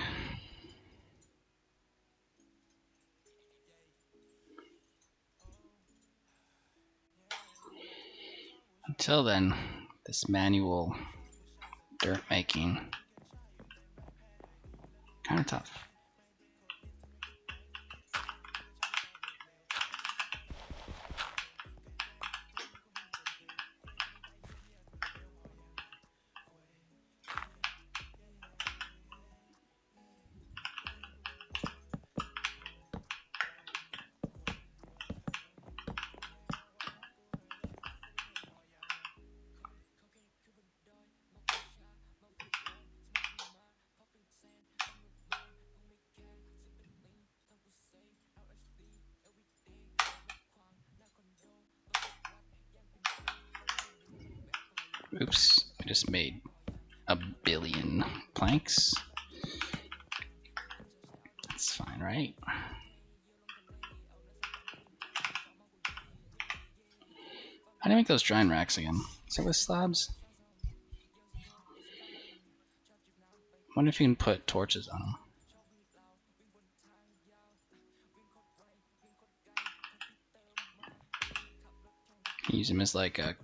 A: Until then, this manual dirt making kind of tough. Oops, I just made 1 billion planks. That's fine, right? How do you make those drying racks again? Is it with slabs? I wonder if you can put torches on them. Use them as like a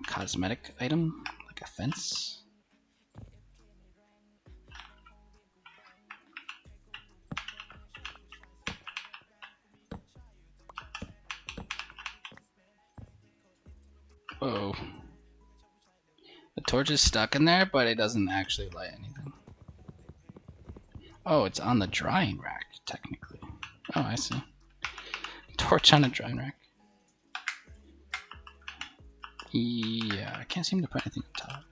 A: cosmetic item, like a fence. Whoa. The torch is stuck in there, but it doesn't actually light anything. Oh, it's on the drying rack, technically. Oh, I see. Torch on a drying rack. Yeah, I can't seem to put anything on top.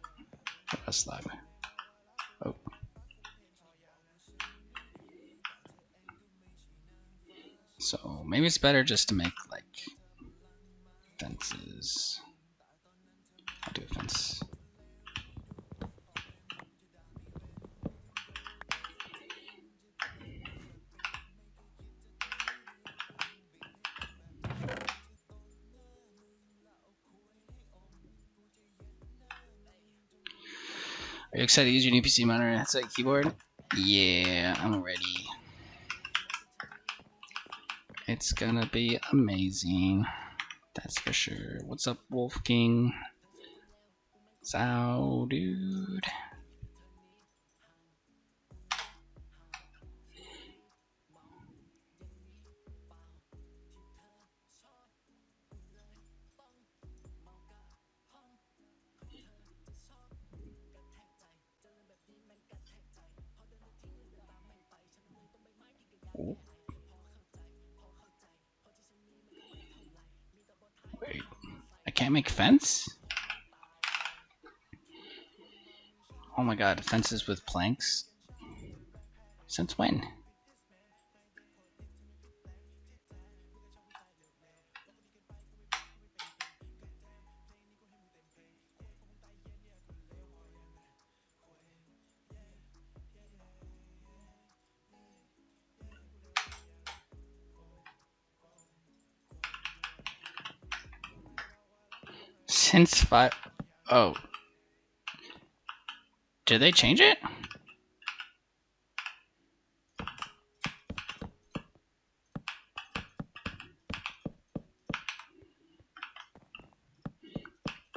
A: A slab. Oh. So maybe it's better just to make like fences. I'll do a fence. Are you excited to use your new PC monitor and headset keyboard? Yeah, I'm ready. It's gonna be amazing. That's for sure. What's up, Wolf King? So, dude. Wait, I can't make fence? Oh my god, fences with planks? Since when? Since 5. Oh. Did they change it?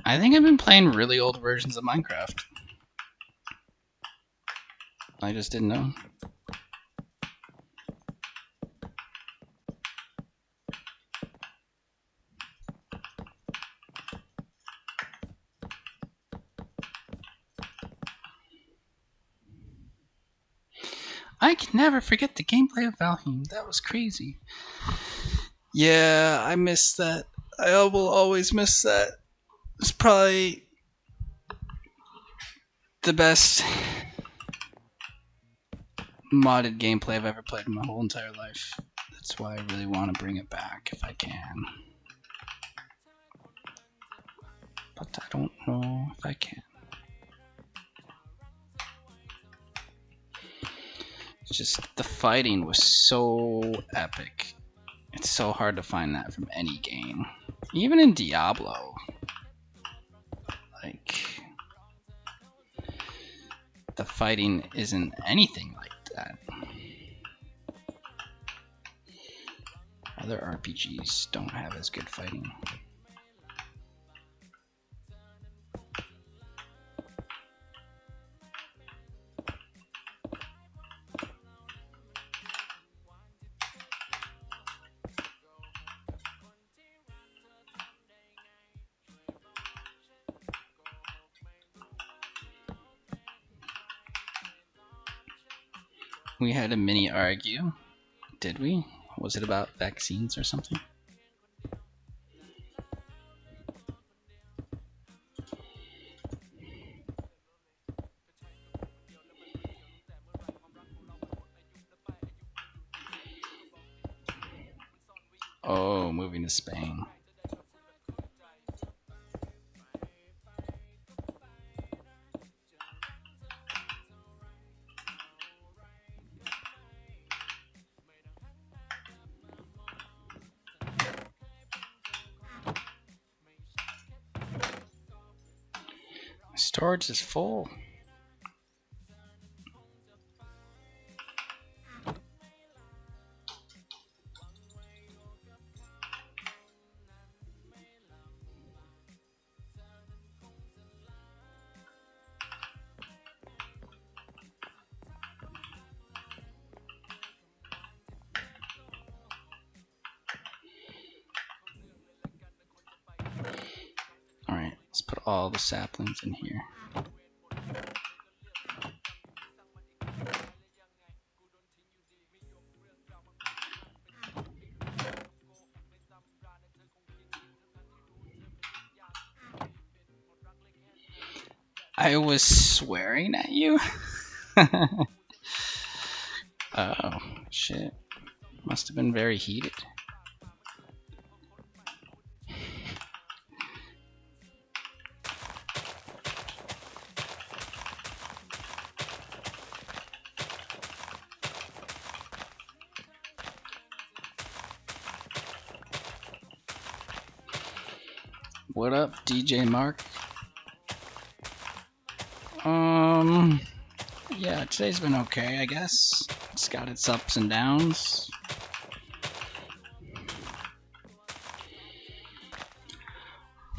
A: I think I've been playing really old versions of Minecraft. I just didn't know. I can never forget the gameplay of Valheim. That was crazy. Yeah, I miss that. I will always miss that. It's probably the best modded gameplay I've ever played in my whole entire life. That's why I really want to bring it back if I can. But I don't know if I can. It's just the fighting was so epic. It's so hard to find that from any game. Even in Diablo. Like, the fighting isn't anything like that. Other RPGs don't have as good fighting. We had a mini argue, did we? Was it about vaccines or something? Oh, moving to Spain. Storage is full. Alright, let's put all the saplings in here. I was swearing at you? Oh, shit. Must have been very heated. What up, DJ Mark? Yeah, today's been okay, I guess. It's got its ups and downs.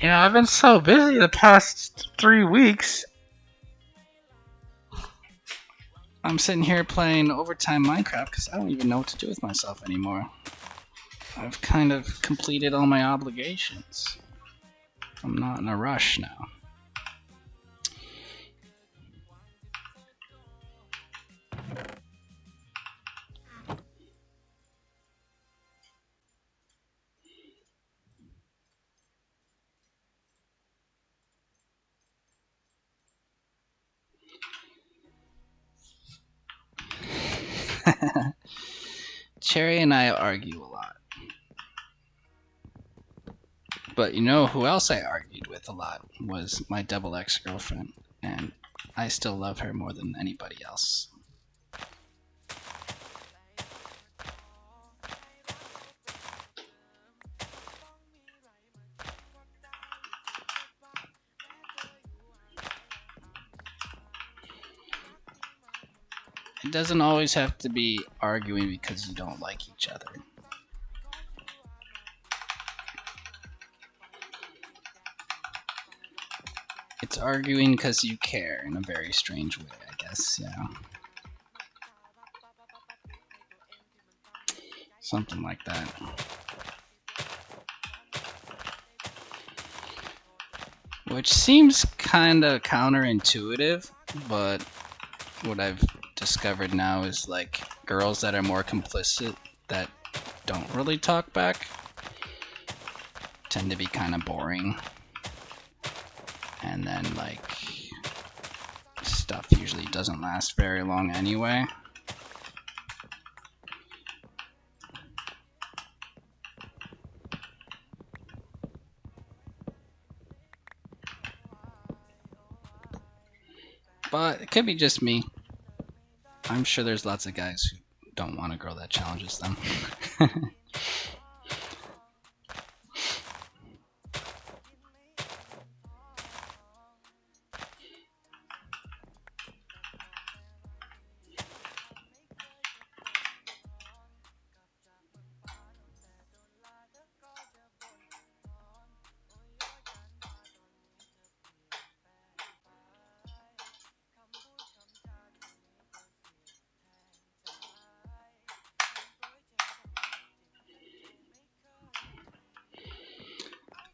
A: Yeah, I've been so busy the past 3 weeks. I'm sitting here playing overtime Minecraft because I don't even know what to do with myself anymore. I've kind of completed all my obligations. I'm not in a rush now. Cherry and I argue a lot. But you know who else I argued with a lot was my double ex-girlfriend, and I still love her more than anybody else. It doesn't always have to be arguing because you don't like each other. It's arguing because you care in a very strange way, I guess, yeah. Something like that. Which seems kinda counterintuitive, but what I've discovered now is like girls that are more complicit that don't really talk back tend to be kind of boring, and then like stuff usually doesn't last very long anyway. But it could be just me. I'm sure there's lots of guys who don't want a girl that challenges them.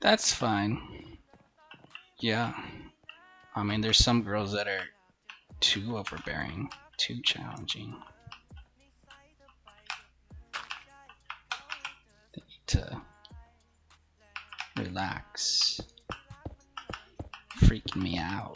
A: That's fine. Yeah. I mean, there's some girls that are too overbearing, too challenging. They need to relax. Freaking me out.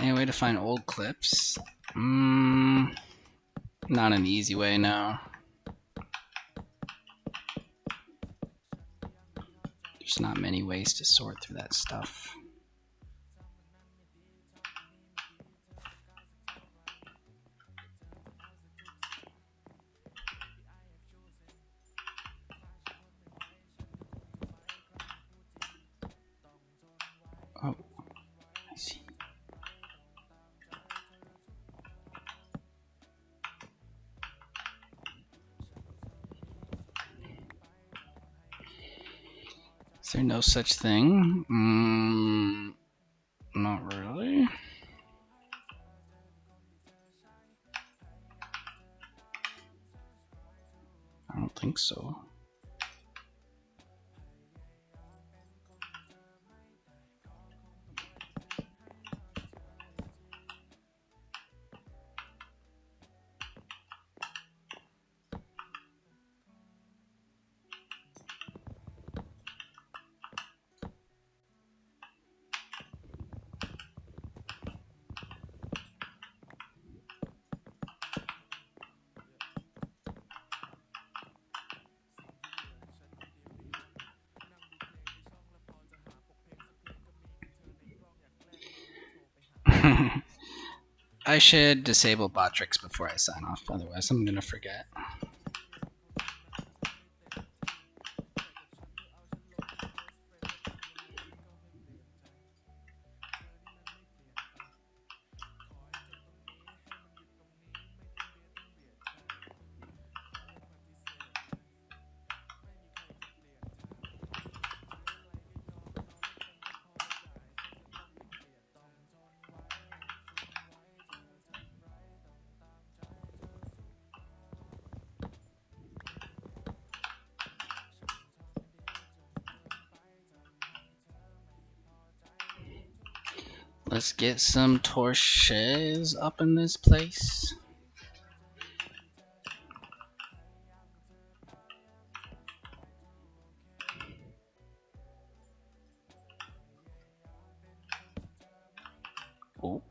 A: Any way to find old clips? Not an easy way, no. There's not many ways to sort through that stuff. Oh, I see. Is there no such thing? Not really. I don't think so. I should disable bot tricks before I sign off, otherwise I'm gonna forget. Let's get some torches up in this place. Oh.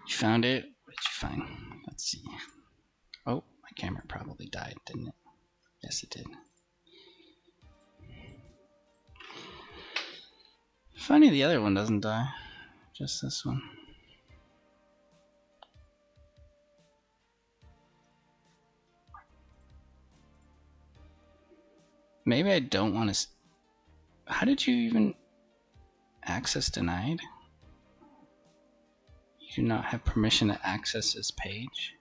A: You found it? What did you find? Let's see. Oh, my camera probably died, didn't it? Yes, it did. Funny the other one doesn't die. Just this one. Maybe I don't want to... How did you even... Access denied? You do not have permission to access this page?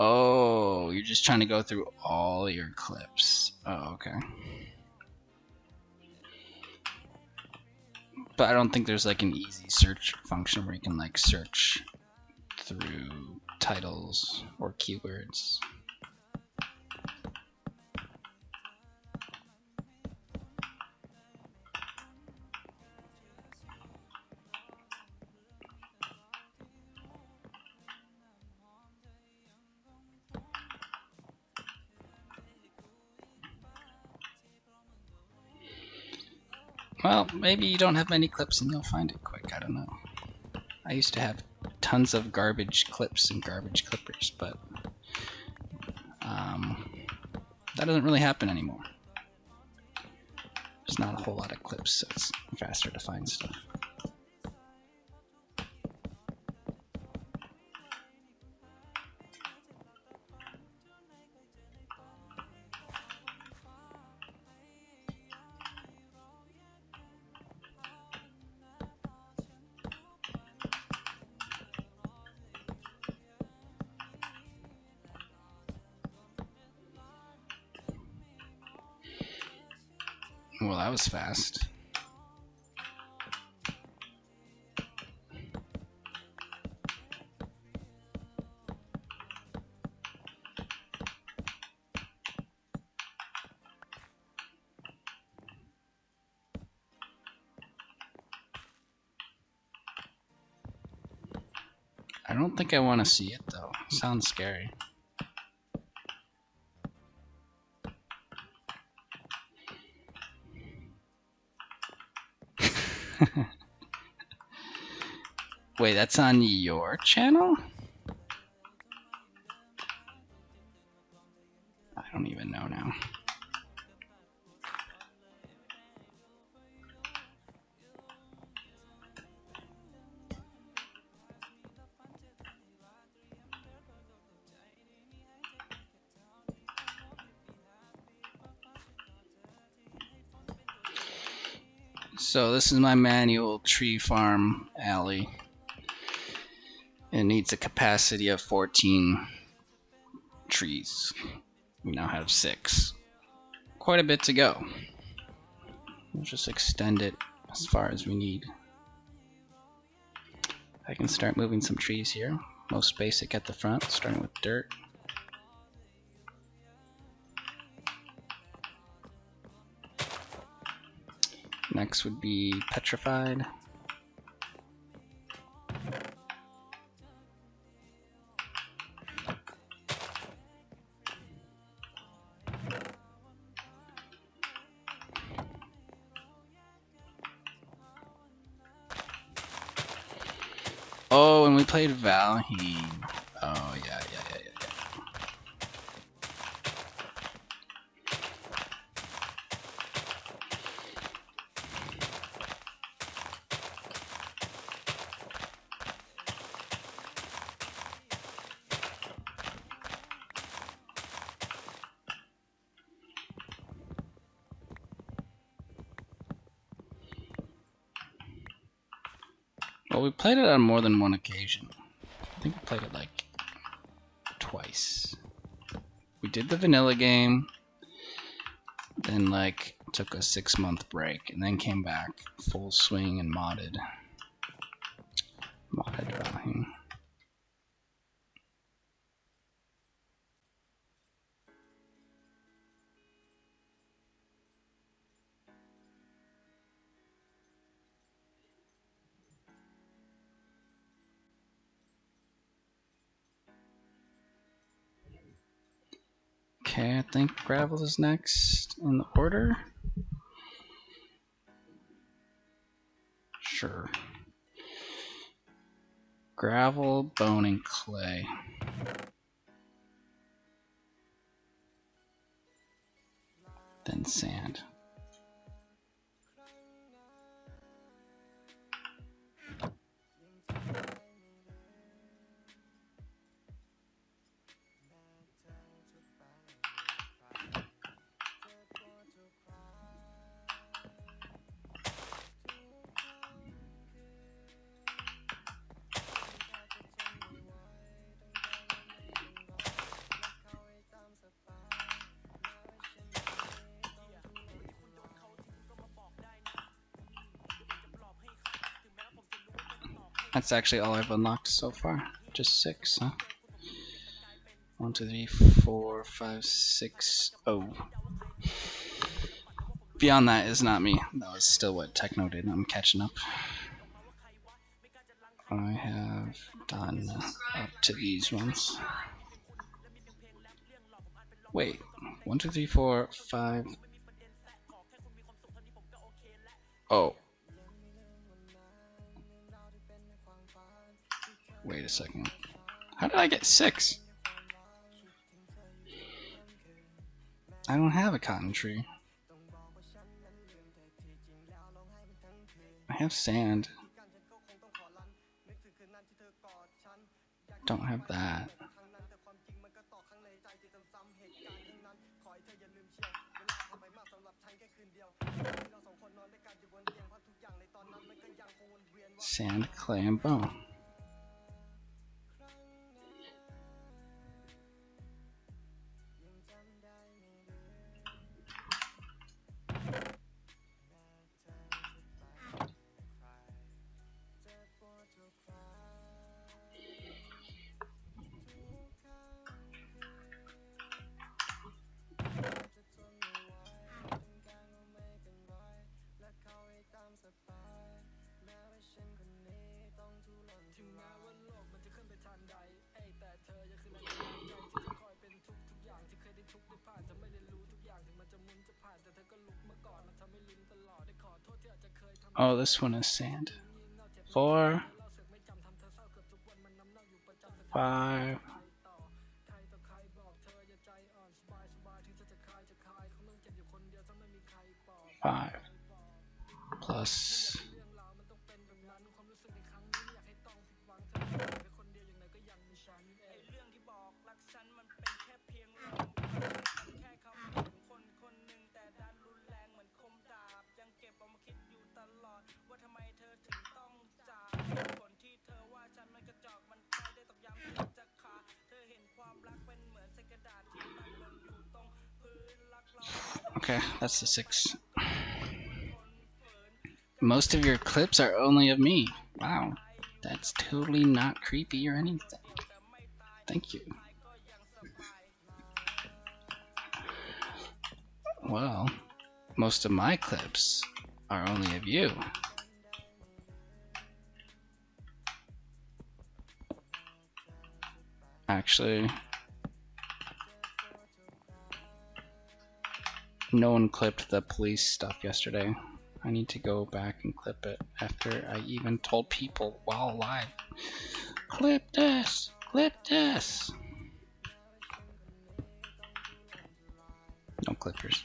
A: Oh, you're just trying to go through all your clips. Oh, okay. But I don't think there's like an easy search function where you can like search through titles or keywords. Well, maybe you don't have many clips and you'll find it quick. I don't know. I used to have tons of garbage clips and garbage clippers, but that doesn't really happen anymore. There's not a whole lot of clips, so it's faster to find stuff. Well, that was fast. I don't think I want to see it though. Sounds scary. Wait, that's on your channel? I don't even know now. So this is my manual tree farm alley. It needs a capacity of 14 trees. We now have 6. Quite a bit to go. We'll just extend it as far as we need. I can start moving some trees here. Most basic at the front, starting with dirt. Next would be petrified. Oh, and we played Valheim. Oh, yeah. Well, we played it on more than one occasion. I think we played it like twice. We did the vanilla game, then like took a 6-month break, and then came back full swing and modded Valheim. Okay, I think gravel is next in the order. Sure. Gravel, bone, and clay. Then sand. That's actually all I've unlocked so far. Just 6, huh? 1, 2, 3, 4, 5, 6. Oh. Beyond that is not me. That was still what Techno did. I'm catching up. I have done up to these ones. Wait. 1, 2, 3, 4, 5. Oh. Wait a second. How did I get 6? I don't have a cotton tree. I have sand. Don't have that. Sand, clay, and bone. Oh, this one is sand. 4, 5. 5 plus. Okay, that's the 6. Most of your clips are only of me. Wow, that's totally not creepy or anything. Thank you. Well, most of my clips are only of you. Actually, no one clipped the police stuff yesterday. I need to go back and clip it after I even told people while live. Clip this! Clip this! No clippers.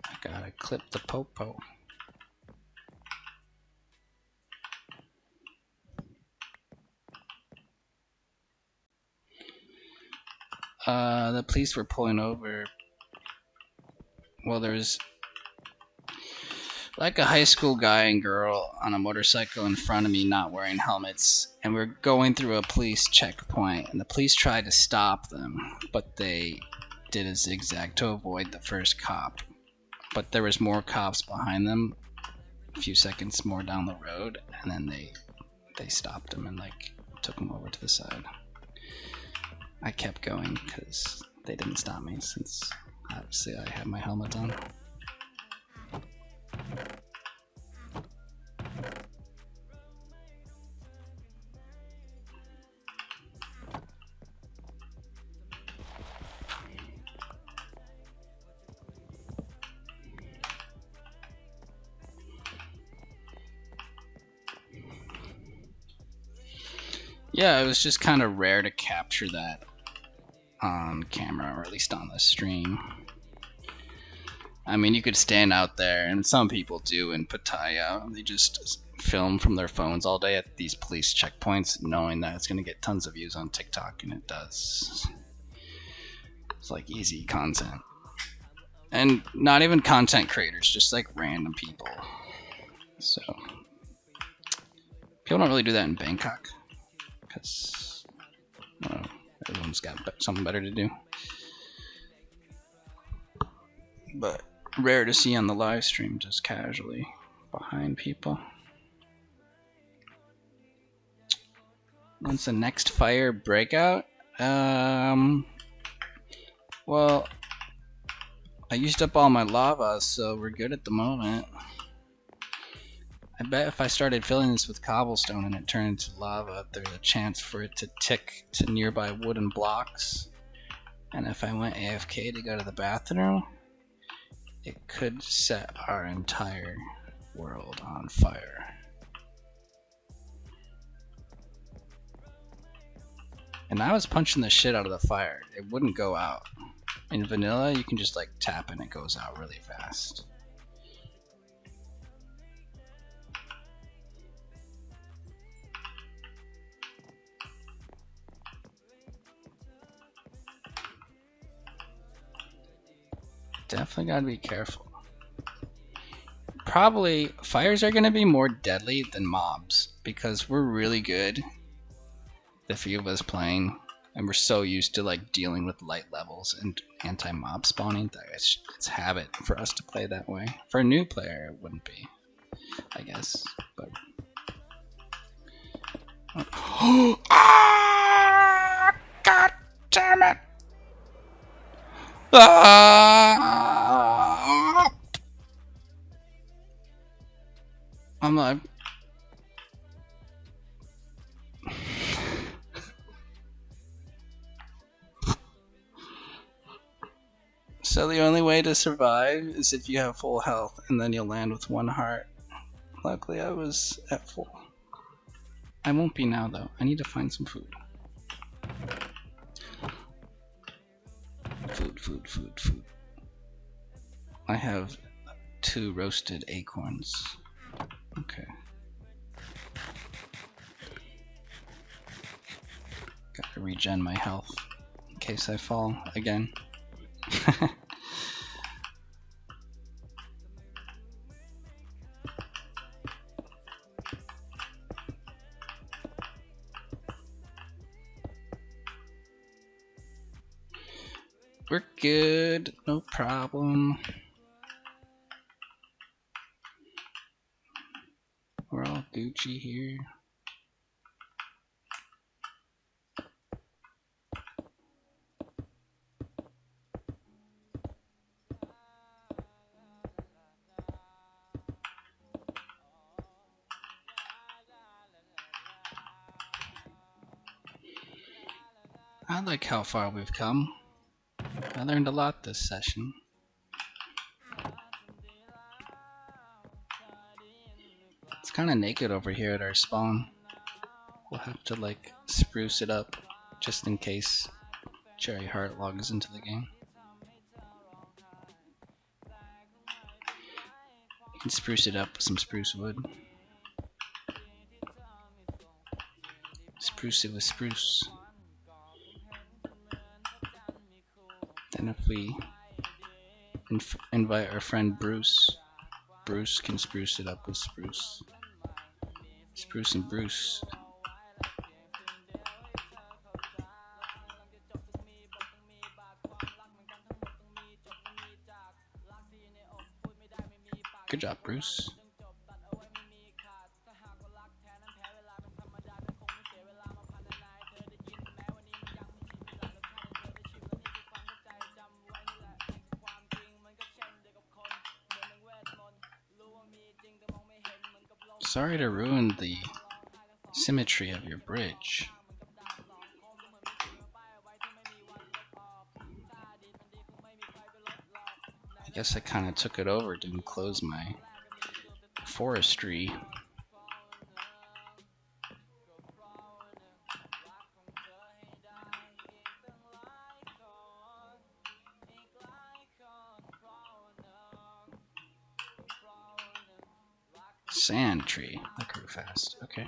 A: I gotta clip the popo. The police were pulling over. Well, there's like a high school guy and girl on a motorcycle in front of me not wearing helmets, and we're going through a police checkpoint, and the police tried to stop them, but they did a zigzag to avoid the first cop. But there was more cops behind them a few seconds more down the road, and then they stopped him and like took him over to the side. I kept going because they didn't stop me since obviously I had my helmet on. Yeah, it was just kind of rare to capture that on camera, or at least on the stream. I mean, you could stand out there, and some people do in Pattaya. They just film from their phones all day at these police checkpoints, knowing that it's going to get tons of views on TikTok, and it does. It's like easy content. And not even content creators, just like random people. So, people don't really do that in Bangkok, because everyone's got something better to do. But rare to see on the live stream, just casually behind people. When's the next fire breakout? Well, I used up all my lava, so we're good at the moment. I bet if I started filling this with cobblestone and it turned into lava, there's a chance for it to tick to nearby wooden blocks. And if I went AFK to go to the bathroom, it could set our entire world on fire. And I was punching the shit out of the fire. It wouldn't go out. In vanilla, you can just like tap and it goes out really fast. Definitely gotta be careful. Probably fires are gonna be more deadly than mobs because we're really good, the few of us playing, and we're so used to like dealing with light levels and anti-mob spawning that it's habit for us to play that way. For a new player, it wouldn't be, I guess. But ah, God damn it! Ah! I'm live. So the only way to survive is if you have full health, and then you'll land with 1 heart. Luckily I was at full. I won't be now though. I need to find some food. Food. I have 2 roasted acorns. Okay. Gotta regen my health in case I fall again. We're good, no problem. We're all Gucci here. I like how far we've come. I learned a lot this session. It's kind of naked over here at our spawn. We'll have to like spruce it up just in case Cherry Heart logs into the game. You can spruce it up with some spruce wood. Spruce it with spruce. Then if we invite our friend Bruce, Bruce can spruce it up with spruce. Spruce and Bruce. Good job, Bruce. Sorry to ruin the symmetry of your bridge. I guess I kind of took it over to enclose my forestry. Sand tree. That grew fast. Okay.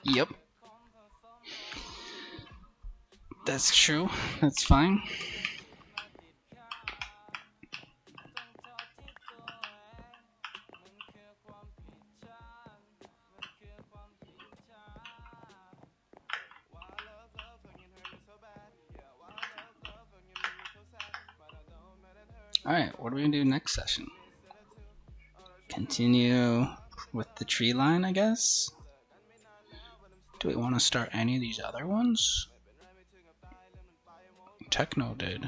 A: Yep. That's true. That's fine. Alright, what are we gonna do next session? Continue with the tree line, I guess? Do we want to start any of these other ones? Techno did.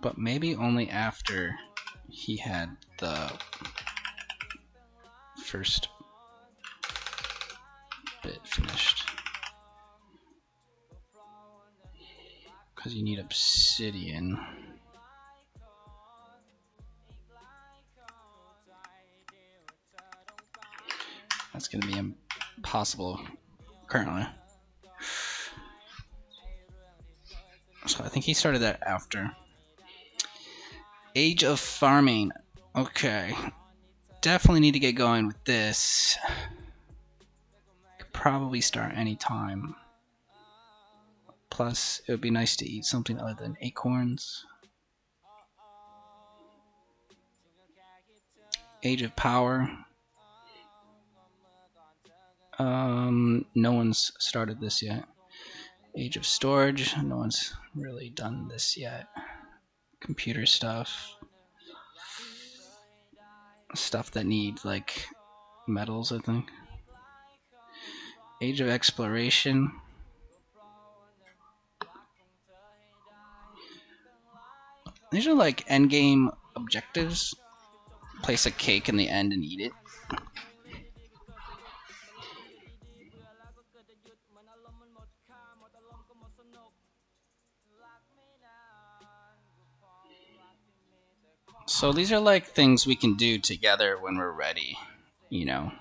A: But maybe only after he had the first bit finished. Because you need obsidian. That's going to be impossible currently. So I think he started that after. Age of farming. Okay. Definitely need to get going with this. Could probably start anytime. Plus, it would be nice to eat something other than acorns. Age of power. No one's started this yet. Age of storage. No one's really done this yet. Computer stuff. Stuff that needs like metals, I think. Age of exploration. These are like endgame objectives. Place a cake in the end and eat it. So these are like things we can do together when we're ready, you know.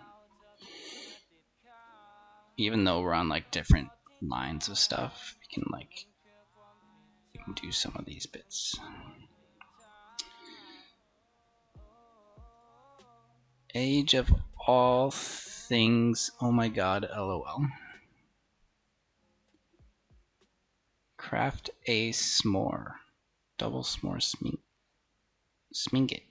A: Even though we're on like different lines of stuff, we can do some of these bits. Age of all things, oh my god, lol. Craft a s'more. Double s'more smingit.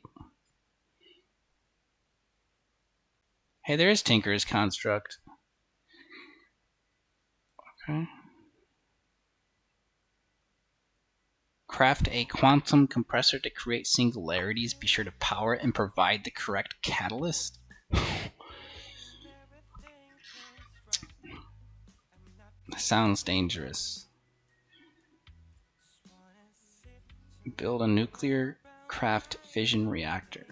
A: Hey, there is Tinker's construct. Okay. Craft a quantum compressor to create singularities. Be sure to power it and provide the correct catalyst. Sounds dangerous. Build a nuclear craft fission reactor.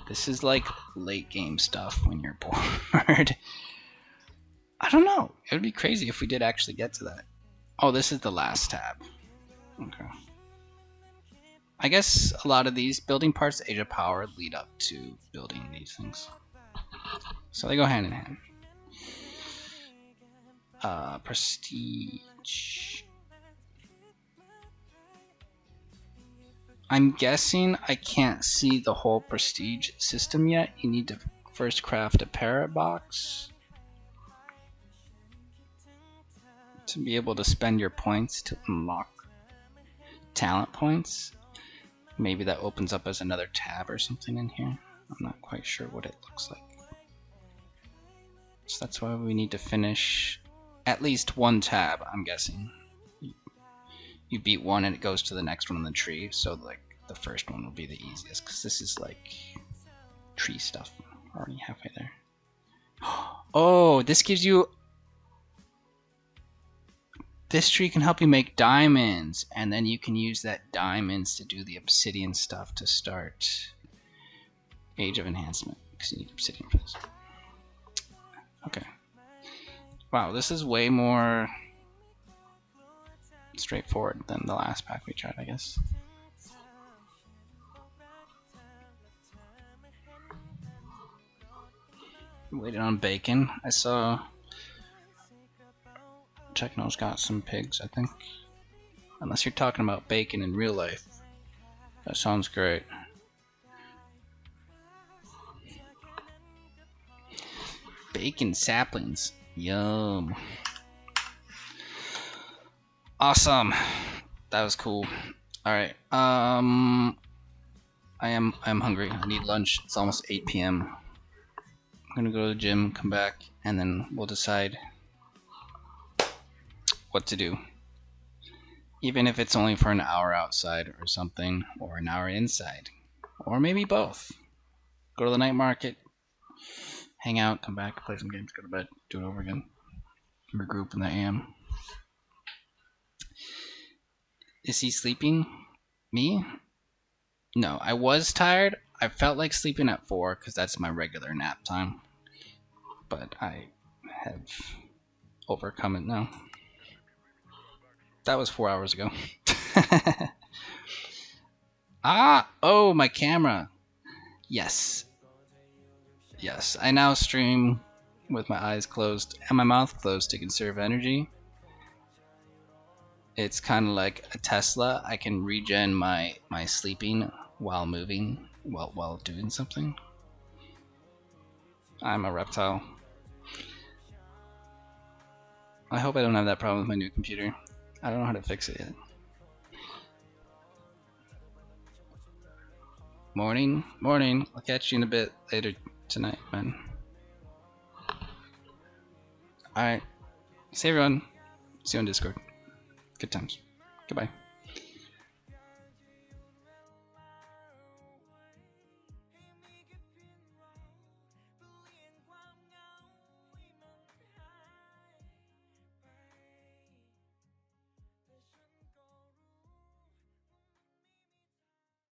A: This is like late game stuff when you're bored. I don't know. It would be crazy if we did actually get to that. Oh, this is the last tab. Okay. I guess a lot of these building parts, Age of Power, lead up to building these things. So they go hand in hand. Prestige. I'm guessing I can't see the whole prestige system yet. You need to first craft a parrot box to be able to spend your points to unlock talent points. Maybe that opens up as another tab or something in here. I'm not quite sure what it looks like. So that's why we need to finish at least one tab, I'm guessing. You beat one and it goes to the next one on the tree, so like the first one will be the easiest, because this is like tree stuff. Already halfway there. Oh, this gives you... This tree can help you make diamonds, and then you can use that diamonds to do the obsidian stuff to start Age of Enhancement, because you need obsidian for this. Okay. Wow, this is way more straightforward than the last pack we tried, I guess. Waiting on bacon. I saw Techno's got some pigs, I think. Unless you're talking about bacon in real life. That sounds great. Bacon saplings. Yum. Awesome. That was cool. Alright. I'm hungry. I need lunch. It's almost 8 p.m. I'm gonna go to the gym, come back, and then we'll decide what to do. Even if it's only for an hour outside or something, or an hour inside, or maybe both. Go to the night market, hang out, come back, play some games, go to bed, do it over again. Regroup in the AM. Is he sleeping? Me? No, I was tired. I felt like sleeping at 4 because that's my regular nap time. But I have overcome it now. That was 4 hours ago. Oh, my camera. Yes. Yes, I now stream with my eyes closed and my mouth closed to conserve energy. It's kind of like a Tesla. I can regen my sleeping while moving, while doing something. I'm a reptile. I hope I don't have that problem with my new computer. I don't know how to fix it yet. Morning. I'll catch you in a bit later tonight, man. Alright. See everyone. See you on Discord. Good times. Goodbye.